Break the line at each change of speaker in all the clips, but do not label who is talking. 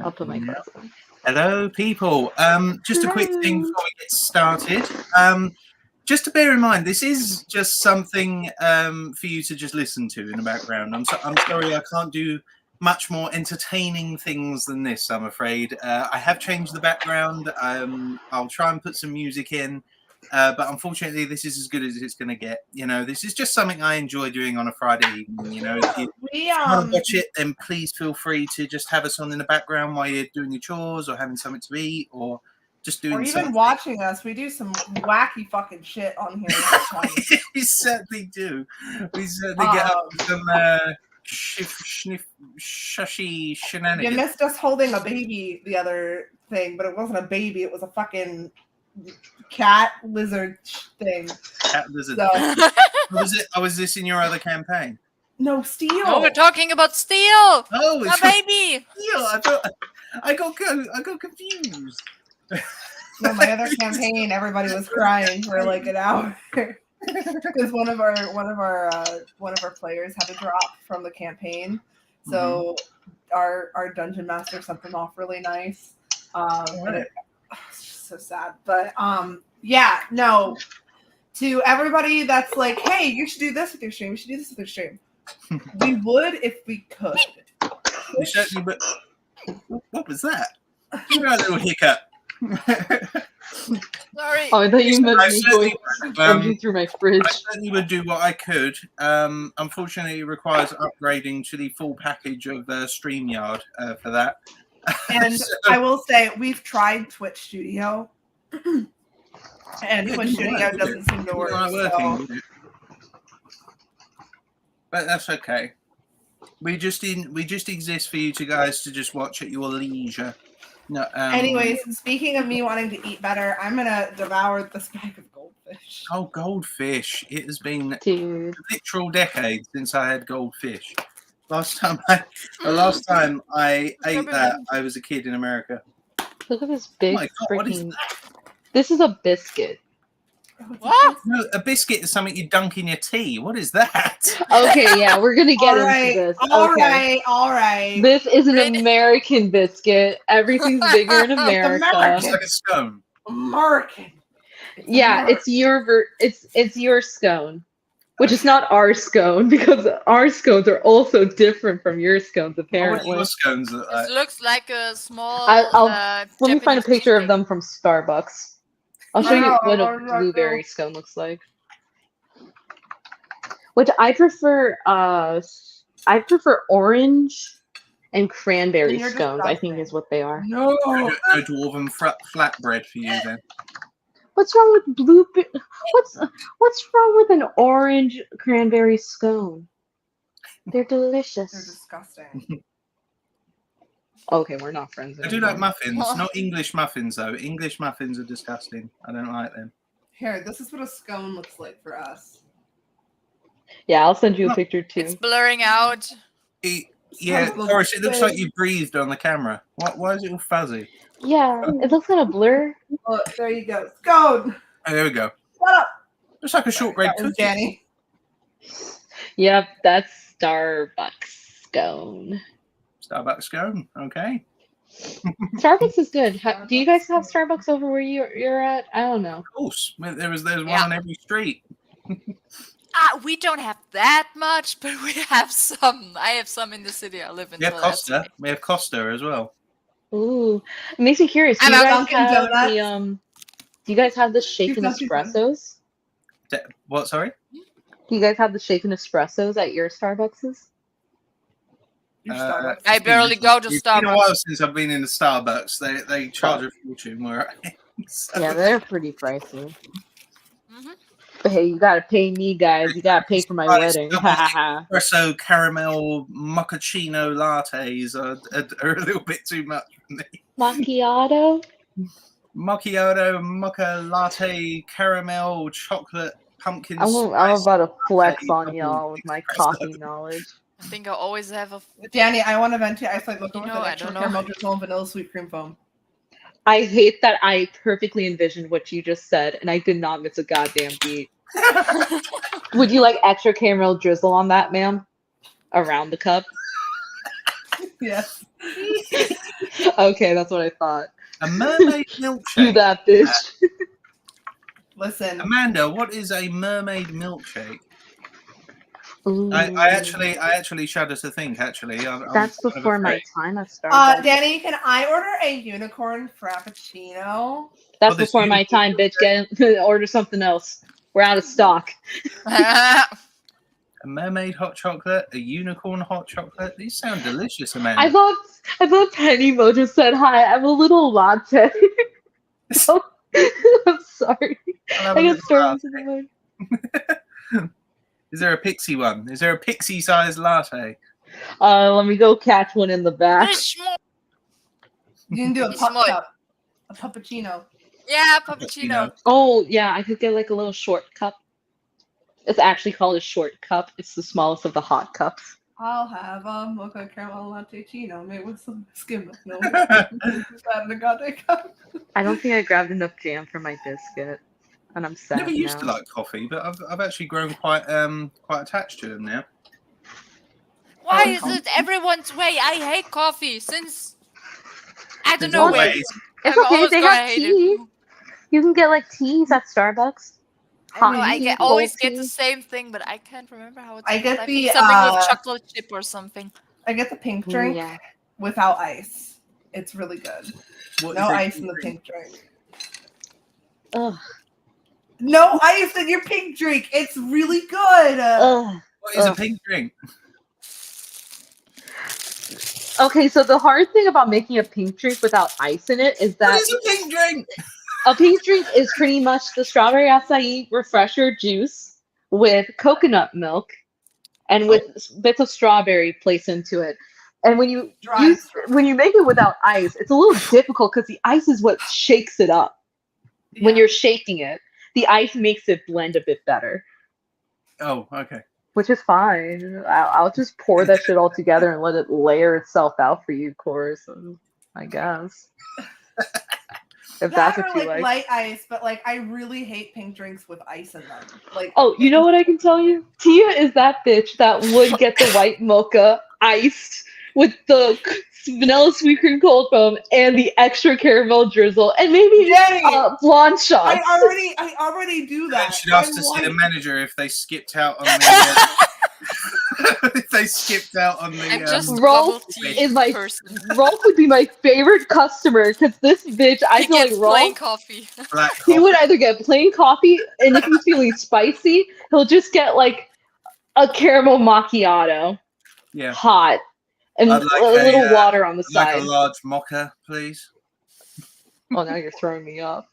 I'll put my glasses on.
Hello, people. Just a quick thing before we get started. Just to bear in mind, this is just something for you to just listen to in the background. I'm sorry, I can't do much more entertaining things than this, I'm afraid. I have changed the background. I'll try and put some music in. But unfortunately, this is as good as it's going to get. You know, this is just something I enjoy doing on a Friday evening. You know, if you want to watch it, then please feel free to just have us on in the background while you're doing your chores or having something to eat or just doing.
Or even watching us. We do some wacky fucking shit on here.
We certainly do. We certainly get up some shushy shenanigans.
You missed us holding a baby the other thing, but it wasn't a baby. It was a fucking cat lizard thing.
Cat lizard. So. Was this in your other campaign?
No, Steel.
No, we're talking about Steel.
Oh,
it's a baby.
Steel. I got confused.
No, my other campaign, everybody was crying for like an hour because one of our players had to drop from the campaign. So our dungeon master sent them off really nice. It's just so sad, but yeah, no. To everybody that's like, hey, you should do this with your stream. You should do this with your stream. We would if we could.
We certainly, but what was that? You got a little hiccup.
Sorry.
Oh, I thought you meant me going through my fridge.
I certainly would do what I could. Unfortunately, it requires upgrading to the full package of StreamYard for that.
And so, I will say, we've tried Twitch Studio, and Twitch Studio doesn't seem to work.
Not working, but that's okay. We just exist for you guys to just watch at your leisure. No.
Anyways, speaking of me wanting to eat better, I'm gonna devour this bag of goldfish.
Oh, goldfish! It has been a literal decade since I had goldfish. The last time I ate that, I was a kid in America.
Look at this big
what is that?
This is a biscuit.
What?
No, a biscuit is something you dunk in your tea. What is that?
Okay, yeah, we're gonna get into this.
All right.
This is an American biscuit. Everything's bigger in America.
It's like a scone.
American.
Yeah, it's your scone, which is not our scone because our scones are also different from your scones. Apparently,
what your scones look like?
It looks like a small.
Let me find a picture of them from Starbucks. I'll show you what a blueberry scone looks like. Which I prefer. I prefer orange and cranberry scones. I think is what they are.
No dwarven flatbread for you then.
What's wrong with blueberry? What's wrong with an orange cranberry scone? They're delicious.
They're disgusting.
Okay, we're not friends anymore.
I do like muffins, not English muffins though. English muffins are disgusting. I don't like them.
Here, this is what a scone looks like for us.
Yeah, I'll send you a picture too.
It's blurring out.
Yeah, Boris, it looks like you breathed on the camera. Why is it all fuzzy?
Yeah, it looks like a blur.
Oh, there you go. Scone!
Oh, there we go.
Shut up!
Looks like a shortbread cookie.
Danny.
Yep, that's Starbucks scone.
Starbucks scone, okay.
Starbucks is good. Do you guys have Starbucks over where you're at? I don't know.
Of course, there's one on every street.
We don't have that much, but we have some. I have some in the city I live in.
We have Costa. We have Costa as well.
Ooh, it makes me curious. Do you guys have the shaken espressos?
What? Sorry.
Do you guys have the shaken espressos at your Starbucks?
I barely go to Starbucks.
It's been a while since I've been in the Starbucks. They charge a fortune.
Yeah, they're pretty pricey. But hey, you gotta pay me, guys. You gotta pay for my wedding.
Espresso caramel mochaccino lattes are a little bit too much for me.
Macchiato,
mocha latte, caramel, chocolate, pumpkin.
I'm about to flex on y'all with my coffee knowledge.
I think I always have a.
Danny, I want to vent to isolate with
I
extra caramel control and vanilla sweet cream foam.
I hate that I perfectly envisioned what you just said, and I did not miss a goddamn beat. Would you like extra caramel drizzle on that, ma'am? Around the cup?
Yes.
Okay, that's what I thought.
A mermaid
You
milkshake.
that bitch.
Listen,
Amanda, what is a mermaid milkshake?
Ooh.
I actually shudder to think. Actually, I'm
That's
kind of
before my
afraid.
time at Starbucks.
Danny, can I order a unicorn frappuccino?
That's
Oh, this
before my
unicorn
time, bitch. Order something else. We're out of stock.
A mermaid hot chocolate, a unicorn hot chocolate. These sound delicious, Amanda.
I thought Penny Mo just said hi. I'm a little latte. Oh, I'm sorry.
I'll have
I
a
got
little
storms
latte.
in the mind.
Is there a pixie one? Is there a pixie-sized latte?
Let me go catch one in the back.
You can do a
It's
pup
more-
cup, a puppuccino.
Yeah,
You
puppuccino.
know.
Oh yeah, I could get like a little short cup. It's actually called a short cup. It's the smallest of the hot cups.
I'll have a mocha caramel latte chino made with some skim milk. No, that in a goddamn cup.
I don't think I grabbed enough jam for my biscuit, and I'm
I
sad
never used to
now.
like coffee, but I've actually grown quite attached to them now.
Why is it everyone's way? I hate coffee since I don't
There's
know
always-
when.
always
It's
I'm
okay.
always
They
gonna
have
hate
tea.
it.
You can get like teas at Starbucks.
I know,
Hot
I
tea,
get,
cold
always get the
tea.
same thing, but I can't remember how it's
I
called.
get
think
the,
something with chocolate chip or something.
I get the pink
Ooh,
drink
yeah.
without ice. It's really good.
what
No
is a
ice in the pink drink.
Ugh.
No ice in your pink drink. It's really good.
Ugh.
What is a
Ugh.
pink drink?
Okay, so the hard thing about making a pink drink without ice in it is
What
that
is a pink drink?
a pink drink is pretty much the strawberry acai refresher juice with coconut milk and with bits of strawberry placed into it. And when you make it without ice, it's a little difficult because the ice is what shakes it up. When
Yeah.
you're shaking it, the ice makes it blend a bit better,
Oh, okay.
which is fine. I'll just pour that shit all together and let it layer itself out for you, Chorus. I guess. If that's
That
what
or
you
like
like.
light ice, but like I really hate pink drinks with ice in them. Like
Oh, you know what I can tell you? Tia is that bitch that would get the white mocha iced with the vanilla sweet cream cold foam and the extra caramel drizzle and maybe
Jenny,
blonde shots.
I already do
You
that.
should ask to see the manager if they skipped out on the. If they skipped out on the.
I'm just
Rolf
bubble tea
is my
person.
Rolf would be my favorite customer because this bitch, I
He
feel like
gets plain
Rolf,
coffee.
black
he would
coffee.
either get plain coffee and if he's feeling spicy, he'll just get like a caramel macchiato,
Yeah.
hot, and
I'd like
a little
a,
water on the
Like a
side.
large mocha, please.
Oh, now you're throwing me off.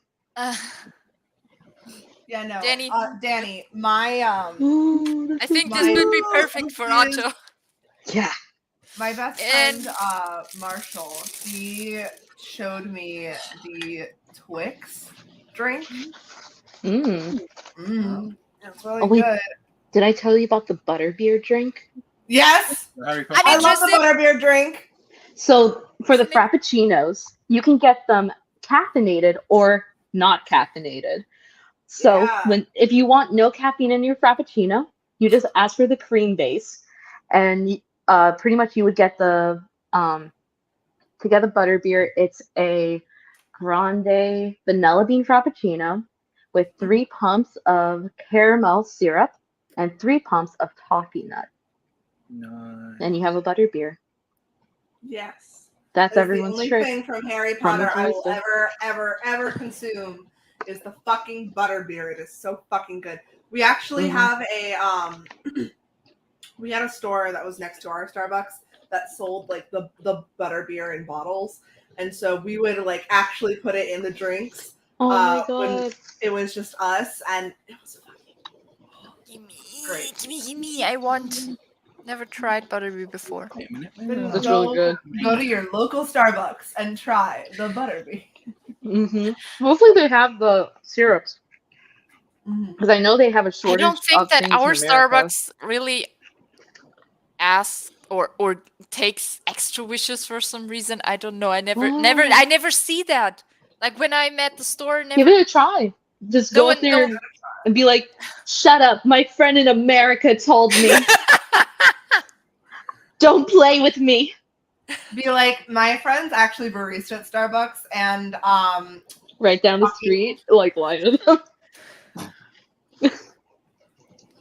Yeah, no.
Danny.
Danny, my
Ooh,
I think
My-
this would be perfect for
is-
Otto.
yeah.
my best
And-
friend Marshall, he showed me the Twix drink.
Mm.
It's really
Oh, wait.
good.
Did I tell you about the butterbeer drink?
Yes,
Harry
I
I
mean,
love the
Interesting.
butterbeer drink.
So for the
Isn't it-
frappuccinos, you can get them caffeinated or not caffeinated. So
Yeah.
if you want no caffeine in your frappuccino, you just ask for the cream base, and pretty much you would get the to get the butterbeer. It's a grande vanilla bean frappuccino with 3 pumps of caramel syrup and 3 pumps of toffee nut,
No.
and you have a butterbeer.
Yes.
That's
That's
everyone's
the only
trick.
thing from Harry
From the
Potter I will
barista.
ever consume is the fucking butterbeer. It is so fucking good. We actually
Mhm.
have a we had a store that was next to our Starbucks that sold like the butterbeer in bottles, and so we would like actually put it in the drinks.
Oh my
when-
god.
It was just us, and it was Great.
Give me. I want. Never tried butterbeer before.
Wait a minute.
That's
Go-
really good.
go to your local Starbucks and try the butterbeer.
Mm-hmm. Hopefully they have the syrups because I know they have a
I
shortage.
don't think
of
that
things
our
in America.
Starbucks really asks or takes extra wishes for some reason. I don't know. I never see that. Like when I'm at the store, never.
Give it a try. Just
No
go
one-
up there
no-
and be like, "Shut up! My friend in America told me. Don't play with me."
Be like, my friend's actually barista at Starbucks, and
Right down the street, like lining them.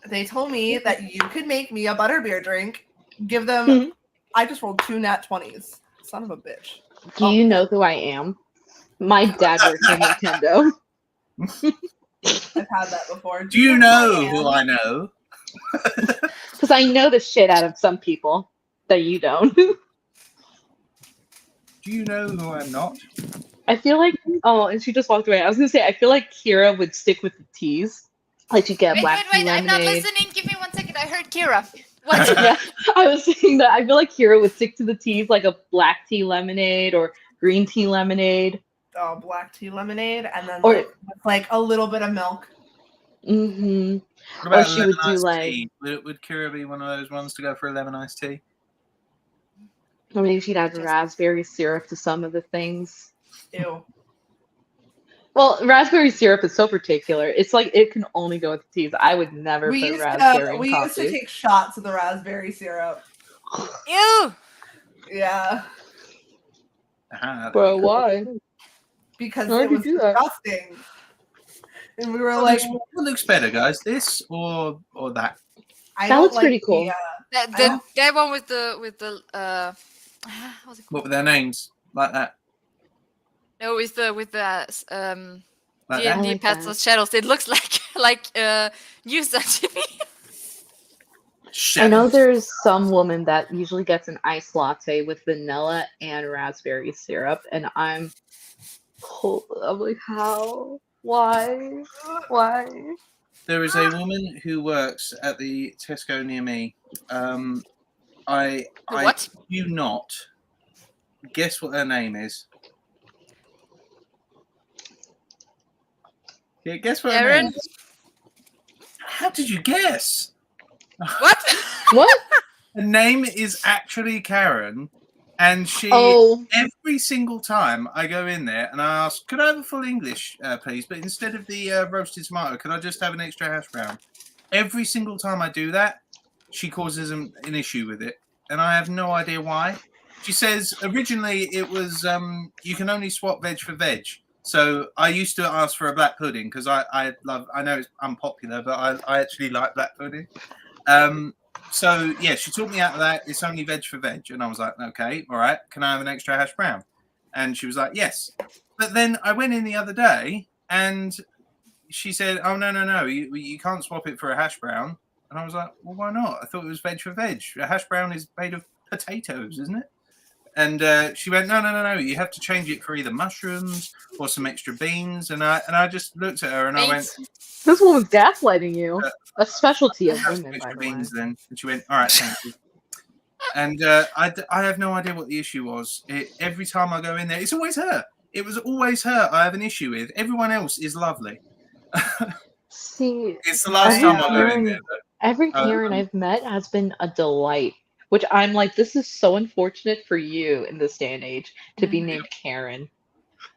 they told me that you could make me a butterbeer drink. Give them.
Mhm.
I just rolled 2 nat 20s. Son of a bitch.
Do you know who I am? My dad works at Nintendo.
I've had that before.
Do you know who I know?
Because I know the shit out of some people that you don't.
Do you know who I'm not?
I feel like, oh, and she just walked away. I was gonna say, I feel like Kira would stick with the teas. Like you get
Wait,
black tea
I'm not
lemonade.
listening. Give me 1 second. I heard Kira. What?
Yeah, I was saying that I feel like Kira would stick to the teas, like a black tea lemonade or green tea lemonade.
Oh, black tea lemonade, and then
Or-
with like a little bit of milk.
Mm-hmm.
What about
she
lemon
would do,
iced
like-
tea? Would Kira be one of those ones to go for a lemon iced tea?
Or maybe she'd add
Just-
raspberry syrup to some of the things.
Ew.
Well, raspberry syrup is so particular. It's like it can only go with teas. I would never
We
put
used
raspberry in
we used to
coffee.
take shots of the raspberry syrup.
Ew.
Yeah,
Aha,
Bro, why?
because
Why'd
it
you
was
do that?
disgusting. And we were
What
like,
looks better, guys? This or that?
I
That
don't
looks
like
pretty cool.
That one with the what's it
What
called?
were their names? Like that?
No, with the
Like
D&D
that?
I like
Paths
that.
of Shadows. It looks like news on TV.
I know
Shadows.
there's some woman that usually gets an iced latte with vanilla and raspberry syrup, and I'm like, how? Why? Why?
There is a woman who works at the Tesco near me. I
What?
do not guess what her name is. Yeah, guess what her name
Erin?
is. How did you guess?
What?
What?
Her name is actually Karen, and she
Oh,
every single time I go in there and I ask, "Could I have a full English, please?" But instead of the roasted tomato, could I just have an extra hash brown? Every single time I do that, she causes an issue with it, and I have no idea why. She says originally it was you can only swap veg for veg. So I used to ask for a black pudding because I know it's unpopular, but I actually like black pudding. So yeah, she took me out of that. It's only veg for veg, and I was like, okay, all right. Can I have an extra hash brown? And she was like, yes. But then I went in the other day, and she said, oh no, you can't swap it for a hash brown. And I was like, well, why not? I thought it was veg for veg. A hash brown is made of potatoes, isn't it? And she went, no, you have to change it for either mushrooms or some extra beans. And I just looked at her and I went,
Beans?
this woman's gaslighting you. A specialty of
have some
women, by
extra
the way.
beans then. And she went, all right, thank you. And I have no idea what the issue was. Every time I go in there, it's always her. It was always her I have an issue with. Everyone else is lovely.
See,
It's the last time I go in there.
every
Oh,
Karen I've met has been a delight. Which I'm like, this is so unfortunate for you in this day and age to be named Karen.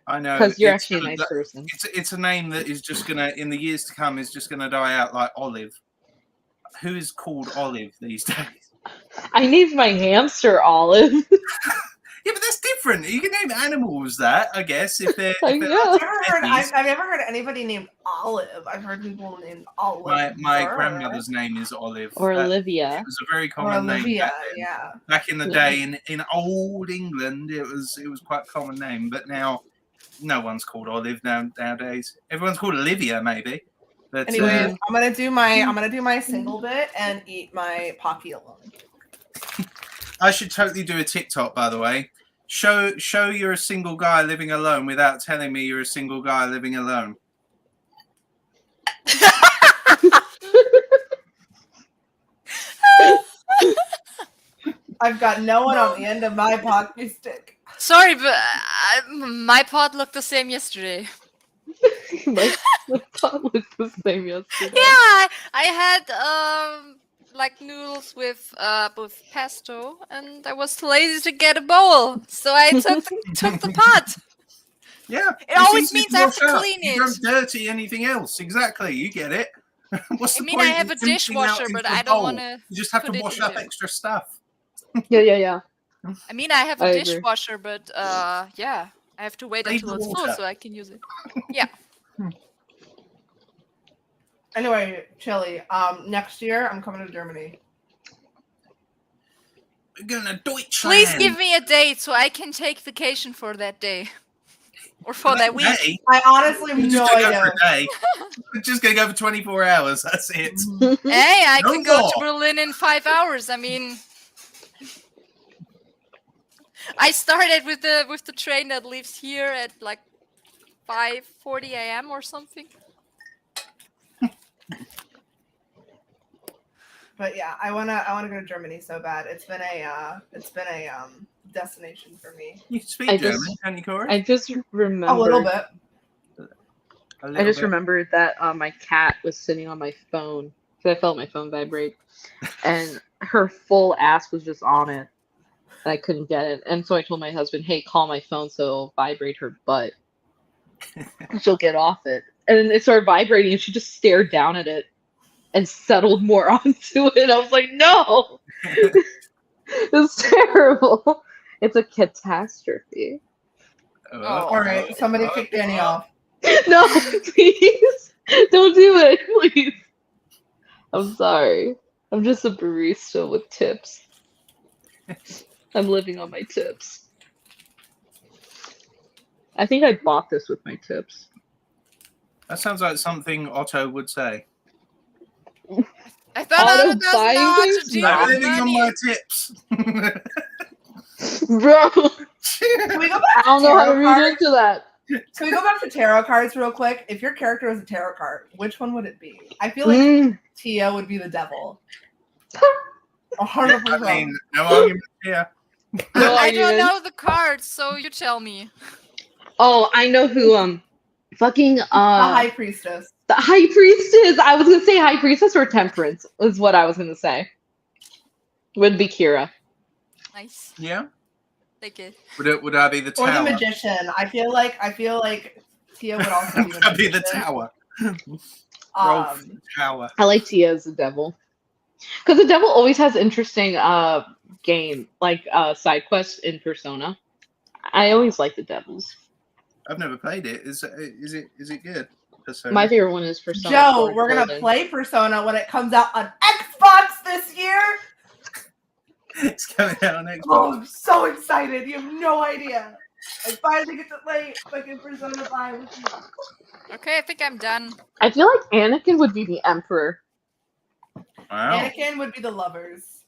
I know.
Because you're
it's
actually a
gonna
nice
di-
person.
It's a name that is just gonna, in the years to come, is just gonna die out like Olive. Who is called Olive these days?
I named my hamster Olive.
Yeah, but that's different. You can name animals that, I guess, if they're.
I
If they're
know.
I've never heard anybody named Olive. I've heard people named Olive.
my grandmother's name is Olive.
Or
It
Olivia.
was a very
Or
common name.
Olivia,
Back then.
yeah.
Back in the
Yeah.
day, in old England, it was quite a common name. But now, no one's called Olive nowadays. Everyone's called Olivia, maybe. But
Anyways, I'm gonna do my single bit and eat my Pocky alone.
I should totally do a TikTok, by the way. Show you're a single guy living alone without telling me you're a single guy living alone.
I've got no one on the end of my Pocky stick.
Sorry, but my pod looked the same yesterday.
my thought was the same yesterday.
Yeah, I had like noodles with pesto, and I was too lazy to get a bowl, so I took the pot.
Yeah.
It always means I have to
wash up.
clean
You
it.
don't dirty anything else. Exactly. You get it. What's
I
the
mean, I
point
have
in
a
emptying out
dishwasher,
into
but
a
I don't
bowl?
want to.
You just have
put
to
it
wash
in
up
there.
extra stuff.
Yeah.
I mean, I have a
I agree.
dishwasher, but yeah, I have to wait
Save
until
the
it's full
water.
so I can use it. Yeah.
Anyway, Chili. Next year I'm coming to Germany.
We're going to Deutschland.
Please give me a date so I can take vacation for that day. Or for that week.
Day?
I honestly have
We're just
no
going to go
idea.
for a day. We're just going to go for 24 hours. That's it.
Hey, I
No
can go
more.
to Berlin in 5 hours. I mean, I started with the train that leaves here at like 5:40 a.m. or something.
But yeah, I wanna go to Germany so bad. It's been a destination for me.
You can speak
I
German,
just-
can't you, Corey?
I just remember.
A little bit.
I just remembered that my cat was sitting on my phone because I felt my phone vibrate, and her full ass was just on it, and I couldn't get it. And so I told my husband, "Hey, call my phone so it'll vibrate her butt. She'll get off it." And it started vibrating, and she just stared down at it and settled more onto it. I was like, "No, it's terrible. It's a catastrophe."
All right, somebody kick Danny off.
No, please don't do it, please. I'm sorry. I'm just a barista with tips. I'm living on my tips. I think I bought this with my tips.
That sounds like something Otto would say.
I thought I
Otto
doesn't know how
buying
to
this?
deal
I'm
with
living on
money.
my tips.
Bro,
Can we go
I
back to
don't know how to
tarot
read
cards?
into that.
Can we go back to tarot cards real quick? If your character was a tarot card, which one would it be? I feel like Tia would be the devil. 100%.
I mean, no argument here.
No
I don't
argument.
know the cards, so you tell me.
Oh, I know who fucking
the High Priestess.
the High Priestess. I was gonna say High Priestess or Temperance is what I was gonna say. Would be Kira.
Nice.
Yeah.
Take it.
Would I be the
Or
tower?
the magician. I feel like Tia would also be the
I'd be
magician.
the tower. Rolf, the tower.
I like Tia as the devil. Because the devil always has interesting game side quests in Persona. I always like the devils.
I've never played it. Is it good? Persona?
My favorite one is Persona.
Joe,
4
we're gonna
Golden.
play Persona when it comes out on Xbox this year.
It's coming out on Xbox.
Oh, I'm so excited! You have no idea. I finally get to play fucking Persona 5 with you.
Okay, I think I'm done.
I feel like Anakin would be the emperor.
Wow.
Anakin would be the lovers.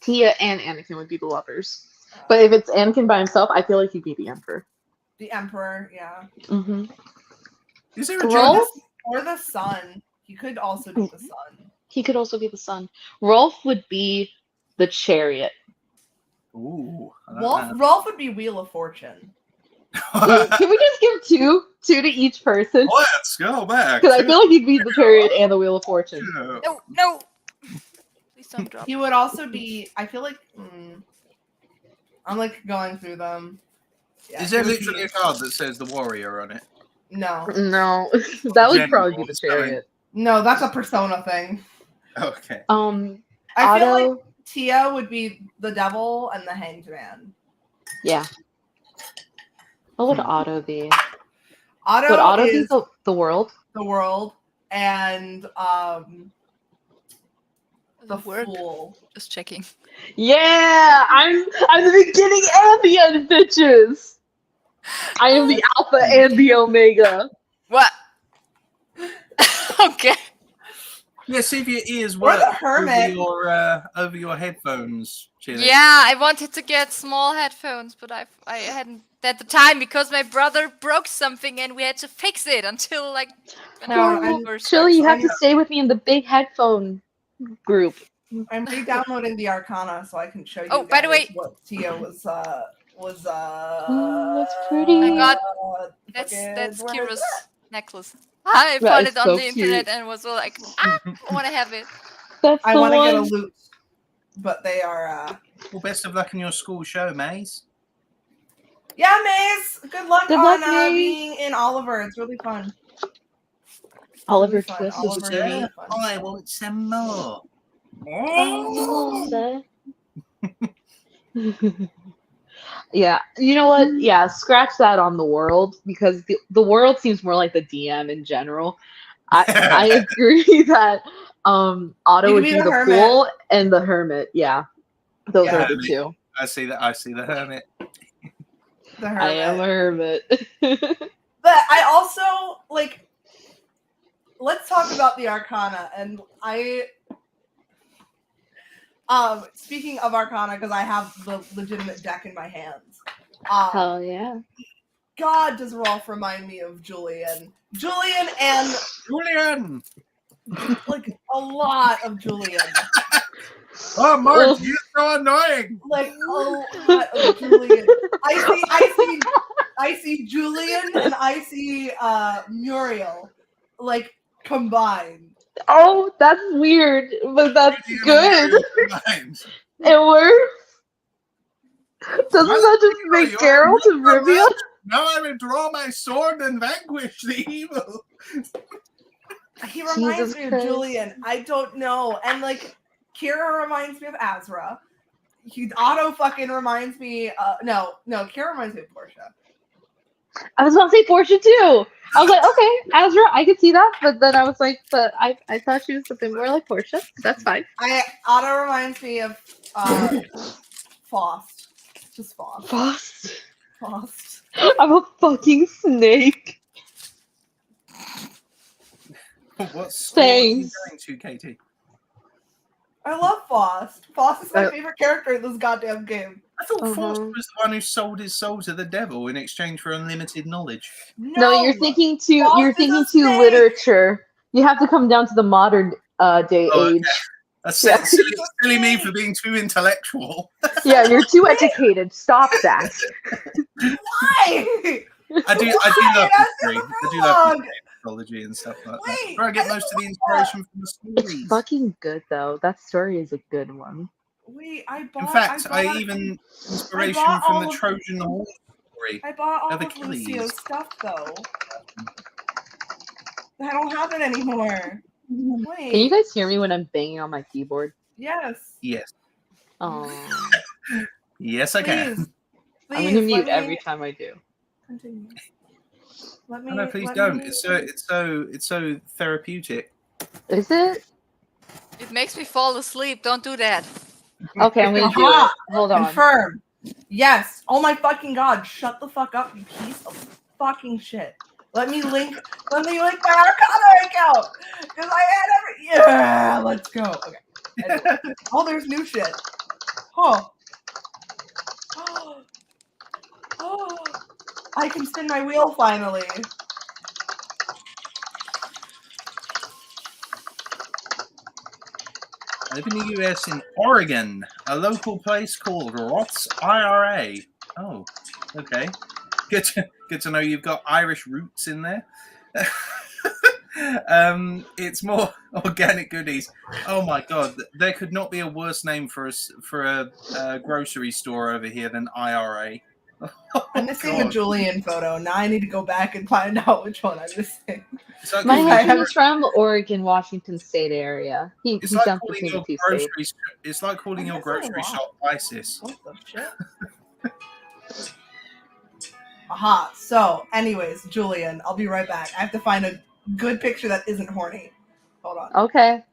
Tia and Anakin would be the lovers. But if it's Anakin by himself, I feel like he'd be the emperor.
The Emperor, yeah.
Mm-hmm.
Is there a
Rolf?
judge?
Or the Sun. He could also be the Sun.
He could also be the sun. Rolf would be the chariot.
Ooh. I like
Rolf would be Wheel of Fortune.
that.
Can we just give two to each person?
Let's go back.
Because I feel like he'd be the chariot and the wheel of fortune.
No. Please don't drop.
He would also be. I feel like. I'm like going through them. Yeah,
Is there
he would
literally
be-
a card that says the warrior on it?
No,
No, that would probably be the chariot.
no, that's a Persona thing.
Okay.
I feel
Otto,
like Tia would be the devil and the hanged man.
yeah. What would Otto be?
Otto
Would Otto
is
be the world?
the world, and the
Word.
fool.
Just checking.
Yeah, I'm the beginning and the end, bitches. I am the alpha and the omega.
What? Okay.
Yeah, see if your ears
Or
work
the hermit.
over your headphones, Chili.
Yeah, I wanted to get small headphones, but I hadn't at the time because my brother broke something and we had to fix it until like an
No,
hour
I'm-
before
Chili, you
starts.
have to stay with me in the big headphone group.
I'm re-downloading the Arcana so I can show you.
Oh, by the
guys
way-
what Tia was.
Oh, that's pretty.
I got
That's
that's Kira's necklace. I
That
found
is
it on
so
the internet
cute.
and was all like, I want to have it.
That's
I
the
want to get a
one.
loot, but they are.
Well, best of luck in your school show, Maze.
Yeah, Maze. Good luck
Good
on
luck, Maze.
being in Oliver. It's really fun.
Oliver
Really fun.
Twist is
Oliver is
great.
really fun.
I want some more.
Oh, Yeah, you know what? Yeah, scratch that on the world because the world seems more like the DM in general. I agree that Otto
You can
would
be
be
the
the
hermit.
pool and the hermit. Yeah, those
Yeah.
are the two.
I see that. I see the hermit.
The
I am a
hermit.
hermit.
But I also like. Let's talk about the Arcana, and speaking of Arcana, because I have the legitimate deck in my hands.
Hell yeah.
God, does Rolf remind me of Julian. Julian and
Julian!
like a lot of Julian.
Oh, Mark,
Ugh.
you're so annoying.
Like a lot of Julian. I see Julian and I see Muriel like combined.
Oh, that's weird, but that's
Julian
good.
and Muriel combined.
It works. Doesn't that just make
You are
Geralt
not
and
the
Rivia?
best. Now I will draw my sword and vanquish the evil.
He reminds
Jesus
me of
Christ.
Julian. I don't know. And like Kira reminds me of Azra. Otto fucking reminds me no, Kira reminds me of Portia.
I was about to say Portia too. I was like, okay, Azra, I could see that, but then I was like, but I thought she was a bit more like Portia. That's fine.
Otto reminds me of Faust. Just Faust.
Faust.
Faust.
I'm a fucking snake.
What store are you
Thanks.
going to, Katie?
I love Faust. Faust is my
Uh,
favorite character in this goddamn game.
I thought
Uh-huh.
Faust was the one who sold his soul to the devil in exchange for unlimited knowledge.
No, you're thinking too.
Faust
You're
is a
thinking too
snake.
literature. You have to come down to the modern day
Oh, okay.
age.
That's
Yeah.
silly me for being too intellectual.
Yeah, you're too educated. Stop that.
Why?
I do love
That's
history.
the
I do love
prologue.
mythology and stuff like that.
Wait,
That's where I get most of the inspiration from the
It's
stories.
fucking good though. That story is a good one.
Wait,
In fact, I even inspiration
bought
from
all
the
of-
Trojan horse story.
I bought all
of
of
Achilles.
Lucio's stuff though. I don't have it anymore. Wait.
Can you guys hear me when I'm banging on my keyboard?
Yes.
Yes.
Oh,
Yes, I can.
Please.
I'm gonna
Please,
mute
let me
every time I do.
continue. Let me.
Oh, no, please
let
don't.
me-
It's so therapeutic.
Is it?
It makes me fall asleep. Don't do that.
Okay, I'm gonna do
Aha!
it. Hold on.
Confirm. Yes. Oh my fucking god! Shut the fuck up, you piece of fucking shit. Let me link my Arcana account because I had every. Yeah, let's go. Okay. Anyway. Oh, there's new shit. Oh. Oh. I can spin my wheel finally.
I live in the US in Oregon, a local place called Roth's IRA. Oh, okay. Good to know you've got Irish roots in there. It's more organic goodies. Oh my god, there could not be a worse name for a grocery store over here than IRA.
I'm missing the Julian photo. Now I need to go back and find out which one I'm missing.
It's like
My
calling
husband
your-
is from Oregon, Washington State area. He
it's like
jumped
calling
between
your
the two states.
grocery. It's like calling your
That's not a
grocery
lot.
shop ISIS.
What the shit? Aha. So, anyways, Julian, I'll be right back. I have to find a good picture that isn't horny. Hold on.
Okay.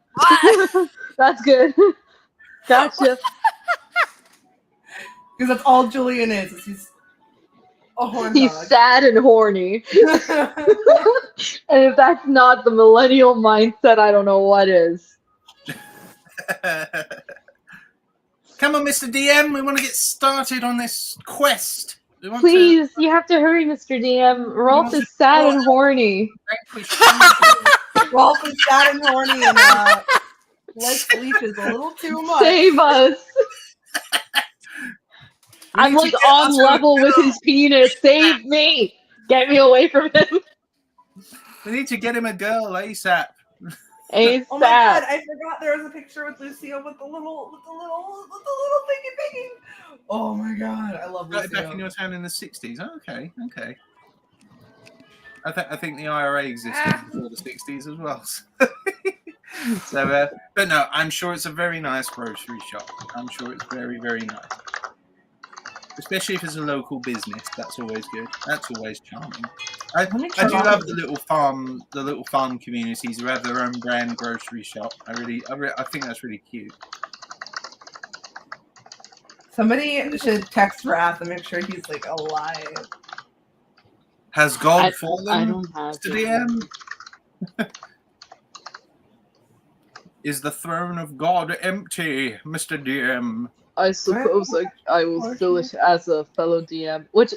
That's good. Gotcha.
Because that's all Julian is he's a horn
He's
dog.
sad and horny. And if that's not the millennial mindset, I don't know what is.
Come on, Mr. DM. We want to get started on this quest. We want
Please, you have to hurry, Mr. DM. Rolf is sad and horny.
to vanquish evil.
Rolf is sad and horny and likes leeches a little too much.
Save us.
We
I'm
need to
like
get
on
Otto a
level with
girl.
his penis. Save me. Get me away from him.
We need to get him a girl ASAP.
ASAP.
Oh my god, I forgot there was a picture with Lucio with the little thingy. Oh my god, I love
Got it back in
Lucio.
your town in the 60s. Oh, okay. I think the IRA existed before the 60s as well. So, but no, I'm sure it's a very nice grocery shop. I'm sure it's very, very nice. especially if it's a local business. That's always good. That's always charming. I
me
do
try.
love the little farm communities who have their own brand grocery shop. I think that's really cute.
Somebody should text Wrath and make sure he's like alive.
Has God
I
fallen,
don't have
Mr.
it.
DM? Is the throne of God empty, Mr. DM?
I suppose I will fill it as a fellow DM. Which,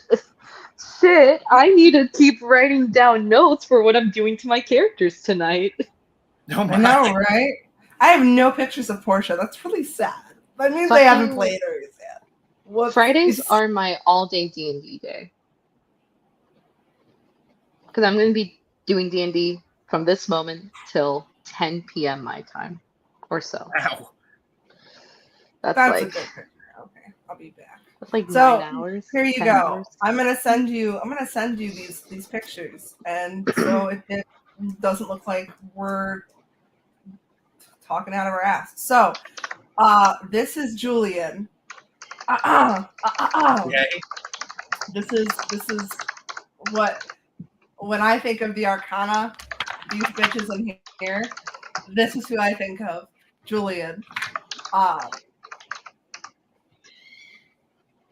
shit, I need to keep writing down notes for what I'm doing to my characters tonight.
Oh my.
I know, right? I have no pictures of Portia. That's really sad. That means they haven't played hers yet. Whoops.
Fridays are my all-day D&D day. Because I'm going to be doing D&D from this moment till 10 p.m. my time, or so.
Ow.
That's
like
a good picture. Okay, I'll be back.
that's like
So
9 hours.
here you
10
go.
hours.
I'm gonna send you these pictures, and so it doesn't look like we're talking out of our ass. So, this is Julian.
Okay.
This is what, when I think of the Arcana, these bitches in here, this is who I think of. Julian.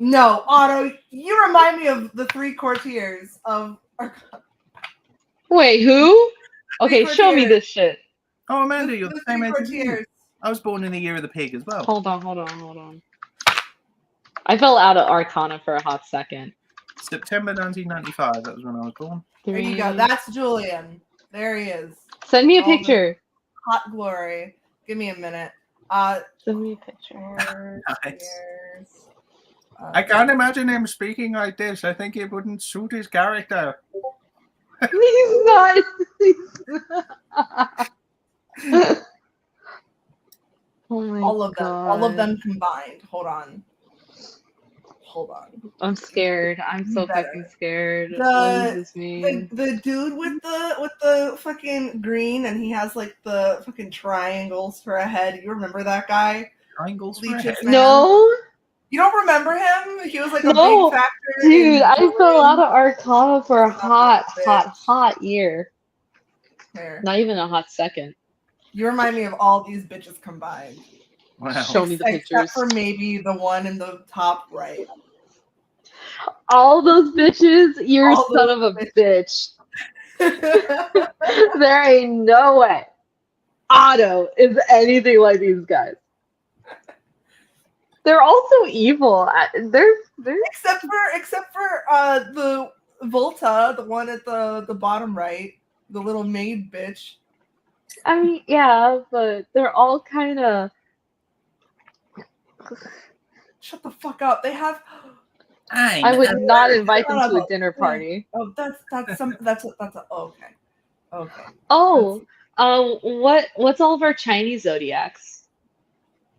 No, Otto, you remind me of the 3 courtiers of Arcana.
Wait, who? Okay,
Three
show me
courtiers.
this shit.
Oh, Amanda, you're the
The
same
3
age as me.
courtiers.
I was born in the year of the pig as well.
Hold on. I fell out of Arcana for a hot second.
September 1995. That was when I was born.
There you go. That's Julian. There he is.
Send me a
All the
picture.
hot glory. Give me a minute.
Send me a picture.
Nice. I can't imagine him speaking like this. I think it wouldn't suit his character.
He's not. Oh my
all of them. All of
God.
them combined. Hold on.
I'm scared. I'm so
Better.
fucking scared.
The-
What does this mean?
The dude with the fucking green, and he has like the fucking triangles for a head. You remember that guy?
Triangles for a
Leech's
head.
man?
No,
You don't remember him? He was like a
No,
big factor.
dude,
in
I fell out
Julian.
of Arcana for a
Not
hot year.
Here.
Not even a hot second.
You remind me of all these bitches combined.
Wow.
Show me the pictures.
Except for maybe the one in the top right.
All those bitches, you're
All
a son of
those
a bitch. There ain't no way Otto is anything like these guys. They're also evil. They're
except for the Volta, the one at the bottom right, the little maid bitch.
I mean, yeah, but they're all kind of.
Shut the fuck up. They have.
I would not invite them
Son
to
of
a dinner party.
Oh, that's okay. Okay.
Oh, what's all of our Chinese zodiacs?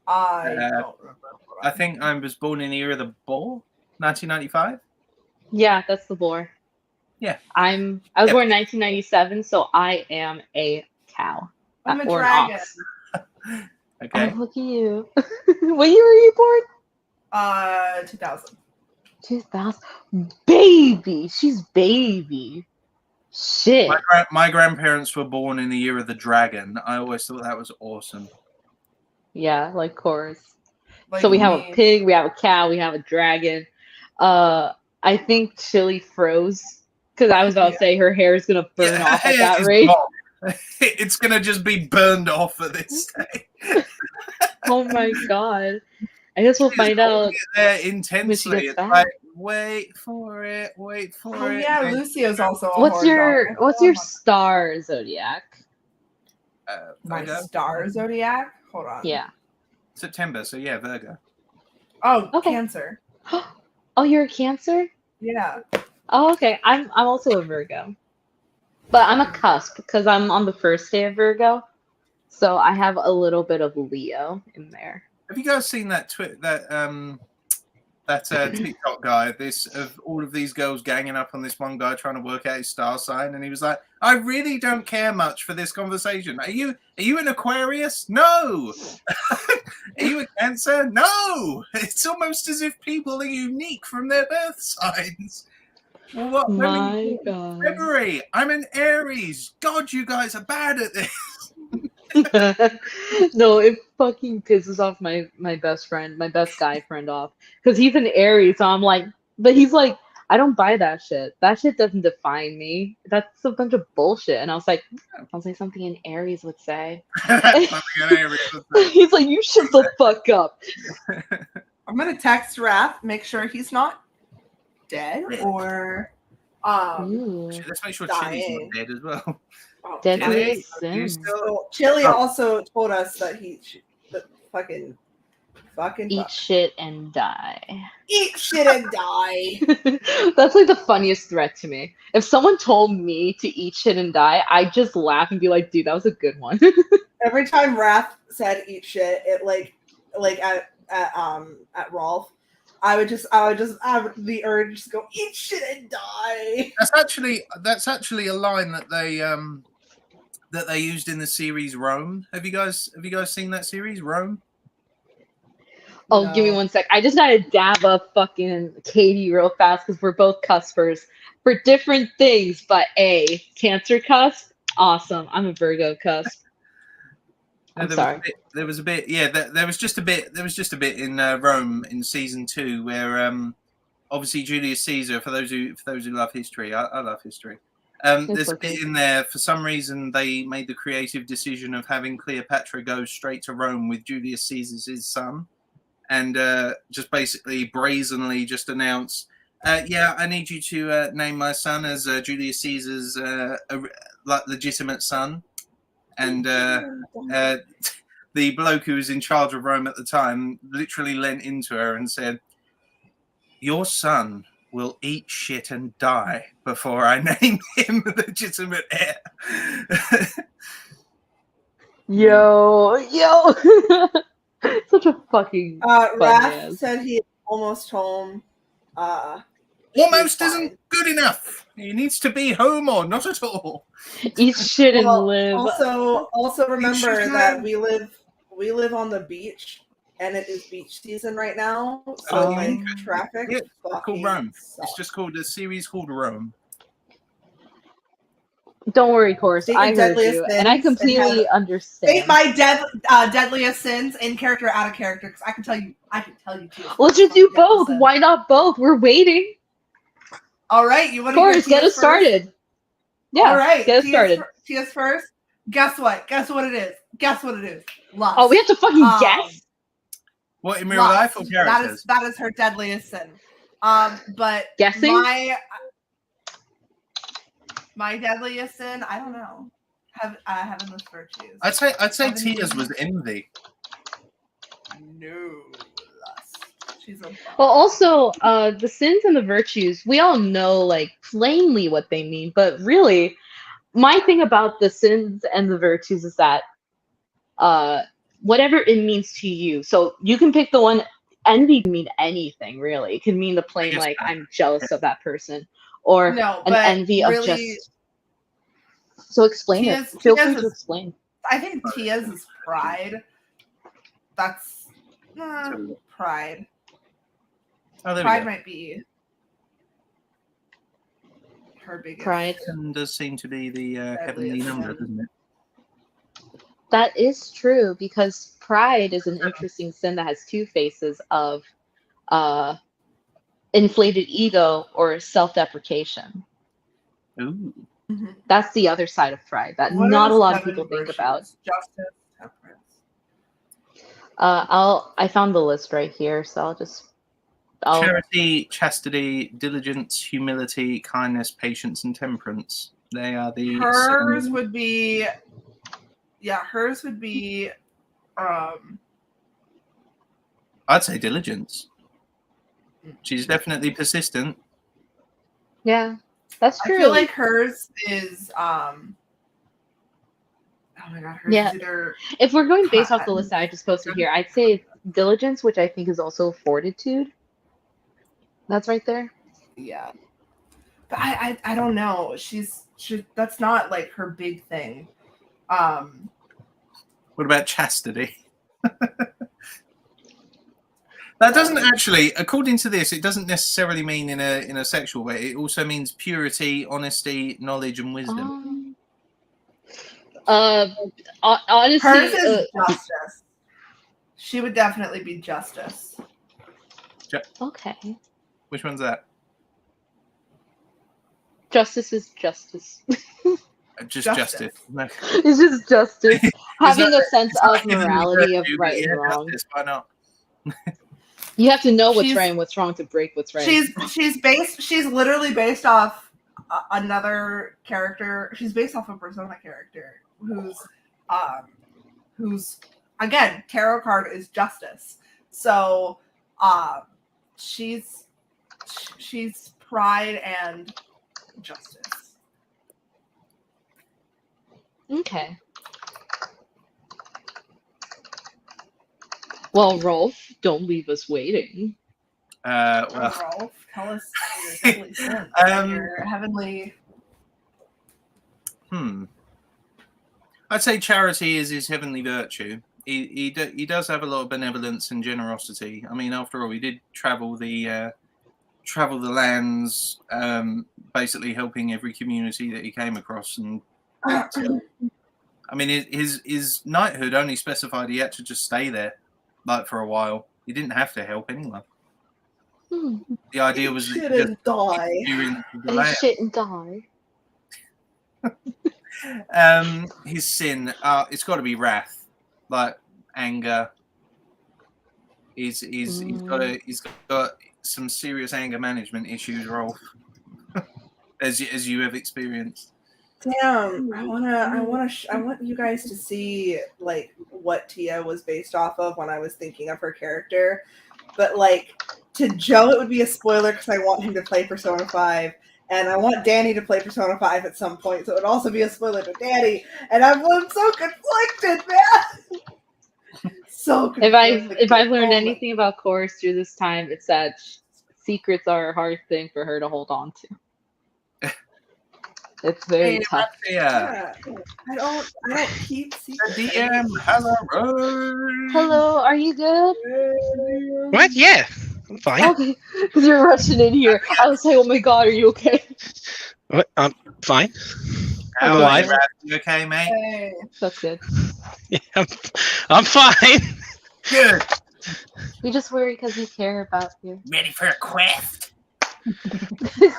I don't remember.
I think I was born in the year of the bull, 1995.
Yeah, that's the boar.
Yeah.
I was born in 1997, so I am a cow.
I'm a
or an
dragon.
ox.
Okay.
Oh, look at you. What year were you born?
2000.
2000. Baby, she's baby. Shit.
My grandparents were born in the year of the dragon. I always thought that was awesome.
Yeah, like chorus.
Like
So we have a
me.
pig, we have a cow, we have a dragon. I think Chili froze because I was about to say her hair is gonna burn off at that
it's
rate.
not. It's gonna just be burned off at this stage.
Oh my god! I guess we'll find out.
There intensely.
gets
It's
back.
like, wait for it. Wait for
Oh
it.
yeah, Lucio's also a
What's
horror
your
dog.
What's your star zodiac?
My
Virgo?
star zodiac? Hold on.
Yeah.
September. So yeah, Virgo.
Oh,
Okay.
Cancer.
Oh, you're a Cancer.
Yeah.
Oh, okay. I'm also a Virgo, but I'm a cusp because I'm on the first day of Virgo, so I have a little bit of Leo in there.
Have you guys seen that TikTok guy, this of all of these girls ganging up on this one guy trying to work out his star sign, and he was like, "I really don't care much for this conversation. Are you an Aquarius? No. Are you a Cancer? No. It's almost as if people are unique from their birth signs." Well, what?
My God.
February. I'm an Aries. God, you guys are bad at this.
No, it fucking pisses off my best friend, my best guy friend off, because he's an Aries. So I'm like, but he's like, I don't buy that shit. That shit doesn't define me. That's a bunch of bullshit. And I was like something an Aries would say.
Something an Aries would say.
He's like, you shut the fuck up.
I'm gonna text Raph, make sure he's not dead or
Ooh.
Let's make sure Chili's
dying.
not dead as well.
Oh,
Deadly
Chili.
sin.
So Chili also told us that fucking
Eat shit and die.
eat shit and die.
That's like the funniest threat to me. If someone told me to eat shit and die, I'd just laugh and be like, dude, that was a good one.
Every time Raph said eat shit, it like at Rolf, I would have the urge to go eat shit and die.
That's actually a line that they used in the series Rome. Have you guys seen that series Rome?
Oh,
No.
give me one sec. I just gotta dab up fucking Katie real fast because we're both cuspers for different things. But Cancer cusp, awesome. I'm a Virgo cusp. I'm sorry.
There was a bit. Yeah, there was just a bit in Rome in season 2 where obviously Julius Caesar. For those who love history, I love history. There's a bit in there. For some reason, they made the creative decision of having Cleopatra go straight to Rome with Julius Caesar's son, and just basically brazenly just announce, "Yeah, I need you to name my son as Julius Caesar's legitimate son." And the bloke who was in charge of Rome at the time literally leant into her and said, "Your son will eat shit and die before I name him legitimate heir."
Yo. Such a fucking
Raph said he almost home.
Almost isn't good enough. He needs to be home or not at all.
Eat shit and live.
Also remember that we live on the beach, and it is beach season right now. So like traffic.
Yeah, it's called Rome.
Sucks.
It's just called a series called Rome.
Don't worry, Course. I heard you, and I completely understand.
State my deadliest sins in character, out of character, because I can tell you too.
Let's just do both. Why not both? We're waiting.
All right, you want to
Course, get us started. Yeah,
all right,
get us started.
Tia's first. Guess what? Guess what it is? Guess what it is? Lust.
Oh, we have to fucking guess.
What, in real life or characters?
That is her deadliest sin. But
guessing.
My deadliest sin, I don't know. Heavenless virtues.
I'd say Tia's was envy.
No, lust. She's a
well, also, the sins and the virtues, we all know like plainly what they mean, but really, my thing about the sins and the virtues is that whatever it means to you. So you can pick the one. Envy can mean anything, really. It can mean the plain like I'm jealous of that person, or an envy of just. So explain it. Feel free to explain.
I think Tia's is pride. That's pride.
Oh,
pride might be her biggest.
Pride
does seem to be the heavenly number, doesn't it?
That is true, because pride is an interesting sin that has two faces of inflated ego or self-deprecation.
Ooh.
Mm-hmm.
That's the other side of pride that not a lot of people think about.
Justice, temperance.
I found the list right here, so I'll
Charity, chastity, diligence, humility, kindness, patience, and temperance. They are the
hers
seven.
would be hers would be
I'd say diligence. She's definitely persistent.
Yeah, that's true.
I feel like hers is oh my god, hers is either
if we're going based off the list that I just posted here, I'd say diligence, which I think is also fortitude. That's right there.
Yeah. But I don't know. That's not like her big thing.
What about chastity? That doesn't actually, according to this, it doesn't necessarily mean in a sexual way. It also means purity, honesty, knowledge, and wisdom.
Honestly,
hers is justice. She would definitely be justice.
okay.
Which one's that?
Justice is justice.
Just
Justice.
No.
It's just justice. Having
that-
a sense
It's not
of
even
morality of
virtue, but
right
yeah,
and wrong.
justice, why not?
You have to know what's
She's-
right and what's wrong to break what's right.
She's literally based off another character. She's based off a Persona character who's again, tarot card is justice. So she's pride and justice.
Okay. Well, Rolf, don't leave us waiting.
Well,
Rolf, tell us your deadly sins and your heavenly.
I'd say charity is his heavenly virtue. He does have a lot of benevolence and generosity. I mean, after all, he did travel the lands, basically helping every community that he came across. And I mean, his knighthood only specified he had to just stay there, like for a while. He didn't have to help anyone. The idea was that he
shouldn't die.
He shouldn't die.
His sin, it's got to be wrath, like anger. He's got some serious anger management issues, Rolf, as you have experienced.
Damn, I want you guys to see like what Tia was based off of when I was thinking of her character, but like to Joe it would be a spoiler because I want him to play Persona 5. And I want Danny to play Persona 5 at some point, so it would also be a spoiler to Danny. And I'm so conflicted, man. So conflicted.
If I've learned anything about Chorus through this time, it's that secrets are a hard thing for her to hold on to. It's very tough.
Yeah.
I don't keep secrets.
The DM, hello.
Hello, are you good?
What? Yeah, I'm fine.
Okay, because you're rushing in here. I was like, oh my god, are you okay?
What? I'm fine.
How
I'm
are
alive.
you, Raph? You okay, mate?
Hey.
That's good.
Yeah, I'm fine.
Good.
We just worry because we care about you.
Ready for a quest?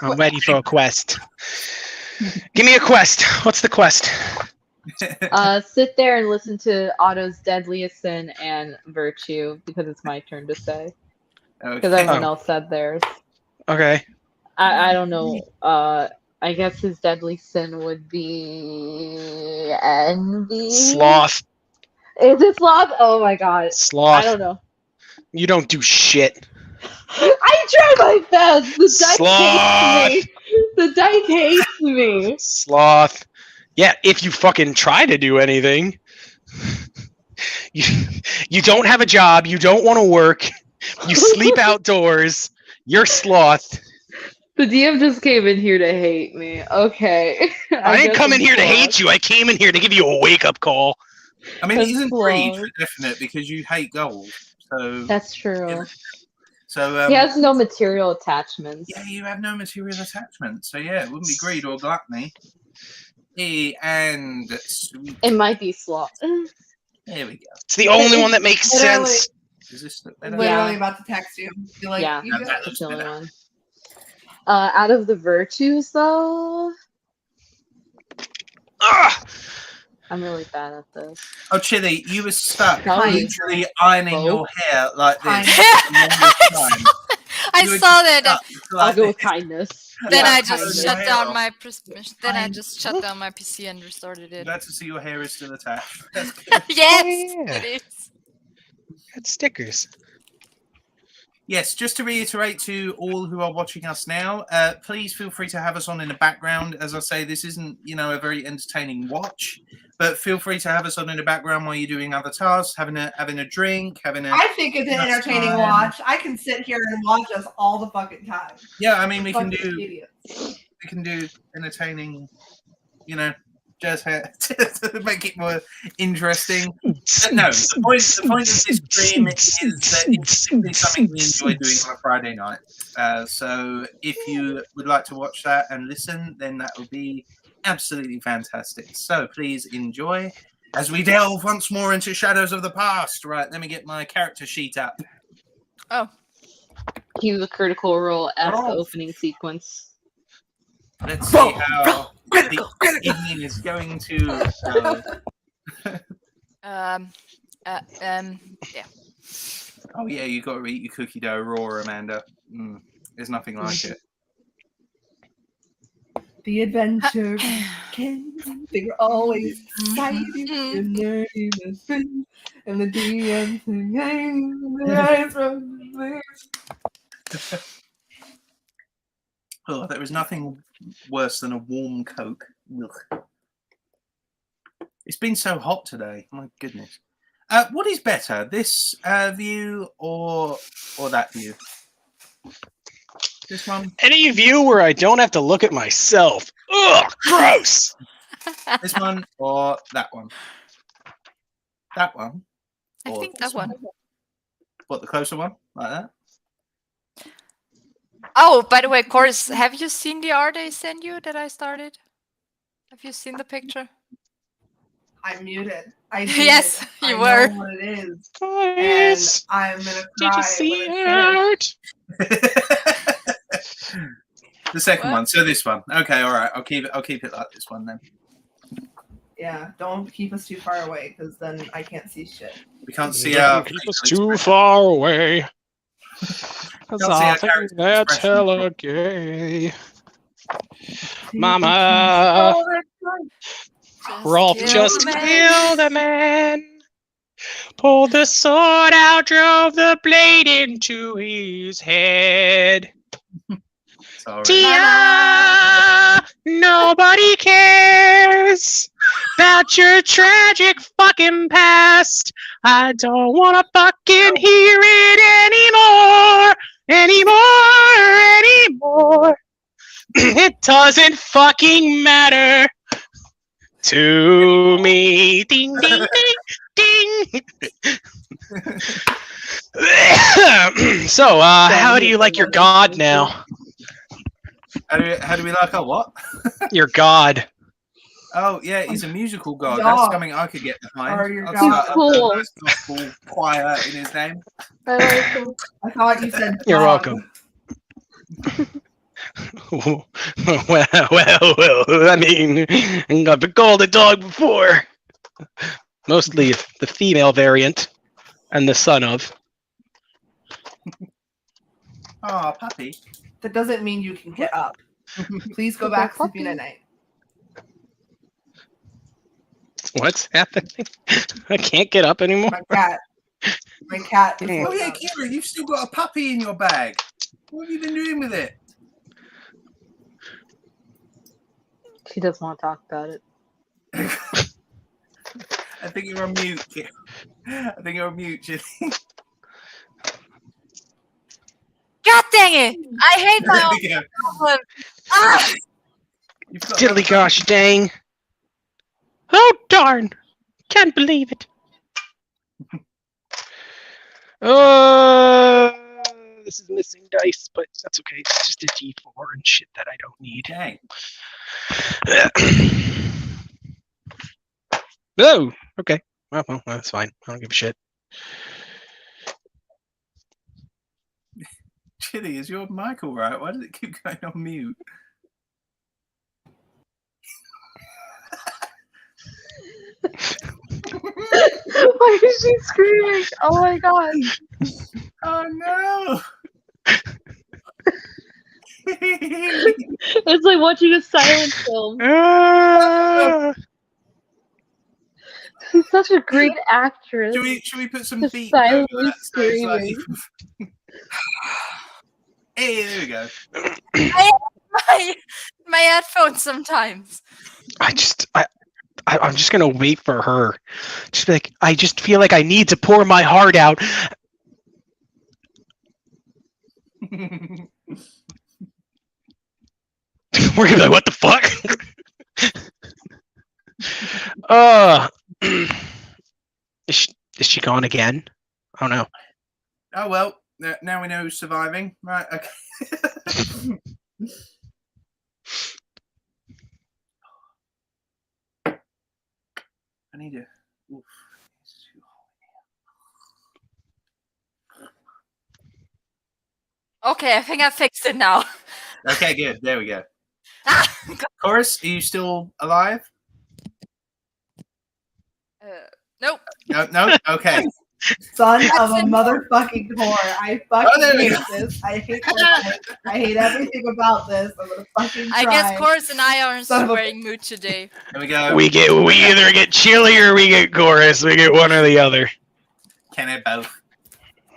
I'm ready for a quest. Give me a quest. What's the quest?
Sit there and listen to Otto's Deadliest Sin and Virtue because it's my turn to say. Because everyone else said theirs.
Okay.
I don't know. I guess his deadly sin would be envy.
Sloth.
Is it sloth? Oh my god.
Sloth.
I don't know.
You don't do shit.
I try my best. The dice
Sloth.
hates me. The dice hates me.
Sloth. Yeah, if you fucking try to do anything. You don't have a job. You don't want to work. You sleep outdoors. You're sloth.
The DM just came in here to hate me. Okay.
I didn't come in here to hate you. I came in here to give you a wake-up call.
I mean,
That's
it isn't greed
slow.
for definite because you hate gold. So
That's true.
So
He has no material attachments.
yeah, you have no material attachment. So yeah, it wouldn't be greed or gluttony. And sweet.
It might be sloth.
There we go.
It's the only one that makes
Literally.
sense.
Is this
Literally
Yeah.
about to text you. Be like,
Yeah.
you
that
good?
looks
The only
better.
one. Out of the virtues, though,
Ugh!
I'm really bad at this.
Oh, Chili, you were stuck
Probably.
literally ironing
Both.
your hair like this.
Kind.
for the longest time.
I
You were
saw
just
that.
stuck
I'll
like
go with
this.
kindness.
Then
Yeah,
I just
kindness.
shut
Hair
down
off.
my shut down my PC and restarted it.
Glad to see your hair is still attached. That's good.
Yes,
yeah.
it is.
Got stickers.
Yes, just to reiterate to all who are watching us now, please feel free to have us on in the background. As I say, this isn't, a very entertaining watch, but feel free to have us on in the background while you're doing other tasks, having a drink, having a.
I think it's an
That's
entertaining
fine.
watch. I can sit here and watch us all the fucking time.
Yeah, I mean we can
Fucking
do
idiots.
entertaining, jazz hands to make it more interesting. But no, the point of this stream is that it's simply something we enjoy doing on a Friday night. So if you would like to watch that and listen, then that would be absolutely fantastic. So please enjoy as we delve once more into Shadows of the Past. Right, let me get my character sheet up.
Oh,
Use a critical role as the
Oh.
opening sequence.
Let's see how the evening is going to go.
yeah.
Oh yeah, you got to eat your cookie dough raw, Amanda. There's nothing like it.
The adventure begins. They were always excited. The nerdy machine and the DM singing the eyes from the sleeves.
Oh, there is nothing worse than a warm Coke. Ugh. It's been so hot today. My goodness. What is better, this view or that view? This one?
Any view where I don't have to look at myself. Ugh, gross.
This one or that one? That one?
I
Or
think
this
that one.
What, the closer one? Like that?
Oh, by the way, Chorus, have you seen the art I sent you that I started? Have you seen the picture?
I'm muted. I did.
Yes, you
I
were.
know what it is.
Yes.
And I'm gonna
Did
cry
you see
when it's finished.
it?
The second
What?
one. So this one. Okay, all right. I'll keep it like this one then.
Yeah, don't keep us too far away because then I can't see shit.
We can't see
Don't
our
keep us
facial
too
expression.
far away. Cause
Can't see our
I think
character
that's
expression.
hella gay. Mama,
Oh, that's right.
Rolf just killed a man. Pulled the sword out, drove the blade into his head.
Sorry.
Tia, nobody cares about your tragic fucking past. I don't wanna fucking hear it anymore. It doesn't fucking matter to me. Ding, ding, ding, ding. So, how do you like your god now?
How do we like our what?
Your god.
Oh yeah, he's a musical god.
Dog.
That's something I could get behind.
Or your
I'd
dog.
start up
Cool.
a nice gospel choir in his name.
I like him.
I thought you said
You're
dog.
welcome. well, I mean, I've been called a dog before. Mostly the female variant and the son of.
Oh, puppy.
That doesn't mean you can get up. Please go back sleeping at night.
What's happening? I can't get up anymore.
My cat. My cat. Is
Oh
woke
yeah,
up.
Kira, you've still got a puppy in your bag. What have you been doing with it?
She doesn't want to talk about it.
I think you're on mute. Kira. I think you're on mute, Chili.
God dang it! I hate my
There
own
we go.
problem. Ah!
You've got
Diddly gosh dang. Oh darn. Can't believe it. This is missing dice, but that's okay. It's just a D4 and shit that I don't need.
Okay.
Oh, okay. Well, that's fine. I don't give a shit.
Chili, is your mic all right? Why does it keep going on mute?
Why is she screaming? Oh my god.
Oh no!
It's like watching a silent film.
Ah,
She's such a great actress.
Should we put some
Just
beat over
silently
that? So it's like-
screaming.
Hey, there we go.
My headphones sometimes.
I'm just gonna wait for her. Just be like, I just feel like I need to pour my heart out. We're gonna be like, what the fuck? Is she gone again? I don't know.
Oh well, now we know who's surviving. Right, okay. I need to. Oof, it's too hot.
Okay, I think I fixed it now.
Okay, good. There we go. Chorus, are you still alive?
Nope.
No. Okay.
Son of a
That's
motherfucking whore. I
Oh,
fucking
there we
hate
go.
this. I hate this. I hate everything about this. I'm gonna fucking try.
I guess Chorus and I are in
Son of a-
swearing mood today.
There we go.
We either get Chili or we get Chorus. We get one or the other.
Can it both?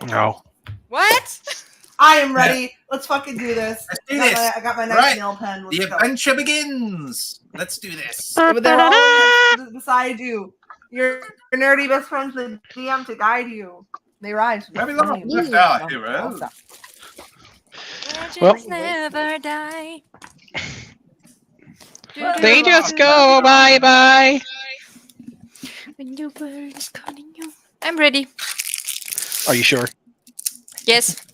No.
What?
I am ready. Let's fucking do this.
Let's do this.
I got my nice
Right.
nail pen. Let's
The
go.
adventure begins. Let's do this.
But they're all beside you. Your nerdy best friends, the DM to guide you. They rise.
Where we left our hero.
Well-
Legends never die.
They just go bye-bye.
When your bird is calling you. I'm ready.
Are you sure?
Yes.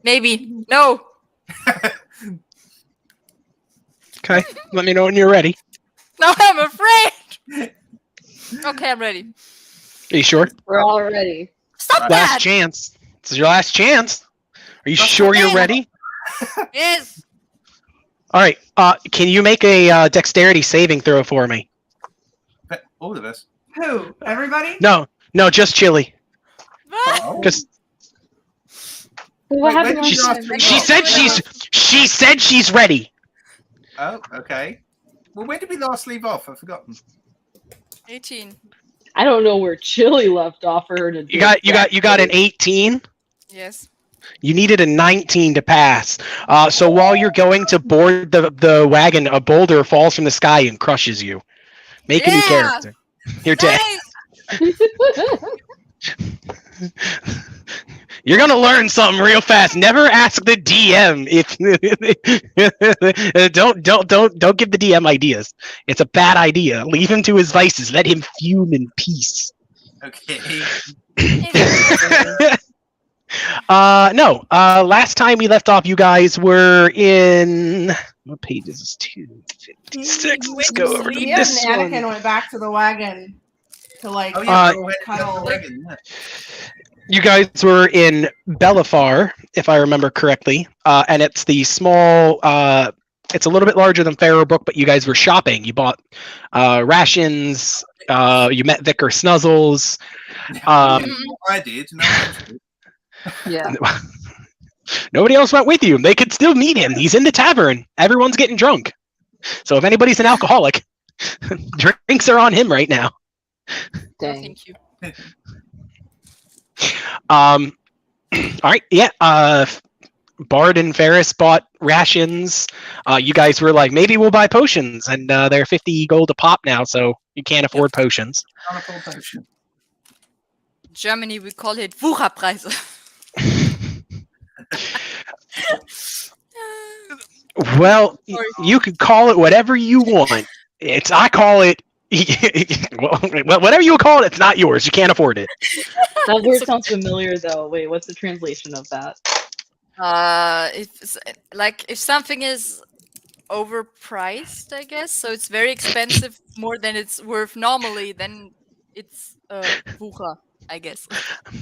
Maybe. No.
Okay. Let me know when you're ready.
No, I'm afraid. Okay, I'm ready.
Are you sure?
We're all ready.
Stop
Last
that.
chance. This is your last chance. Are you
That's
sure you're
okay.
ready?
Yes.
All right. Can you make a dexterity saving throw for me?
All of us.
Who? Everybody?
No, just Chili.
What?
Oh.
Because
What
Wait,
happened
when
last
did you
time?
ask me?
she said she's ready.
Oh, okay. Well, where did we last leave off? I've forgotten.
18.
I don't know where Chili left off for her to do.
You got an 18.
Yes.
You needed a 19 to pass. So while you're going to board the wagon, a boulder falls from the sky and crushes you. Make a new
Yeah.
character. You're dead.
Nice.
You're gonna learn something real fast. Never ask the DM if don't give the DM ideas. It's a bad idea. Leave him to his vices. Let him fume in peace.
Okay.
No. Last time we left off, you guys were in what page is this? 256. Let's go over to
Me and
this
Anakin
one.
went back to the wagon to like.
Oh yeah. go ahead.
cuddle.
You guys were in Belafar, if I remember correctly, and it's the small. It's a little bit larger than Farrowbrook, but you guys were shopping. You bought rations. You met Vicar Snuzzles.
I did. No,
Yeah.
Nobody else went with you. They could still meet him. He's in the tavern. Everyone's getting drunk. So if anybody's an alcoholic, drinks are on him right now.
Dang.
Thank you.
All right. Yeah. Bard and Ferris bought rations. You guys were like, maybe we'll buy potions, and they're 50 gold a pop now, so you can't afford potions.
potion.
Germany, we call it Wucherpreise.
Well, you could call it whatever you want. I call it. Well, whatever you call it, it's not yours. You can't afford it.
That word sounds familiar, though. Wait, what's the translation of that?
If something is overpriced, I guess, so it's very expensive, more than it's worth normally, then it's Wucher, I guess.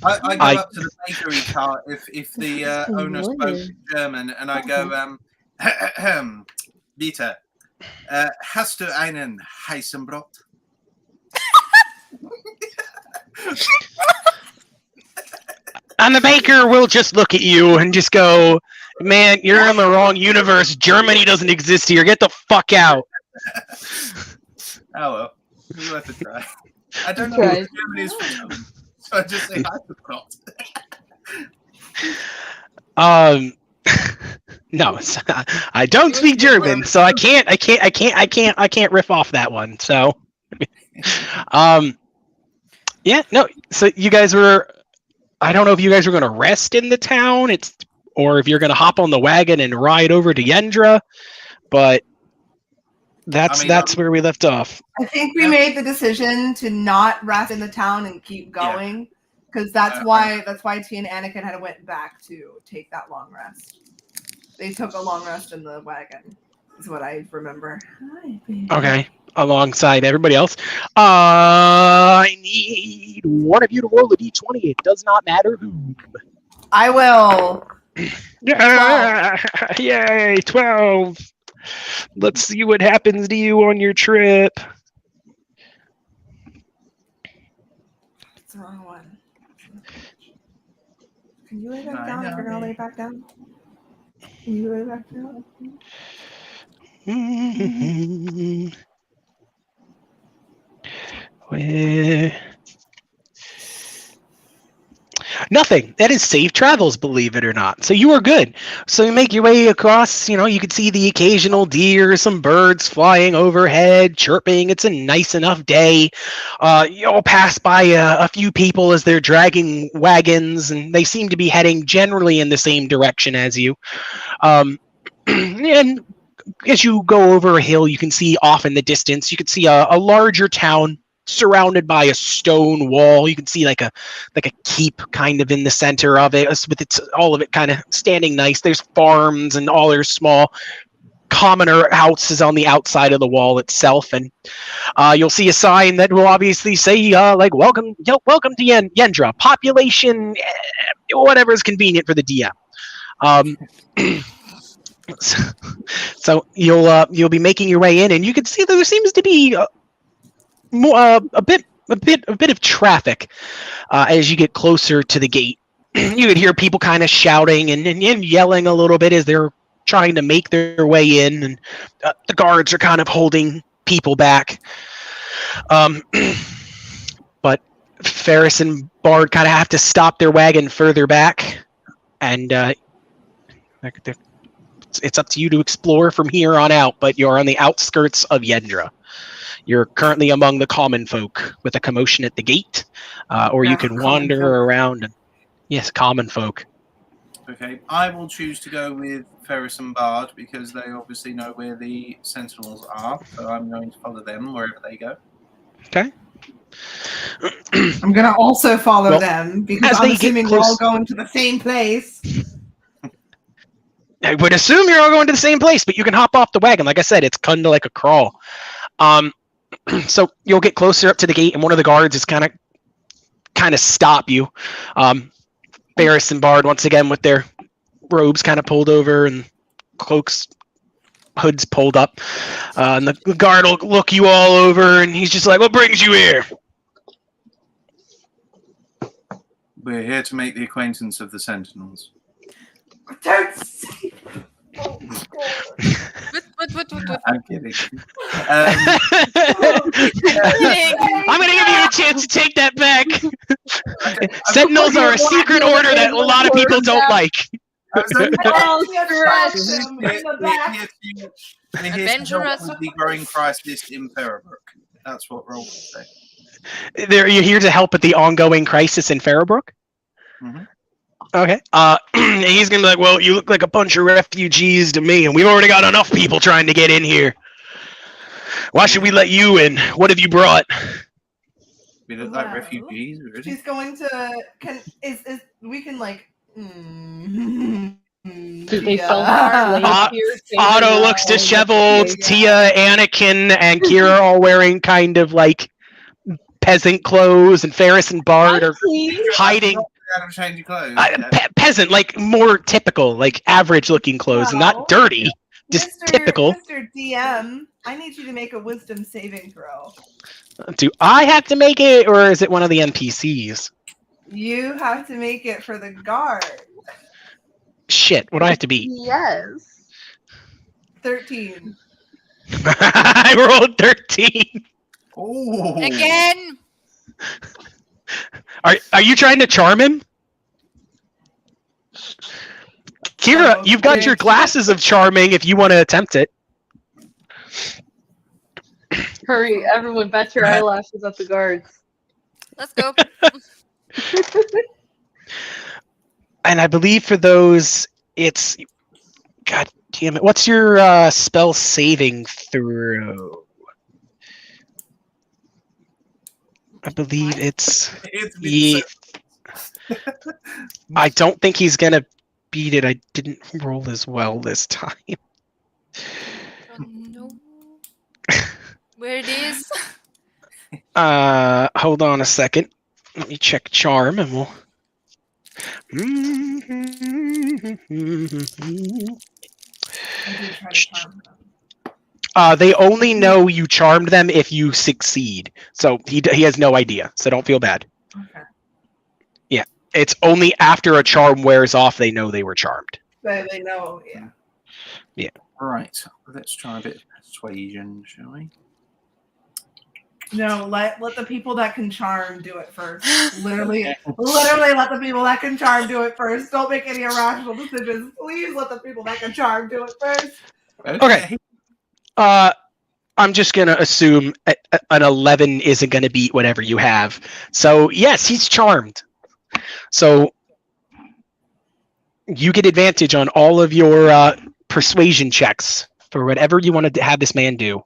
I go up to the bakery cart if the owner spoke German, and I go, Bitte, hast du einen heißen Brot?
And the baker will just look at you and just go, man, you're in the wrong universe. Germany doesn't exist here. Get the fuck out.
Oh well, we have to try. I don't know
Try.
what German is from, so I just say heißen Brot.
No, I don't speak German, so I can't riff off that one. So Yeah, no. So you guys were. I don't know if you guys were going to rest in the town. Or if you're going to hop on the wagon and ride over to Yendra, but that's where we left off.
I think we made the decision to not rest in the town and keep going, because that's why T and Anakin had went back to take that long rest. They took a long rest in the wagon, is what I remember. Hi, baby.
Okay, alongside everybody else. I need one of you to roll a d20. It does not matter who.
I will.
Yeah, yay, 12. Let's see what happens to you on your trip.
It's the wrong one. Can you lay back down if you're going to lay back down? Can you lay back down?
Where? Nothing. That is safe travels, believe it or not. So you are good. So you make your way across, you can see the occasional deer, some birds flying overhead, chirping. It's a nice enough day. You'll pass by a few people as they're dragging wagons, and they seem to be heading generally in the same direction as you. And as you go over a hill, you can see off in the distance, you can see a larger town surrounded by a stone wall. You can see like a keep kind of in the center of it, with all of it kind of standing nice. There's farms and all their small commoner houses on the outside of the wall itself, and you'll see a sign that will obviously say welcome to Yendra, population whatever is convenient for the DM. So you'll be making your way in, and you can see that there seems to be a bit of traffic as you get closer to the gate. You could hear people kind of shouting and yelling a little bit as they're trying to make their way in, and the guards are kind of holding people back. But Ferris and Bard kind of have to stop their wagon further back, and it's up to you to explore from here on out, but you're on the outskirts of Yendra. You're currently among the common folk with a commotion at the gate, or you can wander around. Yes, common folk.
Okay, I will choose to go with Ferris and Bard because they obviously know where the sentinels are, so I'm going to follow them wherever they go.
Okay.
I'm going to also follow them because I'm assuming we're all going to the same place.
I would assume you're all going to the same place, but you can hop off the wagon. Like I said, it's kind of like a crawl. So you'll get closer up to the gate, and one of the guards is kind of stop you. Ferris and Bard once again with their robes kind of pulled over and cloaks, hoods pulled up, and the guard will look you all over, and he's just like, "What brings you here?"
We're here to make the acquaintance of the sentinels.
Don't say
What?
I'm kidding.
I'm going to give you a chance to take that back. Sentinels are a secret order that a lot of people don't like.
Adventurous.
The growing crisis in Ferrobrook. That's what roll would say.
You're here to help with the ongoing crisis in Ferrobrook?
Mm-hmm.
Okay. And he's gonna be like, "Well, you look like a bunch of refugees to me, and we've already got enough people trying to get in here. Why should we let you in? What have you brought?"
We look like refugees, really.
She's going to we can like.
Otto looks disheveled. Tia, Anakin, and Kira all wearing kind of like peasant clothes, and Ferris and Bard are hiding.
Change your clothes.
Peasant, like more typical, like average-looking clothes, and not dirty, just typical.
Mr. DM, I need you to make a wisdom saving throw.
Do I have to make it, or is it one of the NPCs?
You have to make it for the guard.
Shit, what do I have to beat?
Yes.
13.
I rolled 13.
Oh.
Again.
Are you trying to charm him? Kira, you've got your glasses of charming if you want to attempt it.
Hurry, everyone, bat your eyelashes at the guards.
Let's go.
And I believe for those, it's... God damn it. What's your spell saving throw? I believe it's... Yeah. I don't think he's going to beat it. I didn't roll as well this time.
Oh, no. Where it is?
Hold on a second. Let me check charm and we'll...
I do try to charm them.
They only know you charmed them if you succeed. So he has no idea. So don't feel bad.
Okay.
Yeah. It's only after a charm wears off they know they were charmed.
They know, yeah.
All right. Let's try a bit of persuasion, shall we?
No, let the people that can charm do it first. Literally let the people that can charm do it first. Don't make any irrational decisions. Please let the people that can charm do it first.
Okay. I'm just going to assume an 11 isn't going to beat whatever you have. So, yes, he's charmed. So, you get advantage on all of your persuasion checks for whatever you want to have this man do.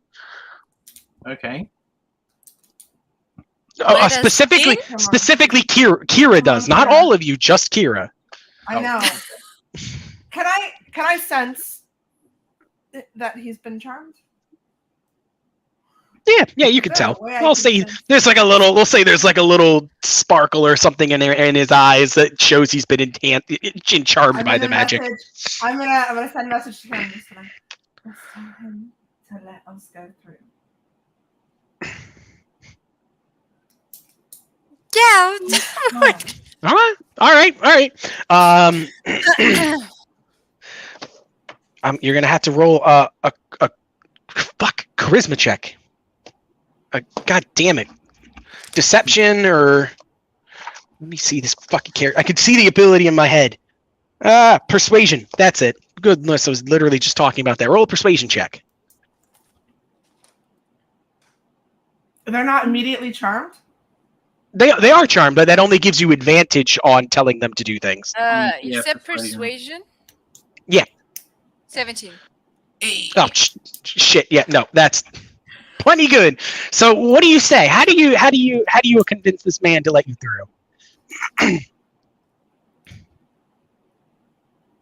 Okay.
Specifically, Kira does. Not all of you, just Kira.
I know. Can I sense that he's been charmed?
Yeah, you can tell.
Way I
I'll
can
say
sense-
there's like a little. We'll say there's like a little sparkle or something in his eyes that shows he's been charmed
I'm
by the
gonna
magic.
I'm gonna send a message to him. Just gonna, let's tell him to let us go through.
Yeah.
Oh,
All right. You're gonna have to roll a charisma check. God damn it, deception or let me see this fucking character. I could see the ability in my head. Persuasion. That's it. Goodness, I was literally just talking about that. Roll a persuasion check.
they're not immediately charmed.
They are charmed, but that only gives you advantage on telling them to do things.
Yeah,
You said
persuasion.
persuasion?
Yeah.
17.
Oh shit! Yeah, no, that's plenty good. So, what do you say? How do you convince this man to let you through?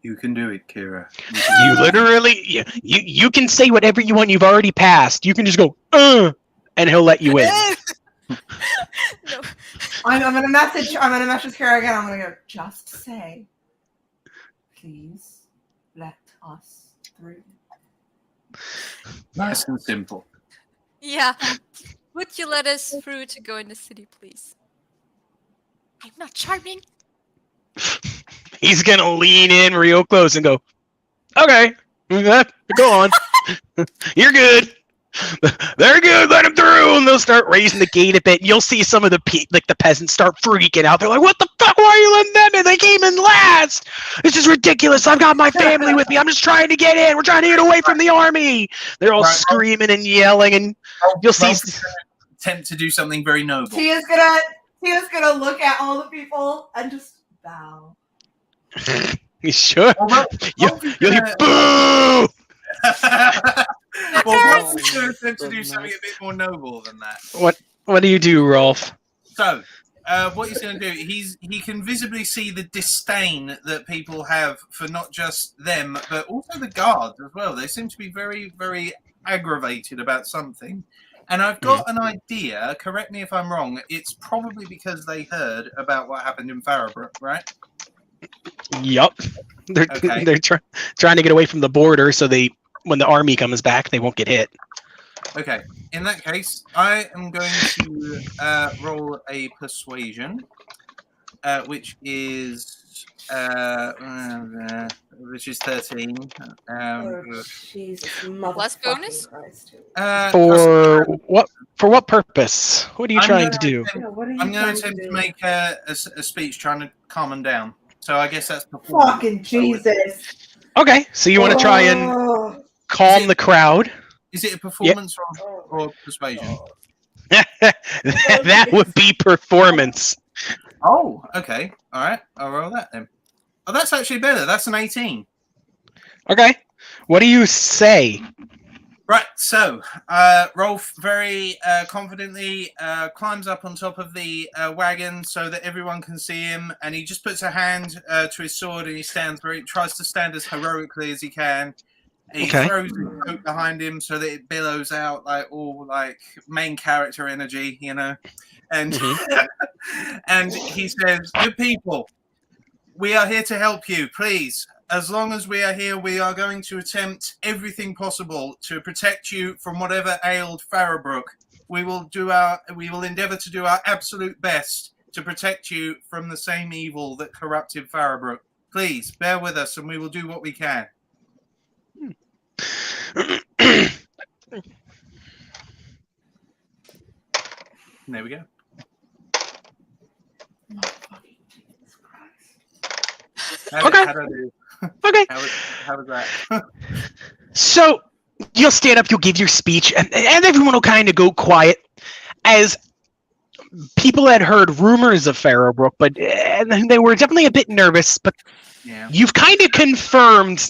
You can do it, Kira.
You literally, you can say whatever you want. You've already passed. You can just go, and he'll let you in.
No.
I'm gonna message Kara again. I'm gonna go. Just say, please let us through.
Nice and simple.
Yeah. Would you let us through to go in the city, please? I'm not charming.
He's gonna lean in real close and go, "Okay, go on. You're good. They're good. Let him through." And they'll start raising the gate a bit. You'll see some of the the peasants start freaking out. They're like, "What the fuck? Why are you letting them in? They came in last. This is ridiculous. I've got my family with me. I'm just trying to get in. We're trying to get away from the army." They're all screaming and yelling, and you'll see.
Attempt to do something very noble.
Tia's gonna look at all the people and just bow.
You sure?
Well,
You'll hear boo.
Well, Rolf's going to attempt to do something a bit more noble than that.
What do you do, Rolf?
So, what he's going to do, he can visibly see the disdain that people have for not just them, but also the guards as well. They seem to be very, very aggravated about something. And I've got an idea, correct me if I'm wrong, it's probably because they heard about what happened in Farrowbrook, right?
Yup. They're trying to get away from the border so when the army comes back, they won't get hit.
Okay. In that case, I am going to roll a persuasion, which is 13.
Jesus,
Plus bonus?
For what purpose? What are you trying to do?
I'm going to attempt to make a speech trying to calm them down. So I guess that's performance.
Fucking Jesus.
Okay, so you want to try and calm the crowd.
Is it a performance roll? or persuasion?
That would be performance.
Oh, okay. All right. I'll roll that then. Oh, that's actually better. That's an 18.
Okay. What do you say?
Right. So, Rolf very confidently climbs up on top of the wagon so that everyone can see him, and he just puts a hand to his sword, and he tries to stand as heroically as he can. He throws his coat behind him so that it billows out like all like main character energy, you know. And and he says, "Good people, we are here to help you. Please, as long as we are here, we are going to attempt everything possible to protect you from whatever ailed Farrowbrook. We will endeavor to do our absolute best to protect you from the same evil that corrupted Farrowbrook. Please bear with us, and we will do what we can." There we go.
Okay. Okay.
How was that?
So you'll stand up, you'll give your speech, and everyone will kind of go quiet as people had heard rumors of Farrowbrook, but and they were definitely a bit nervous. But you've kind of confirmed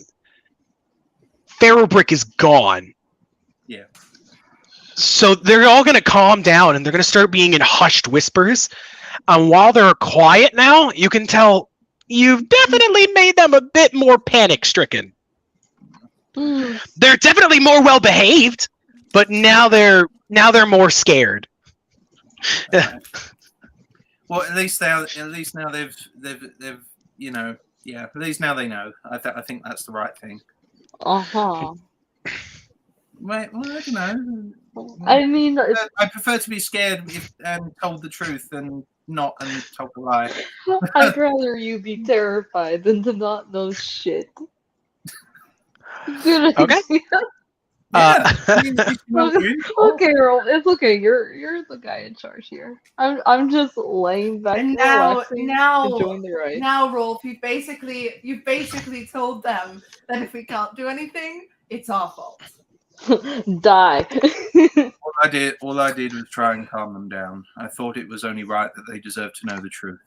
Farrowbrook is gone.
Yeah.
So they're all going to calm down, and they're going to start being in hushed whispers. And while they're quiet now, you can tell you've definitely made them a bit more panic-stricken. They're definitely more well-behaved, but now they're more scared.
Well, at least now they've you know, yeah. At least now they know. I think that's the right thing.
Uh-huh.
Well, I don't know.
I mean,
I prefer to be scared and told the truth than not and told a lie.
I'd rather you be terrified than to not know shit. Good
Okay.
idea.
Yeah.
Okay, Earl, it's okay. You're the guy in charge here. I'm just laying back
And
relaxing, enjoying the ride.
now, Rolf, you basically told them that if we can't do anything, it's our fault.
Die.
All I did was try and calm them down. I thought it was only right that they deserved to know the truth.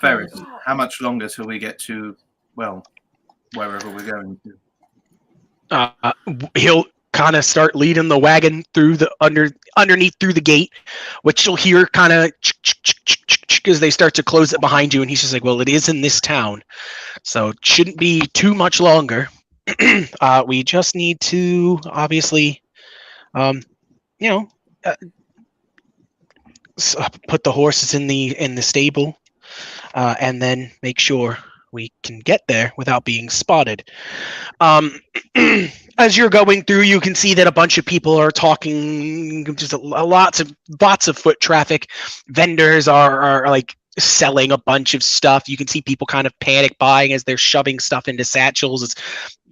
Ferris, how much longer till we get to, well, wherever we're going to?
He'll kind of start leading the wagon through the underneath through the gate, which you'll hear kind of as they start to close it behind you. And he's just like, "Well, it is in this town, so it shouldn't be too much longer. We just need to obviously, put the horses in the stable, and then make sure we can get there without being spotted." As you're going through, you can see that a bunch of people are talking, just lots of foot traffic. Vendors are like selling a bunch of stuff. You can see people kind of panic buying as they're shoving stuff into satchels.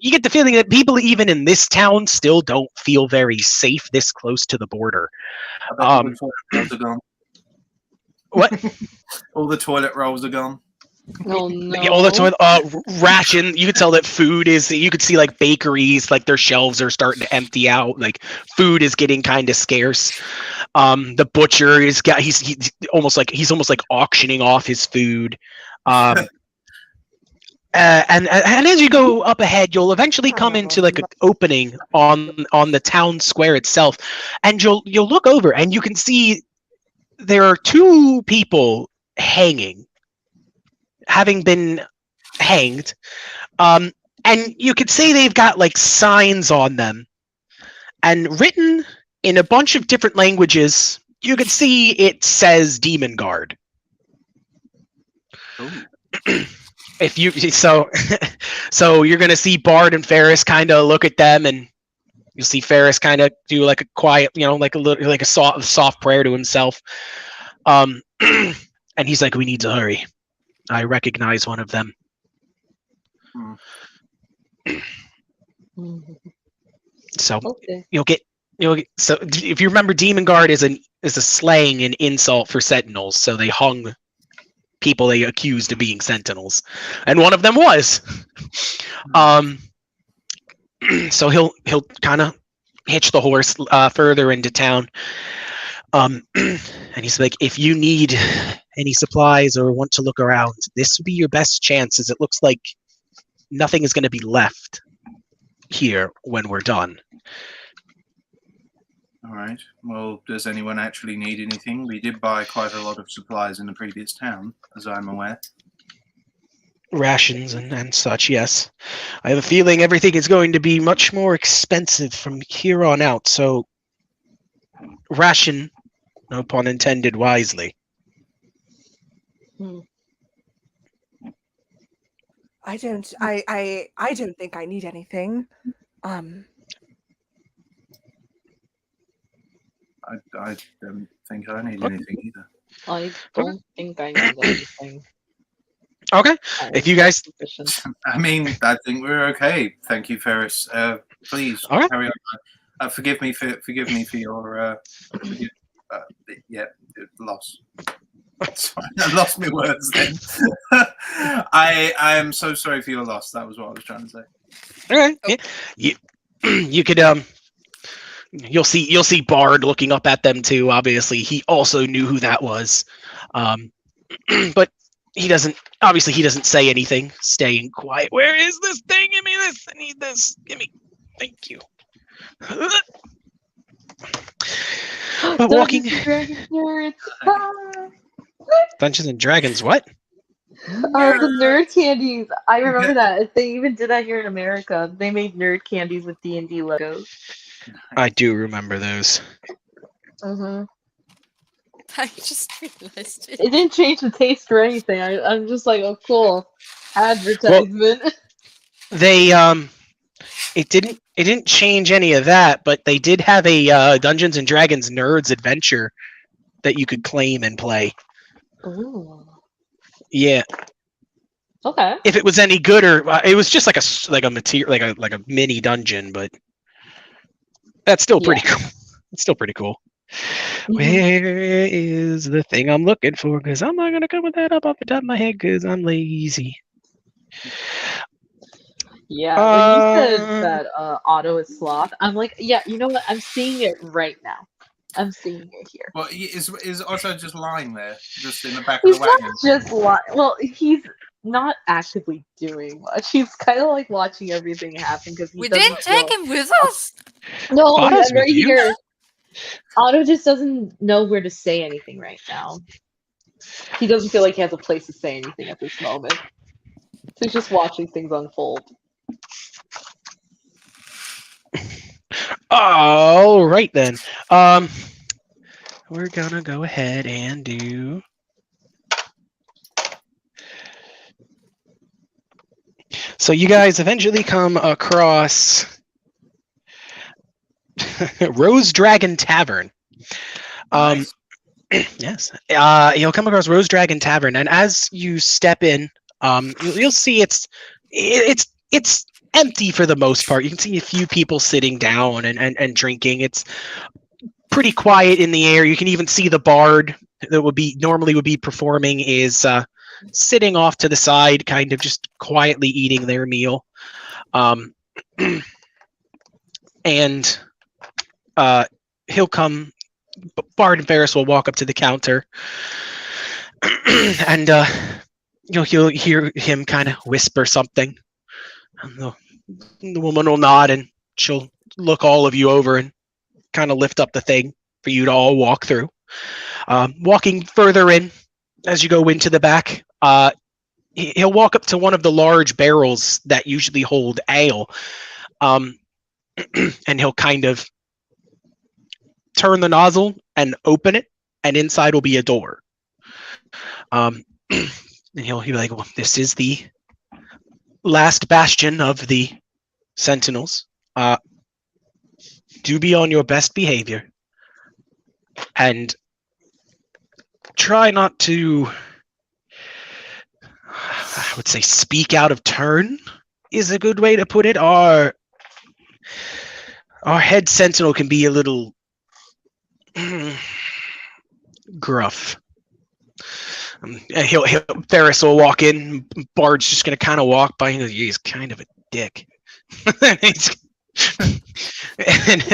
You get the feeling that people even in this town still don't feel very safe this close to the border.
I bet all the toilet rolls are gone.
What?
All the toilet rolls are gone.
Oh no.
All the toilet ration. You could tell that food is. You could see like bakeries, like their shelves are starting to empty out. Like food is getting kind of scarce. The butcher he's almost like auctioning off his food. And as you go up ahead, you'll eventually come into like an opening on the town square itself, and you'll look over and you can see there are two people having been hanged, and you could say they've got like signs on them, and written in a bunch of different languages. You could see it says Demon Guard. If you so you're gonna see Bard and Ferris kind of look at them, and you'll see Ferris kind of do like a quiet, like a soft prayer to himself. And he's like, "We need to hurry. I recognize one of them." So
Okay.
you'll get. So if you remember, Demon Guard is a slang and insult for sentinels. So they hung people they accused of being sentinels, and one of them was. So he'll kind of hitch the horse further into town. And he's like, if you need any supplies or want to look around, this would be your best chance, as it looks like nothing is going to be left here when we're done.
All right. Well, does anyone actually need anything? We did buy quite a lot of supplies in the previous town, as I'm aware.
Rations and such, yes. I have a feeling everything is going to be much more expensive from here on out, so ration, no pun intended, wisely.
I don't think I need anything.
I don't think I need anything either.
I don't think I need anything.
Okay, if you guys...
I mean, I think we're okay. Thank you, Ferris. Please carry on. Forgive me for your loss. Sorry, I lost my words then. I am so sorry for your loss. That was what I was trying to say.
Okay, yeah. You could you'll see Bard looking up at them too. Obviously, he also knew who that was, but he doesn't say anything, staying quiet. Where is this thing? Give me this. I need this. Give me. Thank you. But walking. Dungeons and Dragons. What?
The nerd candies. I remember that. They even did that here in America. They made nerd candies with D&D logos.
I do remember those.
Mm-hmm.
I just realized it.
It didn't change the taste or anything. I'm just like, oh, cool. Advertisement.
Well, they it didn't change any of that, but they did have a Dungeons and Dragons Nerds adventure that you could claim and play.
Ooh.
Yeah.
Okay.
If it was any good, or it was just like a material, like a mini dungeon, but that's still pretty cool. It's still pretty cool. Mm-hmm. Where is the thing I'm looking for? Because I'm not gonna come with that up off the top of my head because I'm lazy.
Yeah, when you said that Otto is sloth, I'm like, yeah, you know what? I'm seeing it right now. I'm seeing it here.
Well, is Otto just lying there, just in the back
He's
of the wagon?
not just lying. Well, he's not actively doing much. He's kind of like watching everything happen because
We didn't take him with us.
No,
Otto's
I'm right
with you?
here. Otto just doesn't know where to say anything right now. He doesn't feel like he has a place to say anything at this moment. So he's just watching things unfold.
All right then. We're gonna go ahead and do. So you guys eventually come across Rose Dragon Tavern.
Nice.
Yes. You'll come across Rose Dragon Tavern, and as you step in, you'll see it's empty for the most part. You can see a few people sitting down and drinking. It's pretty quiet in the air. You can even see the bard that normally would be performing is sitting off to the side, kind of just quietly eating their meal. And he'll come. Bard and Ferris will walk up to the counter, and you'll hear him kind of whisper something. And the woman will nod, and she'll look all of you over and kind of lift up the thing for you to all walk through. Walking further in, as you go into the back, he'll walk up to one of the large barrels that usually hold ale, and he'll kind of turn the nozzle and open it, and inside will be a door. And he'll be like, well, this is the last bastion of the Sentinels. Do be on your best behavior, and try not to, I would say, speak out of turn is a good way to put it. Our head sentinel can be a little gruff. Ferris will walk in. Bard's just gonna kind of walk by. He's kind of a dick. And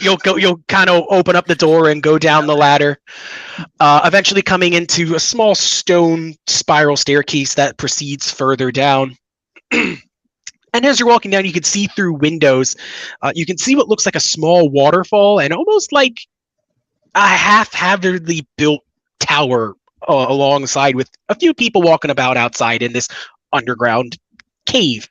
you'll kind of open up the door and go down the ladder, eventually coming into a small stone spiral staircase that proceeds further down. And as you're walking down, you can see through windows. You can see what looks like a small waterfall and almost like a half-hazardly built tower alongside with a few people walking about outside in this underground cave.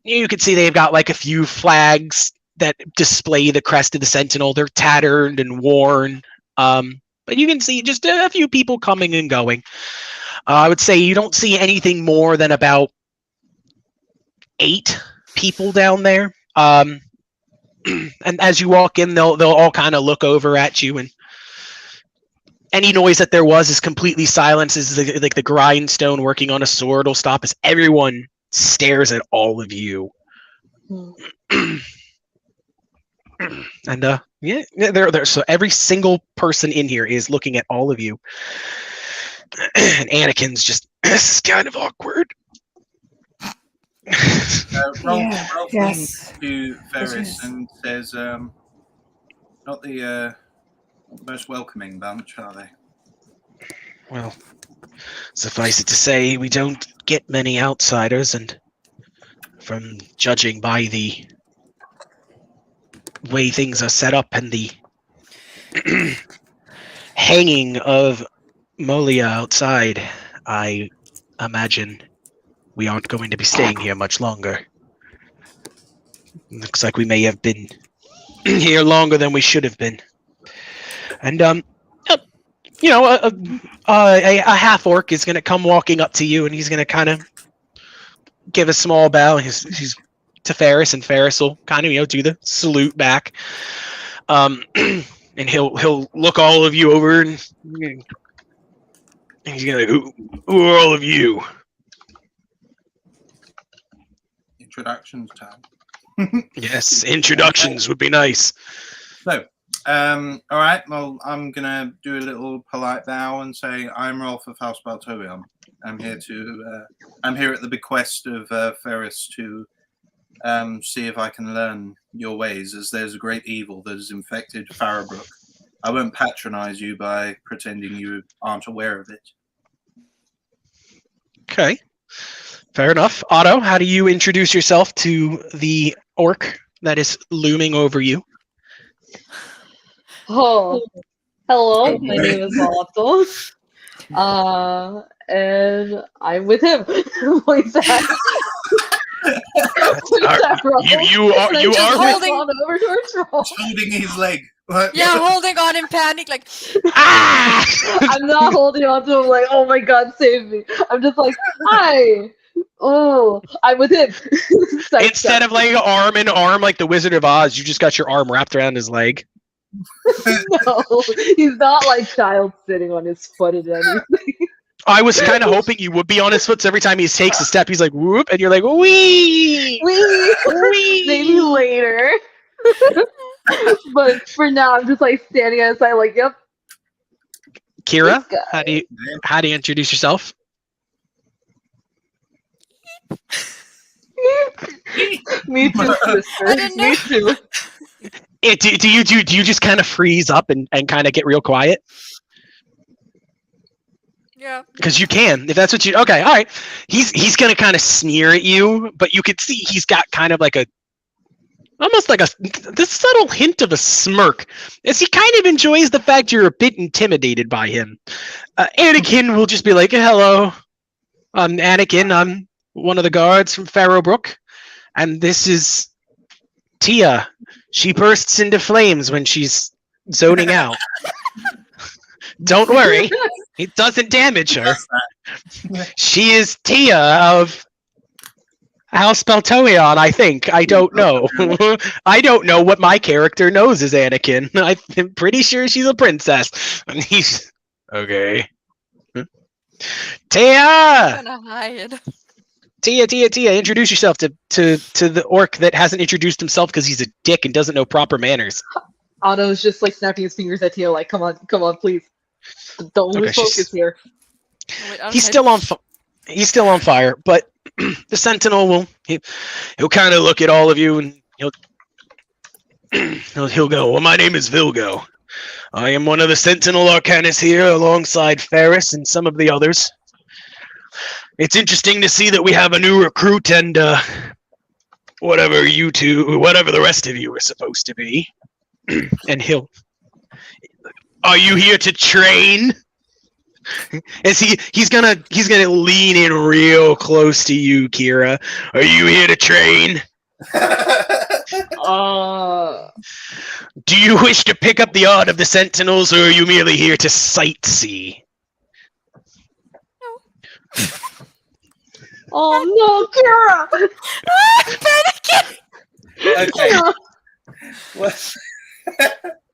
You can see they've got like a few flags that display the crest of the Sentinel. They're tattered and worn, but you can see just a few people coming and going. I would say you don't see anything more than about 8 people down there. And as you walk in, they'll all kind of look over at you, and any noise that there was is completely silenced. As like the grindstone working on a sword will stop as everyone stares at all of you. And yeah, they're so every single person in here is looking at all of you. And Anakin's just, this is kind of awkward.
Rolf
Yes.
leans to Ferris
Yes.
and says, not the most welcoming bunch, are they?
Well, suffice it to say, we don't get many outsiders, and from judging by the way things are set up and the hanging of Molia outside, I imagine we aren't going to be staying here much longer. Looks like we may have been here longer than we should have been. And you know, a half orc is going to come walking up to you, and he's going to kind of give a small bow. He's to Ferris, and Ferris will kind of, you know, do the salute back. And he'll look all of you over, and he's going to, who are all of you?
Introductions time.
Yes, introductions would be nice.
So, all right. Well, I'm gonna do a little polite bow and say I'm Rolf of House Baltoion. I'm here at the bequest of Ferris to see if I can learn your ways, as there's a great evil that has infected Farrowbrook. I won't patronize you by pretending you aren't aware of it.
Okay, fair enough. Otto, how do you introduce yourself to the orc that is looming over you?
Oh, hello. My name is Otto. And I'm with him. What's that?
You are
holding-
over to our troll.
Holding his leg. What?
Yeah, holding on in panic, like
Ah!
I'm not holding on to him like, oh my god, save me. I'm just like, hi. Oh, I'm with him.
Instead of like arm in arm like the Wizard of Oz, you just got your arm wrapped around his leg.
No, he's not like child sitting on his foot and anything.
I was kind of hoping you would be on his foot, so every time he takes a step, he's like, whoop, and you're like, wee!
Wee! Maybe later. But for now, I'm just like standing outside, like, yep.
Kira,
this guy.
how do you introduce yourself?
Me too, sister.
I didn't know.
Me too.
Do you just kind of freeze up and kind of get real quiet?
yeah.
Because you can, if that's what you. Okay, all right. He's gonna kind of sneer at you, but you could see he's got kind of like almost like this subtle hint of a smirk, as he kind of enjoys the fact you're a bit intimidated by him. Anakin will just be like, "Hello, I'm Anakin. I'm one of the guards from Farrowbrook, and this is Tia. She bursts into flames when she's zoning out. Don't worry, it doesn't damage her. She is Tia of House Baltoion, I think. I don't know. I don't know what my character knows as Anakin. I'm pretty sure she's a princess." And he's okay. Tia!
Gonna hide.
Tia, introduce yourself to the orc that hasn't introduced himself because he's a dick and doesn't know proper manners.
Otto's just like snapping his fingers at Tia, like, come on, please. Don't lose focus here.
Wait,
He's still on fire, but the Sentinel he'll kind of look at all of you and He'll go, well, my name is Vilgo. I am one of the Sentinel Arcanus here alongside Ferris and some of the others. It's interesting to see that we have a new recruit and whatever the rest of you are supposed to be. And are you here to train? He's gonna lean in real close to you, Kira. Are you here to train? Do you wish to pick up the art of the Sentinels, or are you merely here to sightsee?
Oh no, Kira!
Okay. Well,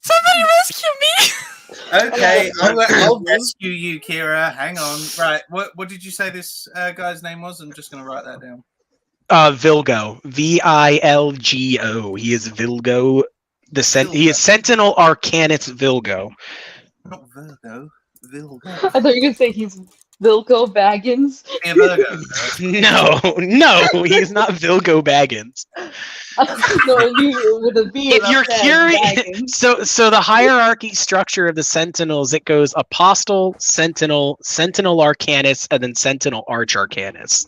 Somebody rescue me!
okay, I'll rescue you, Kira. Hang on. Right, what did you say this guy's name was? I'm just going to write that down.
Vilgo. Vilgo. He is Vilgo. He is Sentinel Arcanus Vilgo.
Not Virgo. Vilgo.
I thought you were gonna say he's Vilko Baggins.
Yeah, Virgo.
No, he's not Vilgo Baggins.
No, with a V.
If you're curious, so the hierarchy structure of the Sentinels, it goes Apostle, Sentinel, Sentinel Arcanus, and then Sentinel Arch Arcanus.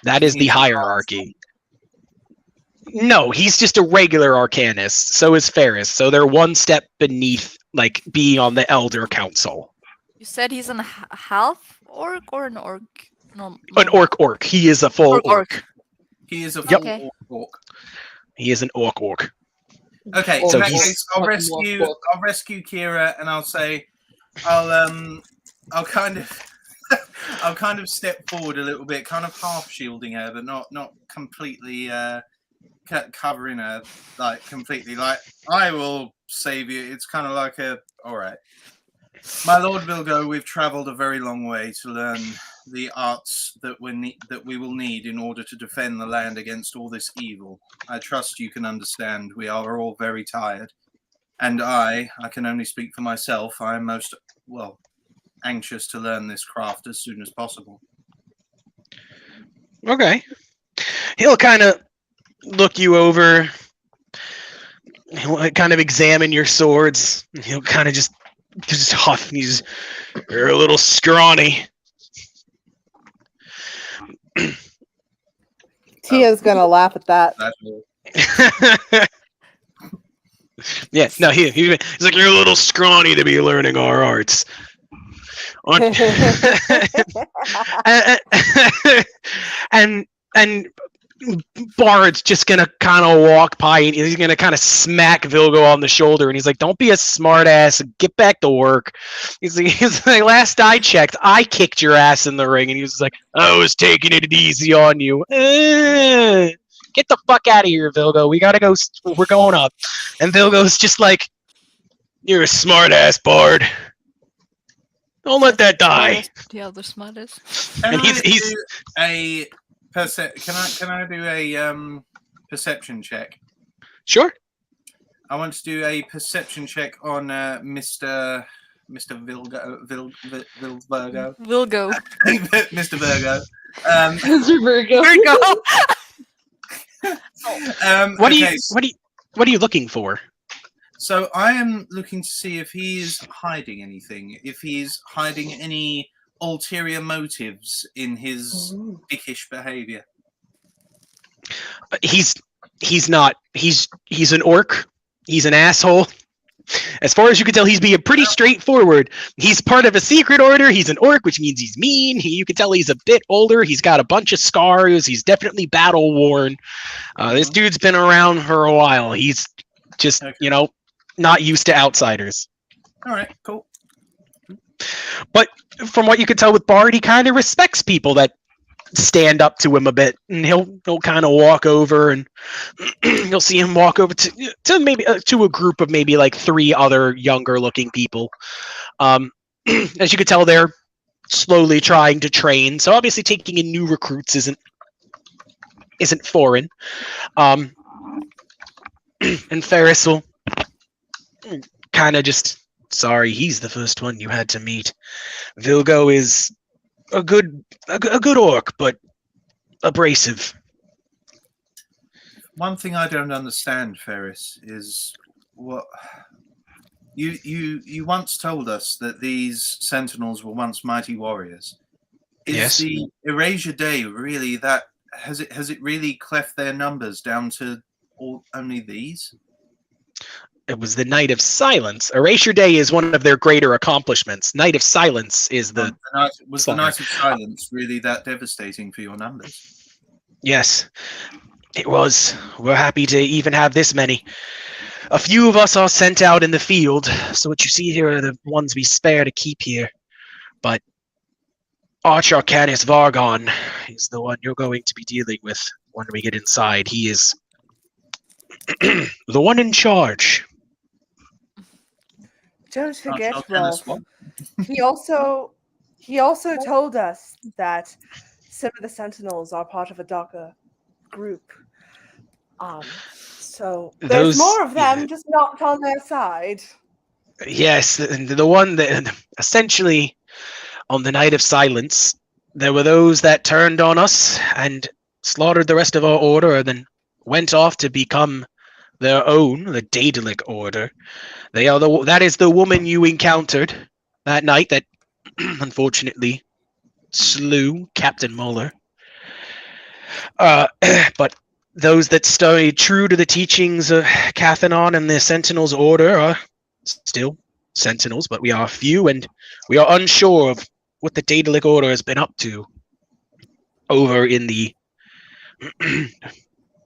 That is the hierarchy. No, he's just a regular Arcanus. So is Ferris. So they're one step beneath, like, being on the Elder Council.
You said he's a half orc or an orc? No,
An orc. He is a full orc.
He is a full orc.
He is an orc.
Okay,
So
in that
he's-
case, I'll rescue Kira, and I'll say, I'll kind of step forward a little bit, kind of half shielding her, but not completely covering her, like completely. Like, I will save you. It's kind of like all right. My Lord Vilgo, we've travelled a very long way to learn the arts that we will need in order to defend the land against all this evil. I trust you can understand. We are all very tired. And I can only speak for myself. I am most, anxious to learn this craft as soon as possible.
Okay. He'll kind of look you over. He'll kind of examine your swords. He'll kind of just huff. You're a little scrawny.
Tia's gonna laugh at that.
Yeah, no, he's like, you're a little scrawny to be learning our arts. and Bard's just gonna kind of walk by and he's gonna kind of smack Vilgo on the shoulder and he's like, don't be a smart ass, get back to work. He's like, last I checked, I kicked your ass in the ring. And he was like, I was taking it easy on you. Get the fuck out of here, Vilgo. We gotta go. We're going up. And Vilgo's just like, you're a smart ass, Bard. Don't let that die.
The other smartest.
Can
And he's
I do a perception check?
sure.
I want to do a perception check on Mr. Virgo.
We'll go.
Mr. Virgo.
Mr. Virgo.
Virgo.
What are you looking for?
So I am looking to see if he is hiding anything, if he's hiding any ulterior motives in his dickish behavior.
He's not. He's an orc. He's an asshole. As far as you can tell, he's being pretty straightforward. He's part of a secret order. He's an orc, which means he's mean. You can tell he's a bit older. He's got a bunch of scars. He's definitely battle worn. This dude's been around for a while. He's just, not used to outsiders.
All right, cool.
But from what you can tell with Bard, he kind of respects people that stand up to him a bit, and he'll kind of walk over, and you'll see him walk over to maybe to a group of maybe like 3 other younger looking people. As you can tell, they're slowly trying to train, so obviously taking in new recruits isn't foreign. And Ferris will kind of just, sorry, he's the first one you had to meet. Vilgo is a good orc, but abrasive.
one thing I don't understand, Ferris, is what you once told us that these sentinels were once mighty warriors. Is
Yes.
the Erasure Day really that? Has it really cleft their numbers down to only these?
It was the Night of Silence. Erasure Day is one of their greater accomplishments. Night of Silence is the
Was the Night of Silence really that devastating for your numbers?
Yes, it was. We're happy to even have this many. A few of us are sent out in the field, so what you see here are the ones we spare to keep here. But Archarcanus Vargon is the one you're going to be dealing with when we get inside. He is the one in charge.
Don't forget,
Archarcanus
Rolf.
what?
He also told us that some of the Sentinels are part of a darker group. So there's more of them, just not on their side.
Yes, the one that essentially on the Night of Silence, there were those that turned on us and slaughtered the rest of our order and then went off to become their own, the Daedalic Order. That is the woman you encountered that night that unfortunately slew Captain Muller. But those that stayed true to the teachings of Cathanon and the Sentinels Order are still Sentinels, but we are few and we are unsure of what the Daedalic Order has been up to over in the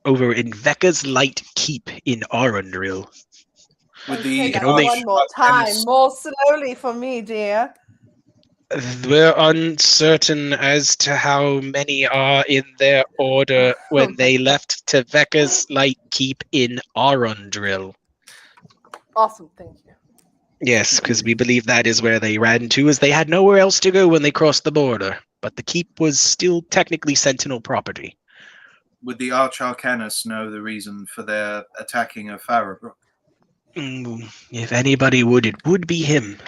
over in Vecca's Light Keep in Arundril.
With
Say
the
that
only-
one more time, more slowly for me, dear.
We're uncertain as to how many are in their order when they left to Vecca's Light Keep in Arundril.
Awesome, thank you.
Yes, because we believe that is where they ran to, as they had nowhere else to go when they crossed the border. But the keep was still technically Sentinel property.
Would the Archarcanus know the reason for their attacking of Farabrook?
If anybody would, it would be him.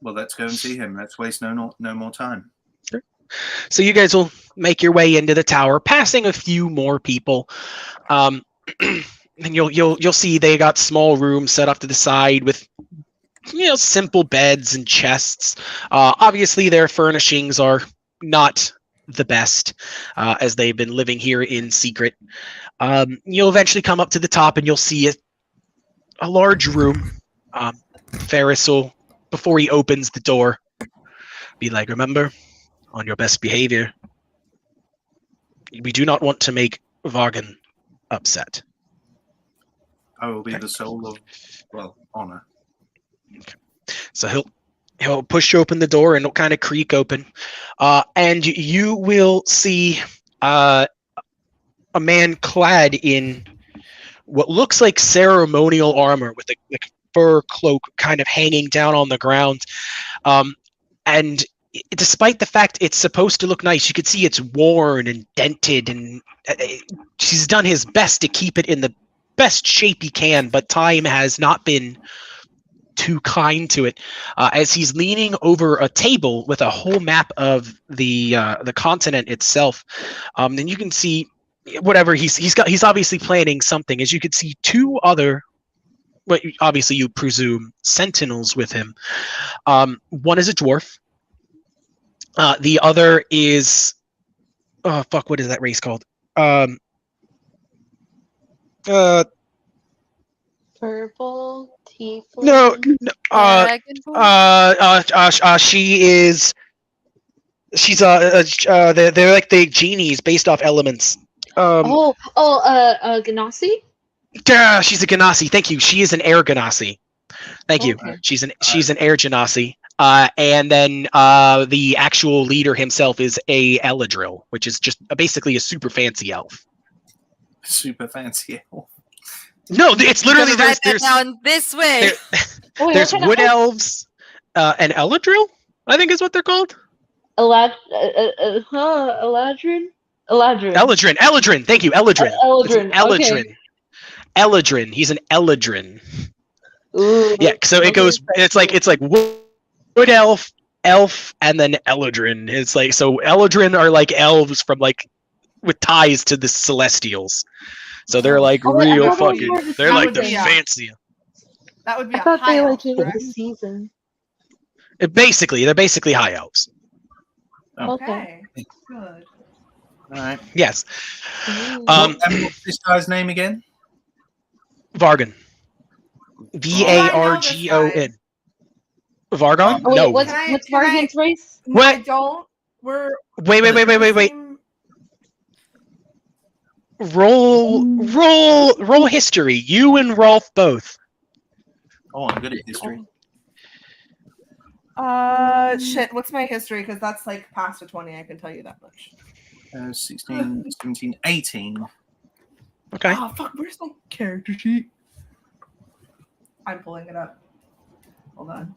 Well, let's go and see him. Let's waste no more time.
So you guys will make your way into the tower, passing a few more people. And you'll see they got small rooms set up to the side with simple beds and chests. Obviously, their furnishings are not the best, as they've been living here in secret. You'll eventually come up to the top and you'll see a large room. Ferris will, before he opens the door, be like, remember, on your best behavior. We do not want to make Vargan upset.
I will be the soul of, honor.
So he'll push open the door and it'll kind of creak open, and you will see a man clad in what looks like ceremonial armor with a fur cloak kind of hanging down on the ground, and despite the fact it's supposed to look nice, you can see it's worn and dented, and he's done his best to keep it in the best shape he can, but time has not been too kind to it, as he's leaning over a table with a whole map of the continent itself, and you can see whatever he's obviously planning something, as you can see two other, what obviously you presume sentinels with him. One is a dwarf, the other is what is that race called?
Purple tiefling.
No, she is. She's they're like the genies based off elements.
Ganassi?
Yeah, she's a Ganassi. Thank you. She is an air Ganassi. Thank you.
Okay.
She's an air Ganassi. And then the actual leader himself is a Eladril, which is just basically a super fancy elf.
Super fancy elf.
No, it's literally
Write that
there's
down this way.
there's wood elves, and Eladril, I think is what they're called.
Eladrin?
Eladrin. Thank you, Eladrin.
Eladrin.
Eladrin.
Okay.
Eladrin. He's an Eladrin.
Ooh,
Yeah, so it goes. It's like wood elf, and then Eladrin. It's like, so Eladrin are like elves from like with ties to the Celestials. So they're like
Oh, wait, I
real
thought it was
fucking.
more of a
They're like the
season.
fancy.
That would be
I
a
thought
high
they
elf,
like it was a
correct?
season.
They're basically high elves.
Oh.
Okay, good.
All right.
Yes.
Ooh.
And what's this guy's name again?
Vargon.
Vargon.
Vargon. Vargon?
Oh, wait,
No.
what's Vargan's race?
No,
What?
I don't. We're
Wait.
the same-
Roll history. You and Rolf both.
Oh, I'm good at history.
Shit. What's my history? Because that's like past a 20. I can tell you that much.
16, 17, 18.
Okay.
Oh fuck! Where's my character sheet? I'm pulling it up. Hold on.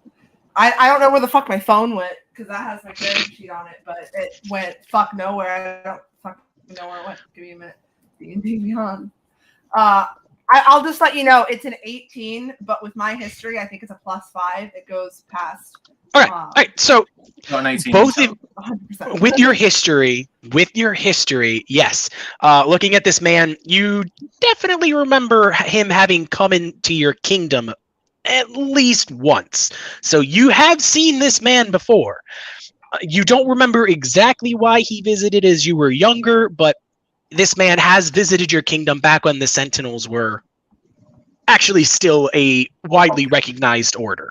I don't know where the fuck my phone went because that has my character sheet on it, but it went fuck nowhere. I don't fucking know where it went. Give me a minute. D&D Beyond. I'll just let you know it's an 18, but with my history, I think it's a +5. It goes past.
All right. So
Got an 18.
both of
100%.
with your history, yes. Looking at this man, you definitely remember him having come into your kingdom at least once. So you have seen this man before. You don't remember exactly why he visited as you were younger, but this man has visited your kingdom back when the Sentinels were actually still a widely recognized order.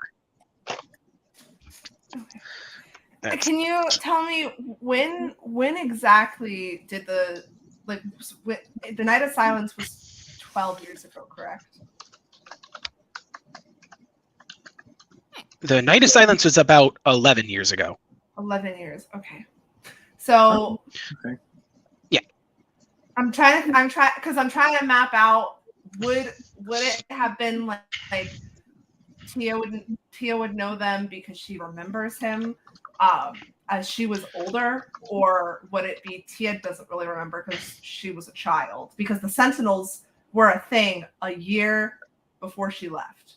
Can you tell me when exactly did the Night of Silence was 12 years ago, correct?
The Night of Silence was about 11 years ago.
11 years. Okay. So
Okay.
Yeah.
I'm trying to map out would it have been like Tia would know them because she remembers him as she was older, or would it be Tia doesn't really remember because she was a child, because the Sentinels were a thing a year before she left?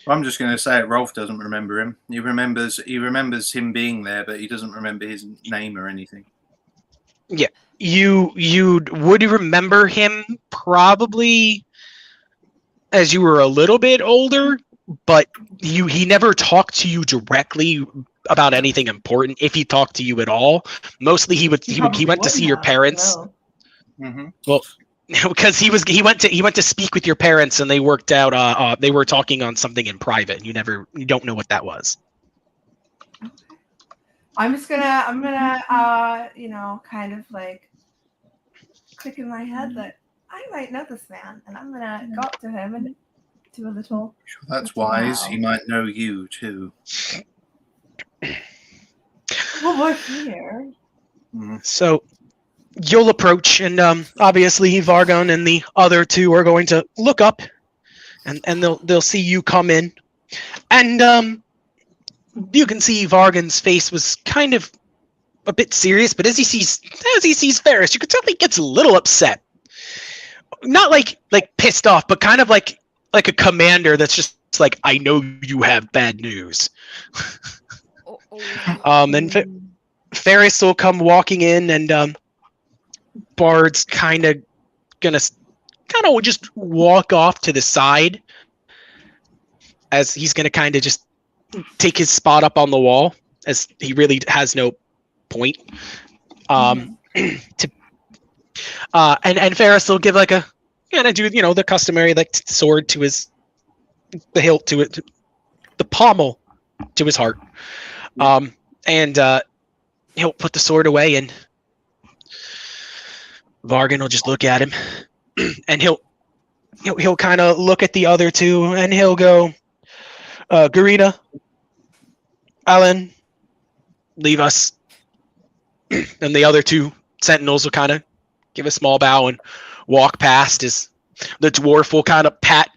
I'm just going to say it. Rolf doesn't remember him. He remembers him being there, but he doesn't remember his name or anything.
Yeah. You would remember him probably as you were a little bit older, but he never talked to you directly about anything important, if he talked to you at all. Mostly he went to see your parents.
Mm-hmm.
Well, because he went to speak with your parents, and they worked out they were talking on something in private, and you don't know what that was.
I'm gonna kind of like click in my head that I might know this man, and I'm gonna go up to him and do a little.
That's wise. He might know you too.
Well, we're here.
Mm-hmm.
So you'll approach, and obviously Vargon and the other two are going to look up, and they'll see you come in, and you can see Vargon's face was kind of a bit serious, but as he sees Ferris, you can tell he gets a little upset. Not like pissed off, but kind of like a commander that's just like, I know you have bad news. And Ferris will come walking in, and Bard's kind of just walk off to the side, as he's gonna kind of just take his spot up on the wall, as he really has no point. And Ferris will give like a kind of do the customary sword to the hilt to it, the pommel to his heart. And he'll put the sword away, and Vargon will just look at him, and he'll kind of look at the other two, and he'll go, Garina, Alan, leave us. And the other two sentinels will kind of give a small bow and walk past, as the dwarf will kind of pat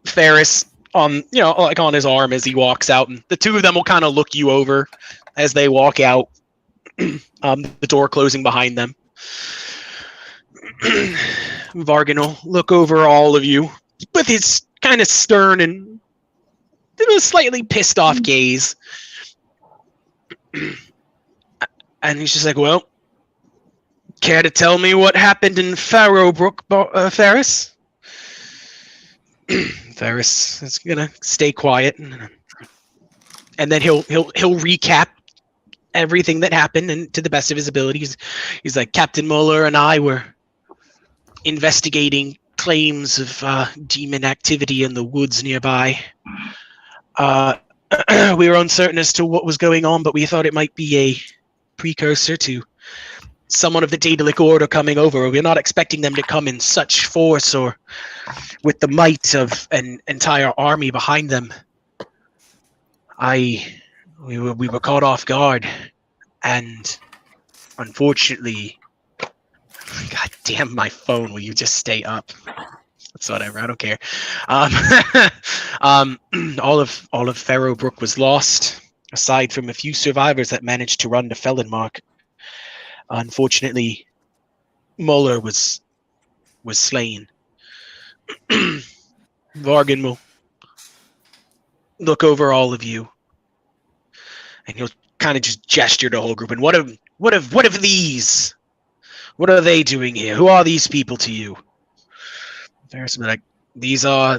Ferris on on his arm as he walks out, and the two of them will kind of look you over as they walk out, the door closing behind them. Vargon will look over all of you with his kind of stern and slightly pissed off gaze, and he's just like, well, Care to tell me what happened in Farrowbrook, Ferris? Ferris is gonna stay quiet, and then he'll recap everything that happened, and to the best of his abilities, he's like, Captain Muller and I were investigating claims of demon activity in the woods nearby. We were uncertain as to what was going on, but we thought it might be a precursor to someone of the Daedalic Order coming over. We're not expecting them to come in such force or with the might of an entire army behind them. We were caught off guard, and unfortunately, God damn my phone! Will you just stay up? It's whatever. I don't care. All of Farrowbrook was lost, aside from a few survivors that managed to run to Felonmark. Unfortunately, Muller was slain. Vargan will look over all of you, and he'll kind of just gesture to the whole group. And what of these? What are they doing here? Who are these people to you? Ferris will be like, these are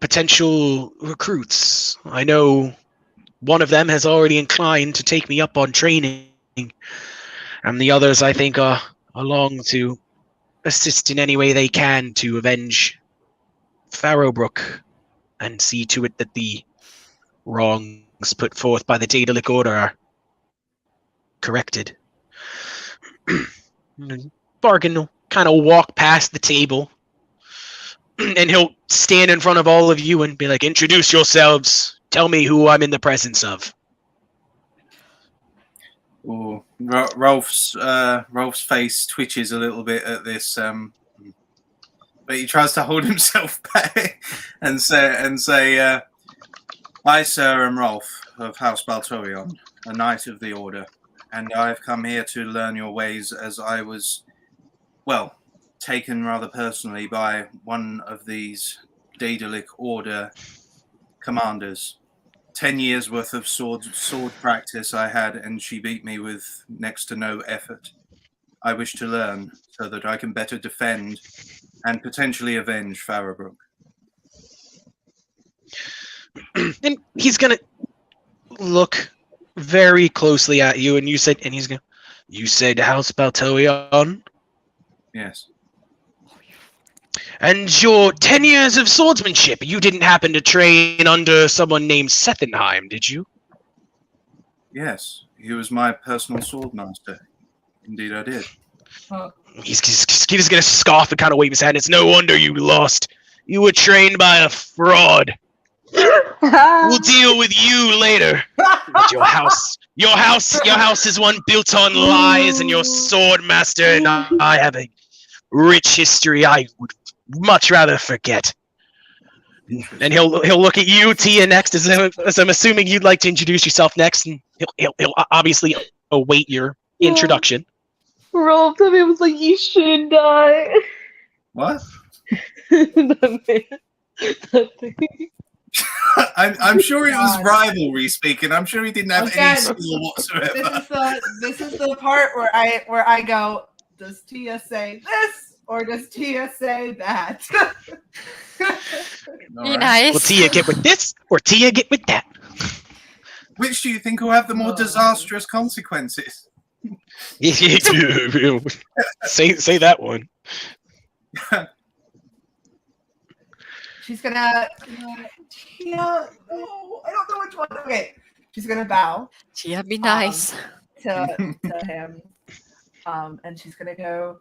potential recruits. I know one of them has already inclined to take me up on training, and the others, I think, are along to assist in any way they can to avenge Farrowbrook and see to it that the wrongs put forth by the Daedalic Order are corrected. Bargain will kind of walk past the table, and he'll stand in front of all of you and be like, introduce yourselves. Tell me who I'm in the presence of.
Ooh, Rolf's face twitches a little bit at this, but he tries to hold himself back and say, I, sir, am Rolf of House Baltorion, a knight of the Order, and I've come here to learn your ways, as I was, well, taken rather personally by one of these Daedalic Order commanders. 10 years worth of sword practice I had, and she beat me with next to no effort. I wish to learn so that I can better defend and potentially avenge Farrowbrook.
And he's gonna look very closely at you, and you said House Baltorion?
Yes.
And your 10 years of swordsmanship, you didn't happen to train under someone named Sethenheim, did you?
Yes, he was my personal swordmaster. Indeed, I did.
He's going to scoff and kind of wave his hand. It's no wonder you lost. You were trained by a fraud. We'll deal with you later. But your house is one built on lies, and your swordmaster and I have a rich history I would much rather forget. And he'll look at you, Tia, next, as I'm assuming you'd like to introduce yourself next, and he'll obviously await your introduction.
Rolf told me it was like, you shouldn't die.
What?
That man. That thing.
I'm sure it was rivalry speaking. I'm sure he didn't have any skill whatsoever.
This is the part where I go, does Tia say this or does Tia say that?
Be nice.
Will Tia get with this or Tia get with that?
Which do you think will have the more disastrous consequences?
Say that one.
She's gonna. Tia, no, I don't know which one. Okay, she's gonna bow.
Tia, be nice.
To him, and she's gonna go.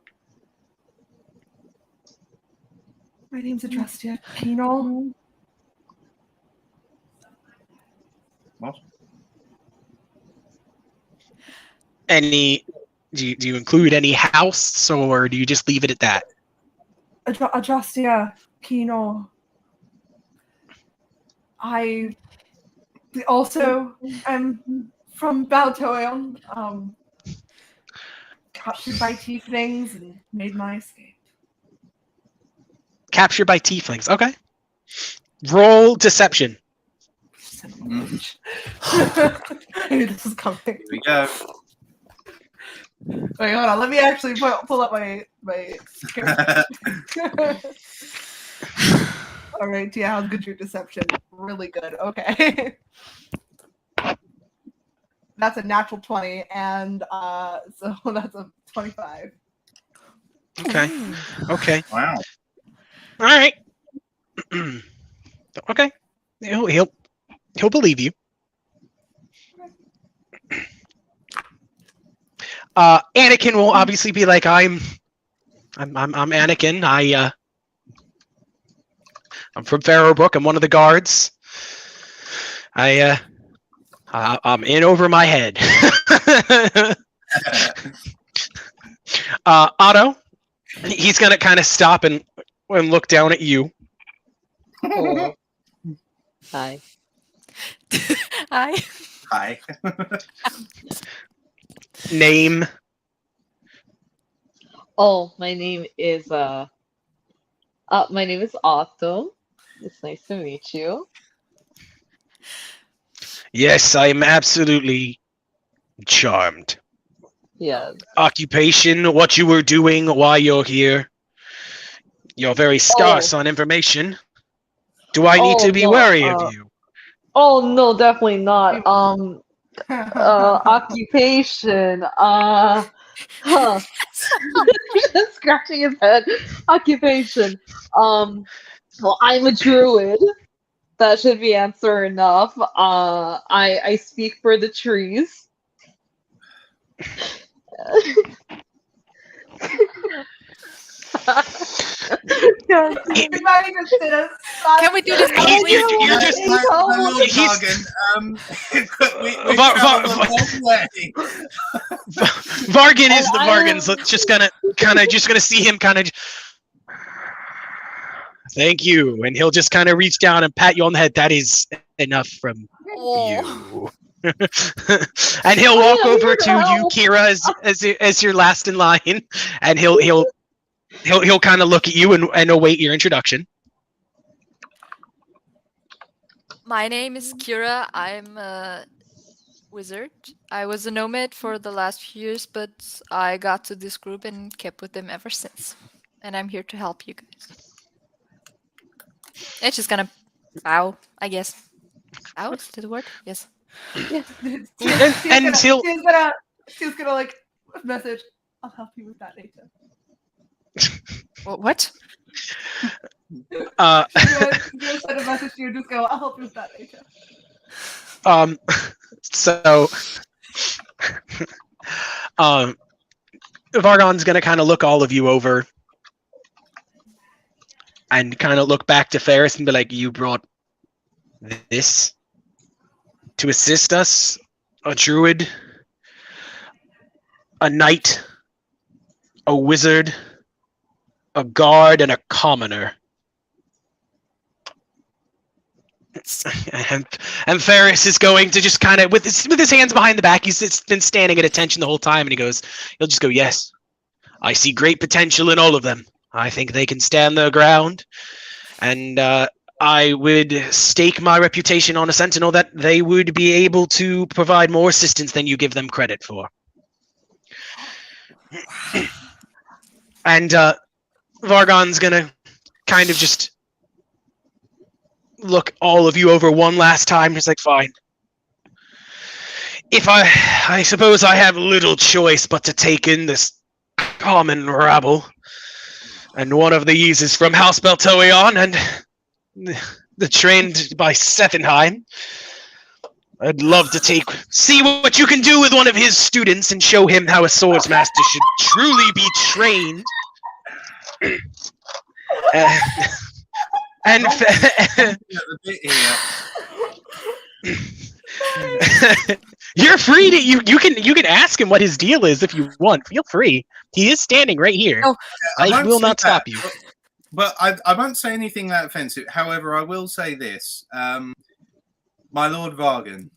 My name's Adrastia Penal.
What?
Do you include any house, or do you just leave it at that?
Adrastia Penal. I also am from Baltorion, captured by tieflings and made my escape.
Captured by tieflings. Okay. Roll deception.
I knew this was coming.
Here we go.
Wait, hold on. Let me actually pull up my All right, Tia, how's good your deception? Really good. Okay. That's a natural 20, and so that's a 25.
Okay. Okay.
Wow.
All right. Okay. He'll believe you. Anakin will obviously be like, I'm Anakin. I'm from Farrowbrook. I'm one of the guards. I'm in over my head. Otto, he's gonna kind of stop and look down at you.
Oh. Hi.
Hi.
Hi.
Name.
Oh, my name is Otto. It's nice to meet you.
Yes, I am absolutely charmed.
Yeah.
Occupation, what you were doing, why you're here. You're very scarce on information. Do I need to be
no,
wary of you?
Oh no, definitely not. Occupation. Huh. Just scratching his head. Occupation. Well, I'm a druid. That should be answer enough. I speak for the trees. Yeah.
You're not even gonna
Can we do this
You're just-
My Lord
he's-
Vargan, we
Va-
traveled
Va-
a long way.
Vargan is the
I
Vargans.
am-
Let's just gonna see him kind of. Thank you, and he'll just kind of reach down and pat you on the head. That is enough from
Oh.
you. And he'll walk
I'm
over
here
to
to
you,
help.
Kira, as your last in line, and he'll kind of look at you and await your introduction.
My name is Kira. I'm a wizard. I was a nomad for the last few years, but I got to this group and kept with them ever since. And I'm here to help you guys. It's just gonna bow, I guess. Bow is that the word? Yes.
And he'll.
She's gonna like message. I'll help you with that later.
What?
You're gonna send a message to you. Just go. I'll help you with that later.
So, Vargon's gonna kind of look all of you over and kind of look back to Ferris and be like, "You brought this to assist us? A druid, a knight, a wizard, a guard, and a commoner." And Ferris is going to just kind of, with his hands behind the back, he's been standing at attention the whole time, and he'll just go, "Yes, I see great potential in all of them. I think they can stand their ground, and I would stake my reputation on a sentinel that they would be able to provide more assistance than you give them credit for." And Vargon's gonna kind of just look all of you over one last time. He's like, "Fine. If I suppose I have little choice but to take in this common rabble. And one of these is from House Beltoion and the trained by Sethenheim. I'd love to see what you can do with one of his students and show him how a swordsmaster should truly be trained." And you're free to you can ask him what his deal is if you want. Feel free. He is standing right here.
Oh.
I will not stop you.
But I won't say anything that offensive. However, I will say this. My Lord Vargan,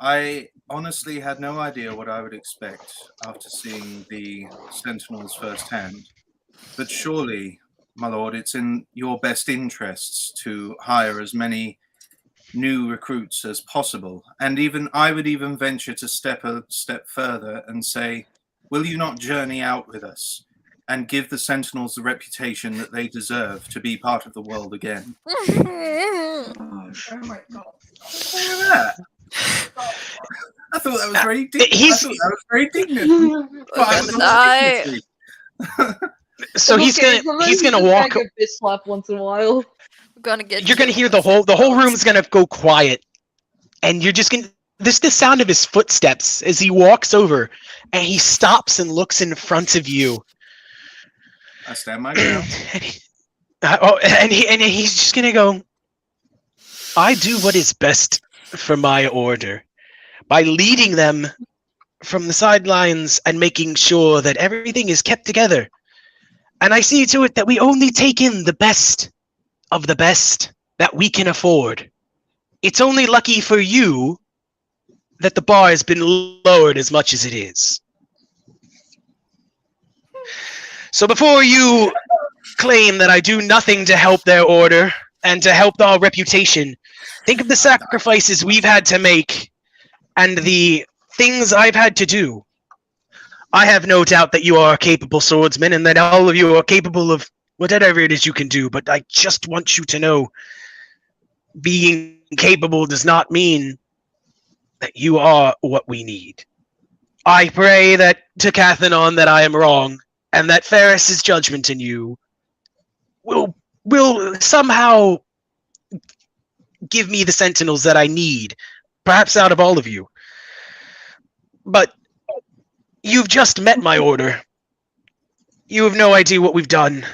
I honestly had no idea what I would expect after seeing the Sentinels firsthand. But surely, my lord, it's in your best interests to hire as many new recruits as possible. And even I would even venture to step a step further and say will you not journey out with us and give the Sentinels the reputation that they deserve to be part of the world again?
Oh my god.
Look at that. I thought that was very dignant. But I was on
I-
dignity.
So he's gonna walk.
A bitch slap once in a while.
I'm gonna get.
You're gonna hear the whole room's gonna go quiet, and you're just gonna. This the sound of his footsteps as he walks over, and he stops and looks in front of you.
I stand my ground.
and he's just gonna go. I do what is best for my order by leading them from the sidelines and making sure that everything is kept together. And I see to it that we only take in the best of the best that we can afford. It's only lucky for you that the bar has been lowered as much as it is. So before you claim that I do nothing to help their order and to help our reputation, think of the sacrifices we've had to make and the things I've had to do. I have no doubt that you are a capable swordsman and that all of you are capable of whatever it is you can do, but I just want you to know being capable does not mean that you are what we need. I pray that to Cathanon that I am wrong and that Ferris's judgment in you will somehow give me the sentinels that I need, perhaps out of all of you. But you've just met my order. You have no idea what we've done.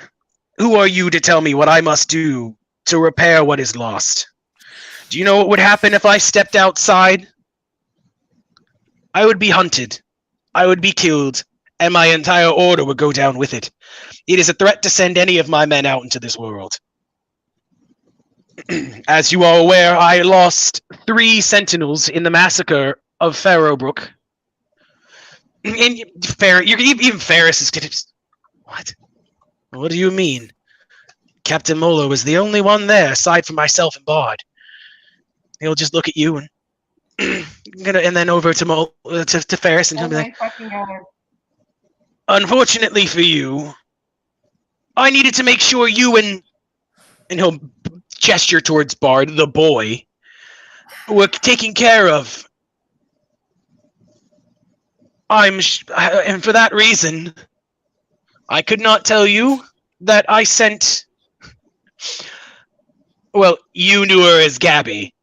Who are you to tell me what I must do to repair what is lost? Do you know what would happen if I stepped outside? I would be hunted. I would be killed, and my entire order would go down with it. It is a threat to send any of my men out into this world. As you are aware, I lost 3 sentinels in the massacre of Farrowbrook. And even Ferris is gonna. What? What do you mean? Captain Molo is the only one there, aside from myself and Bard. He'll just look at you and and then over to Ferris, and he'll be like, "Unfortunately for you, I needed to make sure you and he'll gesture towards Bard, the boy, were taken care of. And for that reason, I could not tell you that I sent. Well, you knew her as Gabby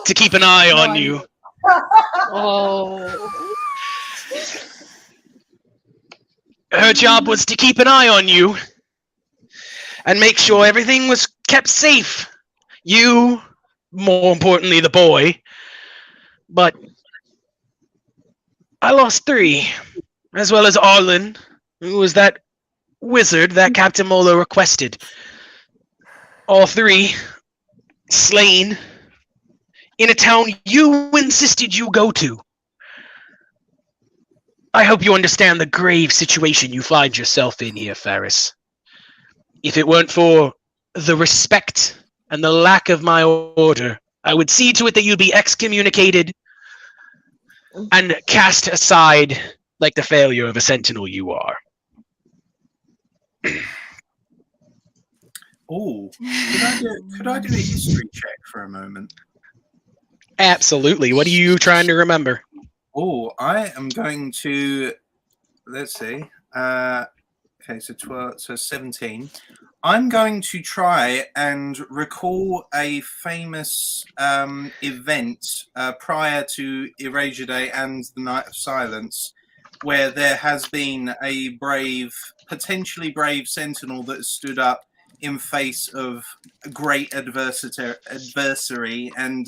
to keep an eye on you."
Oh.
Her job was to keep an eye on you and make sure everything was kept safe. You, more importantly, the boy. But I lost 3, as well as Arlen, who was that wizard that Captain Molo requested. All 3 slain in a town you insisted you go to. I hope you understand the grave situation you find yourself in here, Ferris. If it weren't for the respect and the lack of my order, I would see to it that you'd be excommunicated and cast aside like the failure of a sentinel you are.
Oh, could I do a history check for a moment?
Absolutely. What are you trying to remember?
Oh, I am going to. Let's see. Okay, so 12, so 17. I'm going to try and recall a famous event prior to Erasure Day and the Night of Silence, where there has been a potentially brave sentinel that has stood up in face of a great adversary and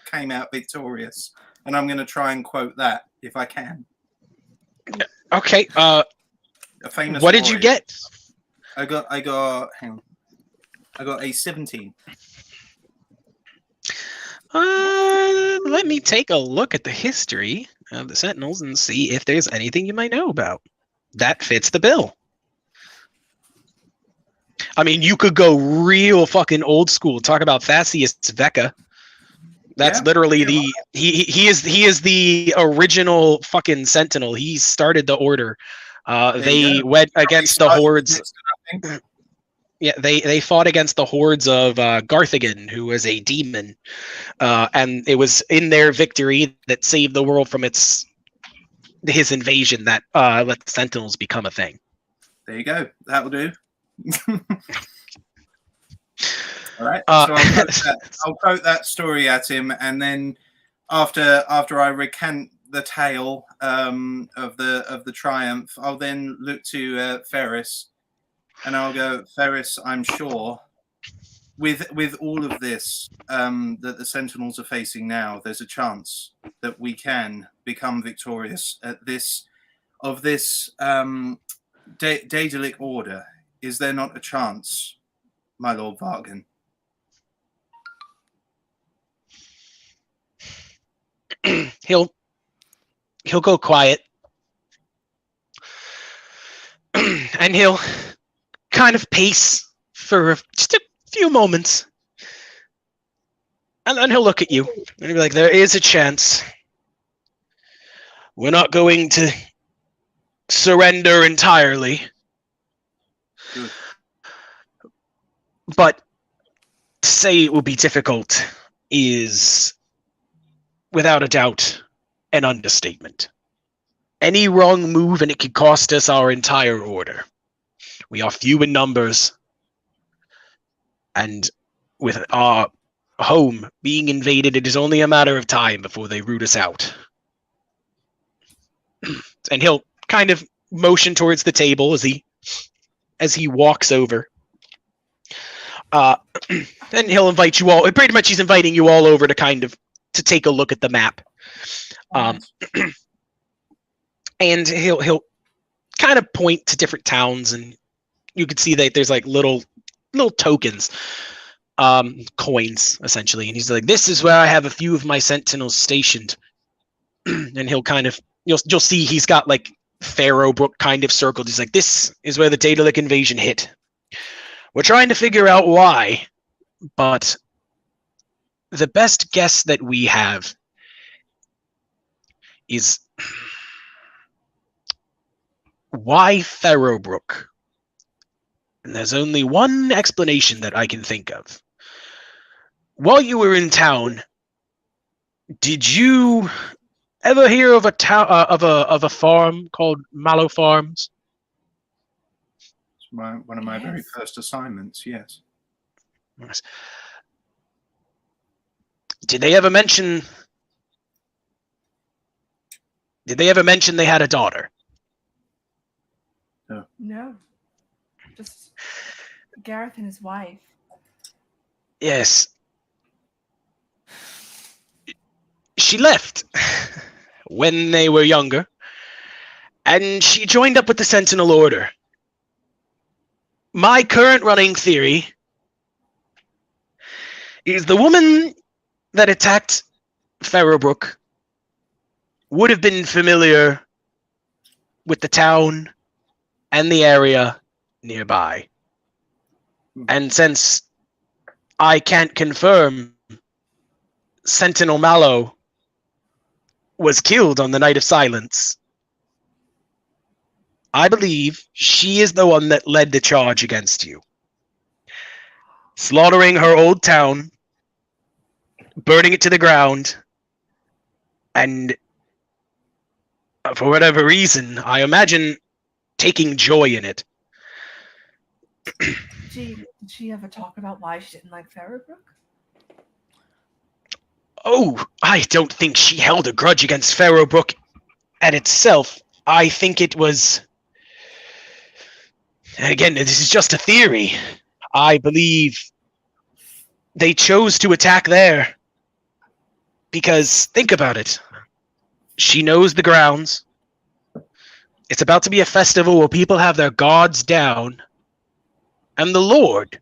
came out victorious. And I'm going to try and quote that if I can.
Okay.
A famous.
What did you get?
I got. Hang on. I got a 17.
Let me take a look at the history of the Sentinels and see if there's anything you might know about. That fits the bill. I mean, you could go real fucking old school. Talk about Thascius Vecca. That's
Yeah.
literally he is the original fucking sentinel. He started the order. They went against the hordes. Yeah, they fought against the hordes of Garthagan, who was a demon, and it was in their victory that saved the world from his invasion that let the Sentinels become a thing.
There you go. That'll do. All right. So I'll quote that story at him, and then after I recant the tale of the triumph, I'll then look to Ferris, and I'll go, Ferris, I'm sure with all of this that the Sentinels are facing now, there's a chance that we can become victorious at this Daedalic order. Is there not a chance, my Lord Vargan?
He'll go quiet, and he'll kind of pace for just a few moments, and then he'll look at you and he'll be like, there is a chance. We're not going to surrender entirely.
Good.
But to say it will be difficult is, without a doubt, an understatement. Any wrong move and it could cost us our entire order. We are few in numbers, and with our home being invaded, it is only a matter of time before they root us out. And he'll kind of motion towards the table as he walks over. And he'll invite you all. Pretty much, he's inviting you all over to take a look at the map. And he'll kind of point to different towns, and you can see that there's like little tokens, coins essentially. And he's like, "This is where I have a few of my sentinels stationed." And he'll kind of you'll see he's got like Pharaohbrook kind of circled. He's like, "This is where the Daedalic invasion hit. We're trying to figure out why, but the best guess that we have is why Pharaohbrook? And there's only one explanation that I can think of. While you were in town, did you ever hear of a farm called Mallow Farms?
It's one of my very first assignments. Yes.
Yes. Did they ever mention they had a daughter?
No. Just Gareth and his wife.
Yes. She left when they were younger, and she joined up with the Sentinel Order. My current running theory is the woman that attacked Pharaohbrook would have been familiar with the town and the area nearby. And since I can't confirm Sentinel Mallow was killed on the Night of Silence, I believe she is the one that led the charge against you. Slaughtering her old town, burning it to the ground, and for whatever reason, I imagine taking joy in it.
Did she ever talk about why she didn't like Pharaohbrook?
Oh, I don't think she held a grudge against Pharaohbrook at itself. I think it was... Again, this is just a theory. I believe they chose to attack there because, think about it. She knows the grounds. It's about to be a festival where people have their guards down, and the Lord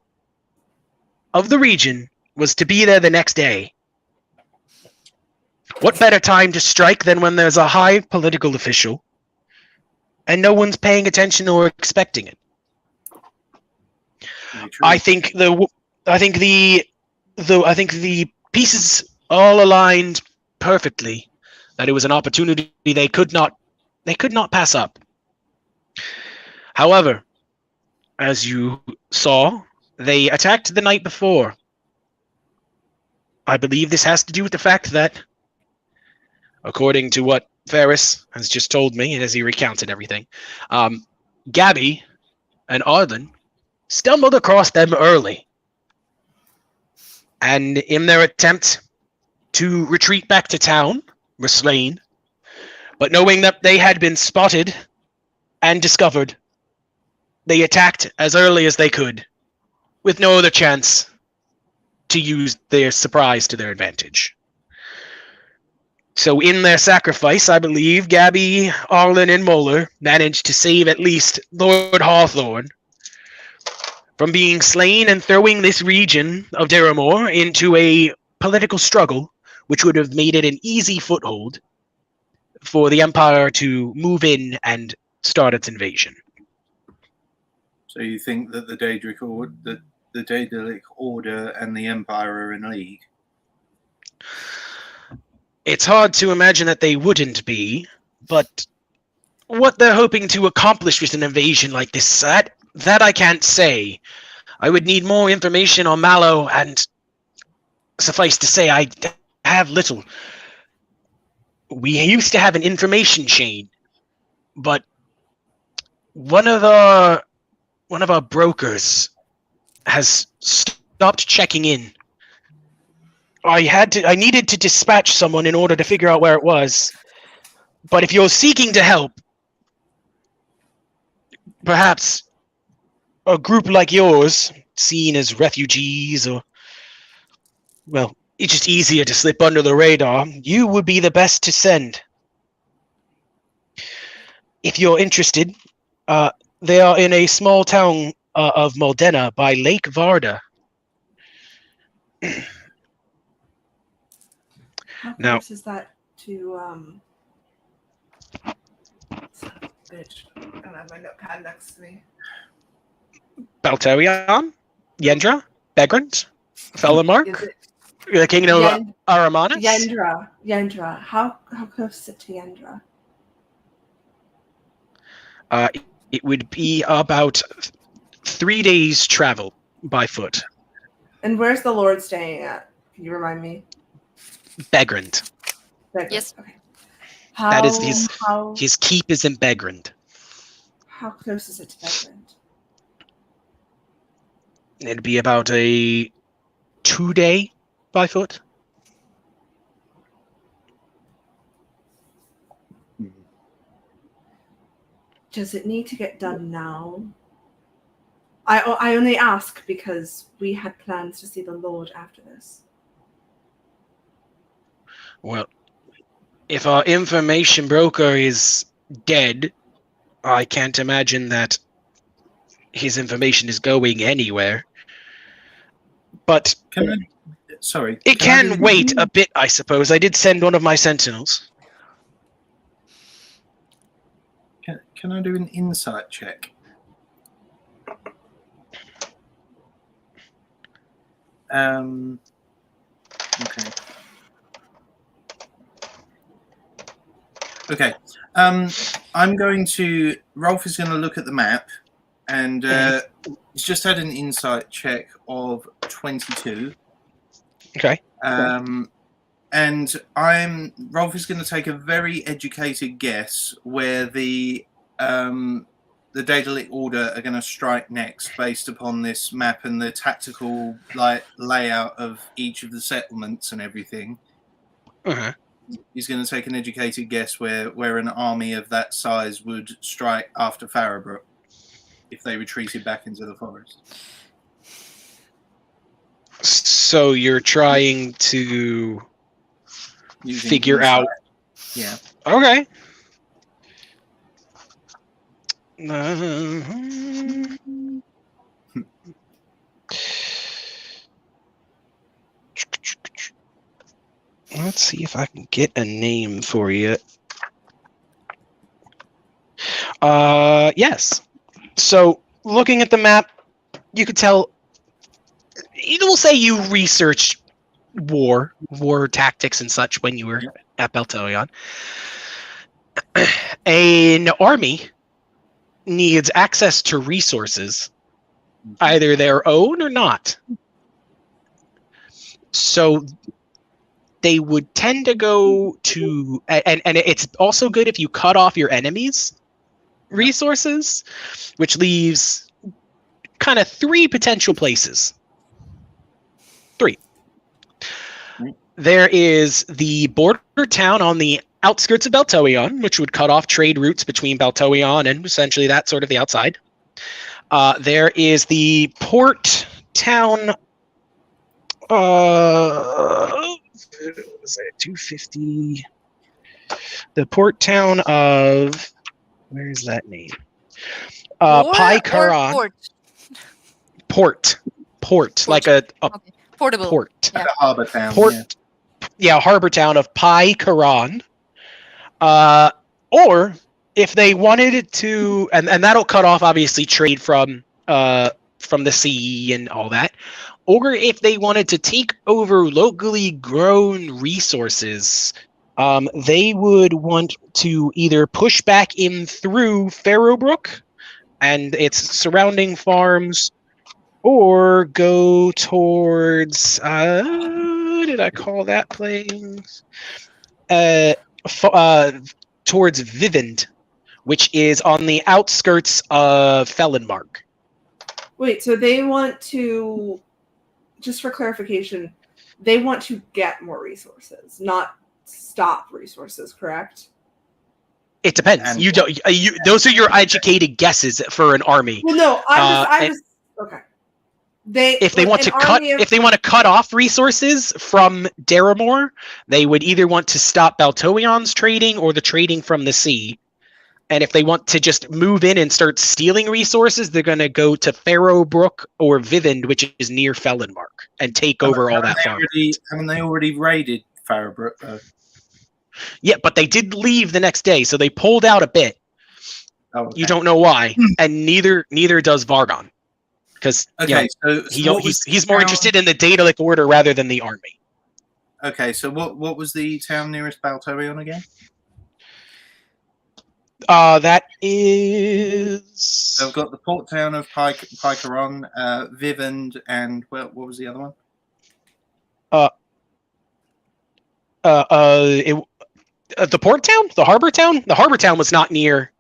of the region was to be there the next day. What better time to strike than when there's a high political official and no one's paying attention or expecting it? I think the pieces all aligned perfectly, that it was an opportunity they could not pass up. However, as you saw, they attacked the night before. I believe this has to do with the fact that, according to what Ferris has just told me, as he recounted everything, Gabby and Arlen stumbled across them early. And in their attempt to retreat back to town, were slain. But knowing that they had been spotted and discovered, they attacked as early as they could, with no other chance to use their surprise to their advantage. So in their sacrifice, I believe Gabby, Arlen, and Moeller managed to save at least Lord Hawthorne from being slain and throwing this region of Deramore into a political struggle, which would have made it an easy foothold for the Empire to move in and start its invasion.
So you think that the Daedalic Order and the Empire are in league?
It's hard to imagine that they wouldn't be, but what they're hoping to accomplish with an invasion like this, that I can't say. I would need more information on Mallow, and suffice to say, I have little. We used to have an information chain, but one of our brokers has stopped checking in. I needed to dispatch someone in order to figure out where it was. But if you're seeking to help, perhaps a group like yours, seen as refugees, or, well, it's just easier to slip under the radar, you would be the best to send. If you're interested, they are in a small town of Moldena by Lake Varda.
How
Now-
close is that to bitch? I don't have my notepad next to me.
Balterion? Yendra? Begrant? Felmark?
Is it
The kingdom of
Yen-
Aramanus?
Yendra? How close is it to Yendra?
It would be about 3 days' travel by foot.
And where's the Lord staying at? Can you remind me?
Begrant.
Begrant,
Yes.
Okay.
That is
how
his keep is in Begrant.
how close is it to Begrant?
It'd be about a 2-day by foot.
Does it need to get done now? I only ask because we had plans to see the Lord after this.
Well, if our information broker is dead, I can't imagine that his information is going anywhere. But
Sorry.
it can wait a bit, I suppose. I did send one of my sentinels.
Can I do an insight check? Okay. Okay. I'm going to. Rolf is going to look at the map, and he's just had an insight check of 22.
Okay.
And Rolf is going to take a very educated guess where the Daedalic Order are going to strike next, based upon this map and the tactical layout of each of the settlements and everything.
Uh-huh.
He's going to take an educated guess where an army of that size would strike after Farabrook if they retreated back into the forest.
So you're trying to
Using
figure
insight.
out.
Yeah.
Okay. Let's see if I can get a name for you. Yes. So, looking at the map, you could tell. We'll say you researched war tactics and such when you were at Beltelion. An army needs access to resources, either their own or not. So they would tend to go to, and it's also good if you cut off your enemies' resources, which leaves kind of 3 potential places. 3. There is the border town on the outskirts of Beltelion, which would cut off trade routes between Beltelion and essentially that sort of the outside. There is the port town. Was it 250? The port town of, where's that name? Pai Karan. Port, like a
Okay. Portable.
port.
Yeah.
Like a harbour town.
Port, yeah, harbor town of Pai Karan. Or if they wanted to, and that'll cut off obviously trade from the sea and all that. Or if they wanted to take over locally grown resources, they would want to either push back in through Farrowbrook and its surrounding farms, or go towards what did I call that place? Towards Vivend, which is on the outskirts of Felonmark.
Wait, so they want to, just for clarification, they want to get more resources, not stop resources, correct?
It depends.
And-
You don't. Those are your educated guesses for an army.
Well, no, I'm just okay.
If they want to cut off resources from Daramore, they would either want to stop Baltoion's trading or the trading from the sea. And if they want to just move in and start stealing resources, they're going to go to Farrowbrook or Vivend, which is near Felonmark, and take over all that farm.
Haven't they already raided Farrowbrook, though?
Yeah, but they did leave the next day, so they pulled out a bit.
Oh, okay.
You don't know why, and neither does Vargon, because he's more interested in the Daedalic Order rather than the army.
Okay, so what was the town nearest Baltorion again?
That is.
So I've got the port town of Pycaron, Vivend, and what was the other one?
The port town, the harbor town. The harbor town was not near.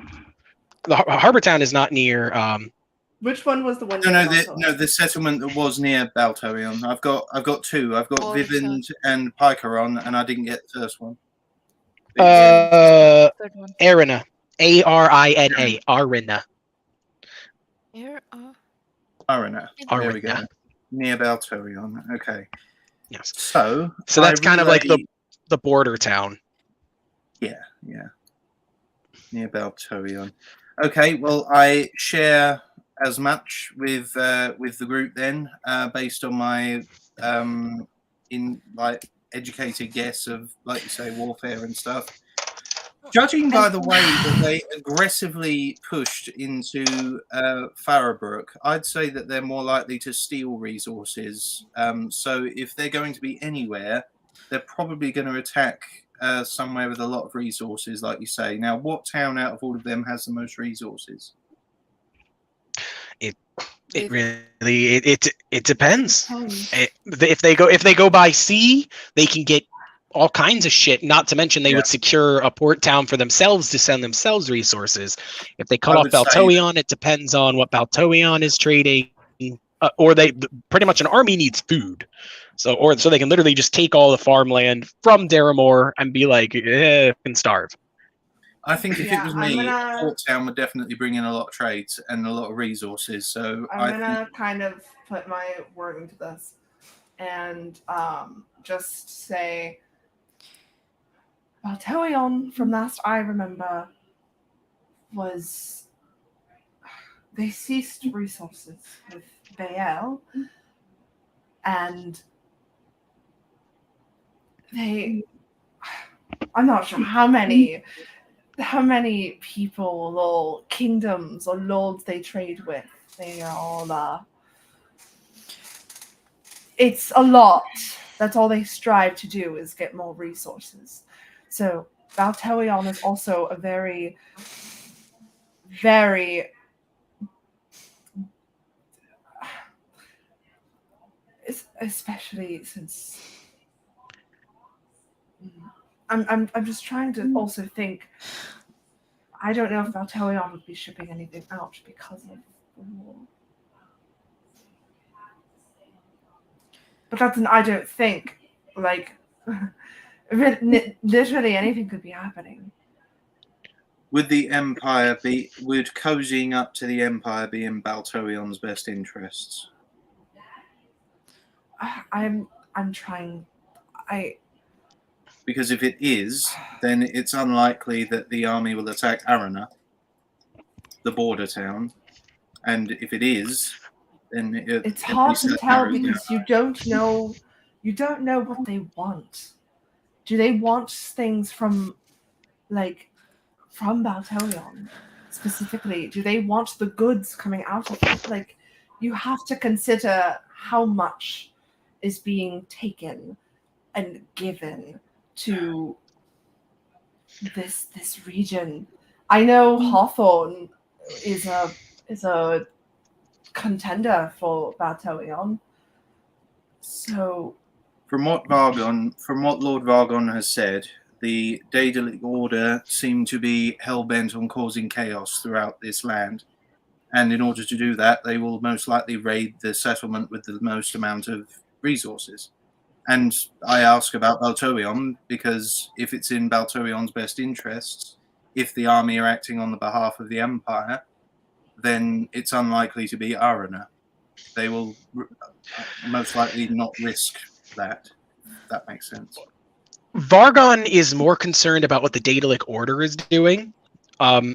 The harbor town is not near.
Which one was the one?
The settlement that was near Baltorion. I've got 2. I've got
Oh,
Vivend and Pycaron, and I didn't get the first one.
Third one.
Arena. Arina. Arina.
Arena. There we go.
Arina.
Near Baltorion. Okay.
Yes.
So
that's kind of like the border town.
Yeah. Near Baltorion. Okay. Well, I share as much with the group then, based on my educated guess of, like you say, warfare and stuff. Judging by the way that they aggressively pushed into Farrowbrook, I'd say that they're more likely to steal resources. So if they're going to be anywhere, they're probably going to attack somewhere with a lot of resources, like you say. Now, what town out of all of them has the most resources?
It depends. If they go by sea, they can get all kinds of shit. Not to mention they would secure a port town for themselves to send themselves resources. If they cut off Baltoion, it depends on what Baltoion is trading, or they pretty much an army needs food. So they can literally just take all the farmland from Daramore and be like, and starve.
I think if it was me, Port Town would definitely bring in a lot of trades and a lot of resources. So
I'm gonna kind of put my word into this and just say, Baltoion, from last I remember, they ceased resources with Bael, and I'm not sure how many people or kingdoms or lords they trade with. They are all it's a lot. That's all they strive to do, is get more resources. So Valterion is also a very, very especially since I'm just trying to also think. I don't know if Valterion would be shipping anything out because of the war. But that's an I don't think. Like, literally anything could be happening.
Would cozying up to the Empire be in Baltorion's best interests?
I'm trying.
Because if it is, then it's unlikely that the army will attack Arana, the border town. And if it is, then
it's hard to tell because you don't know what they want. Do they want things from Balterion specifically? Do they want the goods coming out of it? Like, you have to consider how much is being taken and given to this region. I know Hawthorne is a contender for Valterion. So
from what Lord Vargon has said, the Daedalic Order seem to be hell-bent on causing chaos throughout this land. And in order to do that, they will most likely raid the settlement with the most amount of resources. And I ask about Baltorion because if it's in Baltorion's best interests, if the army are acting on the behalf of the Empire, then it's unlikely to be Arana. They will most likely not risk that. If that makes sense.
Vargon is more concerned about what the Daedalic Order is doing. So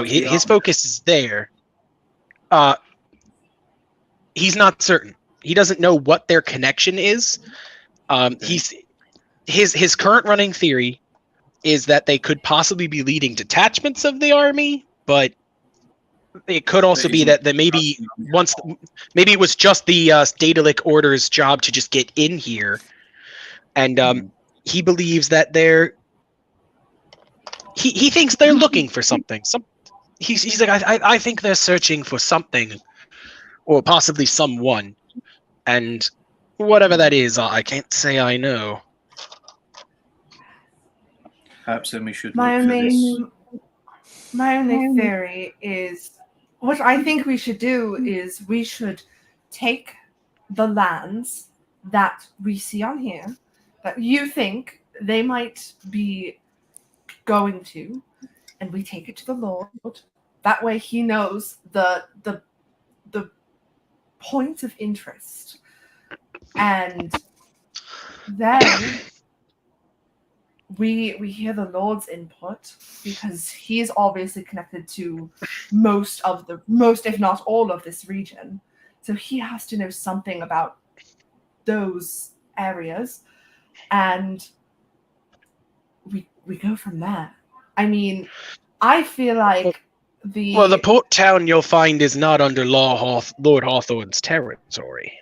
his focus is there. He's not certain. He doesn't know what their connection is. His current running theory is that they could possibly be leading detachments of the army, but it could also be that maybe it was just the Daedalic Order's job to just get in here, and he believes that he thinks they're looking for something. He's like, I think they're searching for something, or possibly someone. And whatever that is, I can't say I know.
Perhaps then we should
My only theory is, what I think we should do is we should take the lands that we see on here, that you think they might be going to, and we take it to the Lord. That way he knows the points of interest. And then we hear the Lord's input, because he is obviously connected to most, if not all, of this region. So he has to know something about those areas, and we go from there. I mean, I feel like the
port town you'll find is not under Lord Hawthorne's territory.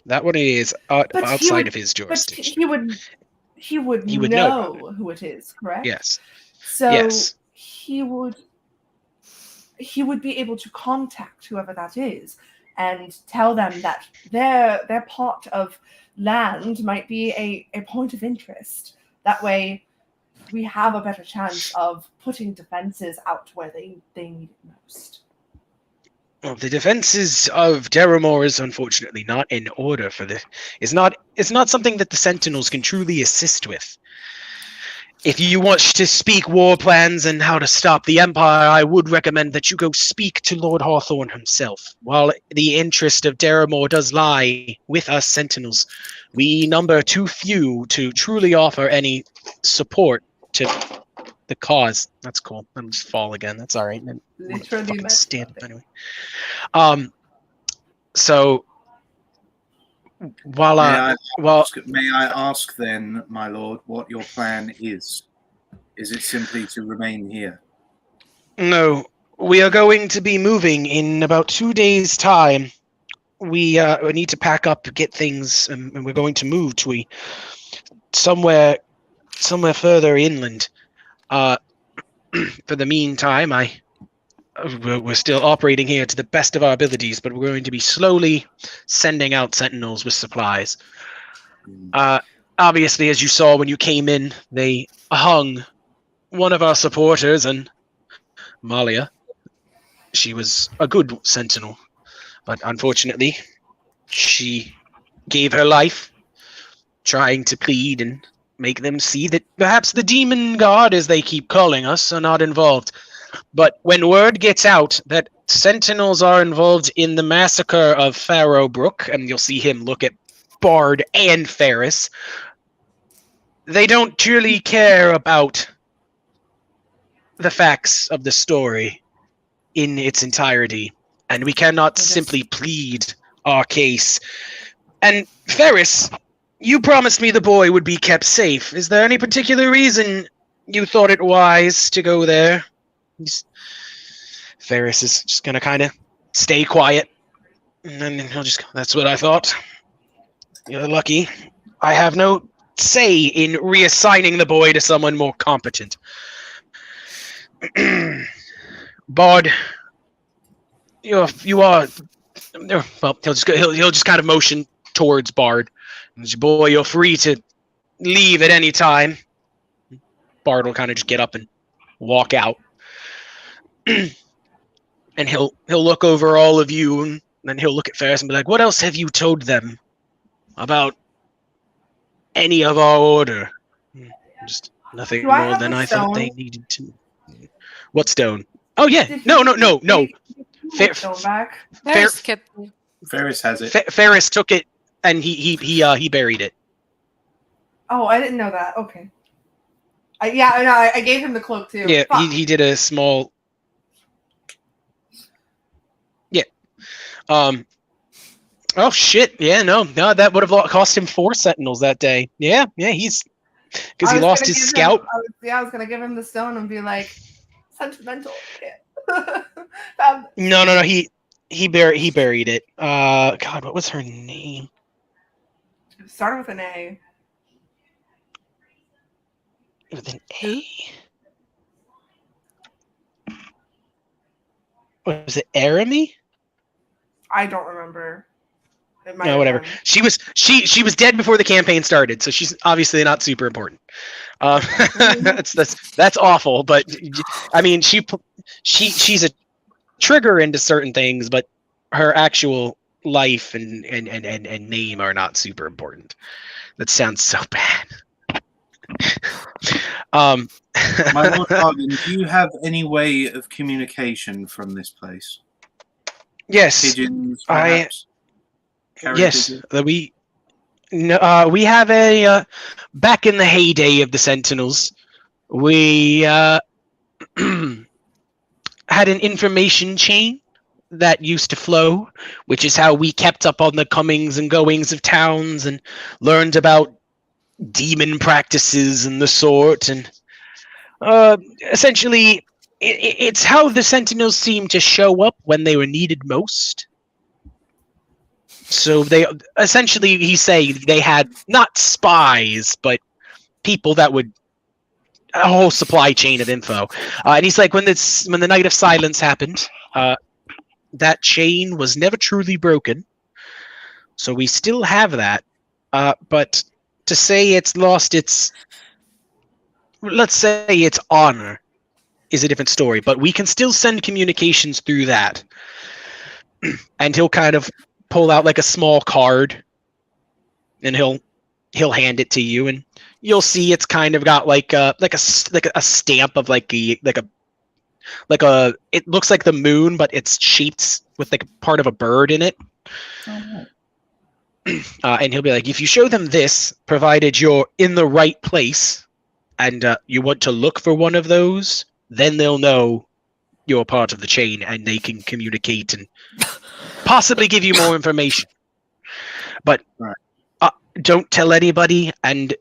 That one is outside of his jurisdiction.
But he would know who it is, correct?
Yes.
So
yes.
he would be able to contact whoever that is and tell them that their part of land might be a point of interest. That way we have a better chance of putting defenses out where they need it most.
Well, the defenses of Deramore is unfortunately not in order for this. It's not something that the Sentinels can truly assist with. If you want to speak war plans and how to stop the Empire, I would recommend that you go speak to Lord Hawthorne himself. While the interest of Deramore does lie with us Sentinels, we number too few to truly offer any support to the cause. That's cool. Let me just fall again. That's all right.
Literally
stand up anyway. So while
may I ask then, my lord, what your plan is? Is it simply to remain here?
No, we are going to be moving in about 2 days' time. we need to pack up, get things, and we're going to move to somewhere further inland. For the meantime, we're still operating here to the best of our abilities, but we're going to be slowly sending out sentinels with supplies. Obviously, as you saw when you came in, they hung one of our supporters, and Malia. She was a good sentinel, but unfortunately, she gave her life trying to plead and make them see that perhaps the demon god, as they keep calling us, are not involved. But when word gets out that sentinels are involved in the massacre of Pharaoh Brook, and you'll see him look at Bard and Ferris, they don't truly care about the facts of the story in its entirety, and we cannot simply plead our case. And Ferris, you promised me the boy would be kept safe. Is there any particular reason you thought it wise to go there? Ferris is just gonna kind of stay quiet, and then he'll just go, that's what I thought. You're lucky. I have no say in reassigning the boy to someone more competent. Bard, you are. Well, he'll just kind of motion towards Bard. Boy, you're free to leave at any time. Bard will kind of just get up and walk out, and he'll look over all of you, and then he'll look at Ferris and be like, "What else have you told them about any of our order?" Just nothing more than I thought they needed to. What stone? Oh yeah, no.
Stone back.
Ferris has it.
Ferris took it and he buried it.
Oh, I didn't know that. Okay. I gave him the cloak too.
Yeah, he did a small. Yeah. Oh shit! Yeah, no, that would have cost him 4 sentinels that day. Yeah, he's because he lost his scout.
I was gonna give him the stone and be like, sentimental.
No. He buried it. God, what was her name?
It started with an A.
With an A? Was it Arami?
I don't remember.
No, whatever. She was dead before the campaign started, so she's obviously not super important. That's awful, but I mean, she's a trigger into certain things, but her actual life and name are not super important. That sounds so bad.
My Lord Bargain, do you have any way of communication from this place?
Yes,
Pigeons, perhaps?
Yes, we have a back in the heyday of the Sentinels, we had an information chain that used to flow, which is how we kept up on the comings and goings of towns and learned about demon practices and the sort, and essentially it's how the Sentinels seemed to show up when they were needed most. So they essentially, he's saying they had not spies, but people that would a whole supply chain of info. And he's like, when the Night of Silence happened, that chain was never truly broken. So we still have that, but to say it's lost its, let's say its honor, is a different story. But we can still send communications through that, and he'll kind of pull out like a small card, and he'll hand it to you, and you'll see it's kind of got like a stamp of like a it looks like the moon, but it's shaped with like part of a bird in it.
Oh.
And he'll be like, if you show them this, provided you're in the right place, and you want to look for one of those, then they'll know you're part of the chain, and they can communicate and possibly give you more information. But don't tell anybody, and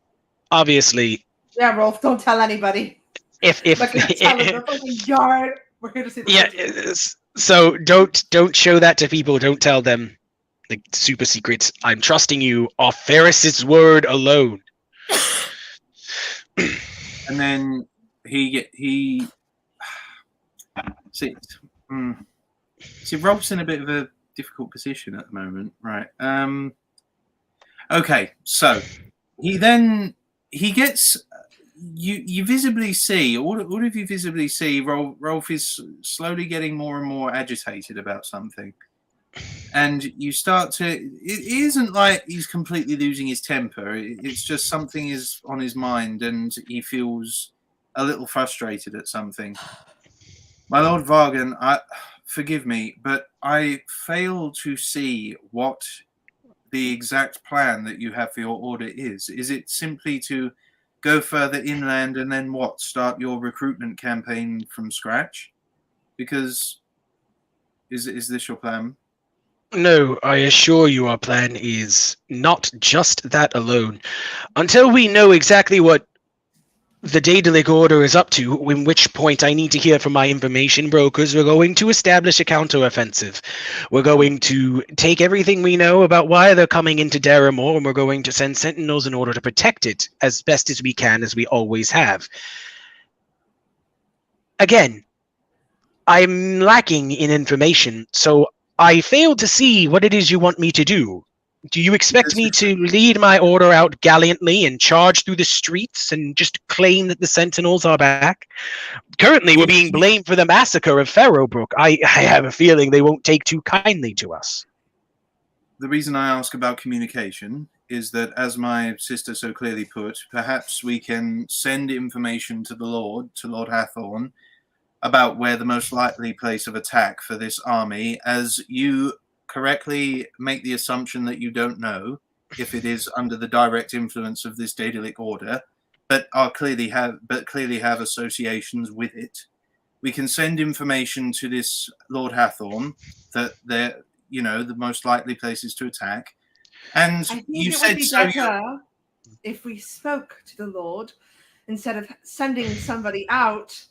obviously,
yeah, Rolf, don't tell anybody.
If
yard, we're here to see the
so don't show that to people. Don't tell them Like, super secret. I'm trusting you off Ferris's word alone.
And then he see, Rolf's in a bit of a difficult position at the moment, right? Okay, so he gets you visibly see all of you visibly see Rolf is slowly getting more and more agitated about something, and you start to. It isn't like he's completely losing his temper. It's just something is on his mind, and he feels a little frustrated at something. My Lord Vargan, forgive me, but I fail to see what the exact plan that you have for your order is. Is it simply to go further inland and then what? Start your recruitment campaign from scratch? Because is this your plan?
No, I assure you our plan is not just that alone. Until we know exactly what the Daedalic Order is up to, in which point I need to hear from my information brokers, we're going to establish a counteroffensive. We're going to take everything we know about why they're coming into Daramore, and we're going to send sentinels in order to protect it as best as we can, as we always have. Again, I'm lacking in information, so I fail to see what it is you want me to do. Do you expect me to lead my order out gallantly and charge through the streets and just claim that the Sentinels are back? Currently, we're being blamed for the massacre of Farrowbrook. I have a feeling they won't take too kindly to us.
The reason I ask about communication is that, as my sister so clearly put, perhaps we can send information to Lord Hathorn, about where the most likely place of attack for this army, as you correctly make the assumption that you don't know if it is under the direct influence of this Daedalic Order, but clearly have associations with it. We can send information to this Lord Hathorn that they're, the most likely places to attack. And
I think
you
it
said
would be
so.
better if we spoke to the Lord instead of sending somebody out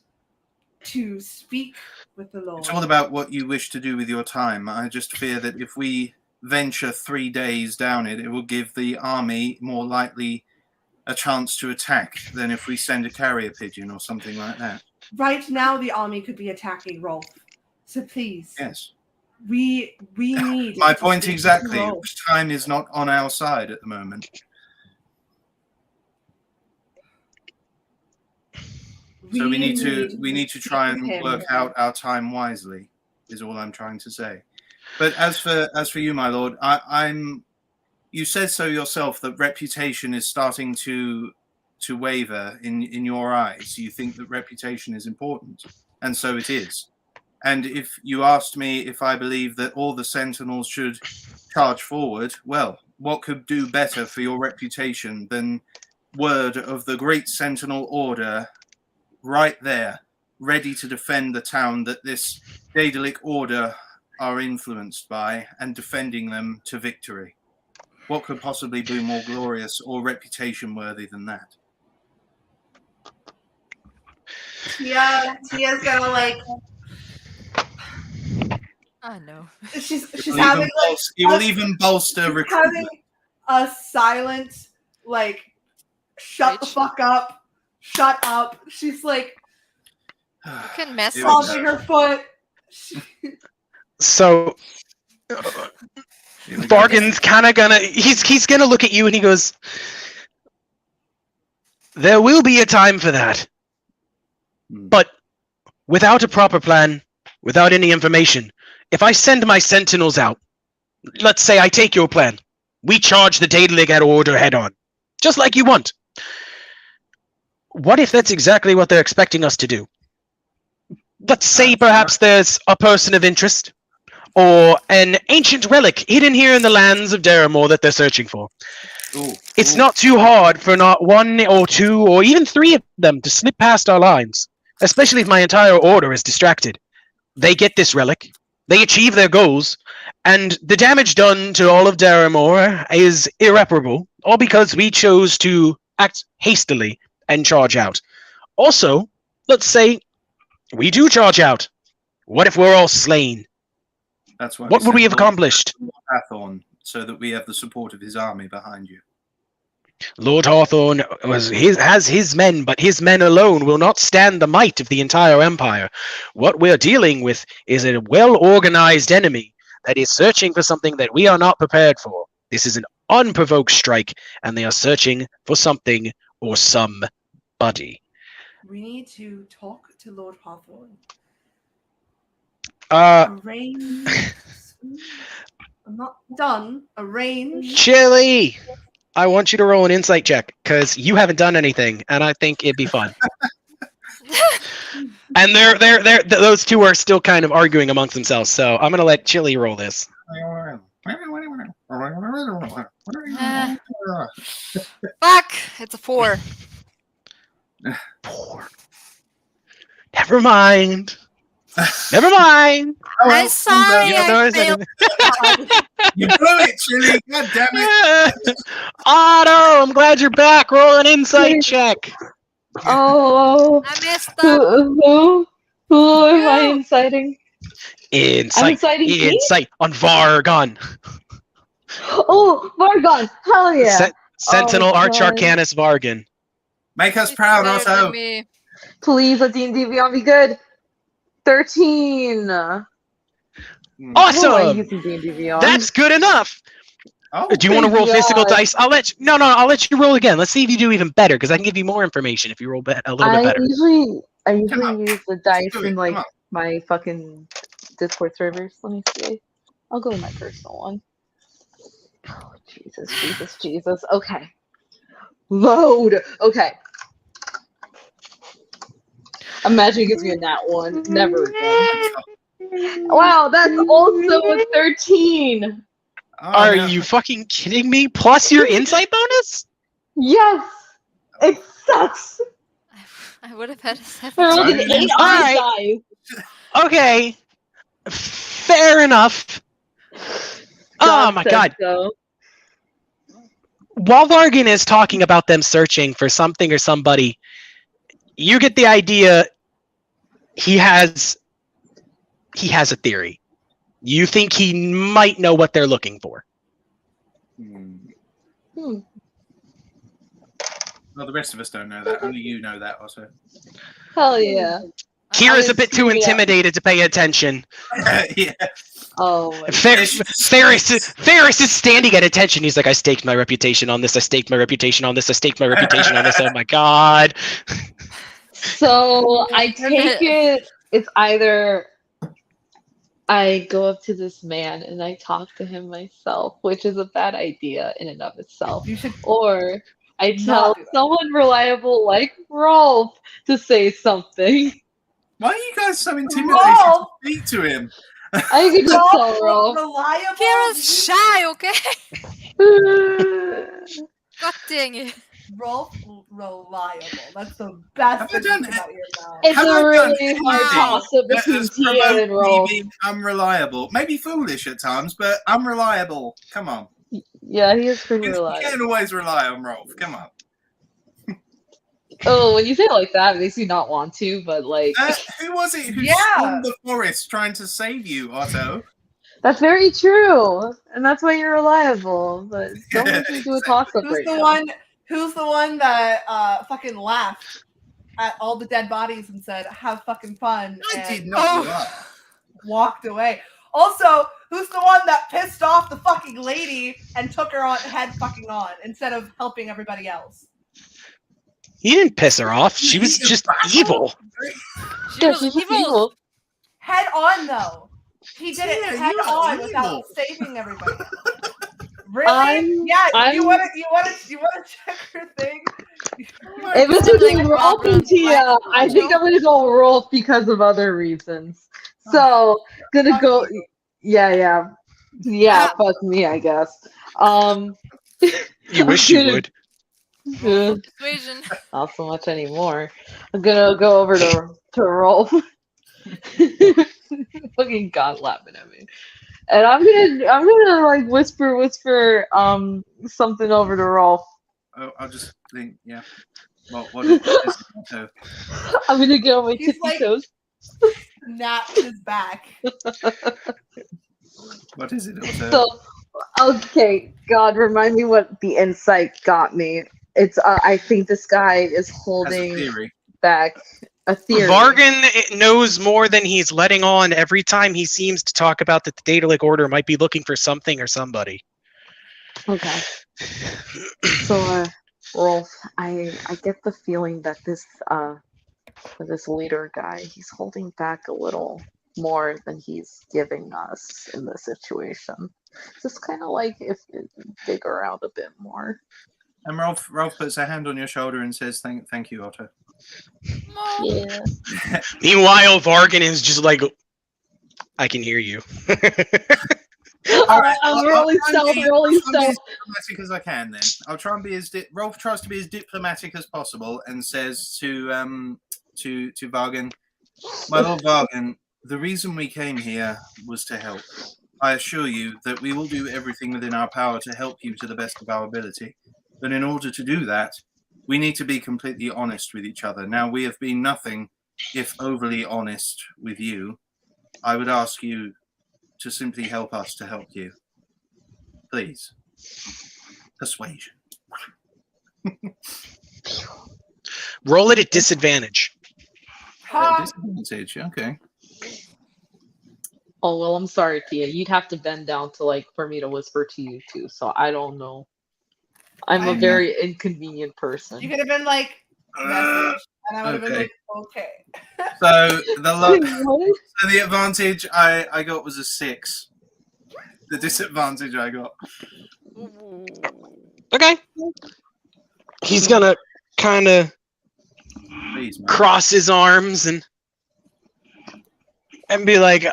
to speak with the Lord.
It's all about what you wish to do with your time. I just fear that if we venture 3 days down it, it will give the army more likely a chance to attack than if we send a carrier pigeon or something like that.
Right now, the army could be attacking Rolf. So please,
Yes.
we need.
My
to
point
speak
exactly.
to Rolf.
Time is not on our side at the moment. So we need to try and work out our time wisely, is all I'm trying to say. But as for you, my lord, you said so yourself that reputation is starting to waver in your eyes. You think that reputation is important, and so it is. And if you asked me if I believe that all the Sentinels should charge forward, well, what could do better for your reputation than word of the great Sentinel Order right there, ready to defend the town that this Daedalic Order are influenced by, and defending them to victory? What could possibly be more glorious or reputation worthy than that?
Tia's gonna
I know.
She's having
it will even bolster recruitment.
having a silent shut the fuck up. Shut up. She's
You can mess
Here we
up.
go.
stomping her foot.
So Bargain's kind of he's gonna look at you and he goes, there will be a time for that, but without a proper plan, without any information, if I send my sentinels out, let's say I take your plan, we charge the Daedalic Order head on, just like you want. What if that's exactly what they're expecting us to do? Let's say perhaps there's a person of interest, or an ancient relic hidden here in the lands of Daramore that they're searching for. It's not too hard for not one or two or even three of them to slip past our lines, especially if my entire order is distracted. They get this relic, they achieve their goals, and the damage done to all of Daramore is irreparable, all because we chose to act hastily and charge out. Also, let's say we do charge out. What if we're all slain?
That's
What would we have accomplished?
Hathorn, so that we have the support of his army behind you.
Lord Hawthorne has his men, but his men alone will not stand the might of the entire empire. What we're dealing with is a well-organized enemy that is searching for something that we are not prepared for. This is an unprovoked strike, and they are searching for something or somebody.
We need to talk to Lord Hawthorne. Arrange. I'm not done. Arrange.
Chili! I want you to roll an insight check, because you haven't done anything, and I think it'd be fun. And those two are still kind of arguing amongst themselves, so I'm going to let Chili roll this.
Fuck! It's a 4.
4. Never mind. Never mind.
I'm sorry,
You don't
I
notice
failed.
anything.
You blew it, Chili. God damn it.
Otto, I'm glad you're back. Roll an insight check.
Oh,
I messed up.
who am I inciting? I'm
Insight.
inciting Pete?
Insight on Vargon.
Oh, Vargon! Hell yeah!
Sentinel
Oh,
Arch
God.
Arcanus Vargon.
Make us
It's
proud,
better than
Otto.
me.
Please let D&D Beyond be good. 13.
Awesome.
Oh, using D&D Beyond.
That's good enough.
Oh,
Do you want to
thank
roll physical
God.
dice? I'll let you. No, I'll let you roll again. Let's see if you do even better, because I can give you more information if you roll a little bit better.
I
Come
usually
on.
use the dice
do it,
in like
come on.
my fucking Discord servers. Let me see. I'll go to my personal one. Oh, Jesus. Okay. Load. Okay. Imagine it gives me a nat 1. Never again. Wow, that's also a 13.
Oh,
Are
no.
you fucking kidding me? Plus your insight bonus?
Yes. It sucks.
I would have had a 7.
I rolled an
Sorry.
8
All
on
right.
the
Okay. Fair enough.
dice.
Oh my
said
God.
So.
While Vargan is talking about them searching for something or somebody, you get the idea he has a theory. You think he might know what they're looking for.
Hmm.
Well, the rest of us don't know that. Only you know that, also.
Hell yeah.
Kira's a bit too
screw me up.
intimidated to pay attention.
Yeah.
Oh my
Ferris is standing at attention. He's like, I staked my reputation on this. I staked my reputation on this. I staked my reputation on this. Oh my God.
So I take it's either I go up to this man and I talk to him myself, which is a bad idea in and of itself,
You should
or I
Not
tell
do that.
someone reliable like Rolf to say something.
Why are you guys so intimidated
Rolf!
to speak to him?
I could just tell Rolf.
reliable.
Kira's shy, okay? God dang it.
Rolf reliable. That's the best
Have I
thing
done
to come out of your mouth.
It's
Have I
a
done
really
anything
hard toss-up
that
between
has
Tia
provoked
and
me
Rolf.
being unreliable? Maybe foolish at times, but unreliable. Come on.
Yeah, he is pretty
You can't
reliable.
always rely on Rolf. Come on.
Oh, when you say it like that, it makes me not want to, but like
Who was it who
Yeah.
stormed the forest trying to save you, Otto?
that's very true, and that's why you're reliable. But don't make me do a toss-up
Who's
right
the
now.
one? Who's the one that fucking laughed at all the dead bodies and said, "Have fucking fun,"
I
and
did not lie.
walked away? Also, who's the one that pissed off the fucking lady and took her on head fucking on instead of helping everybody else?
He didn't piss her off. She was just evil.
She
Yeah,
was
she's just
evil.
evil.
Head on though. He did it
Yeah,
head
you are
on without
evil.
saving everybody else. Really? You want to check her thing?
If it's
Like
between
a
Rolf
problem.
and Tia, I think I'm gonna go Rolf because of other reasons. So gonna go. Yeah. Fuck me, I guess.
You wish you would.
Persuasion.
Not so much anymore. I'm gonna go over to Rolf. Fucking God laughing at me. And I'm gonna like whisper something over to Rolf.
Oh, I'll just think, yeah. What is Otto?
I'm gonna get on my
He's
tippy
like-
toes.
Snapped his back.
What is it, Otto?
So Okay, God, remind me what the insight got me. It's I think this guy is
Has a
holding
theory.
back a theory.
Vargan knows more than he's letting on every time he seems to talk about that the Daedalic Order might be looking for something or somebody.
Okay. So, Rolf, I get the feeling that this leader guy, he's holding back a little more than he's giving us in this situation. Just kind of like if dig around a bit more.
And Rolf puts a hand on your shoulder and says, "Thank you, Otto."
Yeah.
Meanwhile, Vargan is just like, I can hear you.
All right,
I'm
I'll
really
try and
stealth,
be-
really
I'll try and be
stealth.
as diplomatic as I can. Then I'll try and be as Rolf tries to be as diplomatic as possible and says to Vargan, "My Lord Vargan, the reason we came here was to help. I assure you that we will do everything within our power to help you to the best of our ability. But in order to do that, we need to be completely honest with each other. Now, we have been nothing if overly honest with you. I would ask you to simply help us to help you. Please. Persuasion."
Roll it at disadvantage.
Disadvantage, okay.
Oh well, I'm sorry, Tia. You'd have to bend down to for me to whisper to you too. So I don't know. I'm a very inconvenient person.
You could have been like, message, and I would have been
Okay.
like, okay.
So
What?
so the advantage I got was a 6. The disadvantage I got.
Okay. He's gonna kind of
Please, man.
cross his arms and be like,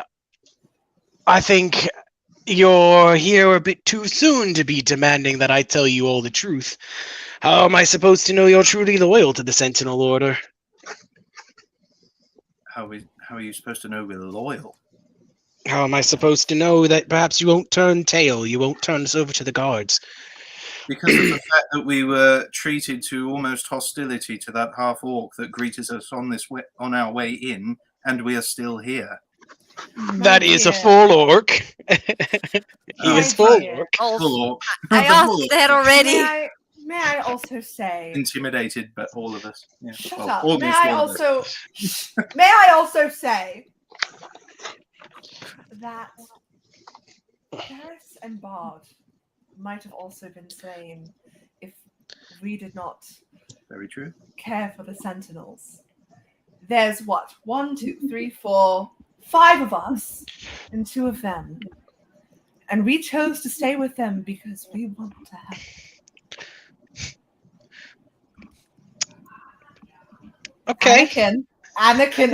I think you're here a bit too soon to be demanding that I tell you all the truth. How am I supposed to know you're truly loyal to the Sentinel Order?
How are you supposed to know we're loyal?
How am I supposed to know that perhaps you won't turn tail, you won't turn us over to the guards?
Because of the fact that we were treated to almost hostility to that half-orc that greeted us on our way in, and we are still here.
That is a
dear.
full orc. He
Oh,
is full
dear.
orc.
Full orc.
I
The
asked
full orc.
that already.
May I also say,
Intimidated, but all of us. Yeah.
shut
Well,
up.
almost
May I
all of us.
also say that Ferris and Bard might have also been slain if we did not
Very true.
care for the Sentinels. There's what? 1, 2, 3, 4, 5 of us, and 2 of them. And we chose to stay with them because we want to help.
Okay.
Anakin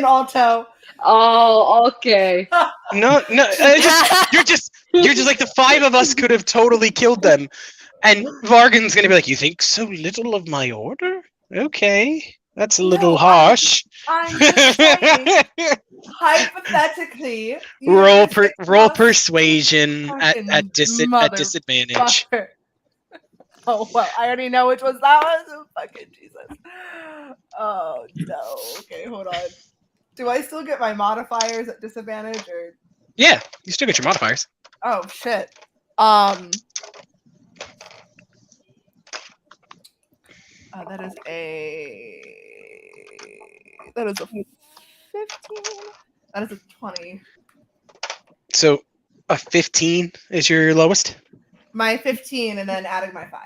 Alto.
Oh, okay.
No, you're just like the 5 of us could have totally killed them. And Vargan's gonna be like, you think so little of my order? Okay. That's a little
No,
harsh.
I'm just saying, hypothetically,
Roll persuasion
fucking
at
mother
disadvantage.
fucker. Oh well, I already know which was that was. Oh, fucking Jesus. Oh no. Okay, hold on. Do I still get my modifiers at disadvantage or?
Yeah, you still get your modifiers.
Oh shit. That is a 15. That is a 20.
So a 15 is your lowest?
My 15 and then adding my 5.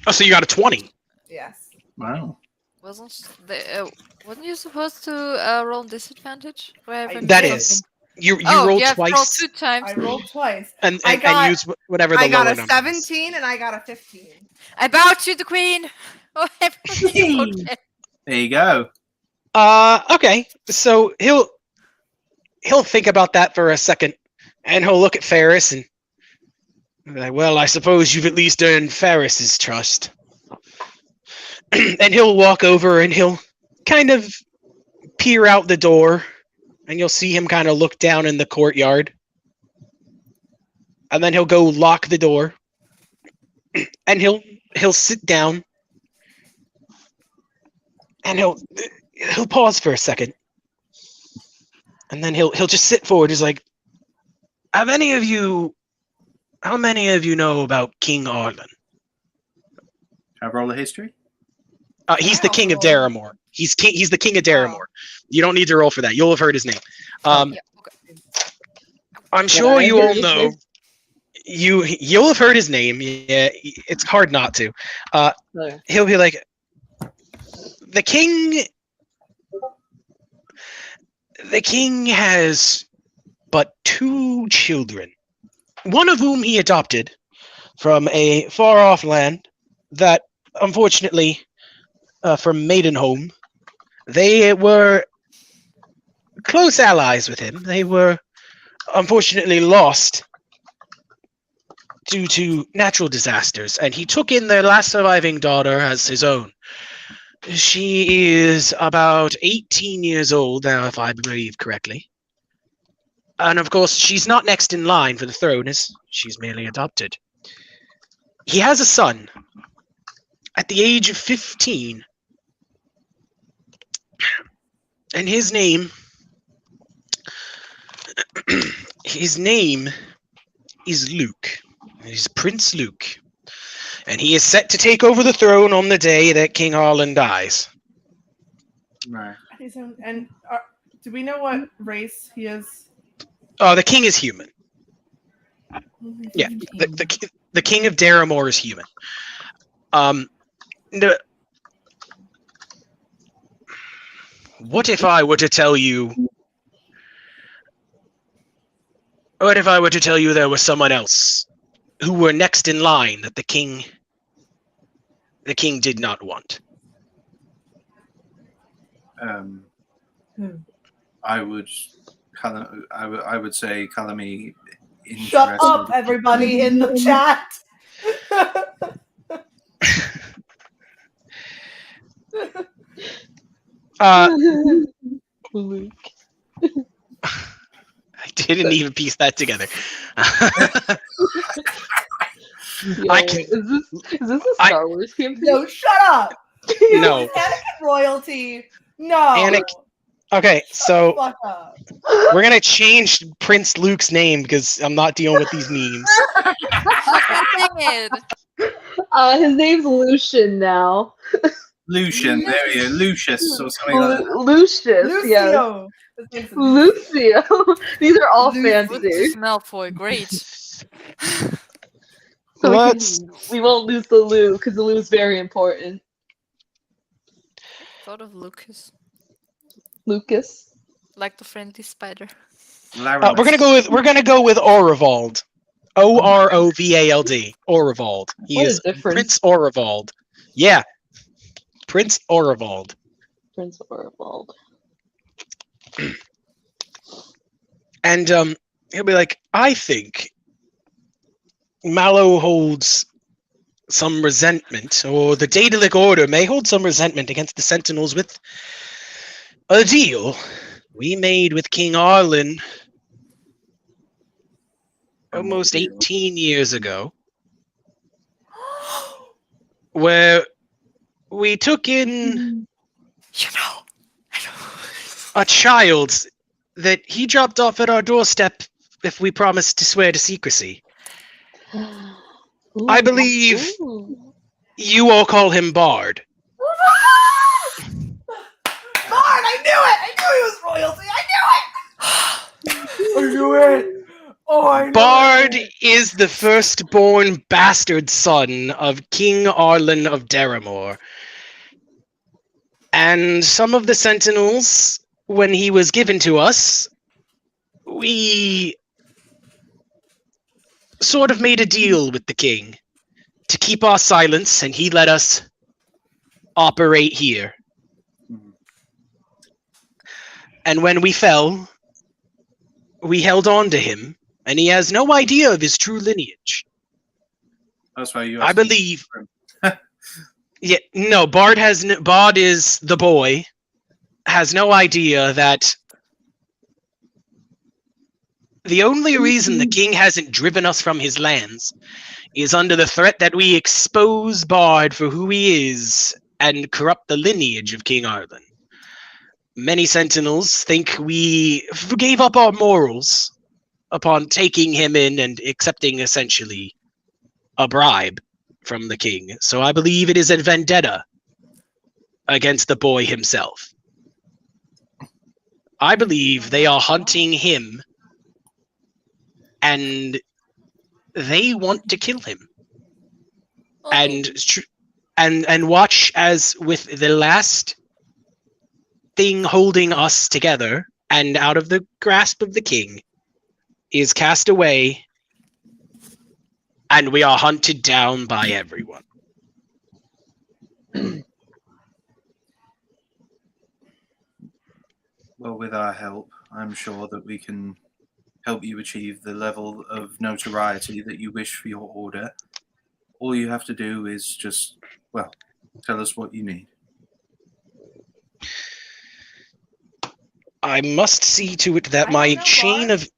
Oh, so you got a 20.
Yes.
Wow.
Wasn't you supposed to roll disadvantage?
That is. You rolled
you have
twice.
to roll 2 times.
I rolled twice.
And
got-
use whatever the
I got
lower
a
number
17 and I got a 15.
I bow to the queen. Oh, everyone's okay.
There you go.
Okay. So he'll think about that for a second, and he'll look at Ferris and be like, well, I suppose you've at least earned Ferris's trust. And he'll walk over and he'll kind of peer out the door, and you'll see him kind of look down in the courtyard. And then he'll go lock the door, and he'll sit down, and he'll pause for a second, and then he'll just sit forward. He's like, How many of you know about King Arlen?
Can I roll a history?
He's the
Wow.
king of Daramore. He's the king of Daramore.
Wow.
You don't need to roll for that. You'll have heard his name.
Yeah, okay.
I'm sure
I
you
hear
all
his
know.
name.
You'll have heard his name. Yeah, it's hard not to.
Okay.
He'll be like, the king. The king has but 2 children, one of whom he adopted from a far-off land that, unfortunately, from Maidenholm, they were close allies with him. They were unfortunately lost due to natural disasters, and he took in their last surviving daughter as his own. She is about 18 years old now, if I believe correctly. And of course, she's not next in line for the throne, as she's merely adopted. He has a son at the age of 15. And his name is Luke. He's Prince Luke. And he is set to take over the throne on the day that King Arlen dies.
Right.
And do we know what race he is?
Oh, the king is human. Yeah, the king of Daramore is human. What if I were to tell you? What if I were to tell you there was someone else who were next in line that the king did not want?
I would say Calamy.
Shut up, everybody in the chat.
Luke.
I didn't even piece that together.
Yo,
I can-
is this a Star Wars campaign?
No, shut up.
No.
Anakin royalty. No.
Okay, so
Fuck up.
we're gonna change Prince Luke's name because I'm not dealing with these memes.
Dang it.
His name's Lucian now.
Lucian, there we go. Lucius or something like that.
Lucius, yes.
Lucio. His name's
Lucio. These are all fancy.
Lucius Malfoy, great.
So
Let's-
we won't lose the Lou because the Lou is very important.
Thought of Lucas,
Lucas.
like the friendly spider.
We're gonna go with Orovald. Orovald. Orovald. He
What a
is
difference.
Prince Orovald. Yeah, Prince Orovald.
Prince Orvald.
And he'll be like, I think Mallow holds some resentment, or the Daedalic Order may hold some resentment against the Sentinels with a deal we made with King Arlen almost 18 years ago, where we took in a child that he dropped off at our doorstep if we promised to swear to secrecy. I believe you all call him Bard.
Bard, I knew it! I knew he was royalty! I knew it! Oh, I knew
Bard
it!
is the firstborn bastard son of King Arlen of Daramore. And some of the Sentinels, when he was given to us, we sort of made a deal with the king to keep our silence, and he let us operate here. And when we fell, we held on to him, and he has no idea of his true lineage.
That's why you.
I believe. Yeah, no. Bard is the boy. Has no idea that the only reason the king hasn't driven us from his lands is under the threat that we expose Bard for who he is and corrupt the lineage of King Arlen. Many Sentinels think we gave up our morals upon taking him in and accepting essentially a bribe from the king. So I believe it is a vendetta against the boy himself. I believe they are hunting him and they want to kill him.
Okay.
And watch as with the last thing holding us together and out of the grasp of the king is cast away, and we are hunted down by everyone.
Well, with our help, I'm sure that we can help you achieve the level of notoriety that you wish for your order. All you have to do is just, well, tell us what you need.
I must see to it that
I
my
don't know,
chain
Bart.
of...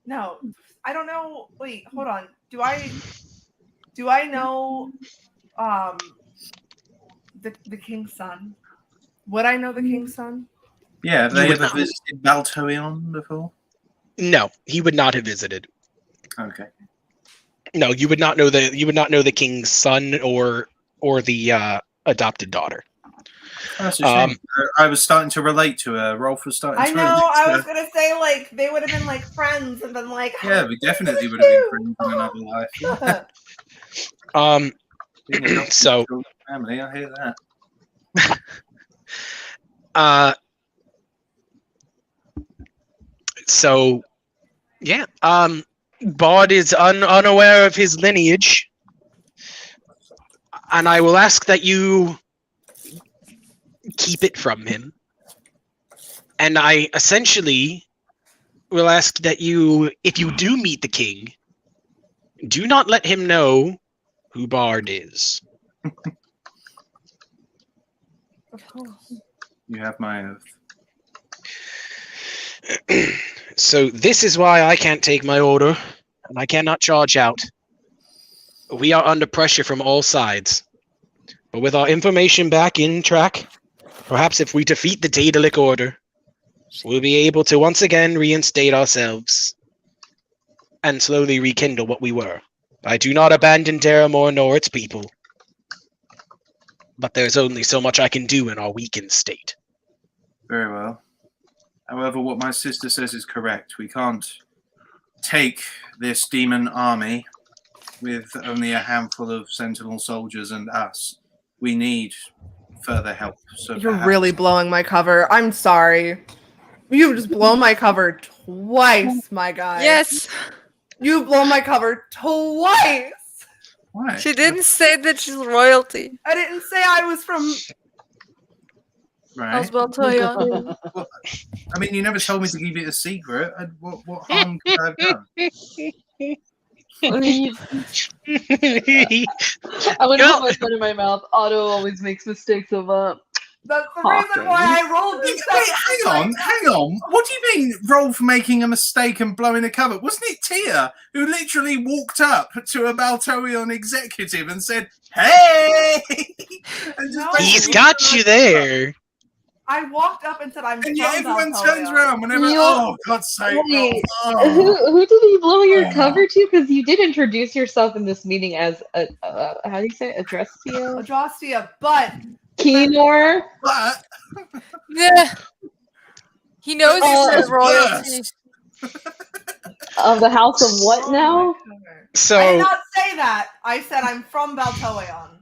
No, I don't know. Wait, hold on. Do I know the king's son? Would I know the king's son?
Yeah, have
You
they
would
ever
not.
visited Baltoion before?
No, he would not have visited.
Okay.
No, you would not know the king's son or the adopted daughter.
That's a shame. I was starting to relate to her. Rolf was starting
I
to
know.
relate to
I
her.
was gonna say like they would have been like friends and been like,
Yeah, we definitely would have been friends in another life. Being adopted
So
to a family, I hear that.
So yeah, Bard is unaware of his lineage, and I will ask that you keep it from him. And I essentially will ask that you, if you do meet the king, do not let him know who Bard is.
Of course.
You have my oath.
So this is why I can't take my order, and I cannot charge out. We are under pressure from all sides. But with our information back in track, perhaps if we defeat the Daedalic Order, we'll be able to once again reinstate ourselves and slowly rekindle what we were. I do not abandon Daramore nor its people, but there's only so much I can do in our weakened state.
Very well. However, what my sister says is correct. We can't take this demon army with only a handful of Sentinel soldiers and us. We need further help. So
You're
perhaps-
really blowing my cover. I'm sorry. You just blow my cover twice, my guy.
Yes,
You blow my cover twice.
Why?
she didn't say that she's royalty.
I didn't say I was from.
Right.
Baltoion.
I mean, you never told me to keep it a secret. What harm could I have done?
I mean, I wouldn't put my foot in my mouth. Otto always makes mistakes of
That's the reason why I rolled this.
Wait, hang on. What do you mean, Rolf making a mistake and blowing a cover? Wasn't it Tia who literally walked up to a Baltoion executive and said, "Hey"? And just
No.
He's got you there.
I walked up and said, "I'm."
And
from
yet everyone
Baltoion."
turns around whenever.
You-
Oh, God's sake!
Wait,
Oh.
who did he blow your
Oh.
cover to? Because you did introduce yourself in this meeting as how do you say it? Adressio?
Adrastia, but
Keynor?
But
Yeah. He knows
Oh,
he's royalty.
Of the house of what
Oh
now?
my cover. I did
So
not say that. I said I'm from Baltoion.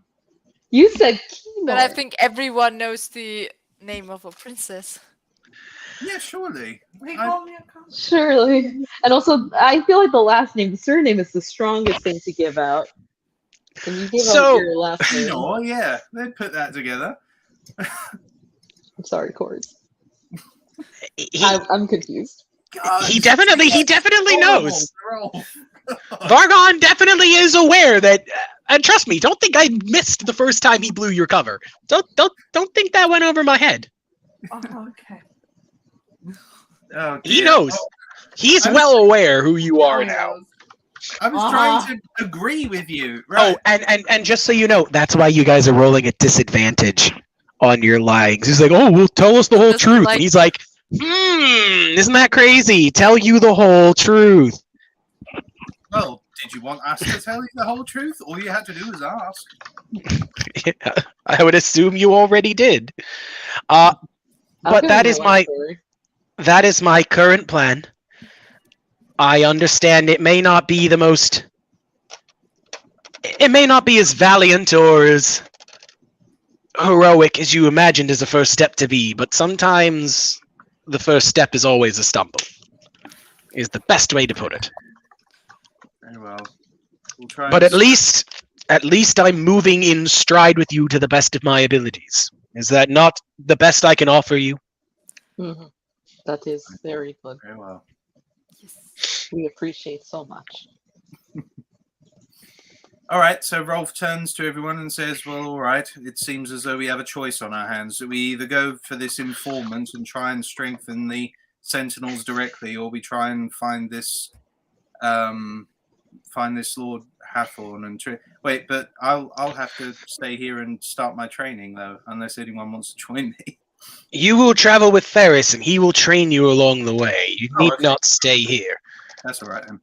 You said Keynor.
But I think everyone knows the name of a princess.
yeah, surely.
He
I-
called me a cover.
Surely. And also, I feel like the surname is the strongest thing to give out. And you gave
So-
out your last name.
No, yeah, they'd put that together.
I'm sorry, Cors.
he,
I'm confused.
God.
he definitely knows.
Rolf.
Vargon definitely is aware that, and trust me, don't think I missed the first time he blew your cover. Don't think that went over my head.
Oh, okay.
Oh,
He
dear.
knows. He's
I'm-
well aware who you are
He
now.
knows.
I was trying to agree with you. Right.
Oh, and just so you know, that's why you guys are rolling at disadvantage on your lying. He's like, oh, well, tell us the whole
Doesn't
truth.
like-
And he's like, Isn't that crazy? Tell you the whole truth.
Well, did you want us to tell you the whole truth? All you had to do was ask.
Yeah, I would assume you already did.
I'll
But
give
that
him
is
my story.
that is my current plan. I understand it may not be the most. It may not be as valiant or as heroic as you imagined as a first step to be, but sometimes the first step is always a stumble. Is the best way to put it.
Very well. We'll try.
But at least I'm moving in stride with you to the best of my abilities. Is that not the best I can offer you?
Mhm. That is very good.
Very well.
We appreciate so much.
All right, so Rolf turns to everyone and says, well, all right, it seems as though we have a choice on our hands. We either go for this informant and try and strengthen the Sentinels directly, or we try and find this Lord Hathorn and wait, but I'll have to stay here and start my training, though, unless anyone wants to join me.
You will travel with Ferris, and he will train you along the way. You need
okay.
not stay here.
That's all right, then.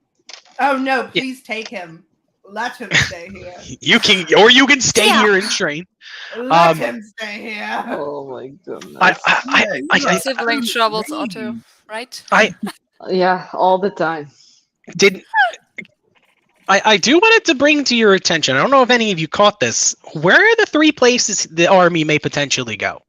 Oh no! Please take him. Let him stay here.
You can stay here and train.
Let him stay here.
Oh my goodness.
Sibling troubles, Otto, right?
Yeah, all the time.
I do wanted to bring to your attention. I don't know if any of you caught this. Where are the 3 places the army may potentially go?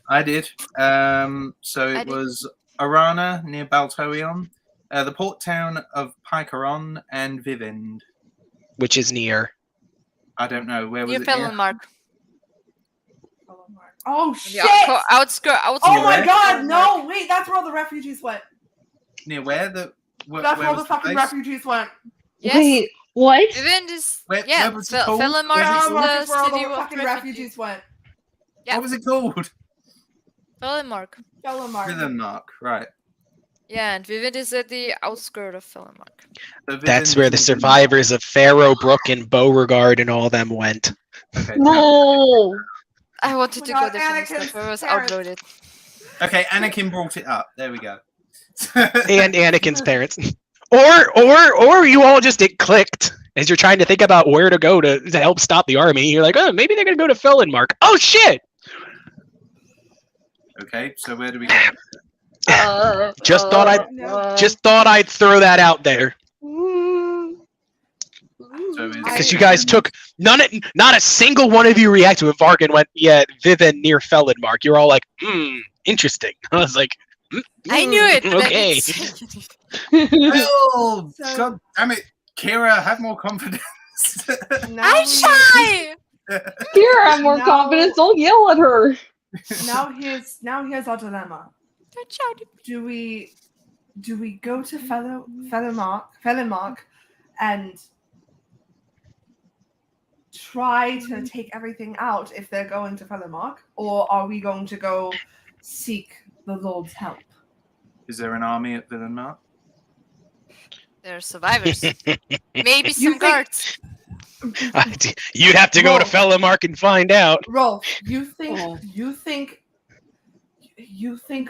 I did. So it was Arana near Baltoion, the port town of Pycaron, and Vivend.
Which is near.
I don't know. Where was
Near
it? Near?
Fellenmark.
Oh shit!
Outskirt.
Oh my god! No, wait. That's where all the refugees went.
Near where?
That's where all the fucking refugees went.
Yes.
Wait, what?
Vivend is
Where
Fellenmark is the
Where
city
all the
of
fucking refugees went.
Yeah.
What was it called?
Fellenmark.
Vivendmark, right.
Yeah, and Vivend is at the outskirt of Fellenmark.
So
That's where the survivors of Pharaoh Brook and Beauregard and all them went.
Okay,
No.
I wanted to go there
Anakin's
first, but I was
parents.
outvoted.
okay, Anakin brought it up. There we go.
And Anakin's parents. Or you all just it clicked as you're trying to think about where to go to help stop the army. You're like, oh, maybe they're gonna go to Fellenmark. Oh shit!
Okay, so where do we go?
Just thought I'd throw that out there.
So
Because you guys took not a single one of you reacted when Vargan went, yeah, Vivend near Fellenmark. You're all like, interesting. I was like,
I knew it. But
okay.
Oh, God damn it, Kira, have more confidence.
I'm shy.
Here, I'm more confident. Don't yell at her.
Now here's our dilemma.
Don't shout.
Do we go to Fellenmark and try to take everything out if they're going to Fellenmark, or are we going to go seek the Lord's help?
Is there an army at Vivendmark?
There are survivors. Maybe some guards.
You'd have to go to Fellenmark and find out.
Rolf, you think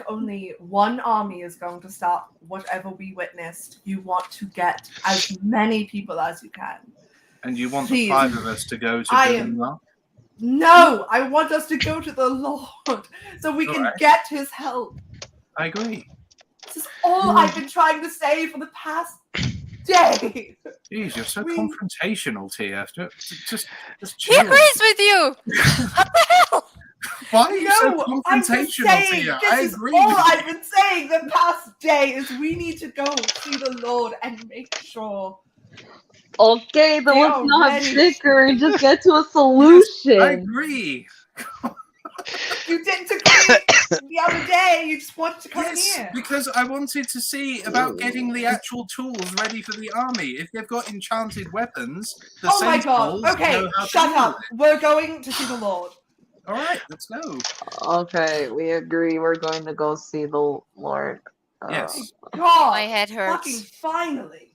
only one army is going to stop whatever we witnessed. You want to get as many people as you can.
And you want
Please.
the 5 of us to go to Vivendmark?
No, I want us to go to the Lord so we can get his help.
I agree.
This is all I've been trying to say for the past day.
Jeez, you're so confrontational, TF. Just
He
chill.
agrees with you. What the hell?
Why are you so
I'm just
confrontational,
saying,
Tia?
this
I
is
agree.
all I've been saying the past day is we need to go see the Lord and make sure.
Okay, then
They
let's
are
not
ready.
bicker and just get to a solution.
I agree.
You didn't agree the other day. You just wanted to come in
Yes,
here.
because I wanted to see about getting the actual tools ready for the army. If they've got enchanted weapons, the
Oh my god.
Sentinels
Okay,
know how to
shut
deal
up.
with it.
We're going to see the Lord.
All right, let's go.
Okay, we agree. We're going to go see the Lord.
Yes.
God,
My head hurts.
fucking finally.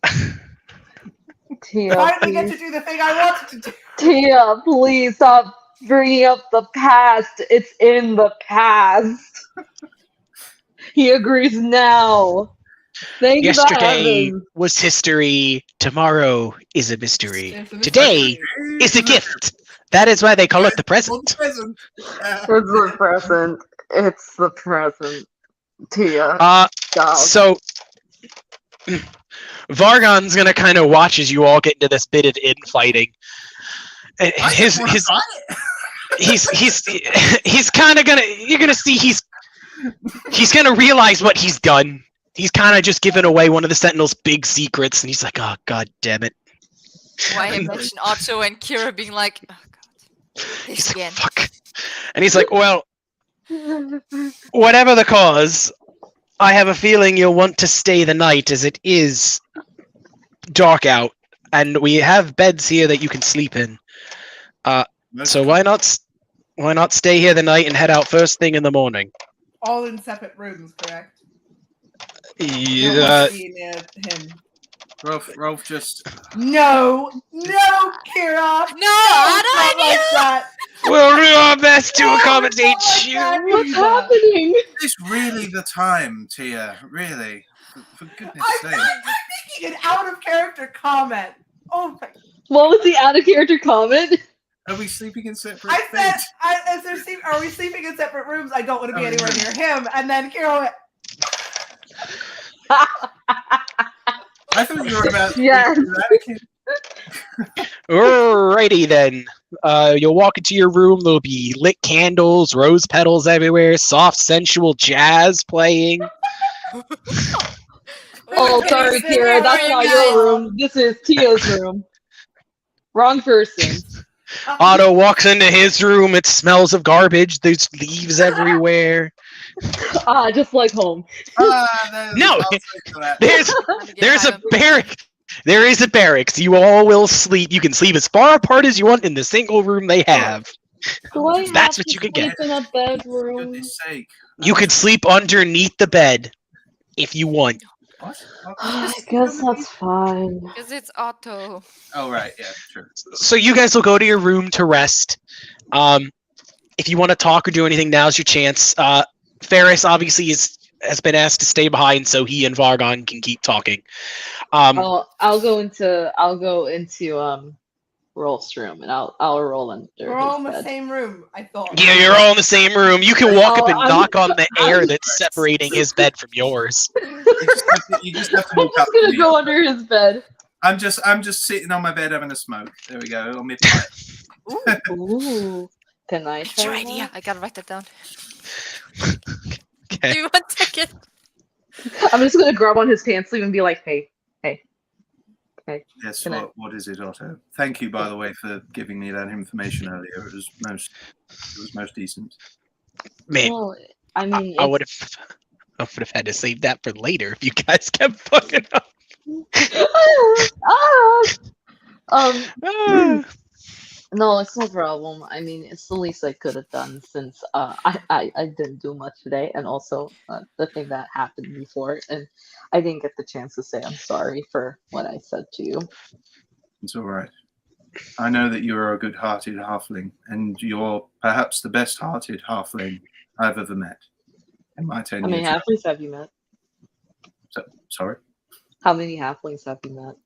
Tia,
Finally get
please.
to do the thing I wanted to do.
Tia, please stop bringing up the past. It's in the past. He agrees now. Thank the
Yesterday
heavens.
was history. Tomorrow is a mystery.
It's a
Today is a gift. That is why they call it the present.
Present.
It's the present. It's the present. Tia.
Uh,
God.
so Vargon's gonna kind of watch as you all get into this bit of infighting. And he's kind of gonna. You're gonna see he's gonna realize what he's done. He's kind of just given away one of the Sentinel's big secrets, and he's like, "Oh God damn it!"
Why I mention Otto and Kira being like, oh god,
He's
this
like,
again.
"Fuck," and he's like, "Well, whatever the cause, I have a feeling you'll want to stay the night, as it is dark out, and we have beds here that you can sleep in. So why not stay here the night and head out first thing in the morning?"
All in separate rooms, correct?
Yeah.
Him.
Rolf just.
No, Kira.
No,
Not
Otto,
like that.
We'll do our best to
No,
accommodate
not
you.
like that.
What's happening?
Is really the time, Tia? Really? For goodness
I'm
sake.
making an out of character comment. Oh my!
What was the out of character comment?
Are we sleeping in separate
I said,
beds?
are we sleeping in separate rooms? I don't want to be
Oh,
anywhere
no.
near him. And then Kira went,
I thought you were about to
Yes.
eradicate.
Alrighty then. You'll walk into your room. There'll be lit candles, rose petals everywhere, soft, sensual jazz playing.
Oh, sorry, Kira. That's not your room. This is Tia's room. Wrong person.
Otto walks into his room. It smells of garbage. There's leaves everywhere.
Just like home.
No,
I'll take that.
There's a barrack. There is a barracks. You all will sleep. You can sleep as far apart as you want in the single room they have.
Do I
That's
have
what you
to
could get.
sleep in a
For
bedroom?
goodness sake.
You could sleep underneath the bed if you want.
What?
I guess that's fine.
Because it's Otto.
Oh, right. Yeah, sure.
So you guys will go to your room to rest. If you want to talk or do anything, now's your chance. Ferris obviously has been asked to stay behind, so he and Vargon can keep talking.
I'll go into Rolf's room and I'll roll under
we're all in
his
the
bed.
same room, I thought.
Yeah, you're all in the same room. You can walk up and
I'm-
knock on the air
I'm-
that's separating his bed from yours.
You just have to
I'm
walk up
just
to
gonna
me.
go under his bed.
I'm just sitting on my bed having a smoke. There we go. On my pipe.
Ooh. Can I
That's your
try
idea. I gotta write that down.
Okay.
Do you want to get?
that? I'm just gonna grab on his pants sleeve and be like, hey.
Yes.
Can I-
What is it, Otto? Thank you, by the way, for giving me that information earlier. It was most decent.
Man,
Well, I mean,
I would have had to save that for later if you guys kept fucking up.
Ah! No, it's no problem. I mean, it's the least I could have done since I didn't do much today, and also the thing that happened before, and I didn't get the chance to say I'm sorry for what I said to you.
It's all right. I know that you are a good-hearted halfling, and you're perhaps the best-hearted halfling I've ever met in my 10
How many
years.
halflings have you met?
Sorry.
How many halflings have you met?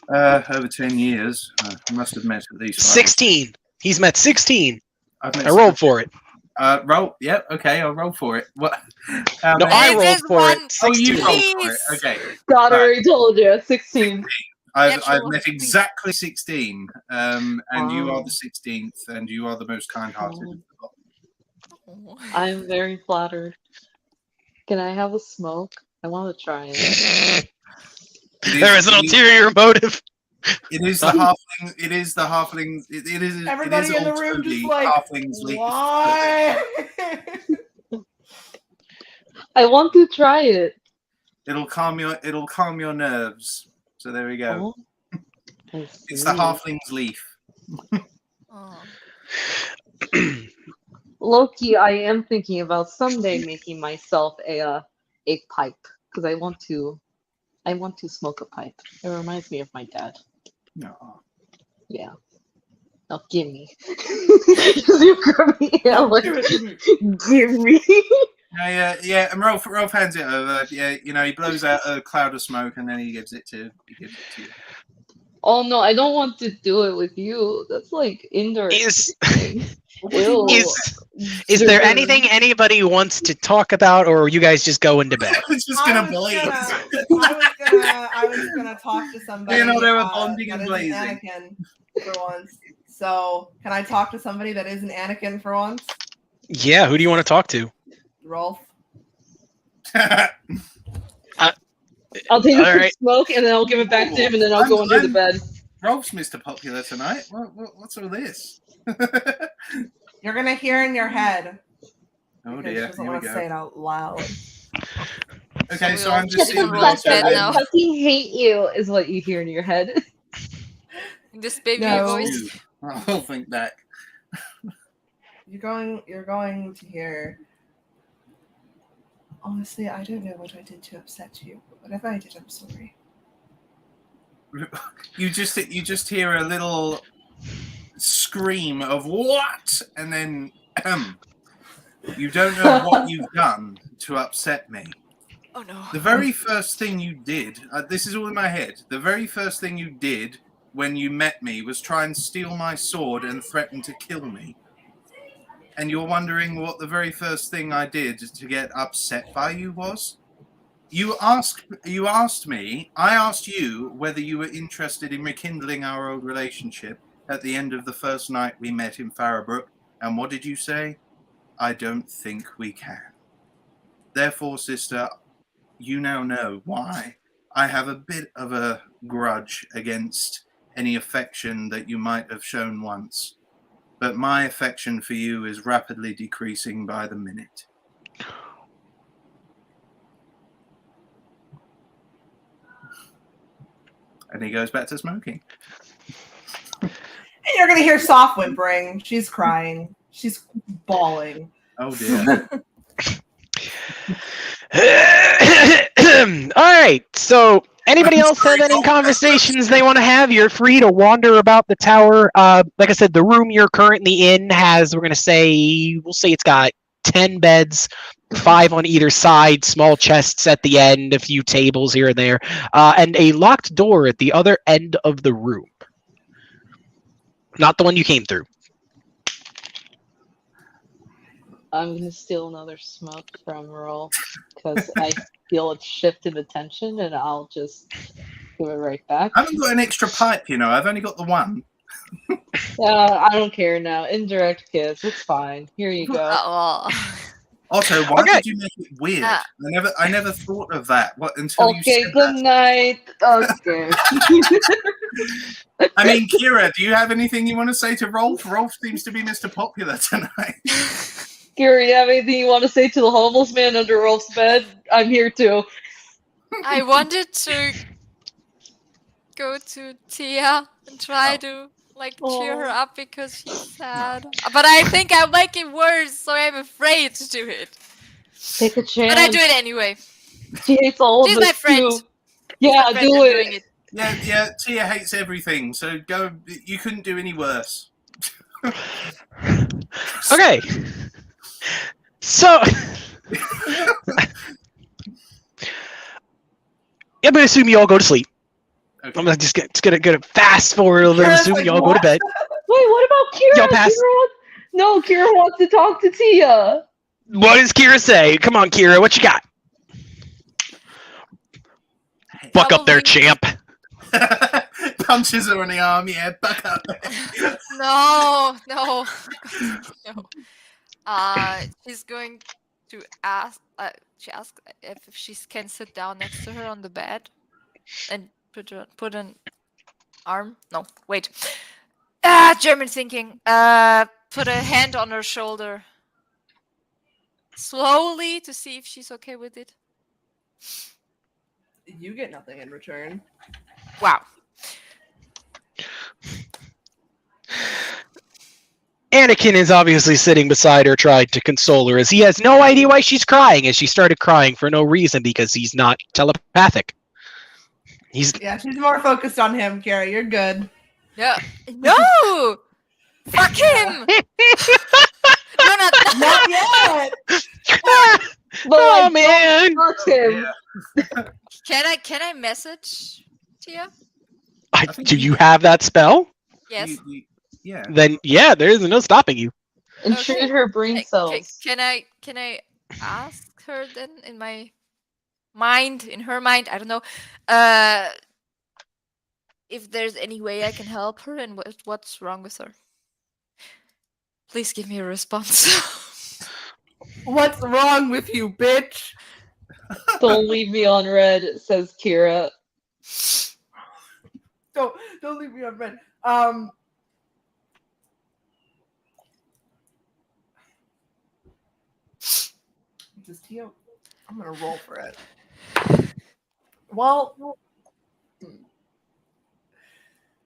Over 10 years. I must have met at least 5.
16. He's met 16.
I've met
I rolled for it.
roll. Yep. Okay, I'll roll for it. What?
No, I
This
rolled
is
for
one-
it.
Oh, you
16.
rolled for it.
Please.
Okay.
God, I
Right.
already told you. 16.
I've
Natural
met
16.
exactly 16. And you are
Wow.
the 16th, and you are the most kind-hearted of the lot.
Oh.
I'm very flattered. Can I have a smoke? I want to try it.
There is an ulterior motive.
It is the halfling. It is the halfling. It is.
Everybody
it is
in the
all
room
truly
just like,
halflings leave.
why?
I want to try it.
It'll calm your nerves. So there we go.
Oh, I
It's the
see.
halfling's leaf.
Oh.
Loki, I am thinking about someday making myself a pipe because I want to smoke a pipe. It reminds me of my dad.
No.
Yeah. Now give me. You grab me. Yeah, like,
Give it to me.
give me.
Yeah. And Rolf hands it over. Yeah, he blows out a cloud of smoke and then he gives it to you.
Oh no, I don't want to do it with you. That's like indirect. Ew.
Is there anything anybody wants to talk about, or are you guys just going to bed?
It's just gonna blaze.
I was gonna talk to somebody.
They were bonding and
that
blazing.
isn't Anakin for once. So can I talk to somebody that isn't Anakin for once?
Yeah, who do you want to talk to?
Rolf.
I'll take a quick
right.
smoke and then I'll give it back to him and then I'll go under the bed.
Rolf's Mr. Popular tonight. What's all this?
You're gonna hear in your head.
Oh
Because
dear.
she doesn't
Here we
want to say
go.
it out loud.
Okay, so
we all
I'm just sitting
Rolf's
there.
bed now.
I fucking hate you is what you hear in your head.
This baby
No.
voice.
I'll think back.
You're going to hear. Honestly, I don't know what I did to upset you, but whatever I did, I'm sorry.
You just hear a little scream of what, and then you don't know what you've done to upset me.
Oh no.
The very first thing you did, this is all in my head. The very first thing you did when you met me was try and steal my sword and threaten to kill me. And you're wondering what the very first thing I did to get upset by you was? I asked you whether you were interested in rekindling our old relationship at the end of the first night we met in Farrowbrook, and what did you say? I don't think we can. Therefore, sister, you now know why I have a bit of a grudge against any affection that you might have shown once. But my affection for you is rapidly decreasing by the minute. And he goes back to smoking.
And you're gonna hear soft whimpering. She's crying. She's bawling.
Oh dear.
All right. So, anybody else have any conversations they want to have? You're free to wander about the tower. Like I said, the room you're currently in has, we'll say it's got 10 beds, 5 on either side, small chests at the end, a few tables here and there, and a locked door at the other end of the room. Not the one you came through.
I'm gonna steal another smoke from Roll because I feel it's shifted attention and I'll just give it right back.
I haven't got an extra pipe, I've only got the one.
I don't care now. Indirect kiss, it's fine. Here you go.
Also, why did you make it weird? I never thought of that. Until you
Okay,
said
good
that.
night. Okay.
I mean, Kira, do you have anything you want to say to Rolf? Rolf seems to be Mr. Popular tonight.
Gary, you have anything you want to say to the homeless man under Rolf's bed? I'm here too.
I wanted to go to Tia and try to cheer her up because she's sad. But I think I'll make it worse, so I'm afraid to do it.
Take a chance.
But I do it anyway.
She hates all
She's
of us
my friend.
too. Yeah,
My friend,
do
I'm
it.
doing it.
Yeah, Tia hates everything, so go. You couldn't do any worse.
Okay. So, I'm going to assume you all go to sleep.
Okay.
I'm just gonna fast forward a little bit. I'm assuming you all go to bed.
Wait, what about Kira?
Y'all pass.
Kira wants to talk to Tia.
What does Kira say? Come on, Kira, what you got? Buck up there, champ.
Punches her in the arm, yeah, buck up.
No. She's going to ask. She asked if she can sit down next to her on the bed, and put an arm. No, wait. German thinking. Put a hand on her shoulder, slowly, to see if she's okay with it.
You get nothing in return.
Wow.
Anakin is obviously sitting beside her, trying to console her, as he has no idea why she's crying, as she started crying for no reason because he's not telepathic.
Yeah, she's more focused on him, Kara. You're good.
Yeah. No. Fuck him. No, not
Not yet.
But
Oh
like,
man!
don't touch him.
Can I message Tia?
think
Do
you
you
can.
have that spell?
Yes.
Yeah.
Then yeah, there is no stopping you.
Intrude her brain cells.
Can I ask her then in my mind, in her mind, I don't know, if there's any way I can help her and what's wrong with her? Please give me a response.
What's wrong with you, bitch?
Don't leave me on red, says Kira.
Don't leave me on red. Just Tia. I'm gonna roll for it. Well,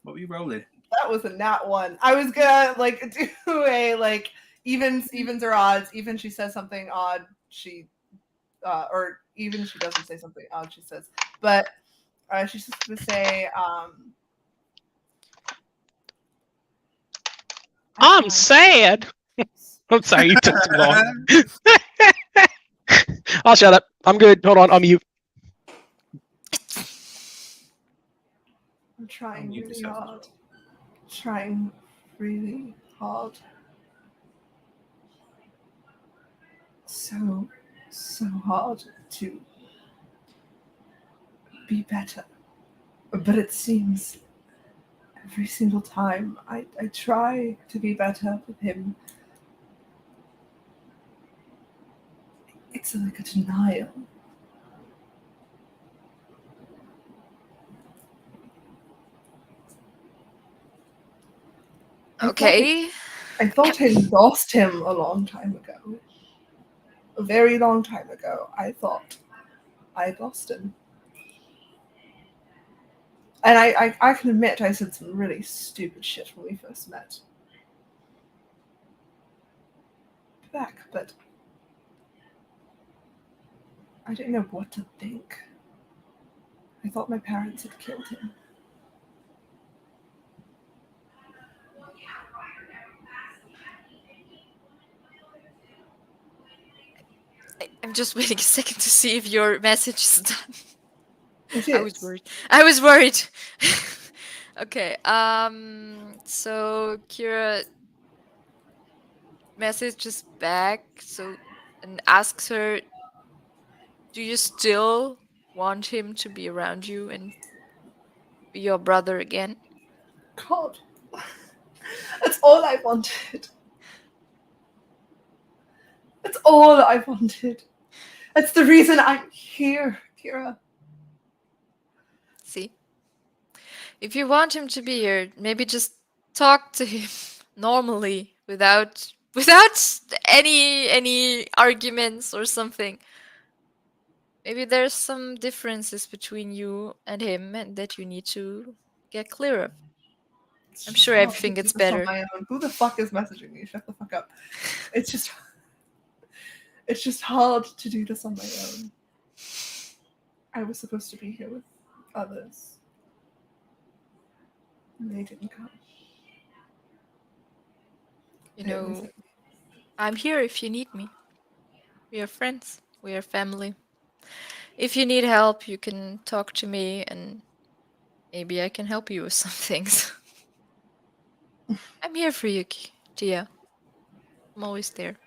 What were you rolling?
that was a nat one. I was gonna like do a like evens or odds. Even she says something odd, she or even she doesn't say something odd, she says. But she's just gonna say
I'm sad. I'm sorry, you took too long. I'll shut up. I'm good. Hold on, I'll mute.
I'm trying
Unmute
really
yourself as
hard.
well.
Trying really hard. So hard to be better. But it seems every single time I try to be better with him, it's like a denial.
Okay.
I thought I lost him a long time ago. A very long time ago, I thought I lost him. And I can admit I said some really stupid shit when we first met. Back, but I didn't know what to think. I thought my parents had killed him.
I'm just waiting a second to see if your message is done.
It
I was
is.
worried. I was worried. Okay. So Kira messages back and asks her, "Do you still want him to be around you and be your brother again?"
God. That's all I wanted. That's all I wanted. That's the reason I'm here, Kira.
See? If you want him to be here, maybe just talk to him normally without any arguments or something. Maybe there's some differences between you and him and that you need to get clear of. I'm sure
Hard
everything
to
gets
do this on
better.
my own. Who the fuck is messaging me? Shut the fuck up. It's just hard to do this on my own. I was supposed to be here with others. And they didn't come.
You
They only
know,
sent me.
I'm here if you need me. We are friends. We are family. If you need help, you can talk to me and maybe I can help you with some things. I'm here for you, Tia. I'm always there.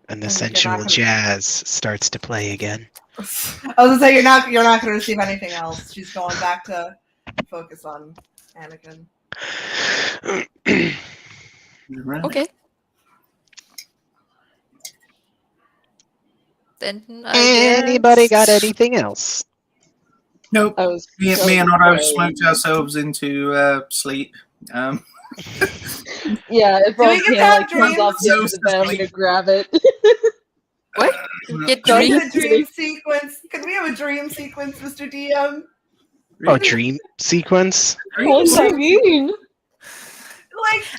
And the
I think you're not
sensual
gonna-
jazz starts to play again.
I was gonna say you're not gonna receive anything else. She's going back to focus on Anakin.
Right.
Okay. Then I
Anybody got
guess-
anything else?
Nope.
I was
Me
so
and Otto
sorry.
smoked ourselves into sleep.
Yeah, if
Do we
Roseanne
get that
like comes
dream?
off the end of the bed, I'm gonna grab it.
What? Get
Can we
dream?
have a dream sequence? Can we have a dream sequence, Mr. DM?
Oh, dream sequence?
What does that mean?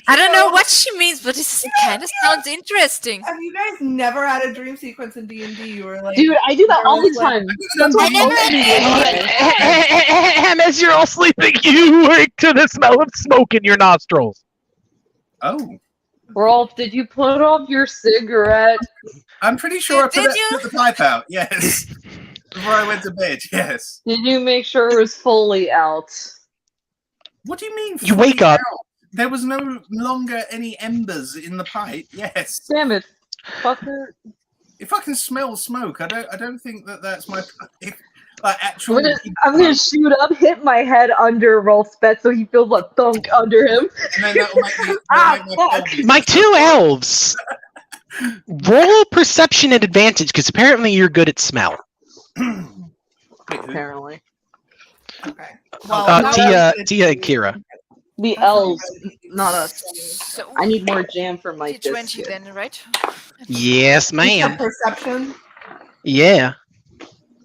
I don't know what she means, but it kind of sounds interesting.
Have you guys never had a dream sequence in D&D where like
Dude, I do that all the
Girls, like-
time. That's what
I never-
And as you're all sleeping, you wake to the smell of smoke in your nostrils.
Oh,
Rolf, did you put off your cigarette?
I'm pretty sure I
Did you?
put the pipe out. Yes, before I went to bed. Yes.
Did you make sure it was fully out?
What do you mean?
You wake
fully
up.
out? There was no longer any embers in the pipe. Yes.
Damn it, fucker.
If I can smell smoke, I don't think that's my pipe. Like actual.
I'm gonna shoot up, hit my head under Rolf's bed so he feels a thunk under him.
And then that'll make me,
Ah,
my
fuck.
pelvis-
My two elves, roll perception at advantage because apparently you're good at smell.
Wait, who?
Apparently.
Okay.
Tia and Kira.
The elves, not us.
So
I need more jam for my
D20
biscuit.
then, right?
Yes, ma'am.
Perception.
Yeah.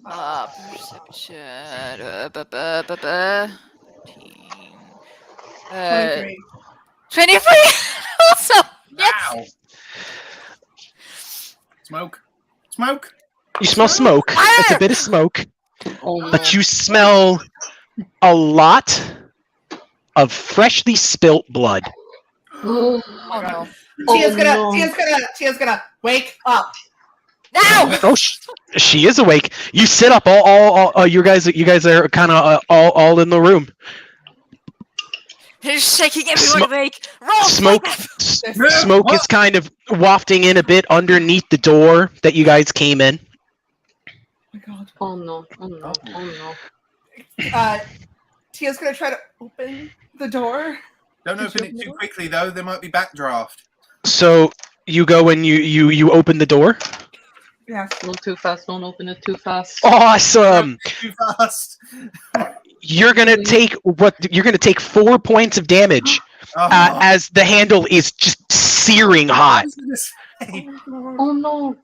Perception. 13.
23.
23. Also, yes.
Wow. Smoke. Smoke.
You smell smoke. It's a bit of smoke.
Oh, no.
But you smell a lot of freshly spilt blood.
Oh,
Oh no.
Tia's gonna
no.
Tia's gonna wake up.
Now.
Oh, she is awake. You sit up. All you guys are kind of all in the room.
He's shaking everyone
Smo-
awake. Roll.
Smoke, smoke is kind of wafting in a bit underneath the door that you guys came in.
Oh my god.
oh no, oh no, oh no.
Tia's gonna try to open the door.
Don't open it too quickly though. There might be backdraft.
So you go and you open the door.
Yeah.
Not too fast, don't open it too fast.
Awesome.
Too fast.
You're gonna take 4 points of damage
Oh,
as the handle is just searing
I
hot.
was gonna say.
Oh no.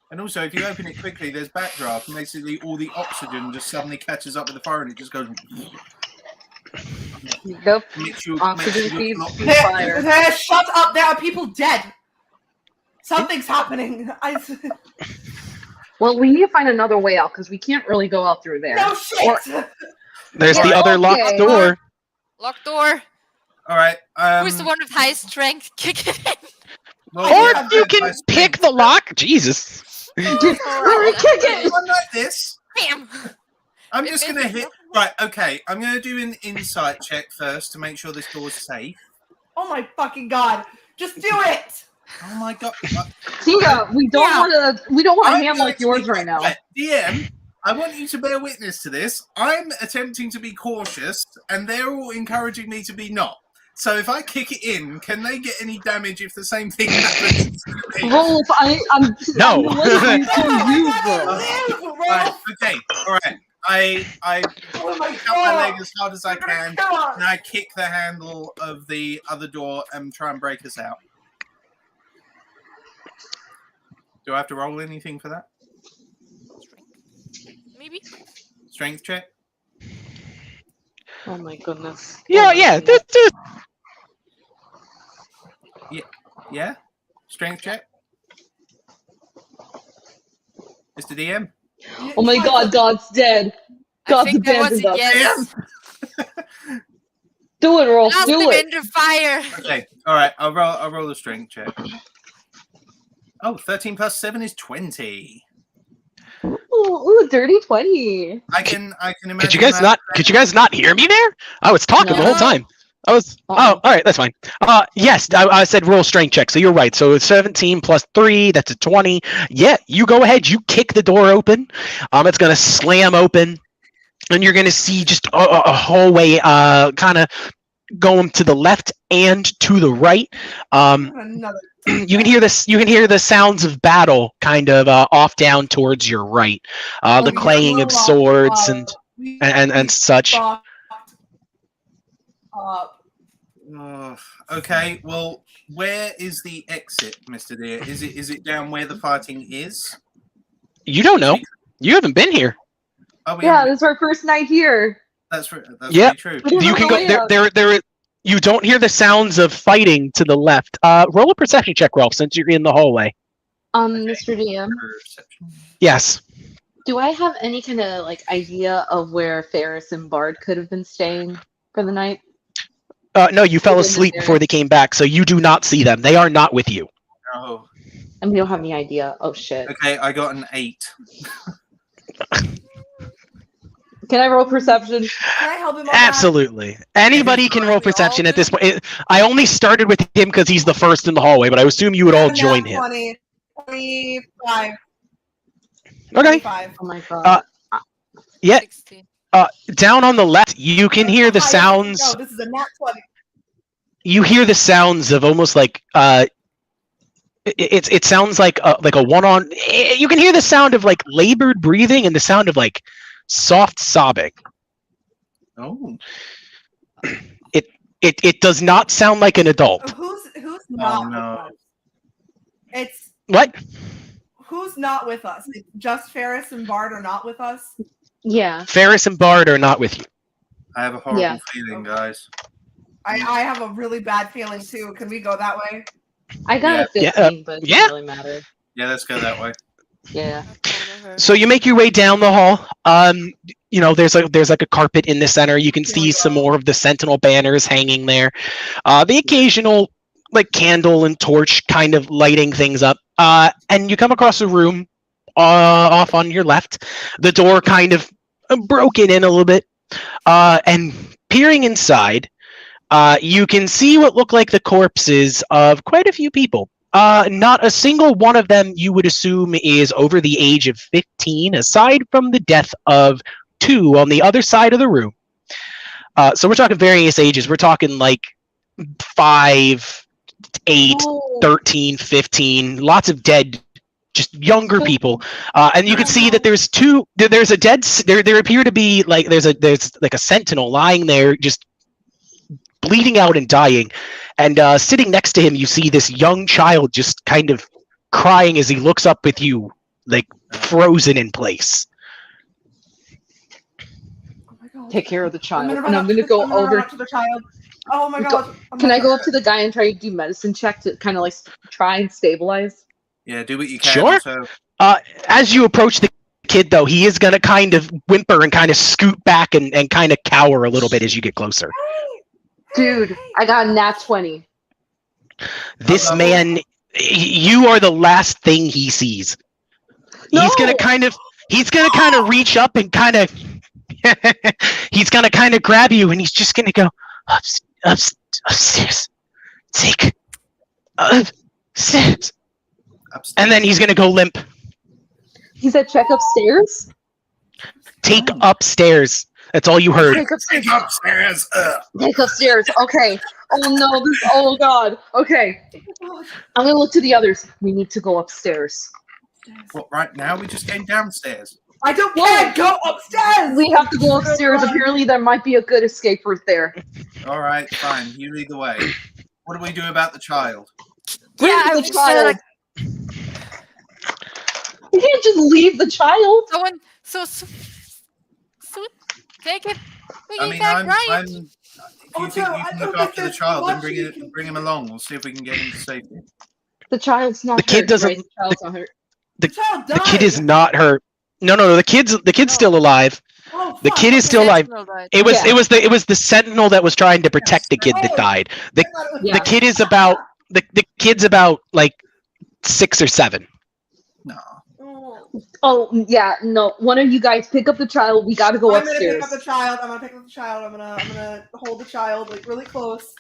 And also, if you open it quickly, there's backdraft, and basically all the oxygen just suddenly catches up with the fire, and it just goes.
Yep.
Makes you,
Oxygen
makes you
feeds
look
to
like-
fire.
Shut up! There are people dead. Something's happening.
Well, we need to find another way out because we can't really go out through there.
No shit.
There's the
Yeah,
other
okay.
locked door.
Lock door.
All right.
Who's the one with high strength? Kick it in.
well,
Or
yeah,
you
but
can
I
pick the lock. Jesus.
Hurry, kick it!
One like this.
Bam.
I'm just gonna hit. Right. Okay. I'm gonna do an insight check first to make sure this door's safe.
Oh my fucking god! Just do it.
Oh my god.
Tia, we don't want a hand like yours right now.
DM, I want you to bear witness to this. I'm attempting to be cautious, and they're all encouraging me to be not. So if I kick it in, can they get any damage if the same thing happens?
Rolf, I'm
No.
listening to you, bro.
Right, okay, all right. I
Oh my
pick up my leg
god!
as hard as I can,
Come on.
and I kick the handle of the other door and try and break us out. Do I have to roll anything for that?
Maybe.
Strength check?
Oh my goodness.
Yeah,
Oh my
yeah.
goodness.
Yeah? Strength check? Mr. DM?
Oh my god, God's dead.
I
God's
think that was
abandoned
a
us.
yes.
Do it, Rolf,
Blast
do
him
it.
into fire.
Okay, alright, I'll roll a strength check. Oh, 13 plus 7 is 20.
Ooh, dirty 20.
I can imagine.
Could you guys
that.
not hear me there? I was talking the whole
No.
time. I was. Oh, all right, that's fine. Yes, I said roll strength check, so you're right. So it's 17 plus 3, that's a 20. Yeah, you go ahead. You kick the door open. It's gonna slam open, and you're gonna see just a hallway, kind of going to the left and to the right.
Another.
You can hear this. You can hear the sounds of battle, kind of off down towards your right. The clanging of swords and such.
Okay, well, where is the exit, Mr. Deer? Is it down where the fighting is?
You don't know. You haven't been here.
Oh,
Yeah, this is our first night here.
That's
Yep.
very true.
We don't
You
have
can
no
go
way
there.
out.
There. You don't hear the sounds of fighting to the left. Roll a perception check, Ralph, since you're in the hallway.
Mr. DM,
Perception.
Yes.
do I have any kind of like idea of where Ferris and Bard could have been staying for the night?
No, you fell
Within this
asleep
area?
before they came back, so you do not see them. They are not with you.
Oh,
And we don't have any idea. Oh shit.
okay. I got an 8.
Can I roll perception?
Can I help him on that?
Absolutely. Anybody can roll perception at this point. I only started with him because he's the first in the hallway, but I assume you would all join him.
20, 25.
Okay.
25.
Oh my god.
Yeah.
16.
Down on the left, you can hear the sounds.
No, this is a nat 20.
You hear the sounds of almost like it sounds like a one-on. You can hear the sound of like labored breathing and the sound of like soft sobbing.
Oh.
It does not sound like an adult.
Who's not
no.
with us? It's
What?
who's not with us? It's just Ferris and Bard are not with us.
Yeah.
Ferris and Bard are not with you.
I have a horrible
Yeah.
feeling, guys.
I have a really bad feeling too. Can we go that way?
I got a
Yeah.
15, but it
Yeah.
doesn't really matter.
Yeah, let's go that way.
Yeah.
So you make your way down the hall. You know, there's like a carpet in the center. You can see some more of the Sentinel banners hanging there. The occasional like candle and torch kind of lighting things up. And you come across a room off on your left. The door kind of broken in a little bit. And peering inside, you can see what look like the corpses of quite a few people. Not a single one of them you would assume is over the age of 15, aside from the death of 2 on the other side of the room. So we're talking various ages. We're talking like 5, 8,
Oh,
13, 15, lots of dead, just younger people. And you can see that there's a dead, there appear to be like, there's like a sentinel lying there, just bleeding out and dying. And sitting next to him, you see this young child just kind of crying as he looks up with you, like frozen in place.
Oh my god.
take care of the child.
I'm
And I'm gonna go
run
over.
up to the child. Oh my
Go-
god. Oh
Can
my
I go
God.
up to the guy and try to do medicine check to kind of like try and stabilize?
Yeah, do what you can.
Sure.
So,
As you approach the kid, though, he is going to kind of whimper and kind of scoot back and kind of cower a little bit as you get closer.
Dude, I got a nat 20.
This
Uh-oh.
man, you are the last thing he sees. He's going to kind of reach up and kind of, he's going to kind of grab you, and he's just going to go upstairs. Take upstairs. And then he's going to go limp.
He said check upstairs?
Take upstairs. That's all you heard.
Take upstairs.
take upstairs.
Take upstairs. Okay. Oh no, oh god. Okay. I'm gonna look to the others. We need to go upstairs.
What, right now? We just came downstairs.
I don't care. Go upstairs.
We have to go upstairs. Apparently there might be a good escape route there.
All right, fine. You lead the way. What do we do about the child?
Bring
Yeah,
the
we should,
child. You can't just leave the child.
Someone, so take it. We
I
get
mean,
back
I'm.
right.
If you
Oh,
think
Joe,
you
I
can
don't
look
think
after the
there's
child, then
much you can-
bring him along. We'll see if we can get him to safety.
The child's not
The kid
hurt,
doesn't-
right? The child's not hurt.
The child
The
died.
kid is not hurt. No. The kid's still alive.
Oh,
The
fuck,
kid is
okay.
still alive.
Sentinel died.
It was
Yeah.
it was the sentinel that was trying to protect the kid that died.
I thought it was-
Yeah.
The kid is about the kid's about like 6 or 7.
No.
Oh.
Oh yeah, no. One of you guys pick up the child. We gotta go
I'm gonna
upstairs.
pick up the child. I'm gonna hold the child like really close,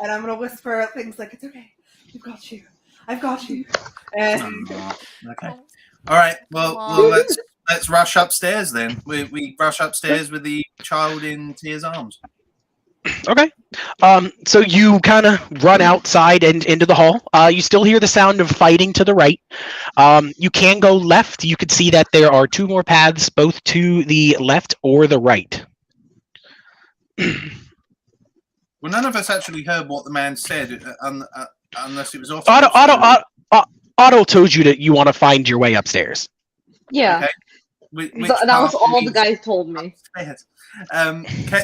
and I'm gonna whisper things like, "It's okay. We've got you. I've got you." And
Okay. All right. Well,
Aw.
let's rush upstairs then. We rush upstairs with the child in Tia's arms.
Okay. So you kind of run outside and into the hall. You still hear the sound of fighting to the right. You can go left. You can see that there are 2 more paths, both to the left or the right.
Well, none of us actually heard what the man said, unless it was off.
Otto told you that you want to find your way upstairs.
Yeah.
Okay. Which
That
path
was all the
leads
guys told me.
upstairs?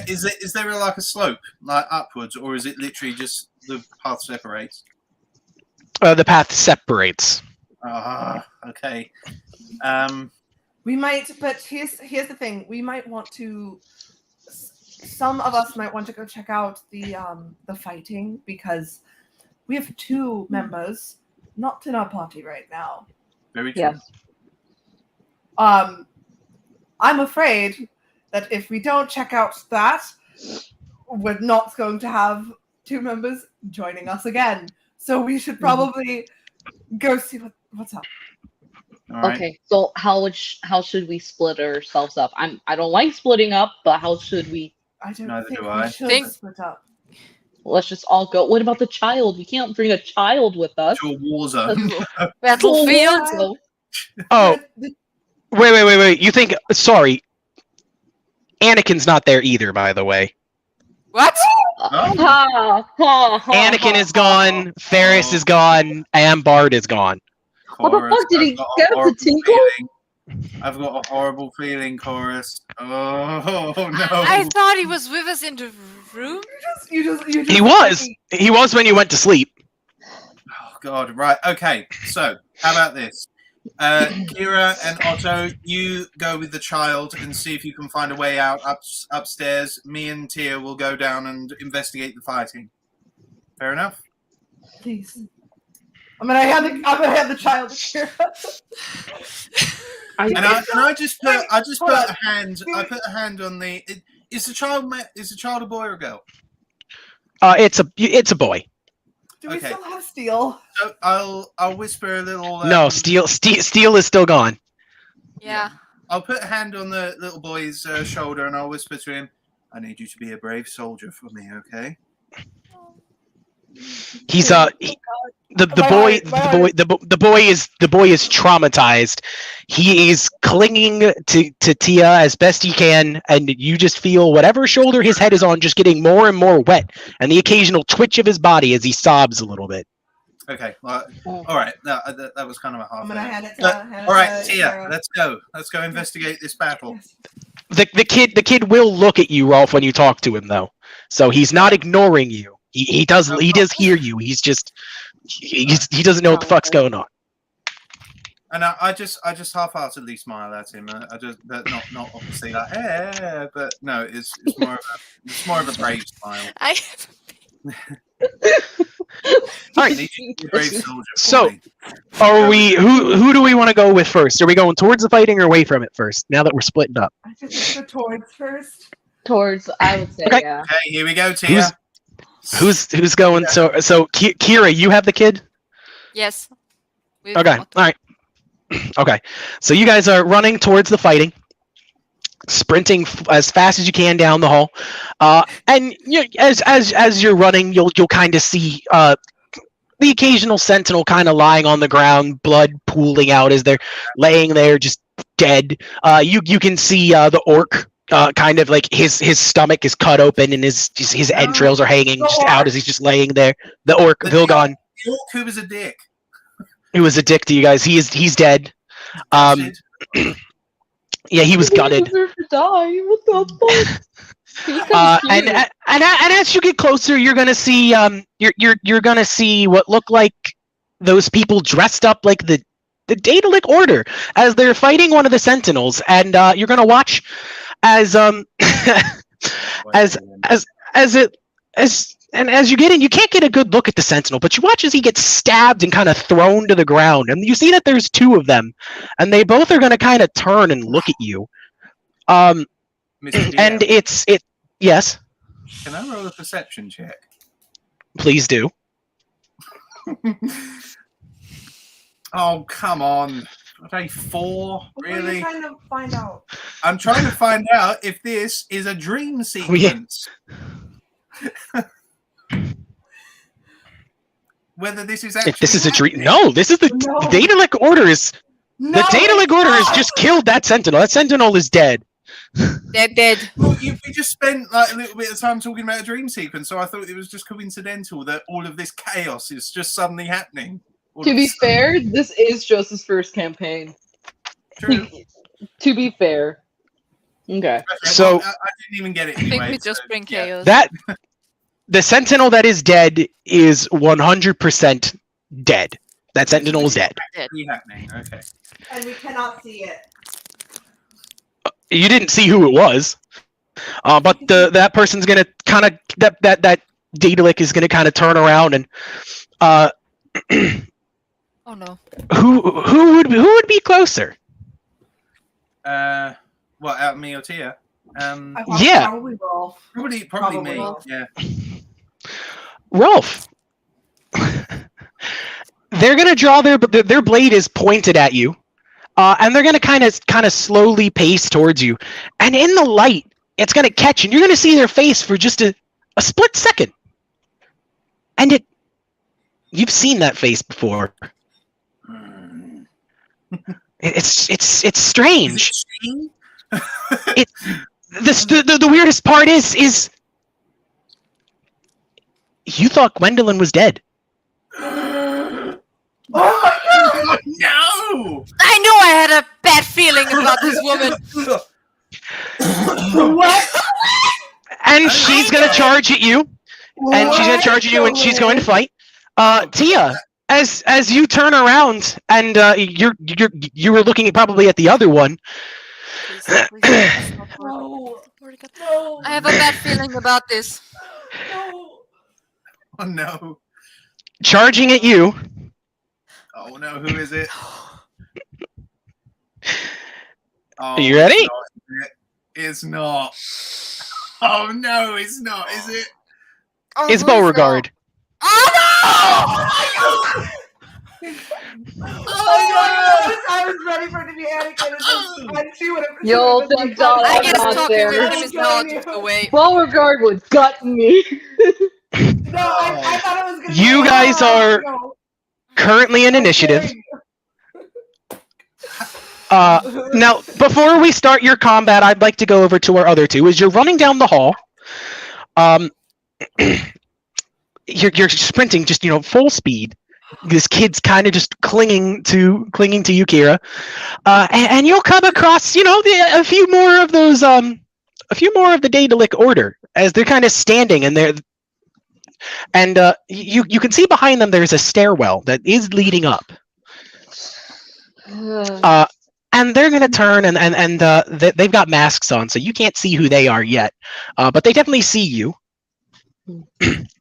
Is there like a slope, like upwards, or is it literally just the path separates?
The path separates.
Ah, okay.
We might, but here's the thing. We might want to. Some of us might want to go check out the fighting because we have 2 members not in our party right now.
Very true.
Yes.
I'm afraid that if we don't check out that, we're not going to have 2 members joining us again. So we should probably go see what's up.
All right.
Okay, so how should we split ourselves up? I don't like splitting up, but how should we?
I don't
Neither
think
do I.
we should
Think-
split up.
Let's just all go. What about the child? We can't bring a child with us.
To a war zone.
Battlefield.
So,
Oh, wait. You think? Sorry, Anakin's not there either. By the way,
What?
Anakin is gone. Ferris is gone. And Bard is gone.
What the fuck, did he
I've got a
get up to
horrible
Tinkle?
feeling. I've got a horrible feeling, Chorus. Oh no!
I thought he was with us in the room.
You just
He was. He was when you went to sleep.
Oh God! Right. Okay. So how about this? Kira and Otto, you go with the child and see if you can find a way out upstairs. Me and Tia will go down and investigate the fighting. Fair enough.
Please. I'm gonna hand the child to Kira.
And I just put
hold on.
a hand. I put a hand on the. Is the child a boy or a girl?
It's a boy.
Do we
Okay.
still have steel?
So I'll whisper a little.
No, Steel is still gone.
Yeah.
I'll put a hand on the little boy's shoulder and I'll whisper to him, "I need you to be a brave soldier for me, okay?"
He's the boy is traumatized. He is clinging to Tia as best he can, and you just feel whatever shoulder his head is on just getting more and more wet, and the occasional twitch of his body as he sobs a little bit.
Okay. Well, all right. That was kind of a half.
I'm gonna hand it to.
All right, Tia. Let's go. Let's go investigate this battle.
Yes.
The kid will look at you, Rolf, when you talk to him, though. So he's not ignoring you. He does hear you. He's just he doesn't know what the fuck's going on.
And I just half-heartedly smile at him. I just not obviously like but no, it's more of a brave smile.
All right.
Need you to be a brave soldier for
So-
me.
Are we who do we want to go with first? Are we going towards the fighting or away from it first? Now that we're splitting up.
I think go towards first.
towards, I would say,
Okay.
yeah.
Okay, here we go, Tia.
Who's going? So Kira, you have the kid.
Yes. We've
Okay.
got-
All right. Okay. So you guys are running towards the fighting, sprinting as fast as you can down the hall, and as you're running, you'll kind of see the occasional sentinel kind of lying on the ground, blood pooling out as they're laying there just dead. You can see the orc. Kind of like his stomach is cut open and his entrails are hanging just out as he's just laying there. The orc, Vilgon,
The orc who was a dick.
who was a dick to you guys, he's dead.
Gutted.
Yeah, he was
He
gutted.
deserved to die. What the fuck?
And as you get closer, you're gonna see you're gonna see what look like those people dressed up like the Daedalic Order as they're fighting one of the Sentinels, and you're gonna watch as you get in, you can't get a good look at the Sentinel, but you watch as he gets stabbed and kind of thrown to the ground, and you see that there's 2 of them, and they both are gonna kind of turn and look at you.
Mr. DM,
And yes,
can I roll a perception check?
please do.
Oh, come on. Okay, 4?
What are you
Really?
trying to find out?
I'm trying to find out if this is a dream sequence. Whether this is actually...
If this is a dream, no, this is the
No.
Daedalic Order is
No,
the Daedalic
it's
Order has
not!
just killed that Sentinel. That Sentinel is dead.
Dead.
Well, we just spent like a little bit of time talking about a dream sequence, so I thought it was just coincidental that all of this chaos is just suddenly happening. All
To
of
be
a sudden.
fair, this is just his first campaign.
True.
To be fair. Okay.
Okay,
So-
well, I didn't even get it
I think
anyway.
we just
so,
bring
yeah.
chaos.
That the sentinel that is dead is 100% dead. That sentinel is dead.
Actually happening. Okay.
And we cannot see it.
You didn't see who it was, but that person's gonna kind of that Daedalic is gonna kind of turn around and
Oh no.
who would be closer?
What, out of me or Tia?
I thought
Yeah.
Probably Rolf.
Probably
Probably
me.
Rolf.
Yeah.
Rolf. They're gonna draw their blade is pointed at you, and they're gonna kind of slowly pace towards you, and in the light, it's gonna catch, and you're gonna see their face for just a split second, and you've seen that face before. It's strange. The weirdest part is you thought Gwendolyn was dead.
Oh my god!
No!
I knew I had a bad feeling about this woman.
What?
And she's gonna charge at you. And she's gonna charge at you, and she's going to fight. Tia, as you turn around, and you were looking probably at the other one.
Please, please,
No.
no. I have a bad feeling about this.
No.
Oh no.
Charging at you.
Oh no, who is it? Oh,
Are you ready?
It's not. Oh no, it's not, is it?
Oh,
It's
who's
Beauregard.
Oh
I was ready for it to be Anakin, and she would have.
Yo,
she would've been
thank
like,
God
no! I
I'm
guess
not
talking
there.
with him is not the way.
Beauregard would gut me.
No, I thought it was gonna.
You
be
guys are currently in initiative. Now, before we start your combat, I'd like to go over to our other two. As you're running down the hall, you're sprinting just full speed. This kid's kind of just clinging to you, Kira, and you'll come across a few more of those a few more of the Daedalic Order as they're kind of standing and you can see behind them there's a stairwell that is leading up. And they're gonna turn and they've got masks on, so you can't see who they are yet, but they definitely see you,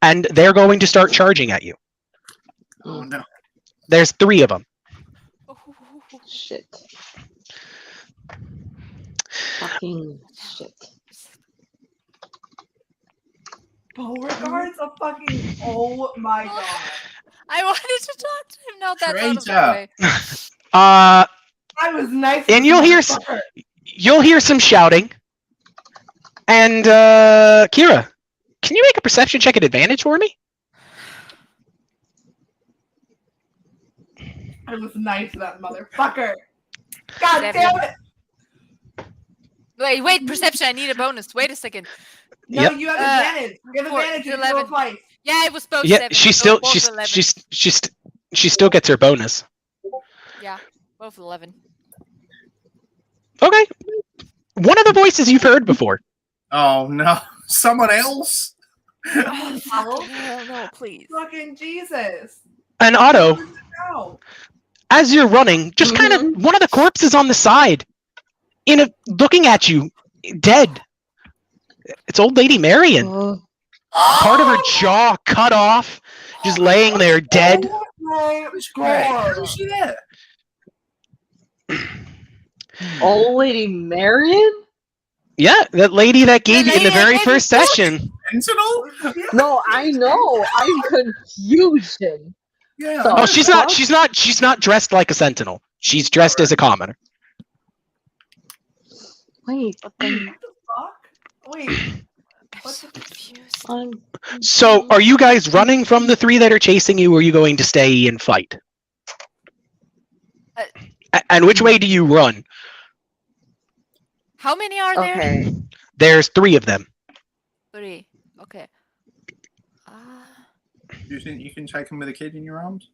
and they're going to start charging at you.
Oh no.
There's 3 of them.
Shit. Fucking shit.
Beauregard's a fucking. Oh my god.
I wanted to talk to him. Now that's out of the
Traitor.
way.
I was nice.
And you'll hear some shouting. And Kira, can you make a perception check at advantage for me?
I was nice to that motherfucker. God
7.
damn it!
Wait, perception. I need a bonus. Wait a second.
No,
Yep.
you have advantage. You have
4,
advantage. You
11.
roll twice.
Yeah, it was both
Yeah,
7.
she
so
still
both 11.
she still gets her bonus.
Yeah, both 11.
Okay. One of the voices you've heard before.
Oh no. Someone else?
Oh,
Hell no, please.
fucking Jesus.
And Otto,
No.
as you're running, just kind of one of the corpses on the side, looking at you, dead. It's old lady Marion. Part of her jaw cut off, just laying there dead.
Oh my
Who's
god.
she there?
Old lady Marion?
Yeah, that lady that gave you in the
lady that
very
gave you
first session.
Sentinel?
No, I know. I'm confusion.
Yeah.
So-
Oh, she's not dressed like a sentinel. She's dressed as a commoner.
Wait,
What the fuck? Wait.
I'm
What
so confused.
I'm
So, are you guys running from the 3 that are chasing you, or are you going to stay and fight? And which way do you run?
How many are there?
okay.
There's 3 of them.
3. Okay.
Do you think you can take him with a kid in your arms?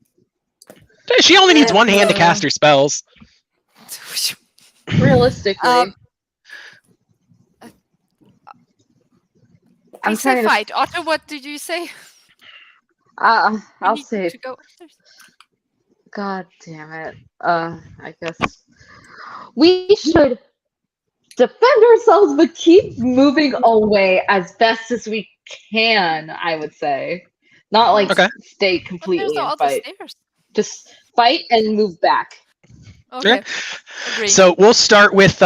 She only needs one hand to cast her spells.
Realistically,
I
I'm
say
trying to.
fight. Otto, what did you say? We
I'll
need
say.
to go upstairs.
God damn it. I guess we should defend ourselves, but keep moving away as best as we can. I would say, not like
Okay.
stay
But there's
completely
no
and
other
fight.
stairs.
Just fight and move back.
Okay. Agree.
So we'll start with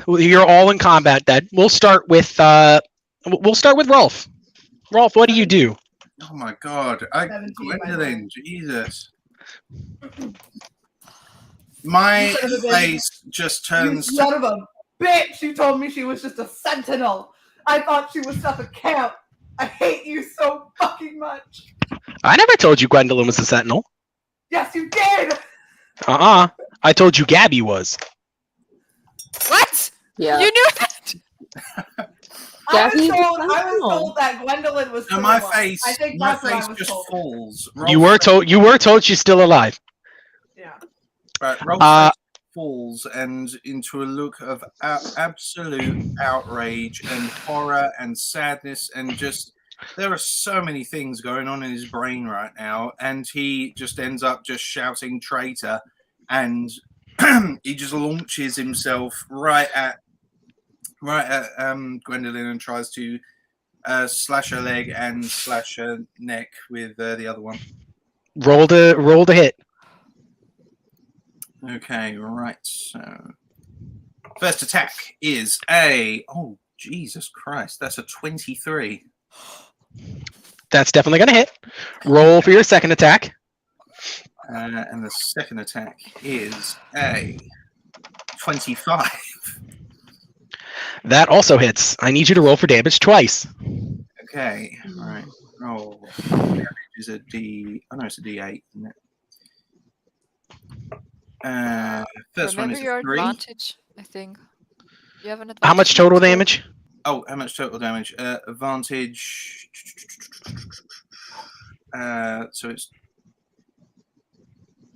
you're all in combat then. We'll start with Rolf. Rolf, what do you do?
Oh my god.
17, my
Gwendolyn, Jesus. My
You son of a bitch.
face just
You
turns to
son of a bitch! You told me she was just a sentinel. I thought she was stuff at camp. I hate you so fucking much.
I never told you Gwendolyn was a sentinel.
Yes, you did.
I told you Gabby was.
What?
Yeah.
You knew that?
I was
Gabby's a
told
sentinel.
that Gwendolyn was.
No, my
still alive.
face.
I think
My
that's what I
face
was
just
told.
falls.
You were told she's still alive.
Yeah.
Right, Rolf's face falls and into a look of absolute outrage and horror and sadness and just there are so many things going on in his brain right now, and he just ends up just shouting traitor, and he just launches himself right at Gwendolyn and tries to slash her leg and slash her neck with the other one.
Roll to hit.
Okay, right. So first attack is a Jesus Christ, that's a 23.
That's definitely gonna hit. Roll for your second attack.
And the second attack is a 25.
That also hits. I need you to roll for damage twice.
Okay, all right. Roll. Damage is a D. Oh no, it's a D8, isn't it? First one
Remember
is
your
a 3.
advantage, I think. You have an advantage.
How much total damage?
Oh, how much total damage? Advantage. So it's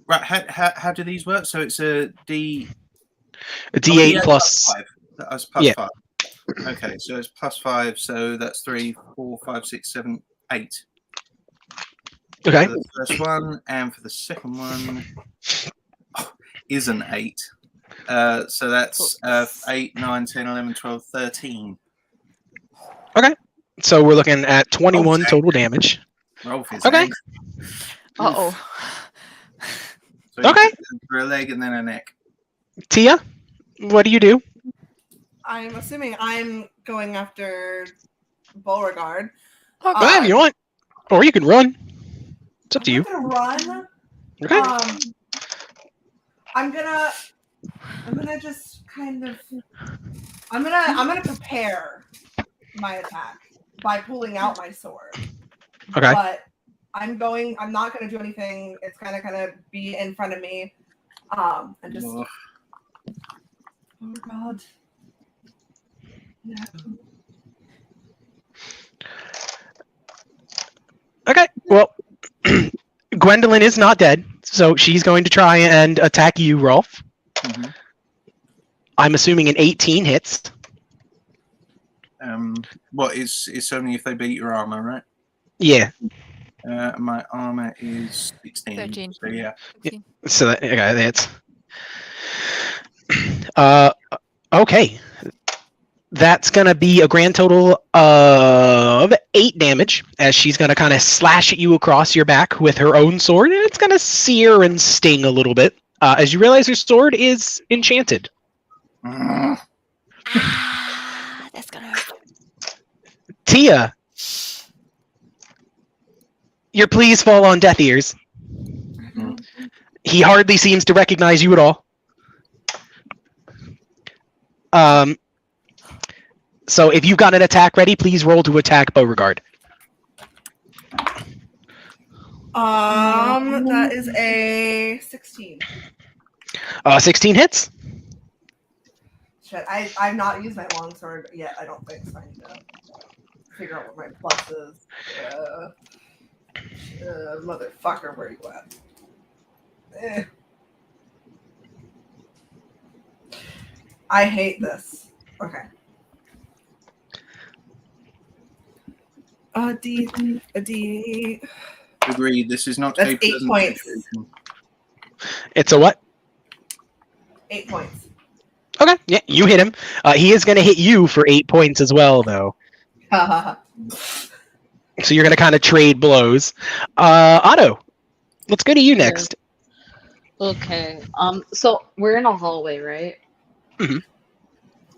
right. How do these work? So it's a D.
A D8 plus.
5. That's plus
Yeah.
5. Okay, so it's plus 5. So that's 3, 4, 5, 6, 7, 8.
Okay.
For the first one, and for the second one is an 8. So that's 8, 9, 10, 11, 12, 13.
So we're looking at 21
Okay.
total damage.
Rolf is
Okay.
angry.
Uh-oh.
So you
Okay.
get for a leg and then a neck.
Tia, what do you do?
I'm assuming I'm going after Beauregard.
Oh,
Whatever you want. Or you can run. It's up to you.
I'm gonna run.
Okay.
I'm gonna just kind of. I'm gonna prepare my attack by pulling out my sword.
Okay.
But I'm not gonna do anything. It's gonna be in front of me. And just.
Ugh.
Oh God. No.
Okay. Well, Gwendolyn is not dead, so she's going to try and attack you, Rolf.
Mhm.
I'm assuming an 18 hits.
What is only if they beat your armor, right?
Yeah.
My armor is 16.
13.
So yeah.
15.
So that hits. Okay. That's gonna be a grand total of 8 damage, as she's gonna kind of slash at you across your back with her own sword, and it's gonna sear and sting a little bit. As you realize her sword is enchanted.
Ugh.
That's gonna hurt.
Tia, your pleas fall on deaf ears. He hardly seems to recognize you at all. So if you've got an attack ready, please roll to attack Beauregard.
That is a 16.
16 hits.
Shit, I've not used my longsword yet. I don't think so. I need to figure out what my plus is. Motherfucker, where you at? I hate this. Okay. A D.
Agreed. This is not
That's
a
8
pleasant
points.
situation.
It's a what?
8 points.
Okay, yeah, you hit him. He is going to hit you for 8 points as well, though. So you're going to kind of trade blows. Otto, let's go to you next.
Okay. So we're in a hallway, right?
Mhm.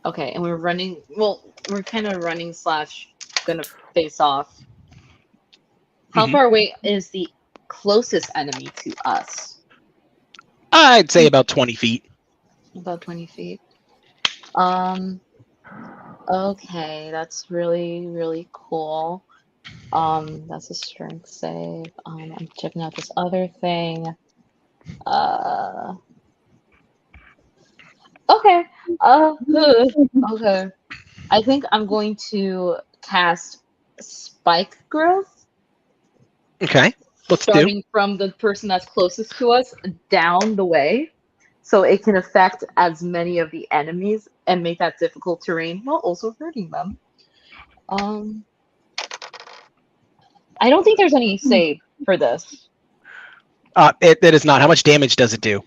Okay, and we're running. Well, we're kind of running slash gonna face off. How
Mhm.
far away is the closest enemy to us?
I'd say about 20 feet.
About 20 feet. Okay, that's really, really cool. That's a strength save. I'm checking out this other thing. Okay. Okay. I think I'm going to cast Spike Growth,
Okay, let's do.
starting from the person that's closest to us down the way, so it can affect as many of the enemies and make that difficult terrain while also hurting them. I don't think there's any save for this.
It is not. How much damage does it do?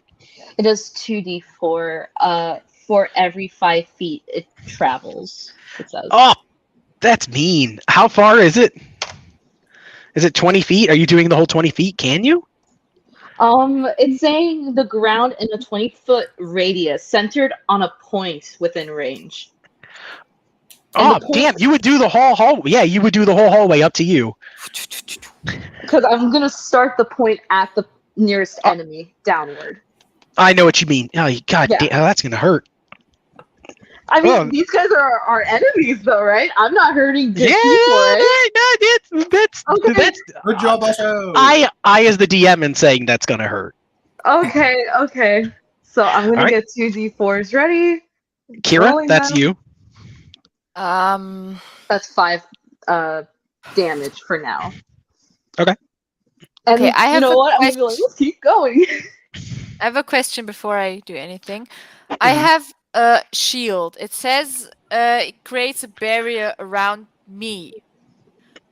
It does 2d4 for every 5 feet it travels, it says.
Oh, that's mean. How far is it? Is it 20 feet? Are you doing the whole 20 feet? Can you?
It's saying the ground in a 20-foot radius centered on a point within range. And
Oh, damn. You would do the whole hallway. Yeah, you would do the whole hallway up to you.
Because I'm going to start the point at the nearest enemy downward.
I know what you mean. Oh, God damn. Oh, that's going to hurt.
I mean, these guys are our enemies, though, right? I'm not hurting good people, right?
That's
Okay.
Good job, Otto.
I as the DM am saying that's going to hurt.
Okay. So I'm going to get 2d4s ready.
Kira,
Rolling
that's
them.
you.
That's 5 damage for now.
Okay.
And
Okay, I have
you know
a
what? I'm gonna be like, let's keep going.
I have a question before I do anything. I have a shield. It says it creates a barrier around me.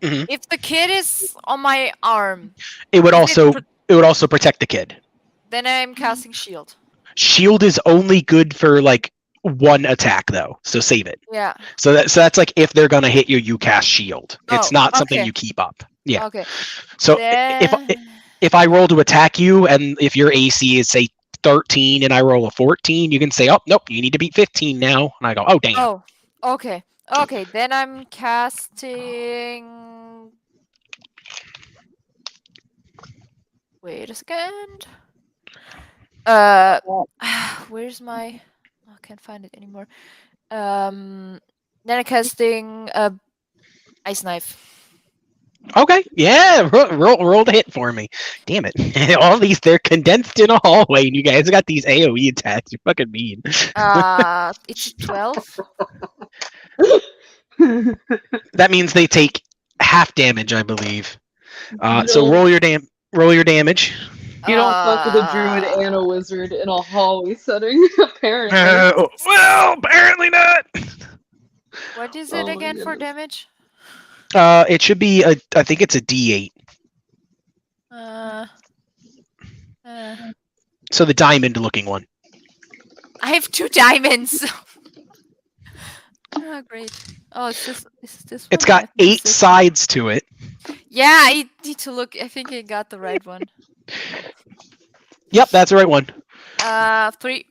Mhm.
If the kid is on my arm,
It would
is
also protect the kid.
then I'm casting shield.
Shield is only good for like one attack though, so save it.
Yeah.
So that's like if they're gonna hit you, you cast shield. It's
Oh,
not something
okay.
you keep up. Yeah.
Okay.
So
Then...
if I roll to attack you, and if your AC is say 13 and I roll a 14, you can say, oh nope, you need to beat 15 now. And I go, oh damn.
Oh, okay. Okay, then I'm casting. Wait a second. Where's my? Oh, I can't find it anymore. Then I'm casting ice knife.
Okay, yeah, roll the hit for me. Damn it! All these they're condensed in a hallway, and you guys got these AOE attacks. You're fucking mean.
It's 12.
That means they take half damage, I believe. So
No.
roll your damage.
You don't fuck with a druid and a wizard in a hallway setting, apparently.
Well, apparently not.
What is
Oh
it
my
again for
goodness.
damage?
It should be I think it's a D8. So the diamond-looking one.
I have 2 diamonds. Oh, great. Oh, it's this. Is this one?
It's got
I think
8
it's this one.
sides to it.
Yeah, I need to look. I think I got the right one.
Yep, that's the right one.
3.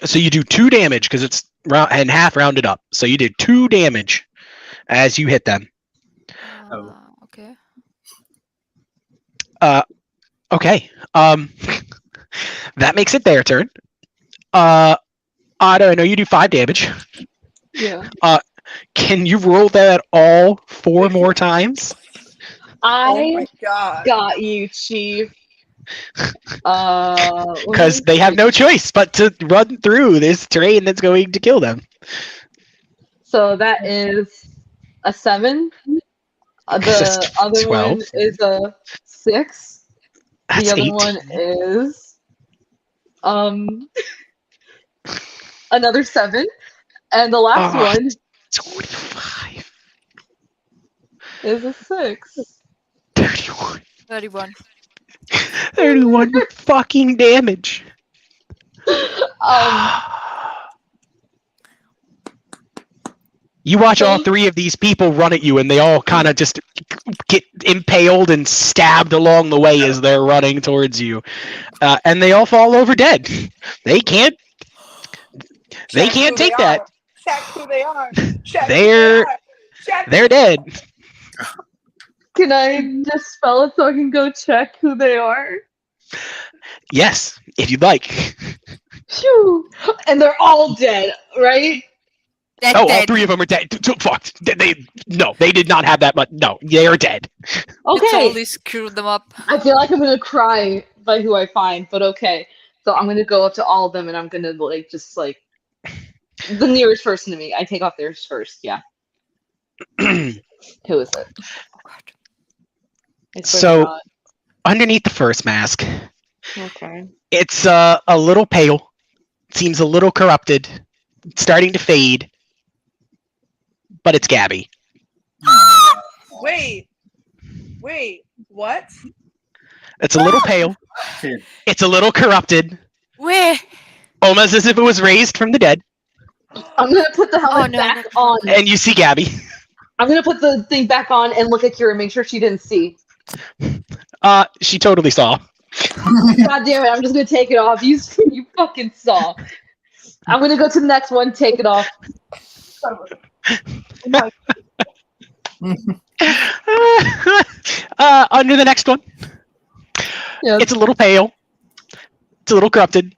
So you do 2 damage because it's and half rounded up. So you did 2 damage as you hit them.
Okay.
Okay. That makes it their turn. Otto, I know you do 5 damage.
Yeah.
Can you roll that all 4 more times?
Oh
I
my god.
got you, Chief.
Because they have no choice but to run through this terrain that's going to kill them.
So that is a 7. The other
12.
one is a 6.
That's
The other
18.
one is another 7. And the last one
25.
is a 6.
31.
31.
31 fucking damage. You watch all 3 of these people run at you, and they all kind of just get impaled and stabbed along the way as they're running towards you, and they all fall over dead. They can't take that.
Check who they are. Check
They're dead.
Can I just spell it so I can go check who they are?
Yes, if you'd like.
Phew. And they're all dead, right?
Dead,
All
dead.
3 of them are dead. Fucked. They did not have that much. No, they are dead.
You
Okay.
totally screwed them up.
I feel like I'm gonna cry by who I find, but okay. So I'm gonna go up to all of them and I'm gonna the nearest person to me. I take off theirs first. Yeah. Who is it?
Oh, God.
I swear to
So-
God.
Underneath the first mask,
Okay.
it's a little pale. Seems a little corrupted. Starting to fade. But it's Gabby.
Wait, what?
It's a little pale. It's a little corrupted.
Where?
Almost as if it was raised from the dead.
I'm gonna put the helmet
no,
back
no.
on.
And you see Gabby.
I'm gonna put the thing back on and look at Kira and make sure she didn't see.
She totally saw.
God damn it, I'm just gonna take it off. You fucking saw. I'm gonna go to the next one, take it off.
Under the next one,
Yeah.
it's a little pale. It's a little corrupted.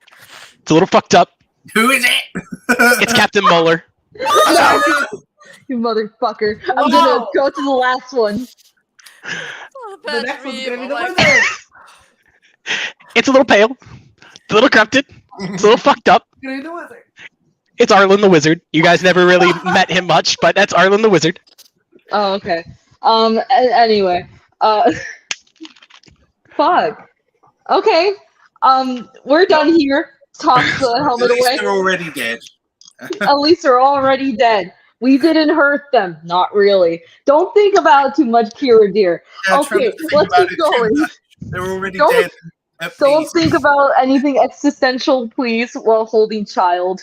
It's a little fucked up.
Who is it?
It's Captain Muller.
You motherfucker. I'm gonna go to the last one.
Oh,
The
that's
next one's
me.
gonna be
Oh
the
my
wizard.
It's a little pale. It's a little corrupted. It's a little fucked up.
It's gonna be the wizard.
It's Arlen the Wizard. You guys never really met him much, but that's Arlen the Wizard.
Oh, okay. Anyway. Fuck. Okay. We're done here. Toss the
At
helmet
least
away.
they're already dead.
At least they're already dead. We didn't hurt them. Not really. Don't think about it too much, Kira dear.
Yeah, try
Okay,
not to think
let's
about
keep
it too
going.
much. They're already
Don't-
dead.
Don't
Please.
think about anything existential, please, while holding child.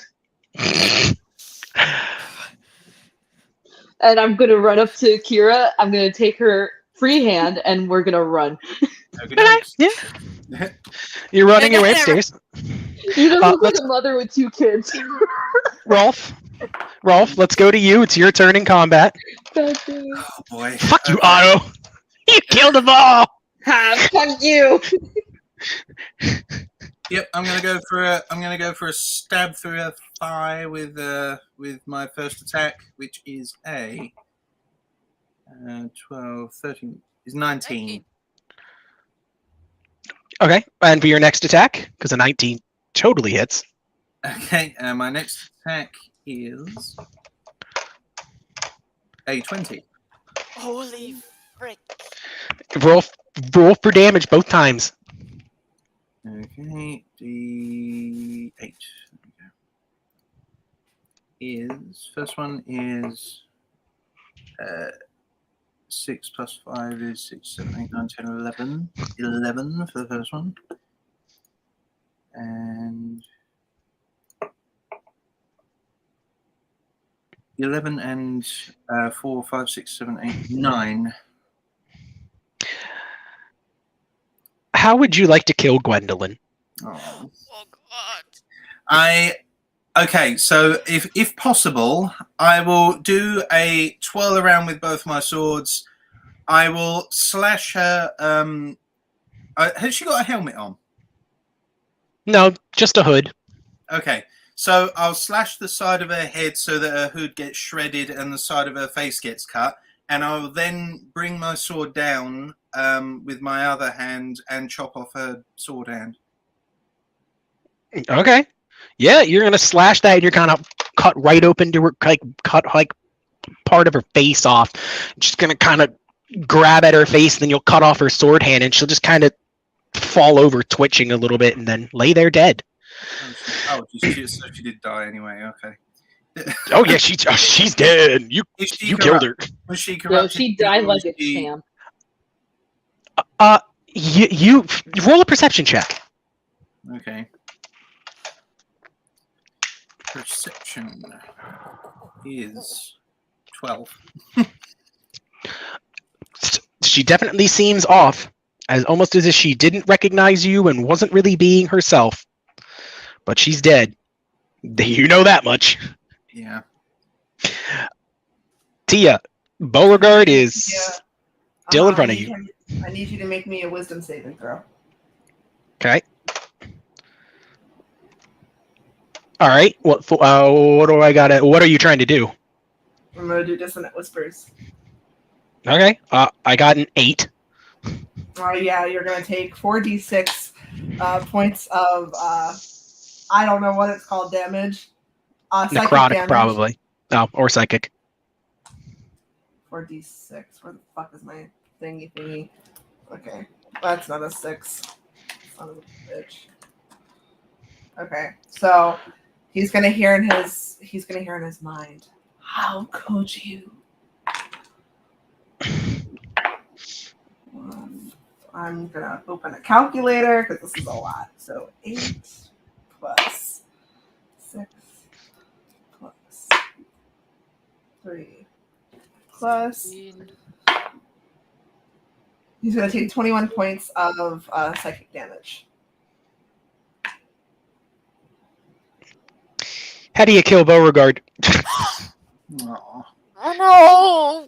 And I'm gonna run up to Kira. I'm gonna take her free hand, and we're gonna run.
Okay, thanks.
Yeah. You're running your way upstairs.
You just look like
let's-
a mother with 2 kids.
Rolf, let's go to you. It's your turn in combat.
God damn it.
Oh boy.
Fuck you,
Okay.
Otto. You killed them all.
Fuck you.
Yep, I'm gonna go for a stab through her thigh with my first attack, which is a 12, 13, is 19.
Okay, and for your next attack, because a 19 totally hits.
Okay, my next attack is a 20.
Holy frick.
Roll for damage both times.
Okay, D8. Is first one is 6 plus 5 is 6, 7, 8, 9, 10, 11. 11 for the first one. And 11 and 4, 5, 6, 7, 8, 9.
How would you like to kill Gwendolyn?
Oh.
Oh, God.
Okay, so if possible, I will do a twirl around with both my swords. I will slash her. Has she got a helmet on?
No, just a hood.
Okay, so I'll slash the side of her head so that her hood gets shredded and the side of her face gets cut, and I will then bring my sword down with my other hand and chop off her sword hand.
Okay. Yeah, you're gonna slash that, and you're kind of cut right open to her, cut part of her face off. Just gonna kind of grab at her face, and then you'll cut off her sword hand, and she'll just kind of fall over, twitching a little bit, and then lay there dead.
So she did die anyway. Okay.
Oh yeah, she's dead. You killed her.
Was she
Yo,
corrupted?
she died
or
like
was
a
she-
champ.
You roll a perception check.
Okay. Perception is 12.
She definitely seems off, almost as if she didn't recognize you and wasn't really being herself. But she's dead. You know that much.
Yeah.
Tia, Beauregard is still in front of you.
I need you to make me a wisdom saving throw.
Okay. All right. What do I got? What are you trying to do?
I'm gonna do dissonant whispers.
Okay. I got an 8.
Oh yeah, you're gonna take 4d6 points of I don't know what it's called, damage. Psychic
Necrotic,
damage.
probably. Oh, or psychic.
4d6. Where the fuck is my thingy? Okay, that's not a 6. Son of a bitch. Okay, so he's gonna hear in his mind. How could you? I'm gonna open a calculator because this is a lot. So 8 plus 6 plus 3 plus. He's gonna take 21 points of psychic damage.
How do you kill Beauregard?
Aw.
Oh no!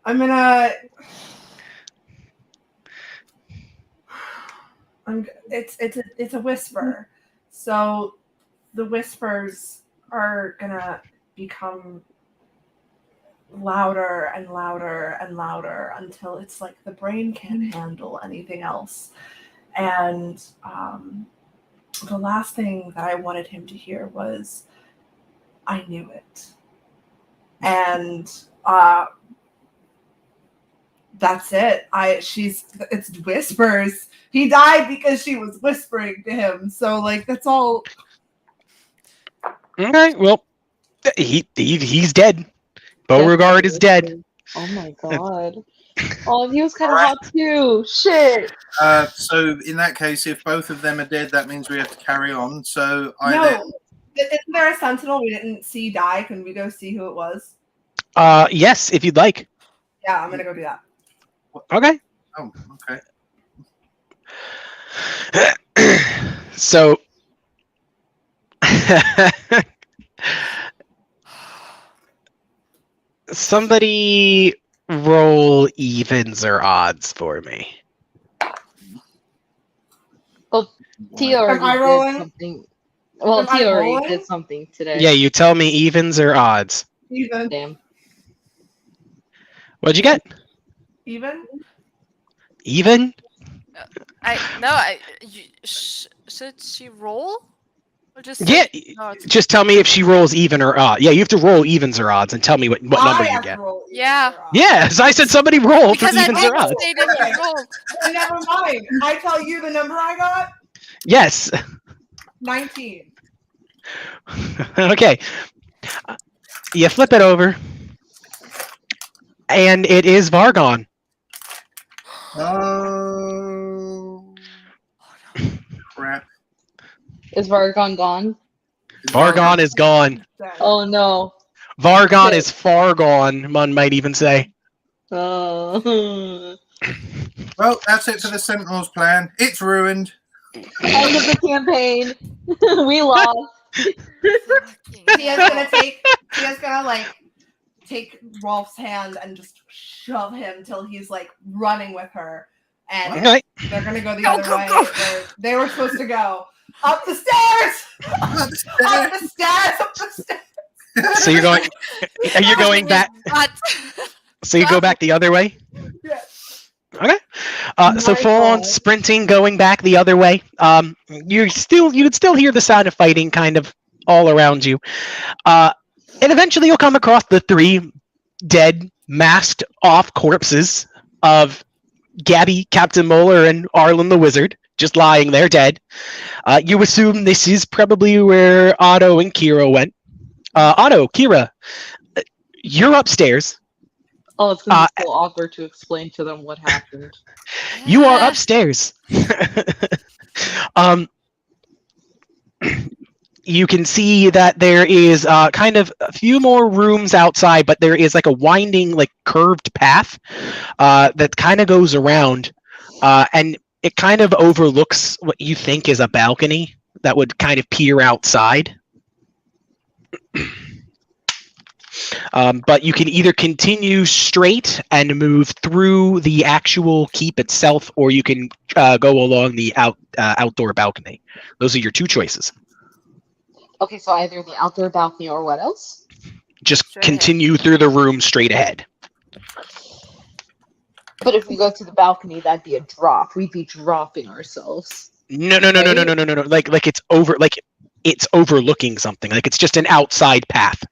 I'm gonna. It's a whisper, so the whispers are gonna become louder and louder and louder until it's like the brain can't handle anything else. And the last thing that I wanted him to hear was, "I knew it," and that's it. It's whispers. He died because she was whispering to him. So like that's all.
Okay, well, he's dead. Beauregard is dead.
Oh my god. Oh, and he was kind of hot too. Shit.
So in that case, if both of them are dead, that means we have to carry on. So
Isn't there a sentinel we didn't see die? Can we go see who it was?
Yes, if you'd like.
Yeah, I'm gonna go do that.
Okay.
Oh, okay.
So somebody roll evens or odds for me.
Well, Tia
Am I
already
rolling?
did something. Well,
Am I
Tia already
rolling?
did something today.
Yeah, you tell me evens or odds.
Even.
Damn.
What'd you get?
Even?
Even?
Should she roll? Or just
Yeah.
odds?
Just tell me if she rolls even or odd. Yeah, you have to roll evens or odds and tell me what number you
have
get.
to roll even
Yeah.
or odd.
Yeah, so I said somebody roll for
Because I
evens or
didn't
odds.
say that you rolled.
Never mind. I tell you the number I got.
Yes.
19.
Okay. You flip it over, and it is Vargon.
Oh, crap.
Is Vargon gone?
Vargon is gone.
Oh no.
Vargon is far gone, one might even say.
Oh.
Well, that's it for the Sentinels plan. It's ruined.
End of the campaign. We lost.
Tia's gonna like take Rolf's hand and just shove him till he's like running with her, and
Okay.
they're gonna go the other way where they were supposed to go. Up the stairs! Up the stairs! Up the stairs!
So you're going. Are you going back? So you go back the other way.
Yeah.
Okay. So
My
full on
God.
sprinting, going back the other way. You would still hear the sound of fighting kind of all around you. And eventually you'll come across the 3 dead, masked off corpses of Gabby, Captain Moeller, and Arlen the Wizard, just lying there dead. You assume this is probably where Otto and Kira went. Otto, Kira, you're upstairs.
Oh, it's gonna be so awkward to explain to them what happened.
You are upstairs. You can see that there is kind of a few more rooms outside, but there is like a winding, like curved path that kind of goes around, and it kind of overlooks what you think is a balcony that would kind of peer outside. But you can either continue straight and move through the actual keep itself, or you can go along the outdoor balcony. Those are your two choices.
Okay, so either the outdoor balcony or what else?
Just
Straight
continue through the room straight ahead.
But if we go to the balcony, that'd be a drop. We'd be dropping ourselves.
No. Like it's overlooking something. Like it's just an outside path.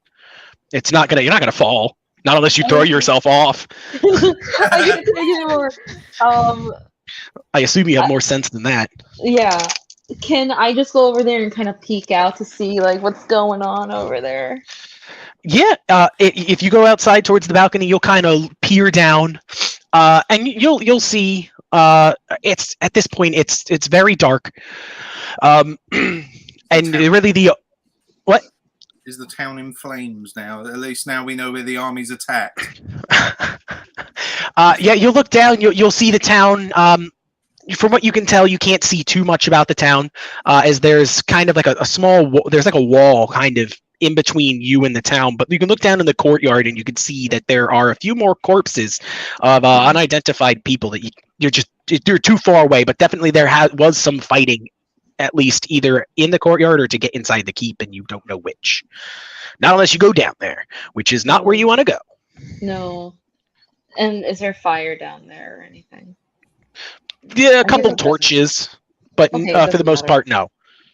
It's not gonna. You're not gonna fall. Not unless you throw yourself off.
I get to take it more.
I assume you have more sense than that.
Yeah. Can I just go over there and kind of peek out to see like what's going on over there?
Yeah. If you go outside towards the balcony, you'll kind of peer down, and you'll see. It's at this point, it's very dark. And really the what?
Is the town in flames now? At least now we know where the army's attacked.
Yeah, you'll look down. You'll see the town. From what you can tell, you can't see too much about the town, as there's kind of like a small. There's like a wall kind of in between you and the town. But you can look down in the courtyard and you can see that there are a few more corpses of unidentified people that you're too far away. But definitely there was some fighting, at least either in the courtyard or to get inside the keep, and you don't know which. Not unless you go down there, which is not where you want to go.
No. And is there fire down there or anything?
Yeah, a couple torches, but
Okay,
for the most part, no.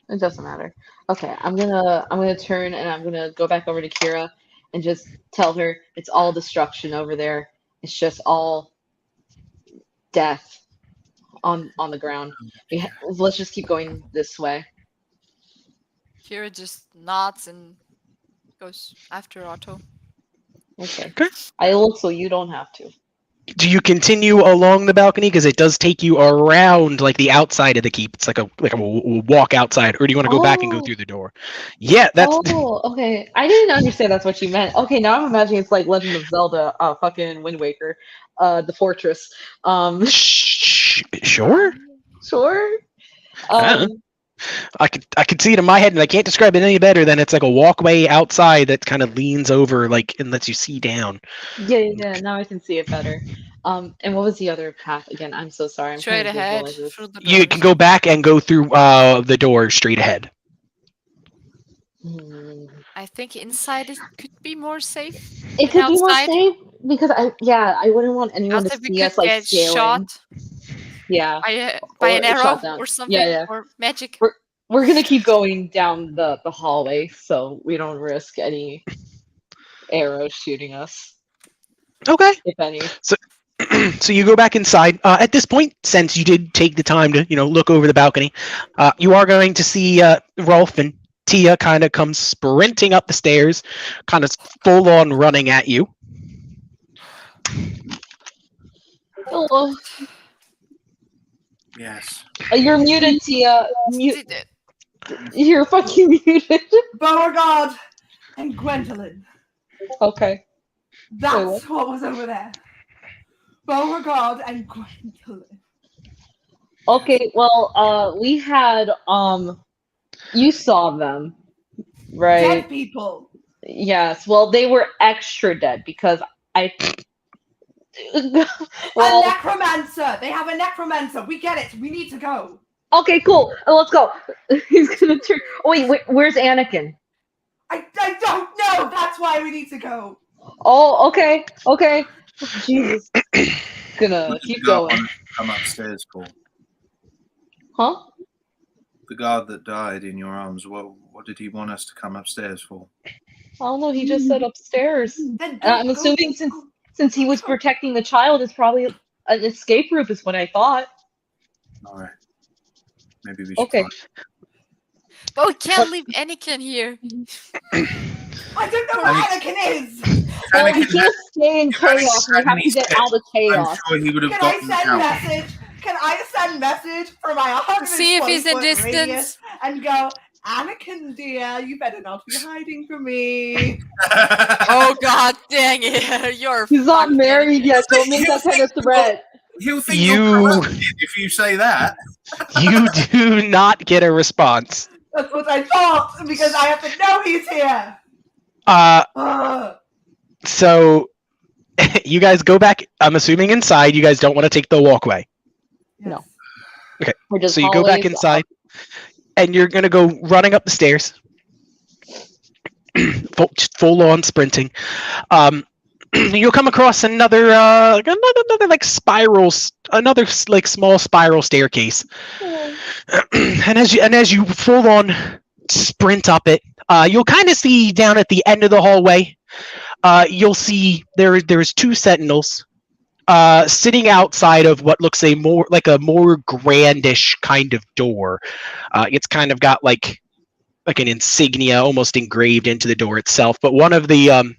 It doesn't matter. Okay, I'm gonna turn and I'm gonna go back over to Kira and just tell her it's all destruction over there. It's just all death on the ground. Let's just keep going this way.
Kira just nods and goes after Otto.
Okay.
Okay.
I look so you don't have to.
Do you continue along the balcony, because it does take you around like the outside of the keep? It's like a walk outside, or do you want to go back and go through the door? Yeah, that's.
Oh, okay. I didn't understand that's what you meant. Okay, now I'm imagining it's like Legend of Zelda, fucking Wind Waker, the fortress.
Sure.
Sure.
I could see it in my head, and I can't describe it any better than it's like a walkway outside that kind of leans over, like, and lets you see down.
Yeah. Now I can see it better. And what was the other path again? I'm so sorry. I'm
Straight
trying to
ahead.
visualize this.
Through the
You
doors.
can go back and go through the door straight ahead.
I think inside it could be more safe.
It could be more
outside?
safe because I wouldn't want anyone to
Outside we
see
could
us like
get
scaling.
shot
Yeah.
by
Or
an arrow
shot down.
or something,
Yeah.
or magic.
We're gonna keep going down the hallway so we don't risk any arrows shooting us,
Okay.
if any.
So you go back inside. At this point, since you did take the time to, look over the balcony, you are going to see Rolf and Tia kind of come sprinting up the stairs, kind of full on running at you.
Hello.
Yes.
You're muted, Tia. You're fucking muted.
Beauregard and Gwendolyn.
Okay.
That's what was over there. Beauregard and Gwendolyn.
Okay, well, we had, you saw them, right?
Dead people.
Yes, well, they were extra dead because
A necromancer. They have a necromancer. We get it. We need to go.
Okay, cool. Let's go. He's gonna turn. Oh, wait, where's Anakin?
I don't know. That's why we need to go.
Oh, okay. Jesus. Gonna
What did
keep
the guard
going.
want to come upstairs for?
Huh?
The guard that died in your arms. What did he want us to come upstairs for?
I don't know. He just said upstairs.
Then
I'm
go.
assuming since he was protecting the child, it's probably an escape route. Is what I thought.
All right. Maybe we should.
Okay.
But we can't leave Anakin here.
I don't know where Anakin is.
Well, we
Anakin
can't stay in
if Anakin
chaos. We have
hadn't
to get
said,
out of
I'm
chaos.
sure he would have
Can I
gotten
send
out.
message? Can I send message for my 120
See if he's in
foot
distance.
radius and go, Anakin, dear, you better not be hiding from me.
Oh god dang it. You're
He's not
fucked,
married
Anakin.
yet. Don't make that kind of threat.
He'll think
You-
you're corrupted if you say that.
You do not get a response.
That's what I thought, because I have to know he's here.
Uh, so you guys go back. I'm assuming inside. You guys don't want to take the walkway.
No.
Okay.
We're just
So you go back
hallways
inside, and you're gonna go running up the stairs, full on sprinting. You'll come across another like spirals, another like small spiral staircase, and as you full on sprint up it, you'll kind of see down at the end of the hallway. You'll see there's two sentinels sitting outside of what looks a more grandish kind of door. It's kind of got like an insignia almost engraved into the door itself. But one of the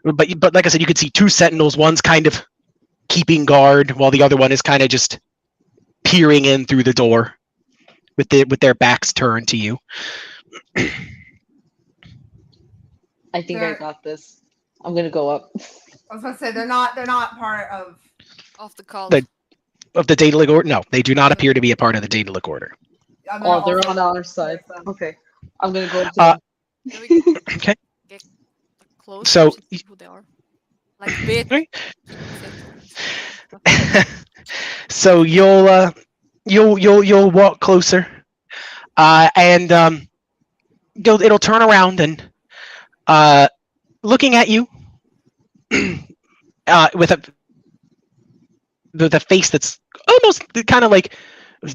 but like I said, you could see two sentinels. One's kind of keeping guard, while the other one is kind of just peering in through the door with their backs turned to you.
I think I got this. I'm gonna go up.
I was gonna say they're not part of
Off the call.
Of the Daedalic Order? No, they do not appear to be a part of the Daedalic Order.
Oh, they're on our side. Okay. I'm gonna go up to
Can we
Okay.
get close
So-
to see who they are? Like bit.
Right. So you'll walk closer, and it'll turn around and looking at you with a face that's almost kind of like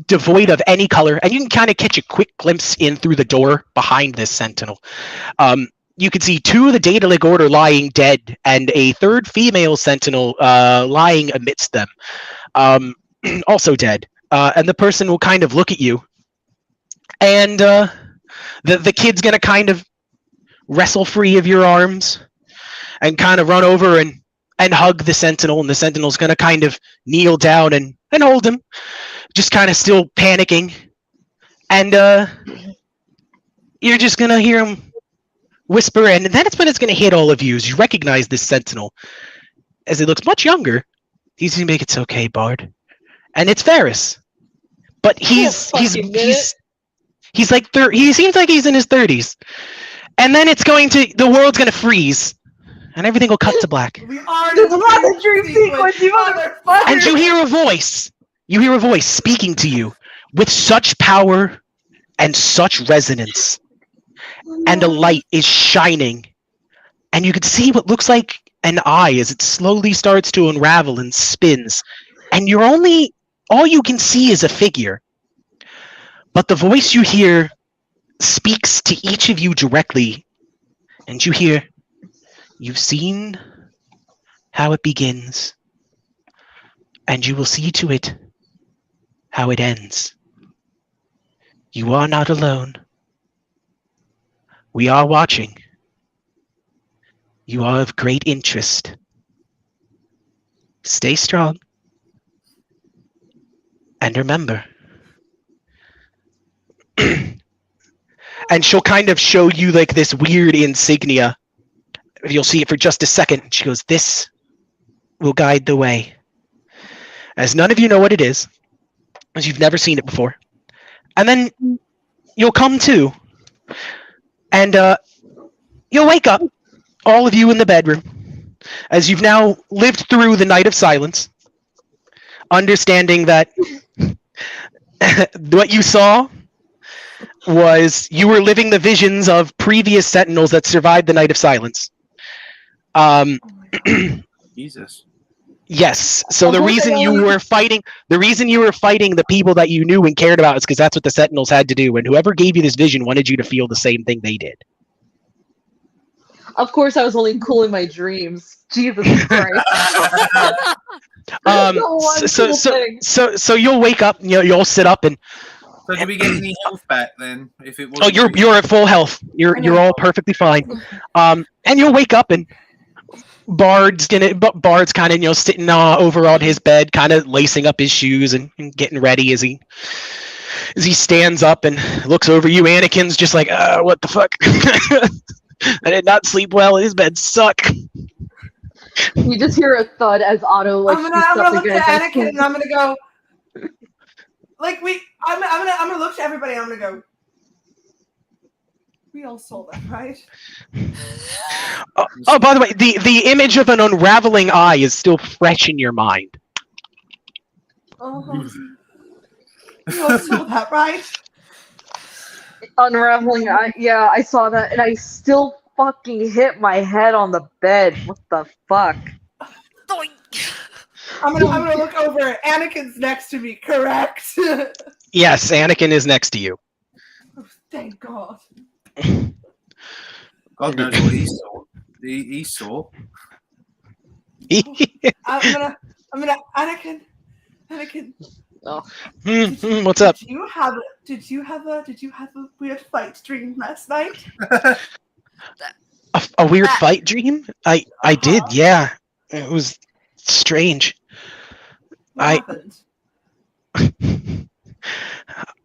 devoid of any color, and you can kind of catch a quick glimpse in through the door behind this sentinel. You can see two of the Daedalic Order lying dead, and a third female sentinel lying amidst them, also dead. And the person will kind of look at you, and the kid's gonna kind of wrestle free of your arms and kind of run over and hug the sentinel, and the sentinel's gonna kind of kneel down and hold him, just kind of still panicking. And you're just gonna hear him whisper, and that's when it's gonna hit all of you as you recognize this sentinel, as it looks much younger. He's gonna make "It's okay, Bard," and it's Ferris, but he's like he seems like he's in his 30s, and then the world's gonna freeze, and everything will cut to black.
We are
This is not the dream sequence, you motherfucker!
And you hear a voice. You hear a voice speaking to you with such power and such resonance. And a light is shining. And you can see what looks like an eye as it slowly starts to unravel and spins. And all you can see is a figure. But the voice you hear speaks to each of you directly. And you hear, "You've seen how it begins, and you will see to it how it ends. You are not alone. We are watching. You are of great interest. Stay strong. And remember." And she'll kind of show you like this weird insignia. You'll see it for just a second. She goes, "This will guide the way." As none of you know what it is, as you've never seen it before. And then you'll come to, and you'll wake up, all of you in the bedroom, as you've now lived through the night of silence, understanding that what you saw was you were living the visions of previous sentinels that survived the night of silence.
Jesus.
Yes. So the reason you were fighting the people that you knew and cared about is because that's what the sentinels had to do, and whoever gave you this vision wanted you to feel the same thing they did.
Of course, I was only cooling my dreams. Jesus Christ.
So you'll wake up, you'll sit up, and
So do we get any health back then? If it was.
Oh, you're at full health. You're all perfectly fine. And you'll wake up and Bard's kind of sitting over on his bed, kind of lacing up his shoes and getting ready as he stands up and looks over you. Anakin's just like, what the fuck? I did not sleep well. His bed suck.
You just hear a thud as Otto like.
I'm gonna look to Anakin and I'm gonna go. Like I'm gonna look to everybody and I'm gonna go. We all saw that, right?
Oh, by the way, the image of an unraveling eye is still fresh in your mind.
Oh, we all saw that, right?
Unraveling. Yeah, I saw that, and I still fucking hit my head on the bed. What the fuck?
I'm gonna look over. Anakin's next to me, correct?
Yes, Anakin is next to you.
Oh, thank God.
God knows what he saw. He saw.
I'm gonna Anakin.
Oh.
What's up?
Did you have a weird fight dream last night?
A weird fight dream? I did, yeah. It was strange.
What happened?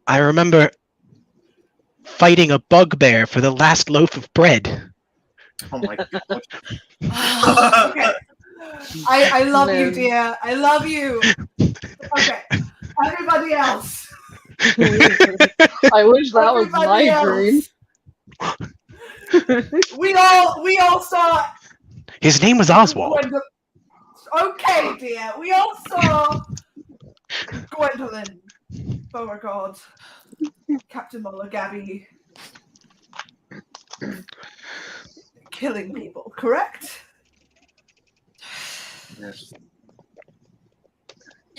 I remember fighting a bugbear for the last loaf of bread.
Oh my God.
Okay. I love you, dear. I love you. Okay. Everybody else.
I wish that was my dream.
We all saw.
His name was Oswald.
Okay, dear. We all saw Gwendolyn, Beauregard, Captain Mulligaby killing people, correct?
Yes.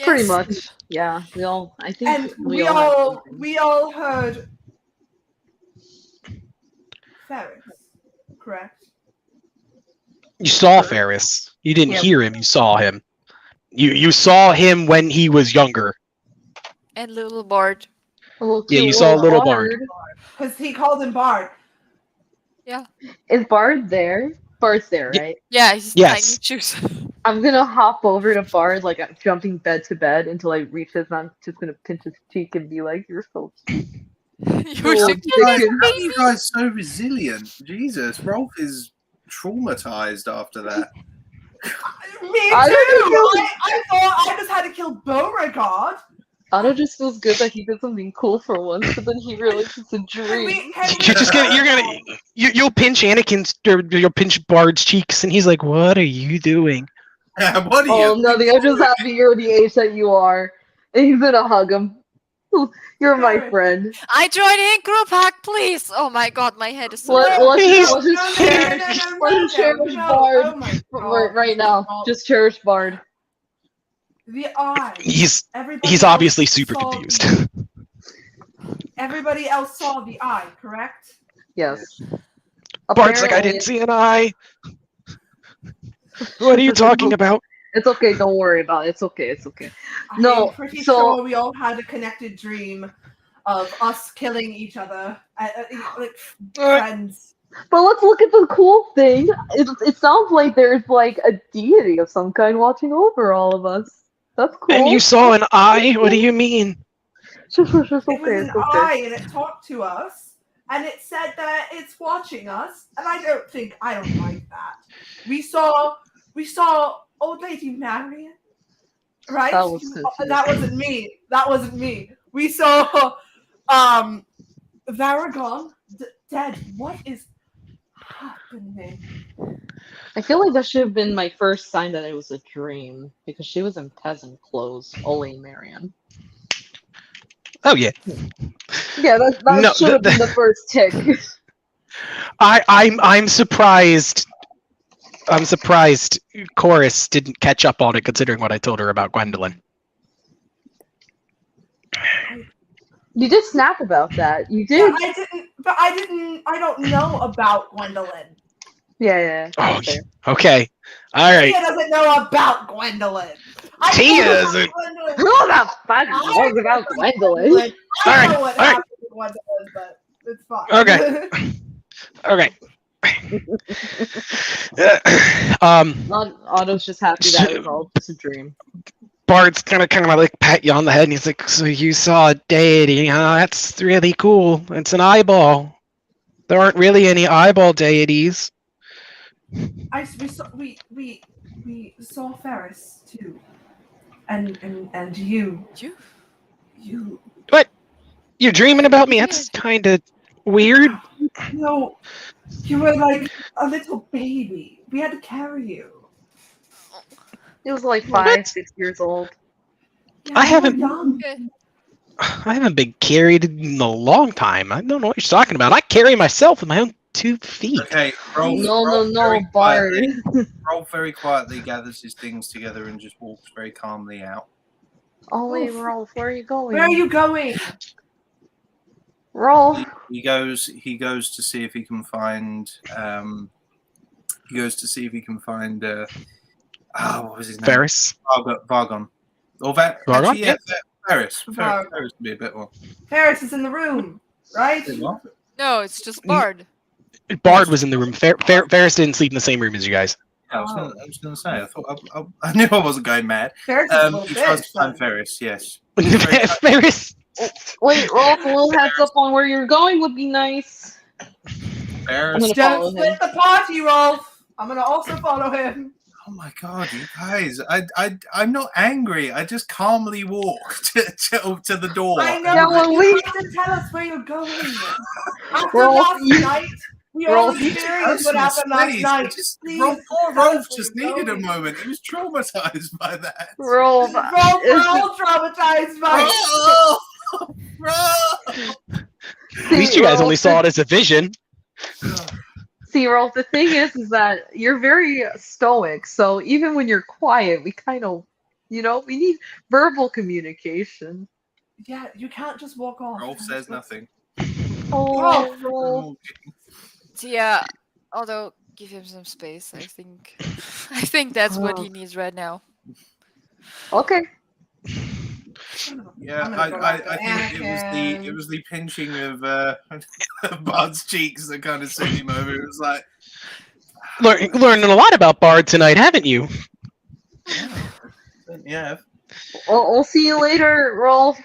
Pretty much. Yeah, we all. I think.
And we
all
all heard Ferris, correct?
You saw Ferris. You didn't hear him. You saw him. You saw him when he was younger.
And little Bard.
Yeah,
you saw little Bard.
Because he called him Bard.
Yeah.
Is Bard there? Bard's there, right?
Yeah, he's
Yes.
tiny shoes.
I'm gonna hop over to Bard, like I'm jumping bed to bed until I reach his. I'm just gonna pinch his cheek and be like, "You're so cute."
You
Oh,
should
chicken.
How are you guys so resilient? Jesus, Rolf is traumatized after that.
Me too! I thought I just had to kill Beauregard.
Otto just feels good that he did something cool for once, but then he realizes it's a dream.
You'll pinch Anakin's, or you'll pinch Bard's cheeks, and he's like, "What are you doing?"
What are you?
Oh, nothing. I'm just happy you're the age that you are. And he's gonna hug him. You're my friend.
I join in group hug, please. Oh my God, my head is so.
Let's just cherish Bard right now. Just cherish Bard.
The eye.
He's obviously super confused.
Everybody else saw the eye, correct?
Yes.
Bard's like, I didn't see an eye. What are you talking about?
It's okay. Don't worry about it. It's okay. It's okay.
I'm pretty sure we all had a connected dream of us killing each other, like friends.
But let's look at the cool thing. It sounds like there's like a deity of some kind watching over all of us. That's cool.
And you saw an eye? What do you mean?
It's okay.
It was an eye, and it talked to us, and it said that it's watching us. And I don't like that. We saw Old Lady Marion, right?
That wasn't me. We saw Varagon dead. What is happening? I feel like that should have been my first sign that it was a dream because she was in peasant clothes, Ole Marion.
Oh yeah.
Yeah, that should have been the first tick.
I'm surprised. I'm surprised Chorus didn't catch up on it, considering what I told her about Gwendolyn.
You did snap about that. You did.
Yeah, I don't know about Gwendolyn.
Yeah.
Oh, okay. All right.
Tia doesn't know about Gwendolyn.
Tia doesn't.
Who the fuck knows about Gwendolyn?
I don't
All
know what
right.
happened with what it was, but it's fine.
Okay. Okay.
Otto's just happy that it was all just a dream.
Bard's kind of like pat you on the head, and he's like, "So you saw a deity? Huh? That's really cool. It's an eyeball. There aren't really any eyeball deities."
We saw Ferris too, and you.
What? You're dreaming about me? That's kind of weird.
No, you were like a little baby. We had to carry you.
He was like
What?
5, 6 years old.
Yeah,
I
you were
haven't-
young.
I haven't been carried in a long time. I don't know what you're talking about. I carry myself with my own 2 feet.
Okay, Rolf,
No,
Rolf very
Bard.
quietly- Rolf very quietly gathers his things together and just walks very calmly out.
Oh wait, Rolf, where are you going?
Where are you going?
Rolf.
He goes to see if he can find what was his name?
Ferris.
Vargon. Or
Vargon?
actually, yeah, Ferris.
Vargon.
Ferris would be a bit more.
Ferris is in the room, right?
No, it's just Bard.
Bard was in the room. Ferris didn't sleep in the same room as you guys.
I was going to say. I thought I knew I wasn't going mad.
Ferris is a little
He
bit.
tries to find Ferris. Yes.
Ferris.
Wait, Rolf, a little heads up on where you're going would be nice.
Ferris.
I'm gonna
Don't
follow
split
him.
the party, Rolf. I'm gonna also follow him.
Oh my god, you guys! I'm not angry. I just calmly walk to the door.
I know,
Yeah,
but
well,
you
we-
have to tell us where you're going. After
Rolf,
last
you-
night, we
Rolf,
all experienced what happened last night. Please,
Poor
tell us
Rolf
where
just
you're
needed a
going.
moment. He was traumatized by that.
Rolf,
Rolf, we're all traumatized by it.
Oh, Rolf!
At least you guys only saw it as a vision.
See, Rolf, the thing is that you're very stoic. So even when you're quiet, we kind of, we need verbal communication.
Yeah, you can't just walk off.
Rolf says nothing.
Oh, Rolf.
So yeah, although give him some space. I think that's what he needs right now.
Okay.
Yeah,
I'm gonna go back to
I think
Anakin.
it was the pinching of Bard's cheeks that kind of sent him over. It was like
Learning a lot about Bard tonight, haven't you?
yeah.
Well, we'll see you later, Rolf.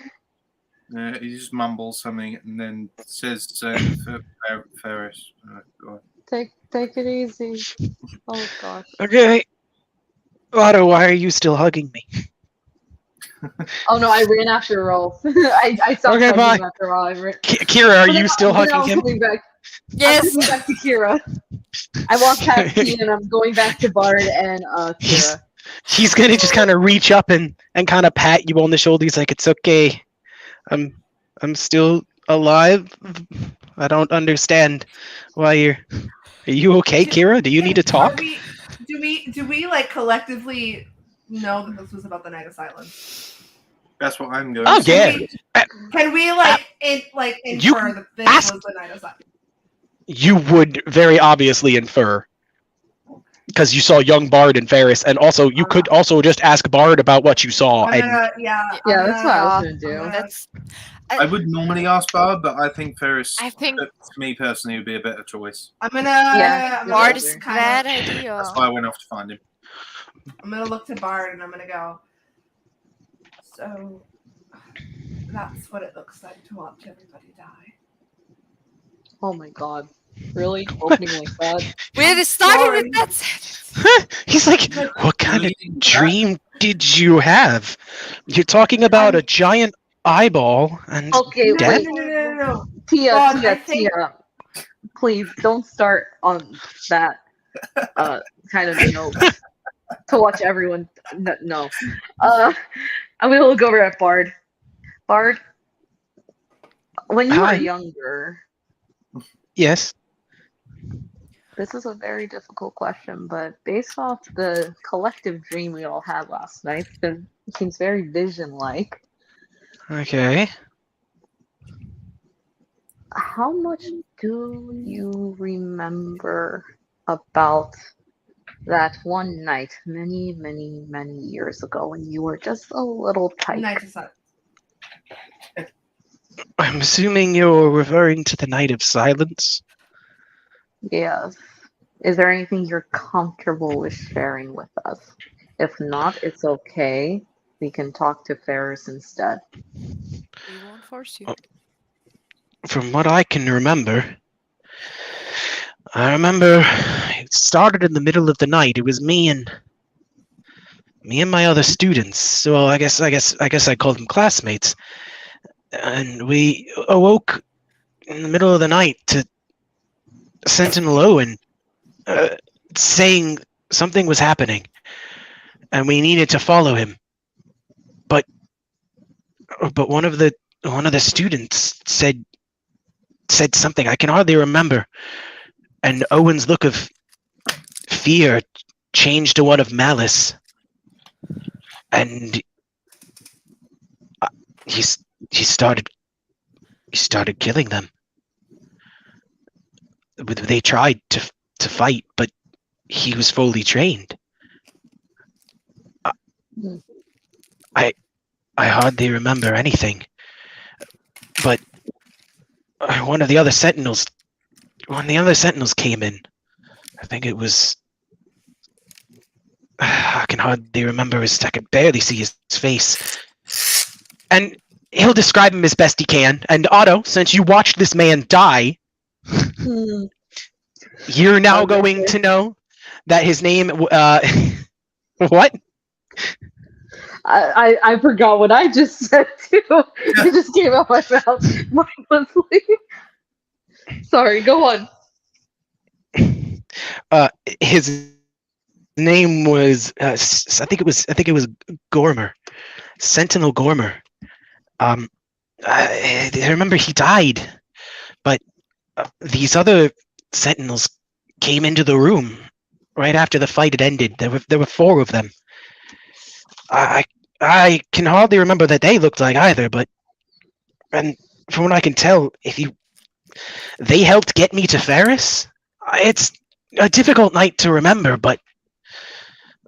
He just mumbles something and then says Ferris.
Take it easy. Oh gosh.
Okay. Otto, why are you still hugging me?
Oh no, I ran after Rolf. I stopped
Okay,
hugging
bye.
him after a while.
Kira, are you still
But now
hugging
I'm
him?
coming back. I'm
Yes.
coming back to Kira. I walked past Teen and I'm going back to Bard and Kira.
He's gonna just kind of reach up and kind of pat you on the shoulder. He's like, "It's okay. I'm still alive. I don't understand why you're. Are you okay, Kira? Do you need to talk?"
Do we like collectively know that this was about the Night of Silence?
That's what I'm going
Oh
to
yeah.
Can we infer that this
ask-
was the Night of Silence?
You would very obviously infer because you saw young Bard and Ferris, and also you could also just ask Bard about what you saw.
I'm
And
gonna,
Yeah, that's what I was gonna do.
That's.
I would normally ask Bard, but I think Ferris,
I think
to me personally, would be a better choice.
I'm gonna.
Yeah,
I'm
Bard
gonna
is a
kinda-
bad idea.
That's why I went off to find him.
I'm gonna look to Bard and I'm gonna go. So that's what it looks like to watch everybody die.
Oh my god. Really? Opening like that?
We started
Sorry.
with that sentence.
he's like, "What kind of dream did you have? You're talking about a giant eyeball and
Okay,
No,
wait.
no.
Tia,
God,
Tia,
I think-
Tia. Please don't start on that kind of note to watch everyone. No. I'm gonna look over at Bard. Bard, when you were
Hi.
younger,
yes."
this is a very difficult question, but based off the collective dream we all had last night, it seems very vision-like.
Okay.
How much do you remember about that one night many, many, many years ago when you were just a little tyke?
Night of Silence.
I'm assuming you're referring to the Night of Silence.
Yes. Is there anything you're comfortable with sharing with us? If not, it's okay. We can talk to Ferris instead.
We won't force you.
Oh. From what I can remember, it started in the middle of the night. It was me and my other students. So I guess I called them classmates. And we awoke in the middle of the night to Sentinel Owen saying something was happening, and we needed to follow him. But one of the students said something I can hardly remember, and Owen's look of fear changed to one of malice, and he started killing them. They tried to fight, but he was fully trained. I hardly remember anything, but one of the other sentinels came in. I think it was. I can hardly remember I can barely see his face. And he'll describe him as best he can. And Otto, since you watched this man die, you're now going to know that his name. What?
I forgot what I just said too. It just came out my mouth mindlessly. Sorry, go on.
His name was I think it was Gormer, Sentinel Gormer. I remember he died, but these other sentinels came into the room right after the fight had ended. There were 4 of them. I can hardly remember what they looked like either, and from what I can tell, they helped get me to Ferris. It's a difficult night to remember, but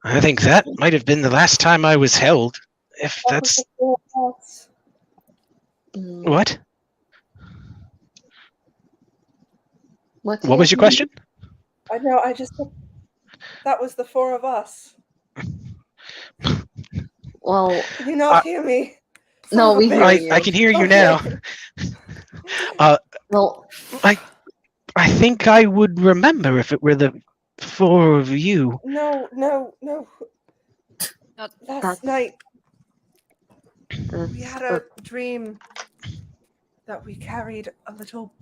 I think that might have been the last time I was held. If that's what? What was your question?
I know. I just that was the 4 of us.
Well,
can you not hear me?
No, we hear you.
I can hear you now.
Well,
I think I would remember if it were the 4 of you.
No. Last night we had a dream that we carried a little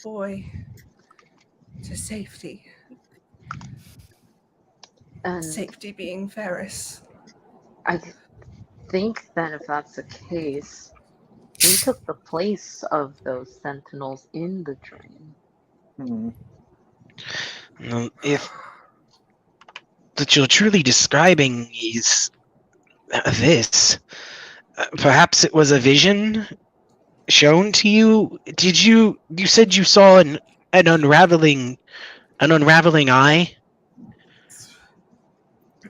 boy to safety.
And
safety being Ferris.
I think that if that's the case, we took the place of those sentinels in the dream.
If what you're truly describing is this, perhaps it was a vision shown to you. You said you saw an unraveling eye?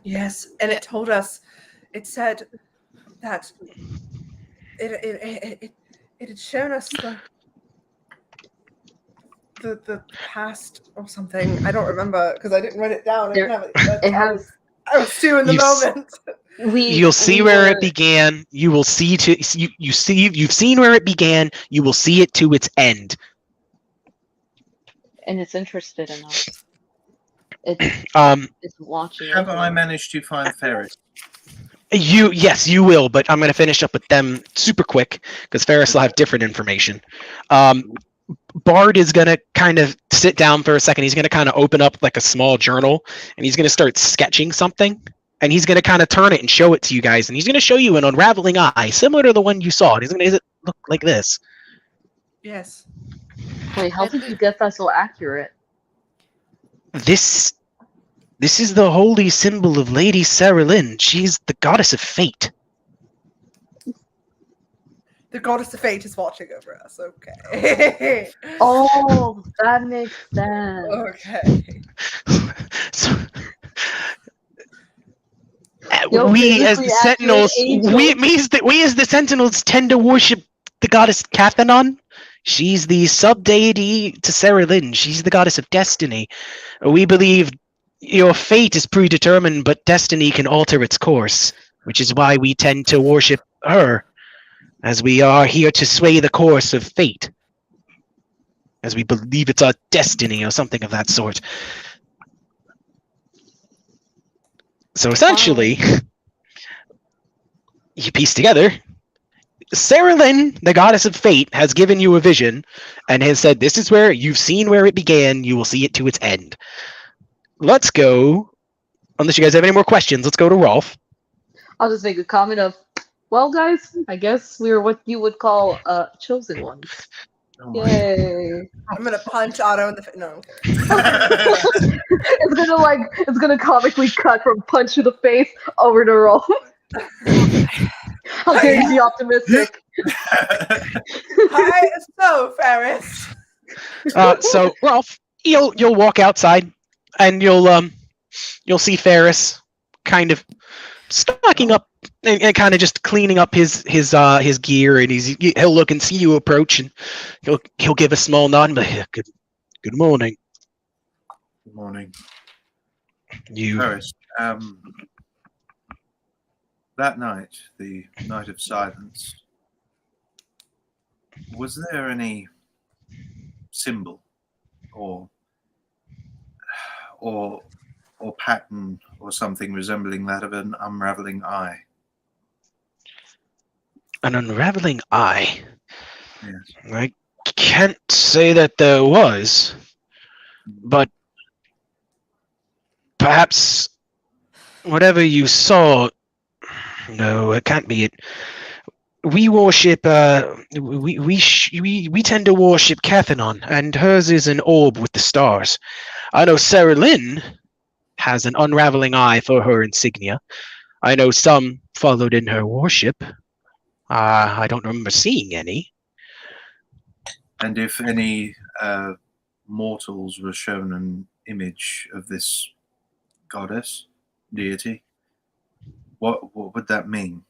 Yes, and it told us. It said that it had shown us the past or something. I don't remember because I didn't write it down. I was too in the moment.
You'll see where it began. You will see you've seen where it began. You will see it to its end.
And it's interested in us. It's watching.
Have I managed to find Ferris?
Yes, you will, but I'm going to finish up with them super quick because Ferris will have different information. Bard is going to kind of sit down for a second. He's going to kind of open up like a small journal, and he's going to start sketching something, and he's going to kind of turn it and show it to you guys, and he's going to show you an unraveling eye, similar to the one you saw. And he's going to look like this.
Yes.
Wait, how did you get that so accurate?
This is the holy symbol of Lady Sarah Lynn. She's the goddess of fate.
The goddess of fate is watching over us. Okay.
Oh, that makes sense.
Okay.
So, we as the Sentinels, we as the Sentinels tend to worship the goddess Cathanon. She's the sub-deity to Sarah Lynn. She's the goddess of destiny. We believe your fate is predetermined, but destiny can alter its course, which is why we tend to worship her, as we are here to sway the course of fate, as we believe it's our destiny or something of that sort. So essentially, you piece together, Sarah Lynn, the goddess of fate, has given you a vision and has said, this is where you've seen where it began, you will see it to its end. Let's go, unless you guys have any more questions, let's go to Rolf.
I'll just make a comment of, well, guys, I guess we were what you would call chosen ones.
Oh my-
Yay!
I'm gonna punch Otto in the face. No.
It's gonna comically cut from punch to the face over to roll. How dare you be optimistic?
Hi, so Ferris.
So Rolf, you'll walk outside, and you'll see Ferris kind of stocking up and kind of just cleaning up his gear, and he'll look and see you approach, and he'll give a small nod and be like, good morning.
Good morning.
You
Paris, that night, the night of silence, was there any symbol or pattern or something resembling that of an unraveling eye?
an unraveling eye.
Yes.
I can't say that there was, but perhaps whatever you saw. No, it can't be it. We worship. We tend to worship Cathanon, and hers is an orb with the stars. I know Sarah Lynn has an unraveling eye for her insignia. I know some followed in her worship. I don't remember seeing any.
And if any mortals were shown an image of this goddess, deity, what would that mean?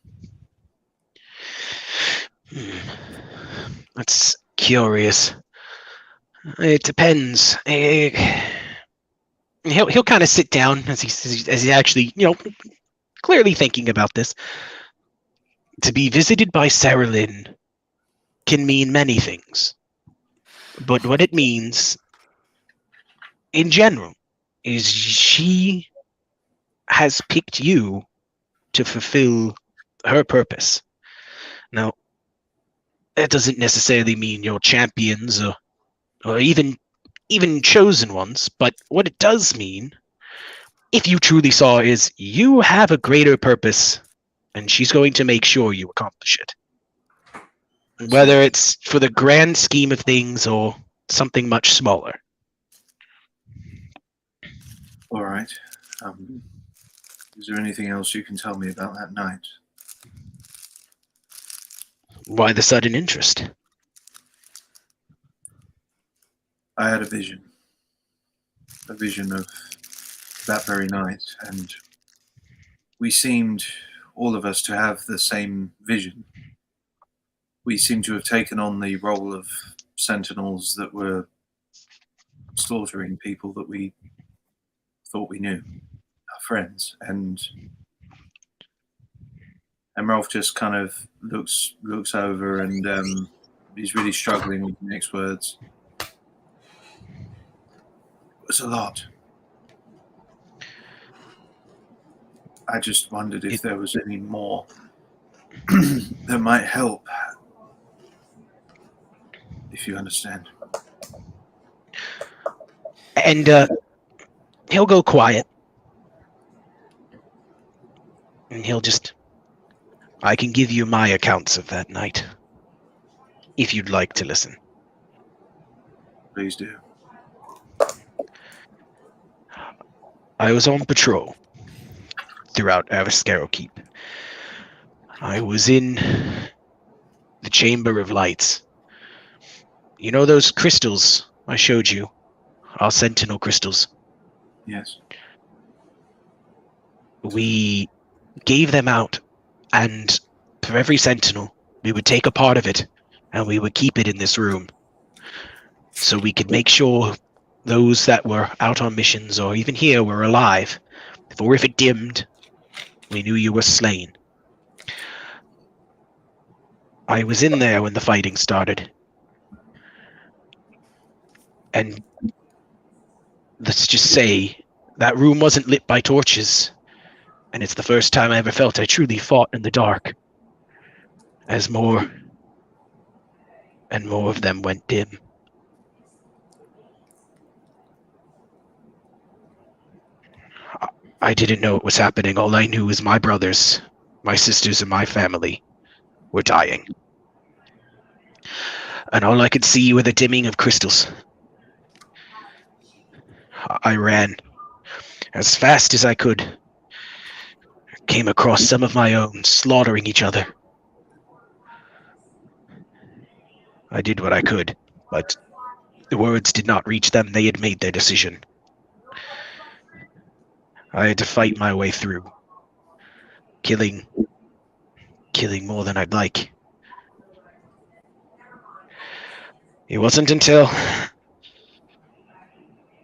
That's curious. It depends. He'll kind of sit down as he's actually, clearly thinking about this. To be visited by Sarah Lynn can mean many things, but what it means in general is she has picked you to fulfill her purpose. Now, that doesn't necessarily mean you're champions or even chosen ones, but what it does mean, if you truly saw, is you have a greater purpose, and she's going to make sure you accomplish it. Whether it's for the grand scheme of things or something much smaller.
All right. Is there anything else you can tell me about that night?
Why the sudden interest?
I had a vision of that very night, and we seemed, all of us, to have the same vision. We seemed to have taken on the role of sentinels that were slaughtering people that we thought we knew, our friends, and Rolf just kind of looks over, and he's really struggling with the next words. It was a lot. I just wondered if there was any more that might help, if you understand.
And he'll go quiet. And he'll just... I can give you my accounts of that night, if you'd like to listen.
Please do.
I was on patrol throughout Avascaro Keep. I was in the Chamber of Lights. You know those crystals I showed you? Our Sentinel crystals.
Yes.
We gave them out, and for every Sentinel, we would take a part of it and we would keep it in this room so we could make sure those that were out on missions or even here were alive. For if it dimmed, we knew you were slain. I was in there when the fighting started. And let's just say that room wasn't lit by torches. And it's the first time I ever felt I truly fought in the dark. As more and more of them went dim. I didn't know what was happening. All I knew was my brothers, my sisters, and my family were dying. And all I could see were the dimming of crystals. I ran as fast as I could. Came across some of my own, slaughtering each other. I did what I could, but the words did not reach them. They had made their decision. I had to fight my way through. Killing more than I'd like. It wasn't until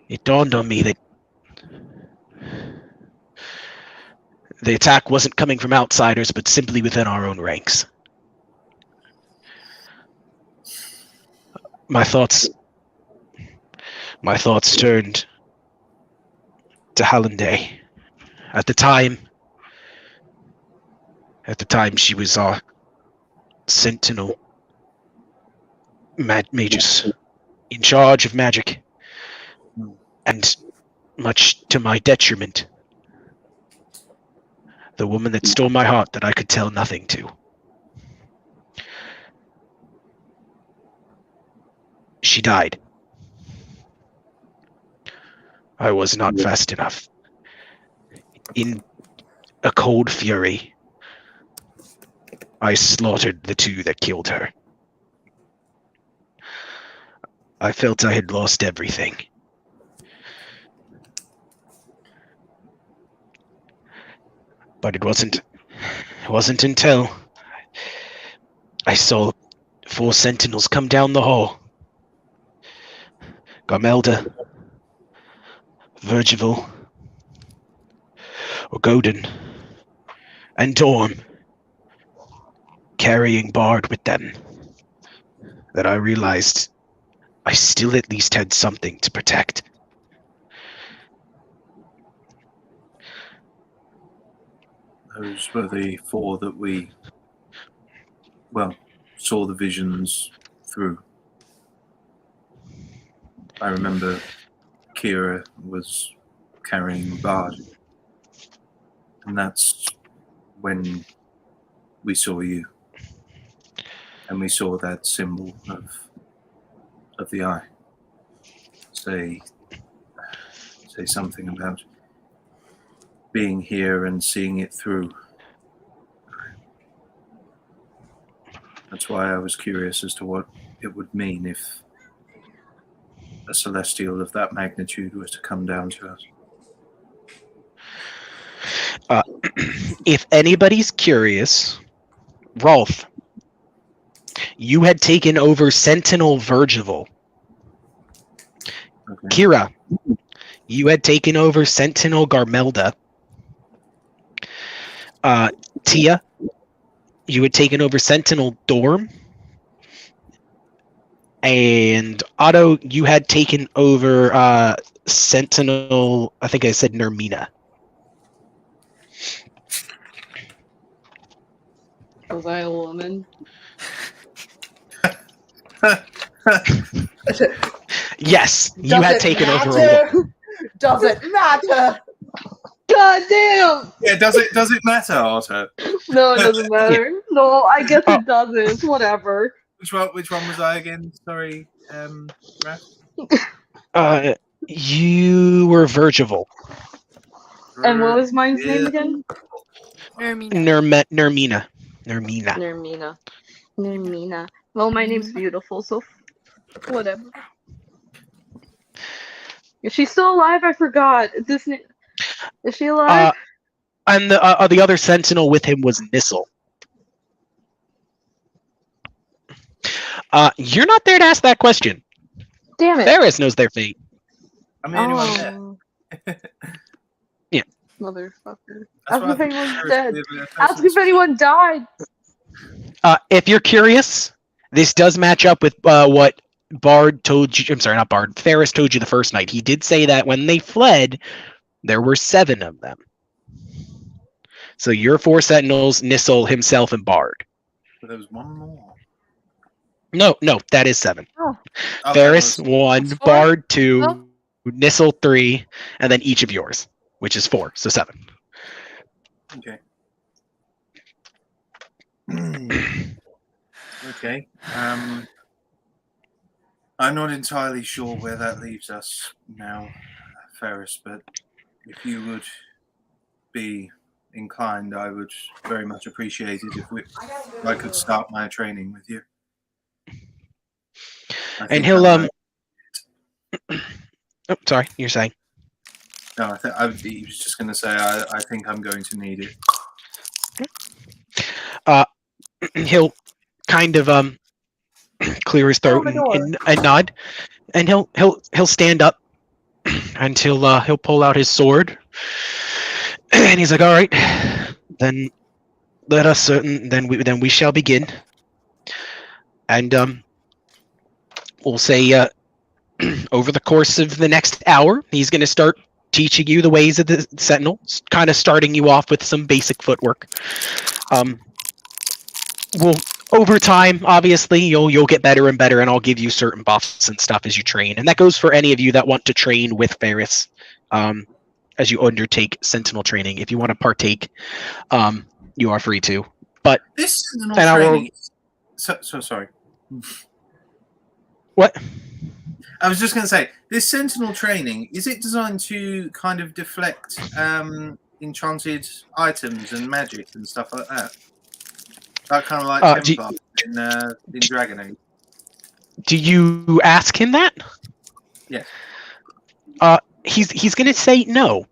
it dawned on me that the attack wasn't coming from outsiders, but simply within our own ranks. My thoughts turned to Hallanday. At the time, she was our sentinel magus in charge of magic, and much to my detriment, the woman that stole my heart that I could tell nothing to. She died. I was not fast enough. In a cold fury, I slaughtered the two that killed her. I felt I had lost everything. But it wasn't until I saw 4 sentinels come down the hall. Garmelda, Virgival, Godin, and Dorm, carrying Bard with them, that I realized I still at least had something to protect.
Those were the 4 that we, saw the visions through. I remember Kira was carrying Bard, and that's when we saw you, and we saw that symbol of the eye. Say something about being here and seeing it through. That's why I was curious as to what it would mean if a celestial of that magnitude was to come down to us.
If anybody's curious, Rolf, you had taken over Sentinel Virgival.
Okay.
Kira, you had taken over Sentinel Garmelda. Tia, you had taken over Sentinel Dorm. And Otto, you had taken over Sentinel, I think I said Nermina.
Was I a woman?
Yes, you had taken over a woman.
Does it matter?
God damn!
Yeah, does it matter, Otto?
No, it doesn't matter. No, I guess it doesn't. Whatever.
Which one was I again? Sorry, Raph?
You were Virgival.
And what was mine's name again?
Nermina.
Nermina. Well, my name's beautiful, so whatever. Is she still alive? I forgot. Is she alive?
And the other sentinel with him was Nissel. You're not there to ask that question.
Damn it.
Ferris knows their fate.
I'm the only one there.
Oh.
Yeah.
Motherfucker.
That's
Ask
why I
if
think
anyone's
Ferris
dead.
will be a person
Ask if
that's-
anyone died.
If you're curious, this does match up with what Bard told you. I'm sorry, not Bard. Ferris told you the first night. He did say that when they fled, there were 7 of them. So your 4 Sentinels, Nissel, himself, and Bard.
But there was one more.
No, that is 7.
Oh, that
Ferris,
was-
1,
4?
Bard, 2,
Oh.
Nissel, 3, and then each of yours, which is 4, so 7.
Okay. Okay. I'm not entirely sure where that leaves us now, Ferris, but if you would be inclined, I would very much appreciate it if I could start my training with you. I
And
think
he'll
I'm
Oh, sorry, you're saying.
No, he was just going to say I think I'm going to need it.
He'll kind of clear his throat and nod, and he'll stand up and he'll pull out his sword, and he's like, "All right, then let us then we shall begin." And we'll say over the course of the next hour, he's going to start teaching you the ways of the Sentinel, kind of starting you off with some basic footwork. Well, over time, obviously, you'll get better and better, and I'll give you certain buffs and stuff as you train. And that goes for any of you that want to train with Ferris as you undertake Sentinel training. If you want to partake, you are free to. But
This Sentinel
and I will-
training. So sorry.
What?
I was just going to say, this Sentinel training, is it designed to kind of deflect enchanted items and magic and stuff like that? That kind of like Templar in Dragon Age.
Do you ask him that?
Yes.
He's going to say no.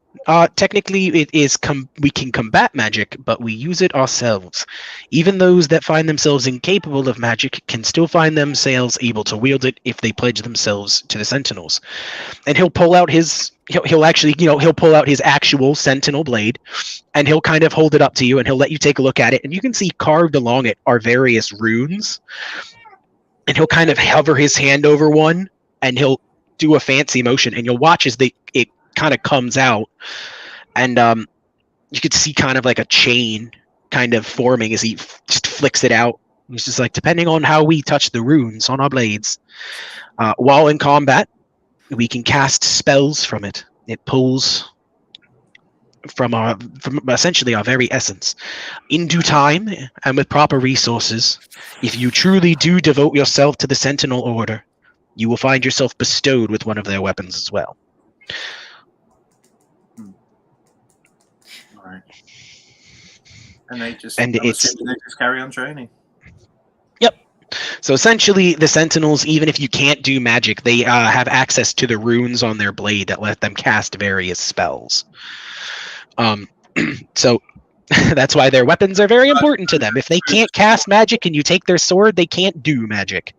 Technically, it is we can combat magic, but we use it ourselves. Even those that find themselves incapable of magic can still find themselves able to wield it if they pledge themselves to the Sentinels. And he'll pull out his he'll pull out his actual Sentinel blade, and he'll kind of hold it up to you, and he'll let you take a look at it, and you can see carved along it are various runes. And he'll kind of hover his hand over one, and he'll do a fancy motion, and you'll watch as it kind of comes out, and you could see kind of like a chain kind of forming as he just flicks it out. He's just like, depending on how we touch the runes on our blades, while in combat, we can cast spells from it. It pulls from essentially our very essence. In due time and with proper resources, if you truly do devote yourself to the Sentinel Order, you will find yourself bestowed with one of their weapons as well.
Right. And they just carry on training.
Yep. So essentially, the Sentinels, even if you can't do magic, they have access to the runes on their blade that let them cast various spells. So that's why their weapons are very important to them. If they can't cast magic and you take their sword, they can't do magic.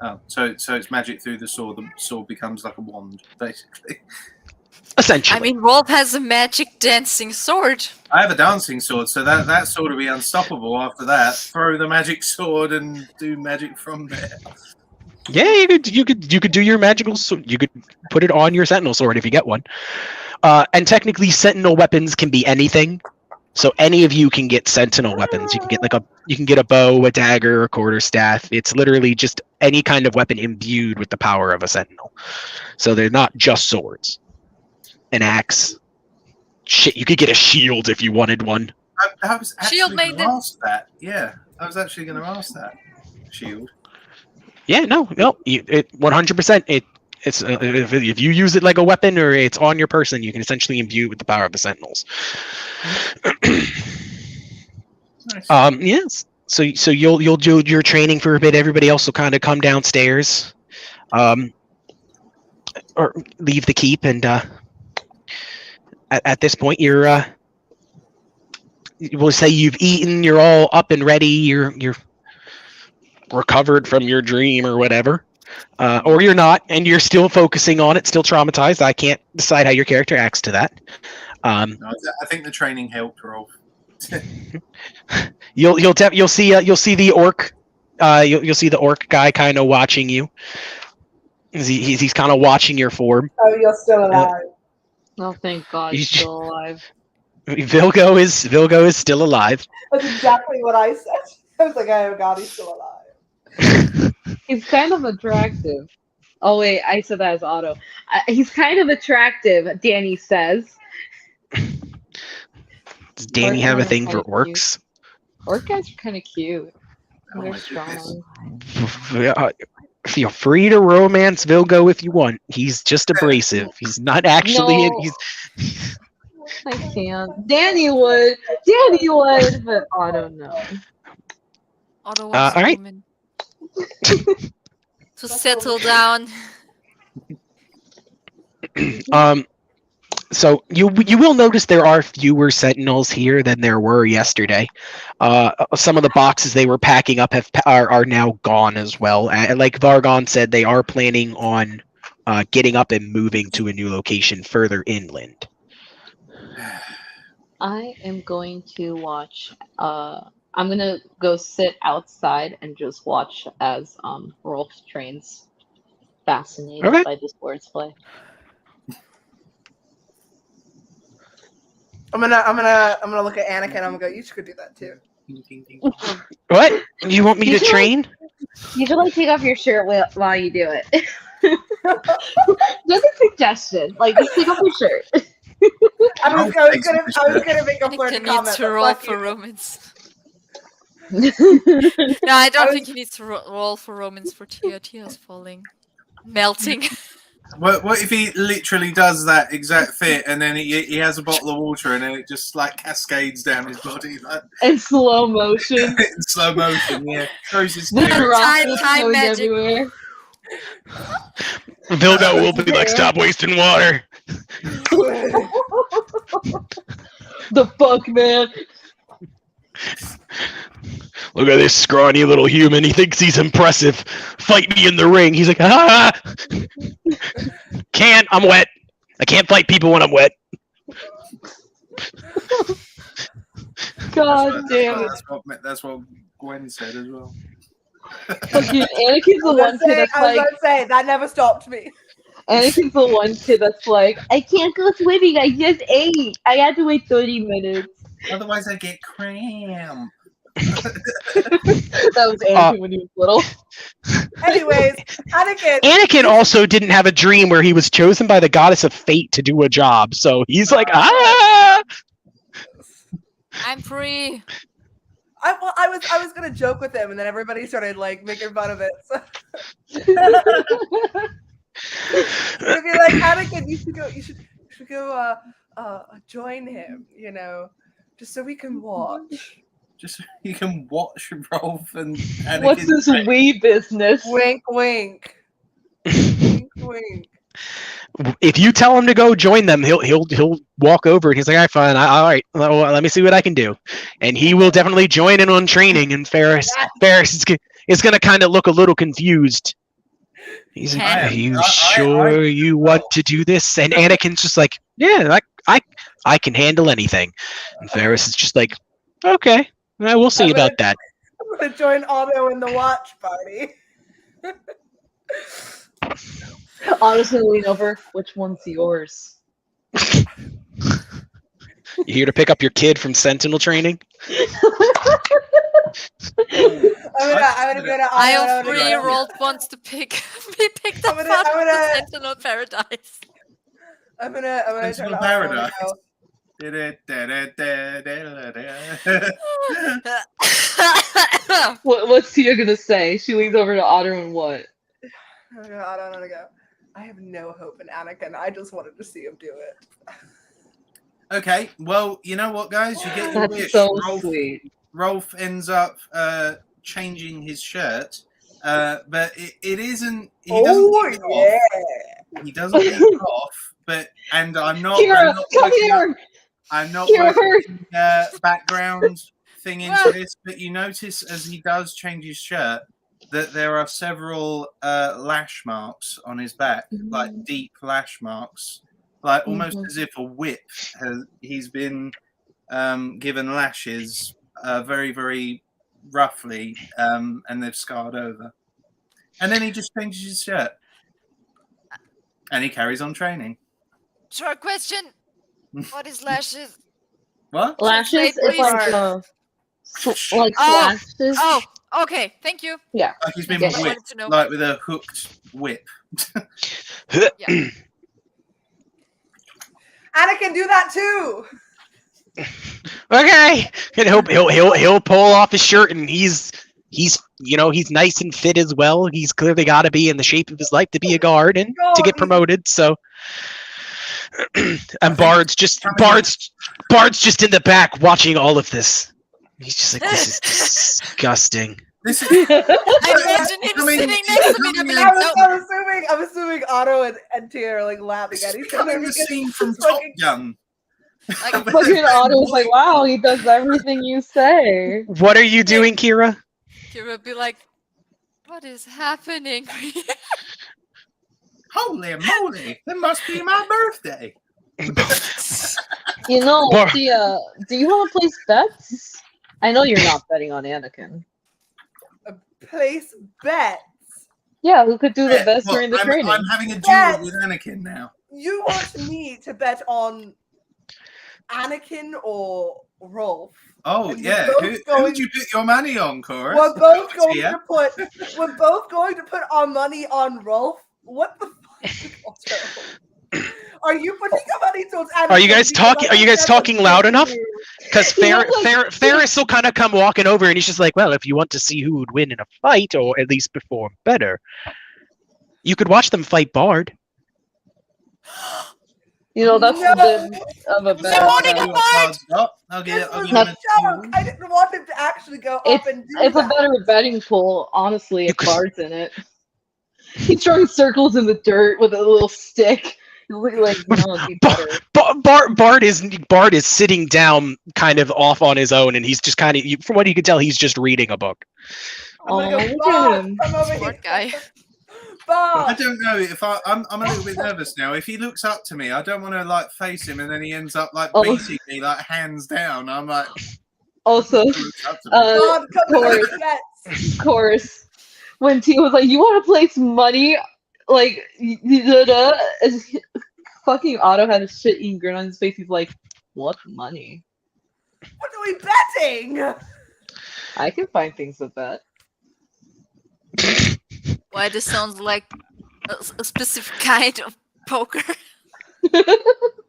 Oh, so it's magic through the sword. The sword becomes like a wand, basically.
Essentially.
I mean, Wolf has a magic dancing sword.
I have a dancing sword, so that sword will be unstoppable after that. Throw the magic sword and do magic from there.
Yeah, you could do your magical sword. You could put it on your Sentinel sword if you get one. And technically, Sentinel weapons can be anything. So any of you can get Sentinel weapons. You can get a bow, a dagger, a quarterstaff. It's literally just any kind of weapon imbued with the power of a Sentinel. So they're not just swords. An axe. Shit, you could get a shield if you wanted one.
I was
Shield
actually
made
going to ask that. Yeah, I was actually going to ask that. Shield.
Yeah, no, it 100%. It's if you use it like a weapon or it's on your person, you can essentially imbue it with the power of the Sentinels.
Nice.
Yes. So you'll do your training for a bit. Everybody else will kind of come downstairs, or leave the keep, and at this point you're we'll say you've eaten. You're all up and ready. You're recovered from your dream or whatever. Or you're not, and you're still focusing on it, still traumatized. I can't decide how your character acts to that.
No, I think the training helped, Rolf.
You'll see the orc. You'll see the orc guy kind of watching you. He's kind of watching your form.
Oh, you're still alive.
Oh, thank God, he's still alive.
Vilgo is still alive.
That's exactly what I said. I was like, oh God, he's still alive.
He's kind of attractive. Oh wait, I said that as Otto. He's kind of attractive, Danny says.
Does Danny have a thing for orcs?
Cute. Orc guys are kind of cute.
Oh
They're
my
strong.
Feel free to romance Vilgo if you want. He's just abrasive. He's not actually.
No. I can't. Danny would, but Otto no.
Otto wants
all
a
right.
woman to settle down.
So you will notice there are fewer sentinels here than there were yesterday. Some of the boxes they were packing up are now gone as well. And like Vargon said, they are planning on getting up and moving to a new location further inland.
I am going to watch. I'm gonna go sit outside and just watch as Rolf trains. Fascinated by this swordplay.
I'm gonna look at Anakin. I'm gonna go. You should do that too.
What? You want me to train?
You should like take off your shirt while you do it. Just a suggestion. Like just take off your shirt.
I was gonna make a flirty
Anakin
comment.
needs to
but
roll
fuck
for
you.
romance. No, I don't think he needs to roll for romance for Tia. Tia's falling. Melting.
What if he literally does that exact fit and then he has a bottle of water and then it just like cascades down his body like
In slow motion.
in slow motion? Yeah, throws his
Then
hair.
rockets
time
going
magic.
everywhere.
Vilgo will be like, stop wasting water.
The fuck, man.
Look at this scrawny little human. He thinks he's impressive. Fight me in the ring. He's like, ah! Can't. I'm wet. I can't fight people when I'm wet.
God damn it.
That's what Gwen said as well.
Fucking Anakin's the one kid that's
I was
like,
gonna say that never stopped me.
Anakin's the one kid that's like, I can't go swimming. I just ate. I had to wait 30 minutes.
Otherwise, I get cramp.
That was Anakin when he was little.
Anyways,
Anakin also didn't have a dream where he was chosen by the goddess of fate to do a job. So he's like, ah!
I'm free.
I was gonna joke with him, and then everybody started like making fun of it. So. I'd be like, Anakin, you should go join him, you know, just so we can watch.
Just so you can watch Rolf and Anakin.
What's this wee business?
Wink, wink. Wink, wink.
If you tell him to go join them, he'll walk over and he's like, all right, fine, all right, well, let me see what I can do, and he will definitely join in on training. And Ferris is going to kind of look a little confused. He's like, are you sure you want to do this? And Anakin's just like, yeah, I can handle anything. And Ferris is just like, okay, we'll see about that.
I'm gonna join Otto in the watch party.
Otto's gonna lean over. Which one's yours?
You here to pick up your kid from Sentinel training?
I'm gonna go to
Aisle
Otto.
3 Rolf wants to be picked up out of the Sentinel Paradise.
I'm gonna turn
Sentinel
to
Paradise.
Otto.
What's Tia gonna say? She leans over to Otto and what?
I'm gonna go. I have no hope in Anakin. I just wanted to see him do it.
Okay, well, you know what, guys? You get your
That's
wish.
so sweet.
Rolf ends up changing his shirt, but it isn't. He doesn't leave it off. He doesn't leave it off. But I'm not.
Kira, come here.
I'm not
Kira,
working background thing into this, but you notice as he does change his shirt, that there are several lash marks on his back, like deep lash marks, like almost as if a whip he's been given lashes very, very roughly, and they've scarred over. And then he just changes his shirt, and he carries on training.
Short question. What is lashes?
What?
Lashes
Translate,
is like like
Oh.
slashes.
Oh, okay. Thank you.
Yeah.
Like he's been
Yeah.
I wanted
whipped,
to know.
like with a hooked whip.
Yeah.
Anakin, do that too.
Okay, and he'll pull off his shirt, and he's he's nice and fit as well. He's clearly got to be in the shape of his life to be a guard and to get promoted. So, and Bard's just in the back watching all of this. He's just like, this is disgusting.
This is
I imagine him sitting next to me. And I'd be like, no.
I'm assuming Otto and Tia are like laughing at each other.
becoming the
because
scene from
it's
Top
fucking-
Gun.
Like,
Fucking Otto's like, wow, he does everything you say.
What are you doing, Kira?
Kira would be like, what is happening?
Holy moly! It must be my birthday.
You know,
Bar-
Tia, do you want to place bets? I know you're not betting on Anakin.
Place bets.
Yeah, who could do the best
Well,
during the training?
I'm having a duel
Yes.
with Anakin now.
You want me to bet on Anakin or Rolf?
Oh
And
yeah,
we're
who
both going-
did you put your money on, Cora?
We're both going
Tia?
to put. We're both going to put our money on Rolf. What the fuck, Otto? Are you putting your money towards Anakin?
Are you guys
because
talking?
I
Are you
would
guys
never
talking
do
loud
it
enough?
to you?
Because
You know, like-
Ferris will kind of come walking over, and he's just like, well, if you want to see who would win in a fight, or at least perform better, you could watch them fight Bard.
You know, that's
No.
a bit of a bet.
won't even
I'll
Bard!
I'll
This
give
was
him
a
a
joke.
duel.
I didn't want him to actually go up and do
It's a
that.
better betting pool, honestly,
You
if
could-
Bard's in it. He's drawing circles in the dirt with a little stick. He's looking like, it'd be better.
Bard is sitting down, kind of off on his own, and he's just kind of, from what you can tell, he's just reading a book.
I'm gonna
Oh,
go,
look
Bob,
at him.
come over here.
Smart guy.
I
Bob.
don't know if I'm a little bit nervous now. If he looks up to me, I don't want to like face him, and then he ends up like
Oh.
beating me like hands down. I'm like,
Also,
he looks up to me.
Bob, come over
Corey.
here.
of course, when Tia was like, you want to place money? Like, fucking Otto had a shit-eating grin on his face. He's like, what money?
What are we betting?
I can find things to bet.
Why this sounds like a specific kind of poker.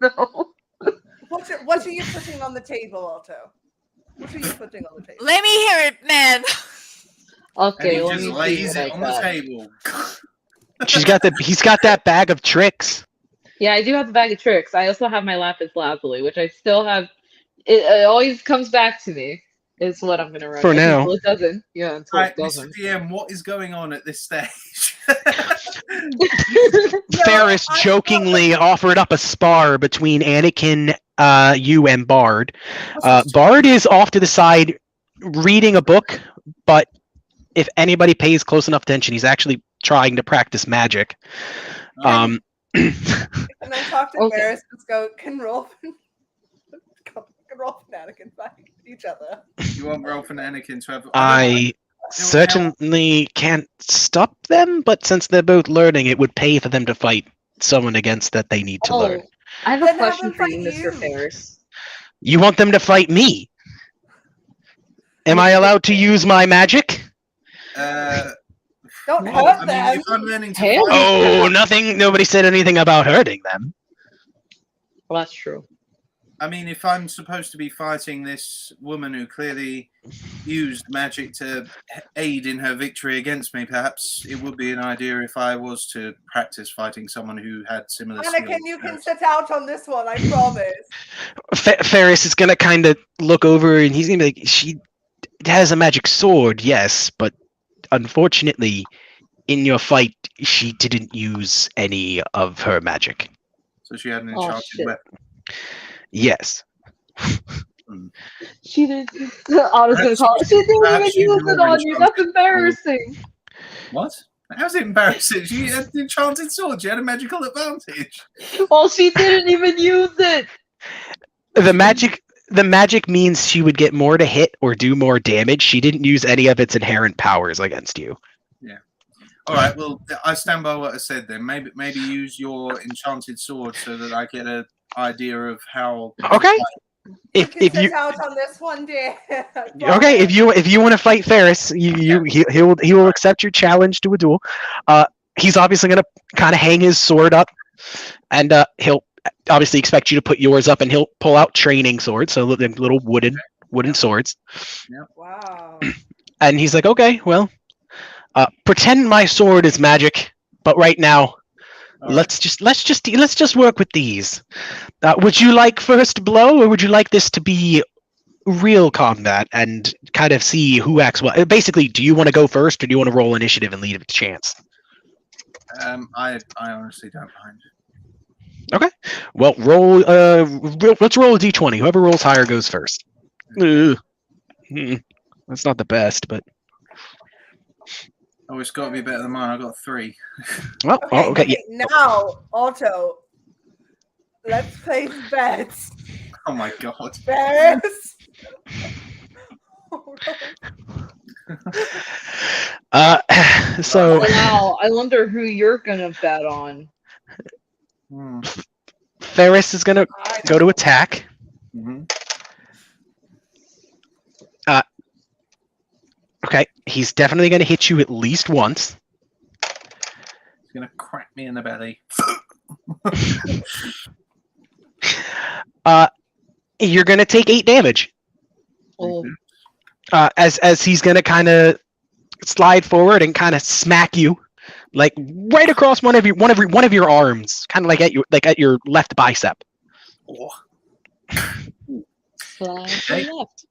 No.
What are you putting on the table, Otto? What are you putting on the table?
Let me hear it, man.
And
Okay,
he
let
just
me see
lays
what
it
I
on the
got.
table.
He's got that bag of tricks.
Yeah, I do have the bag of tricks. I also have my lapis lazuli, which I still have. It always comes back to me. Is what I'm gonna write.
For now.
Until it doesn't. Yeah, until
Right,
it
Mr.
doesn't.
DM, what is going on at this stage?
Ferris
I-
jokingly offered up a spar between Anakin, you, and Bard. Bard is off to the side reading a book, but if anybody pays close enough attention, he's actually trying to practice magic.
And I talk to
Okay.
Ferris. Let's go. Can Rolf and Anakin fight each other?
You want Rolf and Anakin to have?
I certainly can't stop them, but since they're both learning, it would pay for them to fight someone against that they need to learn.
I have a
Then have
question
them
for you,
fight
Mr.
you.
Ferris.
You want them to fight me? Am I allowed to use my magic?
Don't
No,
hurt
I
them.
mean, if I'm learning to
Hell
fight,
Oh, nothing. Nobody said anything about hurting them.
Well, that's true.
I mean, if I'm supposed to be fighting this woman who clearly used magic to aid in her victory against me, perhaps it would be an idea if I was to practice fighting someone who had similar skills.
Anakin, you can sit out on this one. I promise.
Ferris is gonna kind of look over, and he's gonna be like, "She has a magic sword, yes, but unfortunately, in your fight, she didn't use any of her magic.
So she had an
Oh,
enchanted
shit.
weapon.
Yes."
She didn't. Otto's gonna call. She didn't even
perhaps you
use it
were
on you. That's
enchanted.
embarrassing.
What? How's it embarrassing? You had the enchanted sword. You had a magical advantage.
Well, she didn't even use it.
The magic means she would get more to hit or do more damage. She didn't use any of its inherent powers against you.
Yeah. All right. Well, I stand by what I said then. Maybe use your enchanted sword so that I get an idea of how.
Okay. If
you
you
out on this one, Dan.
okay, if you want to fight Ferris, he will accept your challenge to a duel. He's obviously gonna kind of hang his sword up, and he'll obviously expect you to put yours up, and he'll pull out training swords, so little wooden swords.
Wow.
And he's like, okay, well, pretend my sword is magic, but right now, let's just work with these. Would you like first blow, or would you like this to be real combat and kind of see who acts well? Basically, do you want to go first, or do you want to roll initiative and leave it to chance?
I honestly don't mind.
Okay. Well, roll. Let's roll a d20. Whoever rolls higher goes first. Ugh. That's not the best, but.
Oh, it's got to be better than mine. I got 3.
Well, okay. Yeah.
Now, Otto, let's place bets.
Oh my god.
Ferris.
So.
Wow, I wonder who you're gonna bet on.
Ferris is gonna go to attack.
Mm-hmm.
Okay, he's definitely gonna hit you at least once.
He's gonna crack me in the belly.
You're gonna take 8 damage.
Oh.
As he's gonna kind of slide forward and kind of smack you, like right across one of your arms, kind of like at your left bicep.
Oh.
Slide to the left.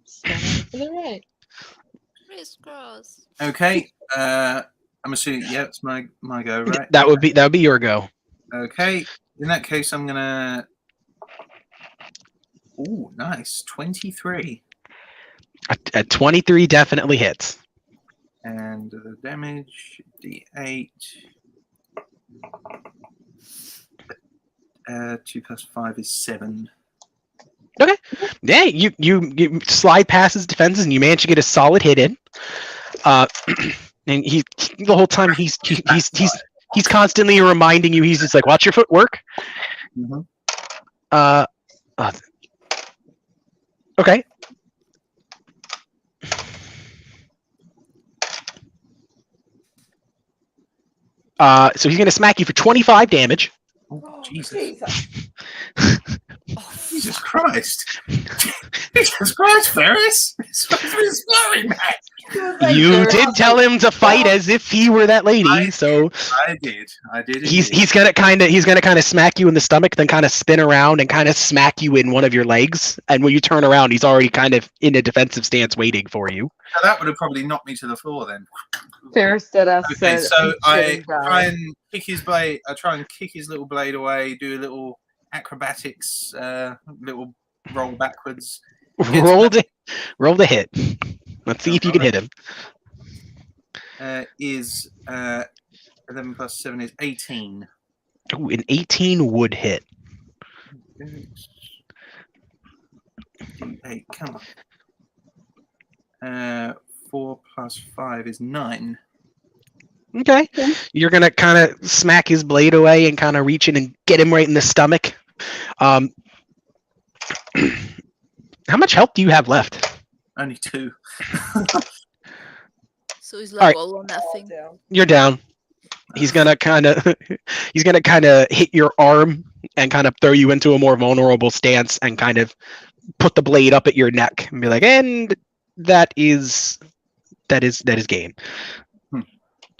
Slide to the right.
Crisscross.
Okay. I'm assuming. Yeah, it's my go, right?
That would be your go.
Okay. In that case, I'm gonna. Ooh, nice. 23.
A 23 definitely hits.
And the damage, D8. 2 plus 5 is 7.
Okay. Yeah, you slide past his defenses and you manage to get a solid hit in. And he the whole time he's constantly reminding you. He's just like, watch your footwork.
Mm-hmm.
Okay. So he's gonna smack you for 25 damage.
Oh, Jesus. Jesus Christ. Jesus Christ, Ferris. It's exploding, man.
You did tell him to fight as if he were that lady, so
I did.
he's gonna kind of smack you in the stomach, then kind of spin around and kind of smack you in one of your legs. And when you turn around, he's already kind of in a defensive stance, waiting for you.
Now, that would have probably knocked me to the floor then.
Ferris did us.
Okay, so I try and kick his blade. I try and kick his little blade away. Do a little acrobatics, little roll backwards.
Roll the hit. Let's see if you can hit him.
Is 11 plus 7 is 18.
Ooh, an 18 would hit.
8, come on. 4 plus 5 is 9.
Okay. You're gonna kind of smack his blade away and kind of reach in and get him right in the stomach. How much health do you have left?
Only 2.
So he's like
Alright.
all or nothing.
You're down. He's gonna kind of hit your arm and kind of throw you into a more vulnerable stance and kind of put the blade up at your neck and be like, and that is game.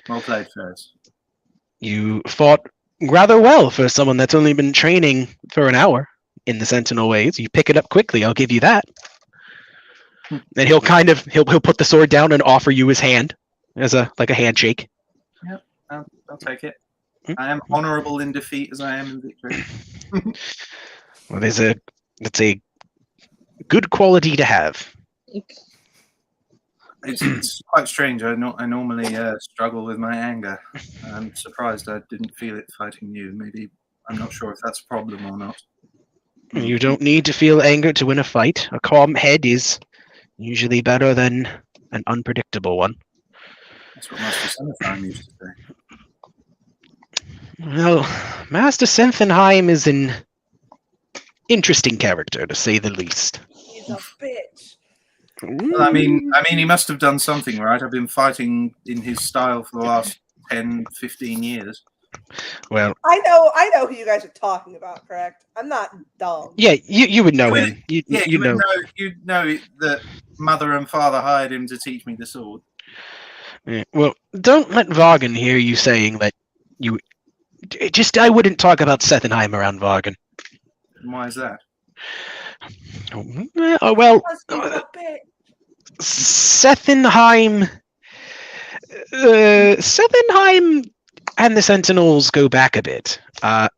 Well played, Ferris.
You fought rather well for someone that's only been training for an hour in the Sentinel ways. You pick it up quickly, I'll give you that. And he'll put the sword down and offer you his hand as a handshake.
Yep, I'll take it. I am honourable in defeat as I am in victory.
Well, that's a good quality to have.
It's quite strange. I normally struggle with my anger. I'm surprised I didn't feel it fighting you. Maybe I'm not sure if that's a problem or not.
You don't need to feel anger to win a fight. A calm head is usually better than an unpredictable one.
That's what Master Senefheim used to say.
Well, Master Senfenheim is an interesting character, to say the least.
He's a bitch.
Well, I mean, he must have done something, right? I've been fighting in his style for the last 10, 15 years.
Well,
I know who you guys are talking about, correct? I'm not dumb.
yeah, you would know him.
You'd know that mother and father hired him to teach me the sword.
Yeah, well, don't let Vargan hear you saying that you... I wouldn't talk about Sethenheim around Vargan.
And why is that?
Oh, well,
Because he's a bitch.
Sethenheim and the Sentinels go back a bit.
Oh.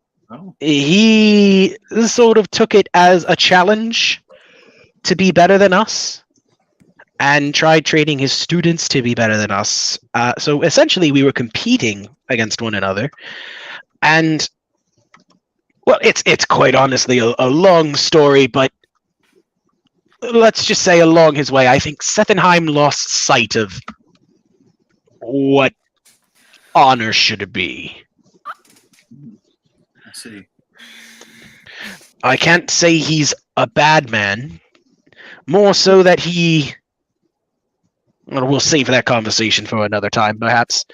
He sort of took it as a challenge to be better than us and tried training his students to be better than us. So essentially we were competing against one another. And, well, it's quite honestly a long story, but let's just say along his way, I think Sethenheim lost sight of what honor should be.
I see.
I can't say he's a bad man. More so that he... Well, we'll save that conversation for another time, perhaps.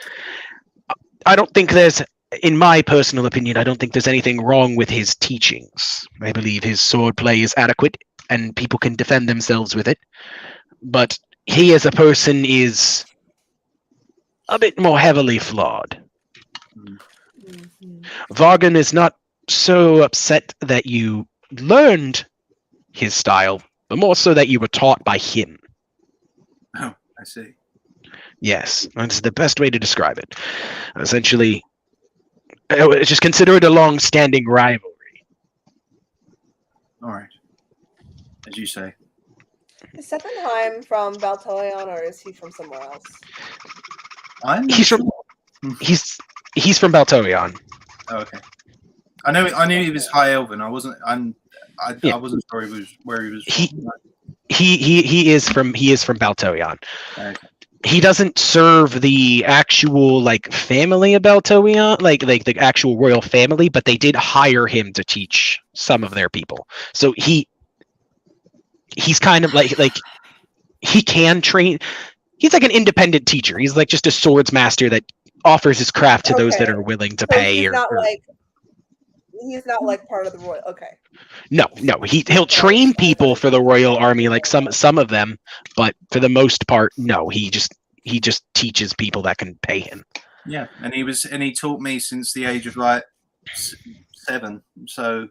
I don't think there's... In my personal opinion, I don't think there's anything wrong with his teachings. I believe his swordplay is adequate, and people can defend themselves with it. But he as a person is a bit more heavily flawed.
Mm-hmm.
Vargan is not so upset that you learned his style, but more so that you were taught by him.
Oh, I see.
Yes, that's the best way to describe it. Essentially, just consider it a long-standing rivalry.
All right. As you say.
Is Sethenheim from Valtoion or is he from somewhere else?
He's from Baltorion.
Oh, okay. I knew he was High Elven. I wasn't sure he was where he was from.
He is from Baltorion.
Okay.
He doesn't serve the actual family of Baltorion, like the actual royal family, but they did hire him to teach some of their people. So he's kind of like he can train. He's like an independent teacher. He's like just a swords master that offers his craft to those that are willing to pay.
He's not like part of the royal. Okay.
No. He'll train people for the royal army, like some of them, but for the most part, no. He just teaches people that can pay him.
Yeah, and he taught me since the age of 7. So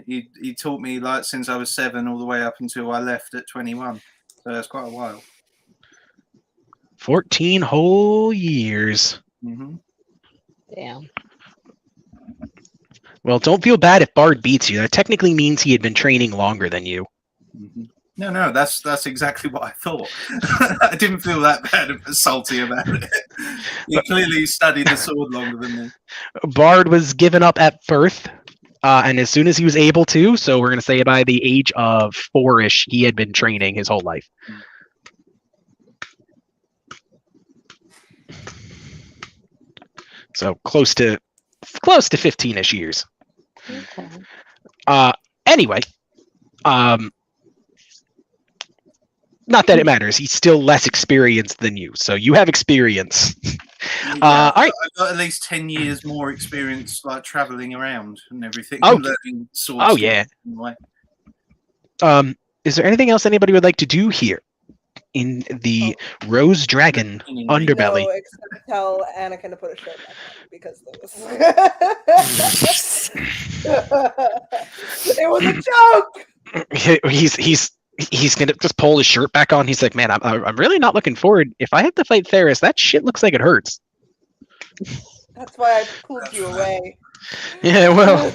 he taught me since I was 7 all the way up until I left at 21. So that's quite a while.
14 whole years.
Mm-hmm.
Damn.
Well, don't feel bad if Bard beats you. That technically means he had been training longer than you.
Mm-hmm. No, that's exactly what I thought. I didn't feel that bad and salty about it. He clearly studied the sword longer than me.
Bard was given up at birth, and as soon as he was able to, so we're going to say by the age of 4-ish, he had been training his whole life. So close to 15-ish years.
Okay.
Anyway, not that it matters. He's still less experienced than you, so you have experience. All right.
I've got at least 10 years more experience, traveling around and everything.
Oh,
learning swords.
Oh yeah. Is there anything else anybody would like to do here in the Rose Dragon underbelly?
No, except tell Anakin to put a shirt back on because it was a joke.
He's gonna just pull his shirt back on. He's like, man, I'm really not looking forward. If I have to fight Theris, that shit looks like it hurts.
That's why I pulled you away.
Yeah, well.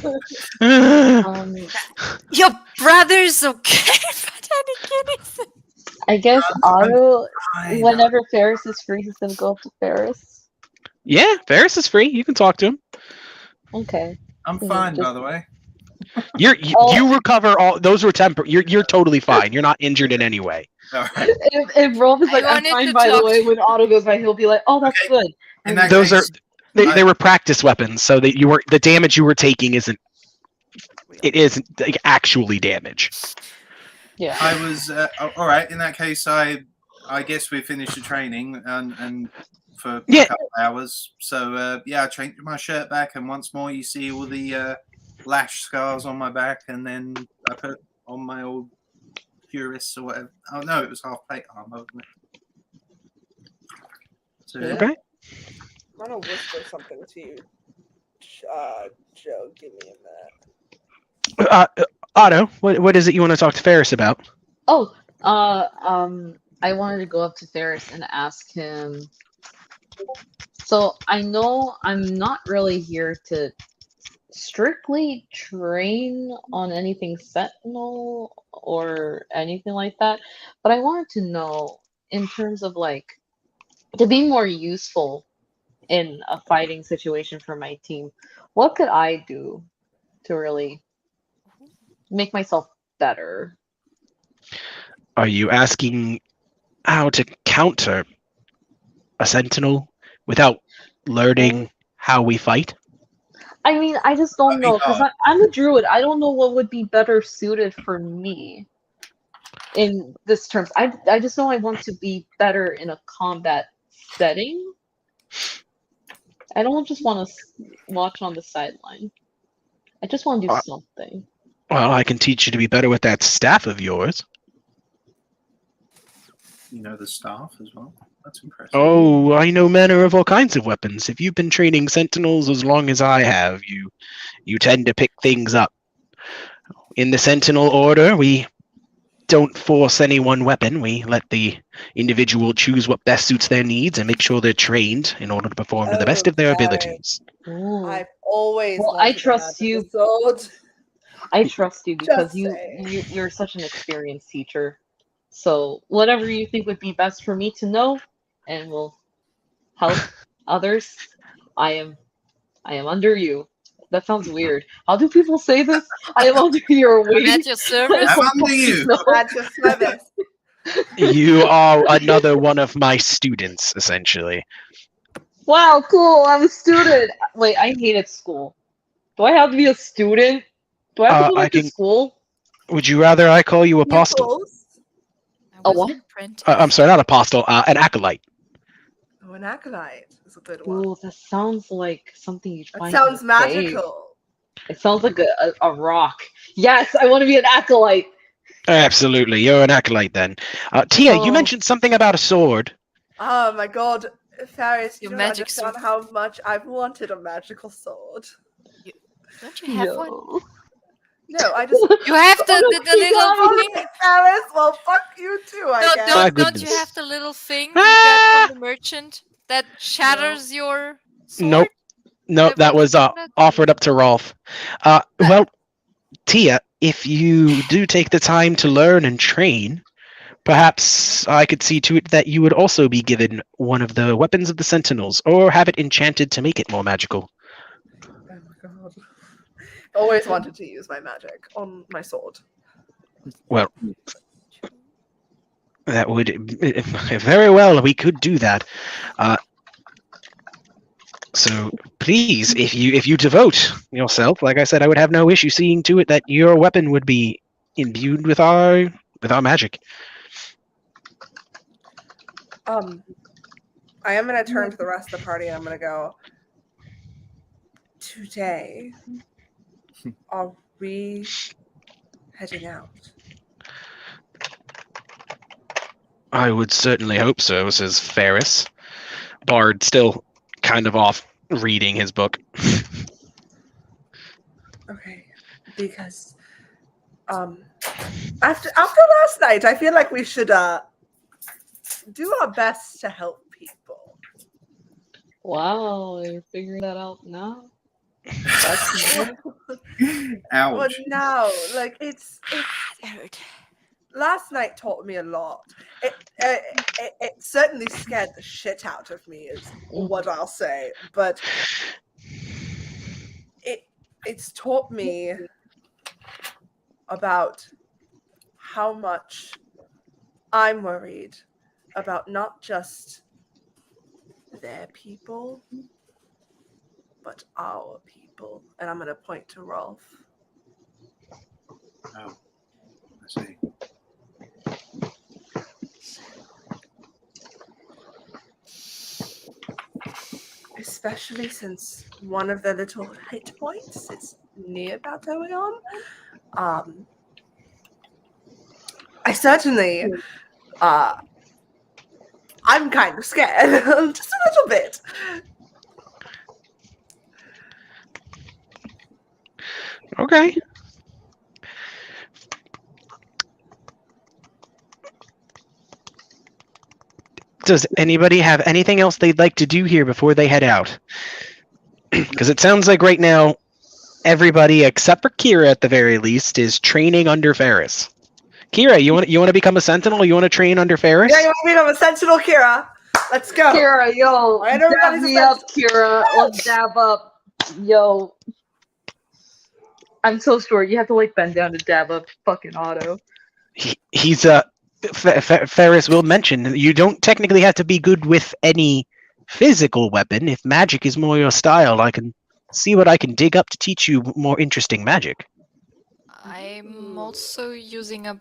Your brother's okay, but Anakin isn't.
I guess
I'm
Otto,
fine.
whenever Ferris is free, he's gonna go up to Ferris.
Yeah, Ferris is free. You can talk to him.
Okay.
I'm fine, by the way.
Oh.
You recover all those were You're totally fine. You're not injured in any way.
All right.
If Rolf is
I
like, I'm
wanted
fine,
to
by the
talk
way,
to-
when Otto goes by, he'll be like, oh, that's
Okay.
good.
In that
Those
case,
they were practice weapons, so that the damage you were taking isn't like actually damage.
Yeah.
I was all right. In that case, I guess we finished the training and for a couple of hours. So I changed my shirt back, and once more you see all the lash scars on my back, and then I put on my old cuirass or whatever. Oh no, it was half plate armor, wasn't it? So,
Okay.
I'm gonna whisper something to you, Joe. Give me a minute.
Otto, what is it you want to talk to Ferris about?
Oh, I wanted to go up to Ferris and ask him. So I know I'm not really here to strictly train on anything Sentinel or anything like that, but I wanted to know in terms of like to be more useful in a fighting situation for my team, what could I do to really make myself better?
Are you asking how to counter a sentinel without learning how we fight?
I mean, I just don't know because I'm a druid. I don't know what would be better suited for me in this terms. I just know I want to be better in a combat setting. I don't just want to watch on the sideline. I just want to do something.
Well, I can teach you to be better with that staff of yours.
you know the staff as well. That's impressive.
Oh, I know manner of all kinds of weapons. If you've been training sentinels as long as I have, you tend to pick things up. In the sentinel order, we don't force any one weapon. We let the individual choose what best suits their needs and make sure they're trained in order to perform to the best of their abilities.
Ooh.
I've always
Well,
wanted
I trust
a
you.
magical sword.
I trust you because
Just
you're such an experienced teacher. So whatever you think would be best for me to know and will help others, I am under you. That sounds weird. How do people say this? I am under your
I'm
wing.
at your service.
I'm under you.
No.
At your service.
You are another one of my students, essentially.
Wow, cool. I'm a student. Wait, I hated school. Do I have to be a student? Do I have to go back to school?
Would you rather I call you apostle?
Pupils.
I
A
was
what?
an apprentice.
I'm sorry, not apostle, an acolyte.
Oh, an acolyte is a good one.
Ooh, that sounds like something you'd
That
find.
sounds
in a cave.
magical.
It sounds like a rock. Yes, I want to be an acolyte.
Absolutely, you're an acolyte then. Tia, you
Oh.
mentioned something about a sword.
Oh my god, Faris, you
Your
don't
magic
understand
sword.
how much I've wanted a magical sword.
Don't you have one?
No, I just
You have the
Oh,
little
no,
thing.
Faris, well fuck you too, I
No,
guess.
My
don't you
goodness.
have the little thing you got from the merchant that shatters your sword?
Nope. Nope, that was offered up to Rolf. Well, Tia, if you do take the time to learn and train, perhaps I could see to it that you would also be given one of the weapons of the Sentinels, or have it enchanted to make it more magical.
Oh my god. Always wanted to use my magic on my sword.
Well, that would very well. We could do that. So please, if you devote yourself, like I said, I would have no issue seeing to it that your weapon would be imbued with our magic.
I am gonna turn to the rest of the party and I'm gonna go. Today, are we heading out?
I would certainly hope so, says Ferris. Bard still kind of off reading his book.
Okay, because after last night, I feel like we should do our best to help people.
Wow, you're figuring that out now? That's
Ouch.
But now, like it's
Scared.
last night taught me a lot. It certainly scared the shit out of me, is what I'll say. But it's taught me about how much I'm worried about not just their people, but our people. And I'm going to point to Rolf.
Oh, I see.
Especially since one of the little hit points is near Baltoion. I certainly, I'm kind of scared, just a little bit.
Okay. Does anybody have anything else they'd like to do here before they head out? Because it sounds like right now, everybody except for Kira, at the very least, is training under Ferris. Kira, you want to become a sentinel? You want to train under Ferris?
Yeah, you want me to become a sentinel, Kira? Let's go.
Kira, yo,
Alright, everybody's
dab
a
me up, Kira. Let's dab up. Yo. I'm so short. You have to like bend down to dab up fucking Otto.
He's Ferris will mention you don't technically have to be good with any physical weapon. If magic is more your style, I can see what I can dig up to teach you more interesting magic.
I'm also using a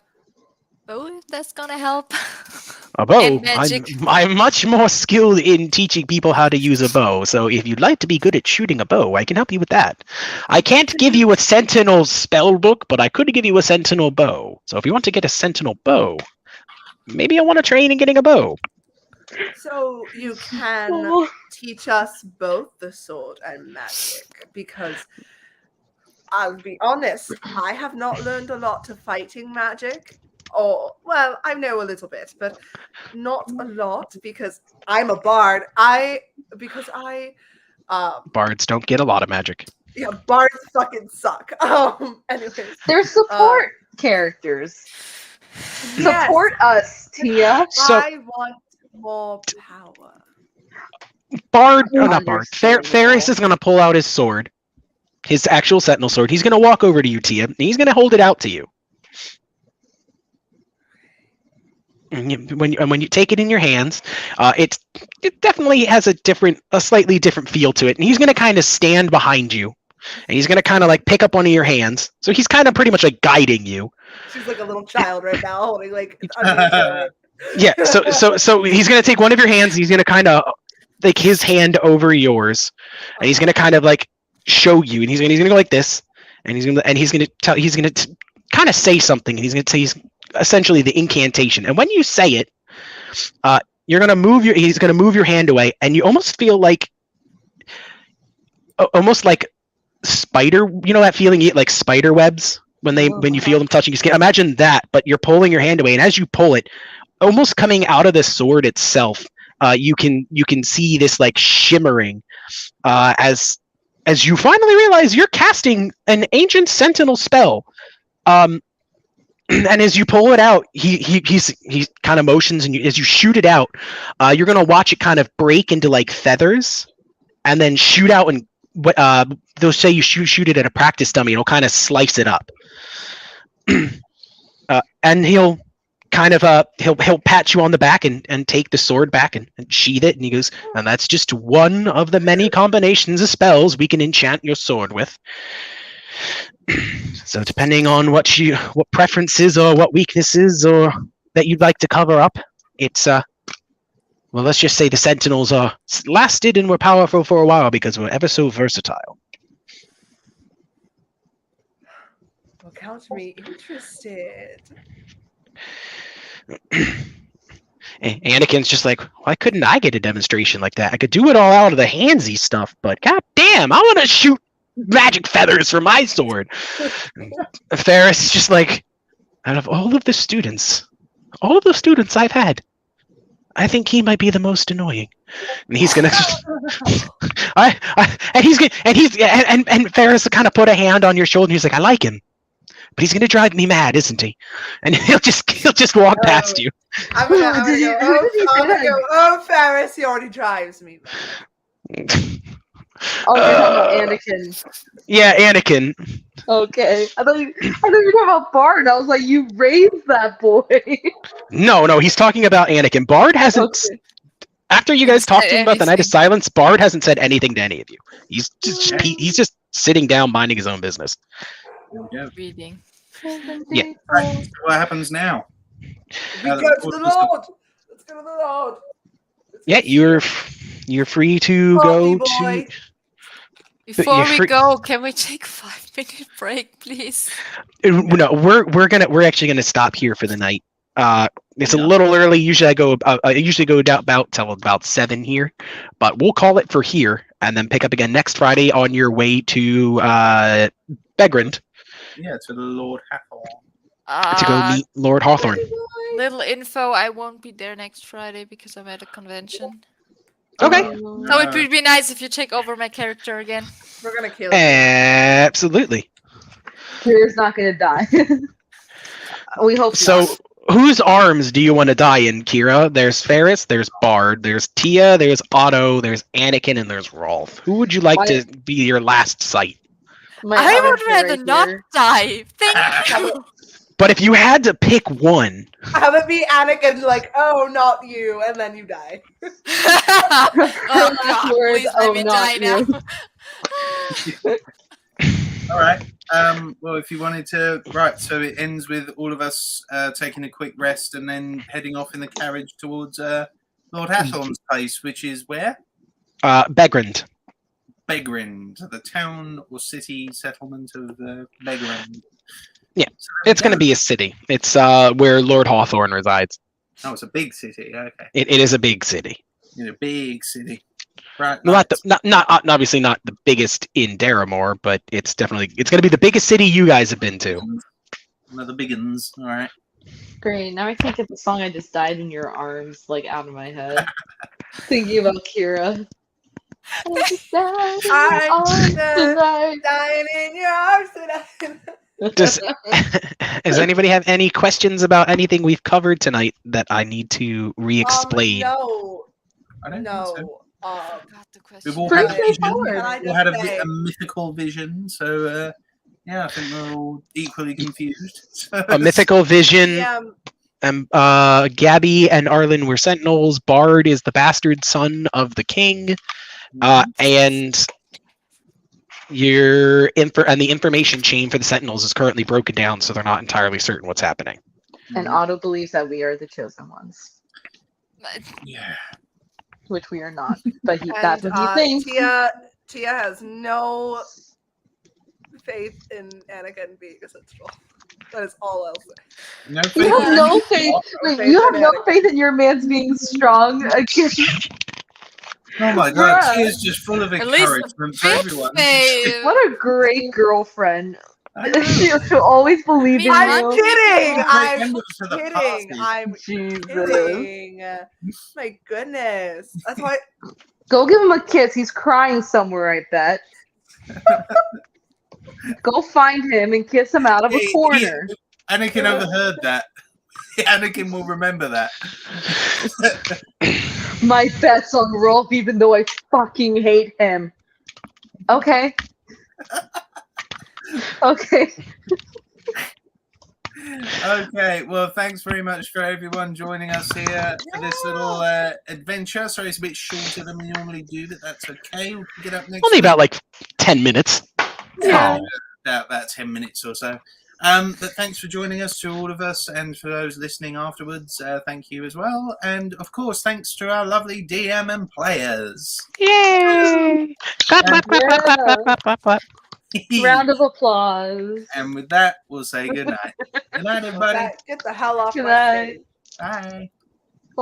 bow, if that's gonna help.
A bow?
And magic.
I'm much more skilled in teaching people how to use a bow, so if you'd like to be good at shooting a bow, I can help you with that. I can't give you a sentinel spell book, but I could give you a sentinel bow. So if you want to get a sentinel bow, maybe I want to train in getting a bow.
So you can teach us both the sword and magic, because I'll be honest, I have not learned a lot to fighting magic. Or, well, I know a little bit, but not a lot, because I'm a bard.
Bards don't get a lot of magic.
Yeah, bards fucking suck. Anyways.
They're support characters.
Yes,
Support us, Tia.
So
I want more power.
not Bard. Ferris is going to pull out his sword, his actual sentinel sword. He's going to walk over to you, Tia, and he's going to hold it out to you. And when you take it in your hands, it definitely has a slightly different feel to it. And he's going to kind of stand behind you, and he's going to kind of like pick up one of your hands. So he's kind of pretty much like guiding you.
She's like a little child right now, holding like.
Yeah. So he's going to take one of your hands. And he's going to kind of like his hand over yours, and he's going to kind of like show you. And he's going to go like this, and he's going to kind of say something. And he's going to say essentially the incantation, and when you say it, he's going to move your hand away, and you almost feel like spider, you know that feeling like spider webs when you feel them touching your skin. Imagine that, but you're pulling your hand away, and as you pull it, almost coming out of the sword itself, you can see this like shimmering as you finally realize you're casting an ancient sentinel spell. And as you pull it out, he kind of motions, and as you shoot it out, you're gonna watch it kind of break into like feathers, and then shoot out. And they'll say you shoot it at a practice dummy. It'll kind of slice it up, and he'll kind of he'll pat you on the back and take the sword back and sheath it. And he goes, and that's just one of the many combinations of spells we can enchant your sword with. So depending on what preferences or what weaknesses or that you'd like to cover up, it's well, let's just say the Sentinels lasted and were powerful for a while because we're ever so versatile.
Well, count me interested.
Anakin's just like, why couldn't I get a demonstration like that? I could do it all out of the handsy stuff, but god damn, I want to shoot magic feathers for my sword. Ferris is just like, out of all of the students I've had, I think he might be the most annoying. And he's gonna and Ferris will kind of put a hand on your shoulder and he's like, I like him, but he's gonna drive me mad, isn't he? And he'll just She'll just walk past you.
I'm gonna
Did you-
go,
did you
I'm
say
gonna
that?
go, oh, Ferris, he already drives me.
Oh, you're talking about Anakin.
Yeah, Anakin.
Okay. I thought you were talking about Bard. I was like, you raised that boy.
No, he's talking about Anakin. Bard hasn't.
Okay.
After you
Didn't
guys talked
say
to him about the Night of
anything.
Silence, Bard hasn't said anything to any of you. He's just sitting down, minding his own business.
There we go.
Reading.
Yeah.
Right, so what happens now?
We
Now
go
that
to the
the course
Lord. Let's go to the Lord.
Yeah, you're free to
Coffee
go to.
boy.
Before
you're
we
free-
go, can we take a 5-minute break, please?
No, we're actually gonna stop here for the night. It's a
Yeah.
little early. Usually I usually go down till about 7 here, but we'll call it for here and then pick up again next Friday on your way to Begrand
Yeah, to the Lord Hathor.
to go meet Lord Hawthorne.
Little info, I won't be there next Friday because I'm at a convention.
Okay.
So it would be nice if you take over my character again.
We're gonna kill you.
Absolutely.
Kira's not gonna die. We hope
So,
not.
whose arms do you want to die in, Kira? There's Ferris, there's Bard, there's Tia, there's Otto, there's Anakin, and there's Rolf. Who would you like to be your last sight?
My
I
arms
would
are
rather
right
not
here.
die. Thank you.
But if you had to pick one,
Have it be Anakin, like, oh, not you, and then you die.
Oh
Last
God,
words,
please let
"Oh,
me
not
die
you."
now.
All right. Well, if you wanted to, right. So it ends with all of us taking a quick rest and then heading off in the carriage towards Lord Hathorn's place, which is where?
Begrand.
Begrand, the town or city settlement of Begrand.
Yeah,
So there we
It's going to
go.
be a city. It's where Lord Hawthorne resides.
Oh, it's a big city. Okay,
It is a big city.
in a big city. Right.
Not
nice.
not obviously not the biggest in Daramore, but it's going to be the biggest city you guys have been to.
Another big uns. All right.
Great. Now I can't get the song "I Just Died in Your Arms" like out of my head. Thinking about Kira. I just died in your
I'm
arms tonight.
dying in your arms tonight.
Does anybody have any questions about anything we've covered tonight that I need to re-explain?
No.
I don't think so.
No.
Got the
We've
question.
all
Pretty
had a vision.
straightforward.
Can I
We
just
all had
say-
a mythical vision. So yeah, I think we're all equally confused.
A mythical vision.
Yeah,
Gabby and Arlen were sentinels. Bard is the bastard son of the king, and the information chain for the sentinels is currently broken down, so they're not entirely certain what's happening.
And Otto believes that we are the chosen ones,
Yeah.
which we are not. But that's what he
and
thinks.
Tia has no faith in Anakin being a sentinel. That is all I'll say.
No
You
faith.
have no faith.
faith
You have
in
no
Anakin.
faith in your man's being strong against.
Oh my god,
Bruh.
she is just full of
At least
encouragement for
bit
everyone.
faith.
What a great girlfriend.
I know.
She'll always believe in
I'm
you.
kidding. I'm
Remember for the
kidding.
party.
I'm
Jesus.
kidding. My goodness. That's why.
Go give him a kiss. He's crying somewhere, I bet. Go find him and kiss him out of a corner.
Anakin overheard that. Anakin will remember that.
My bet's on Rolf, even though I fucking hate him. Okay. Okay.
Okay, well, thanks very much for everyone joining us here for this little adventure. Sorry, it's a bit shorter than we normally do, but that's okay. We'll pick it up next
Only
week.
about like 10 minutes.
Yeah, about 10 minutes or so. But thanks for joining us, to all of us, and for those listening afterwards, thank you as well. And of course, thanks to our lovely DM and players.
Yay! Clap, clap, clap, clap, clap, clap, clap, clap, clap.
Round of applause.
And with that, we'll say good night. Good night, everybody.
Get the hell off
Good
my
night.
stage.
Bye.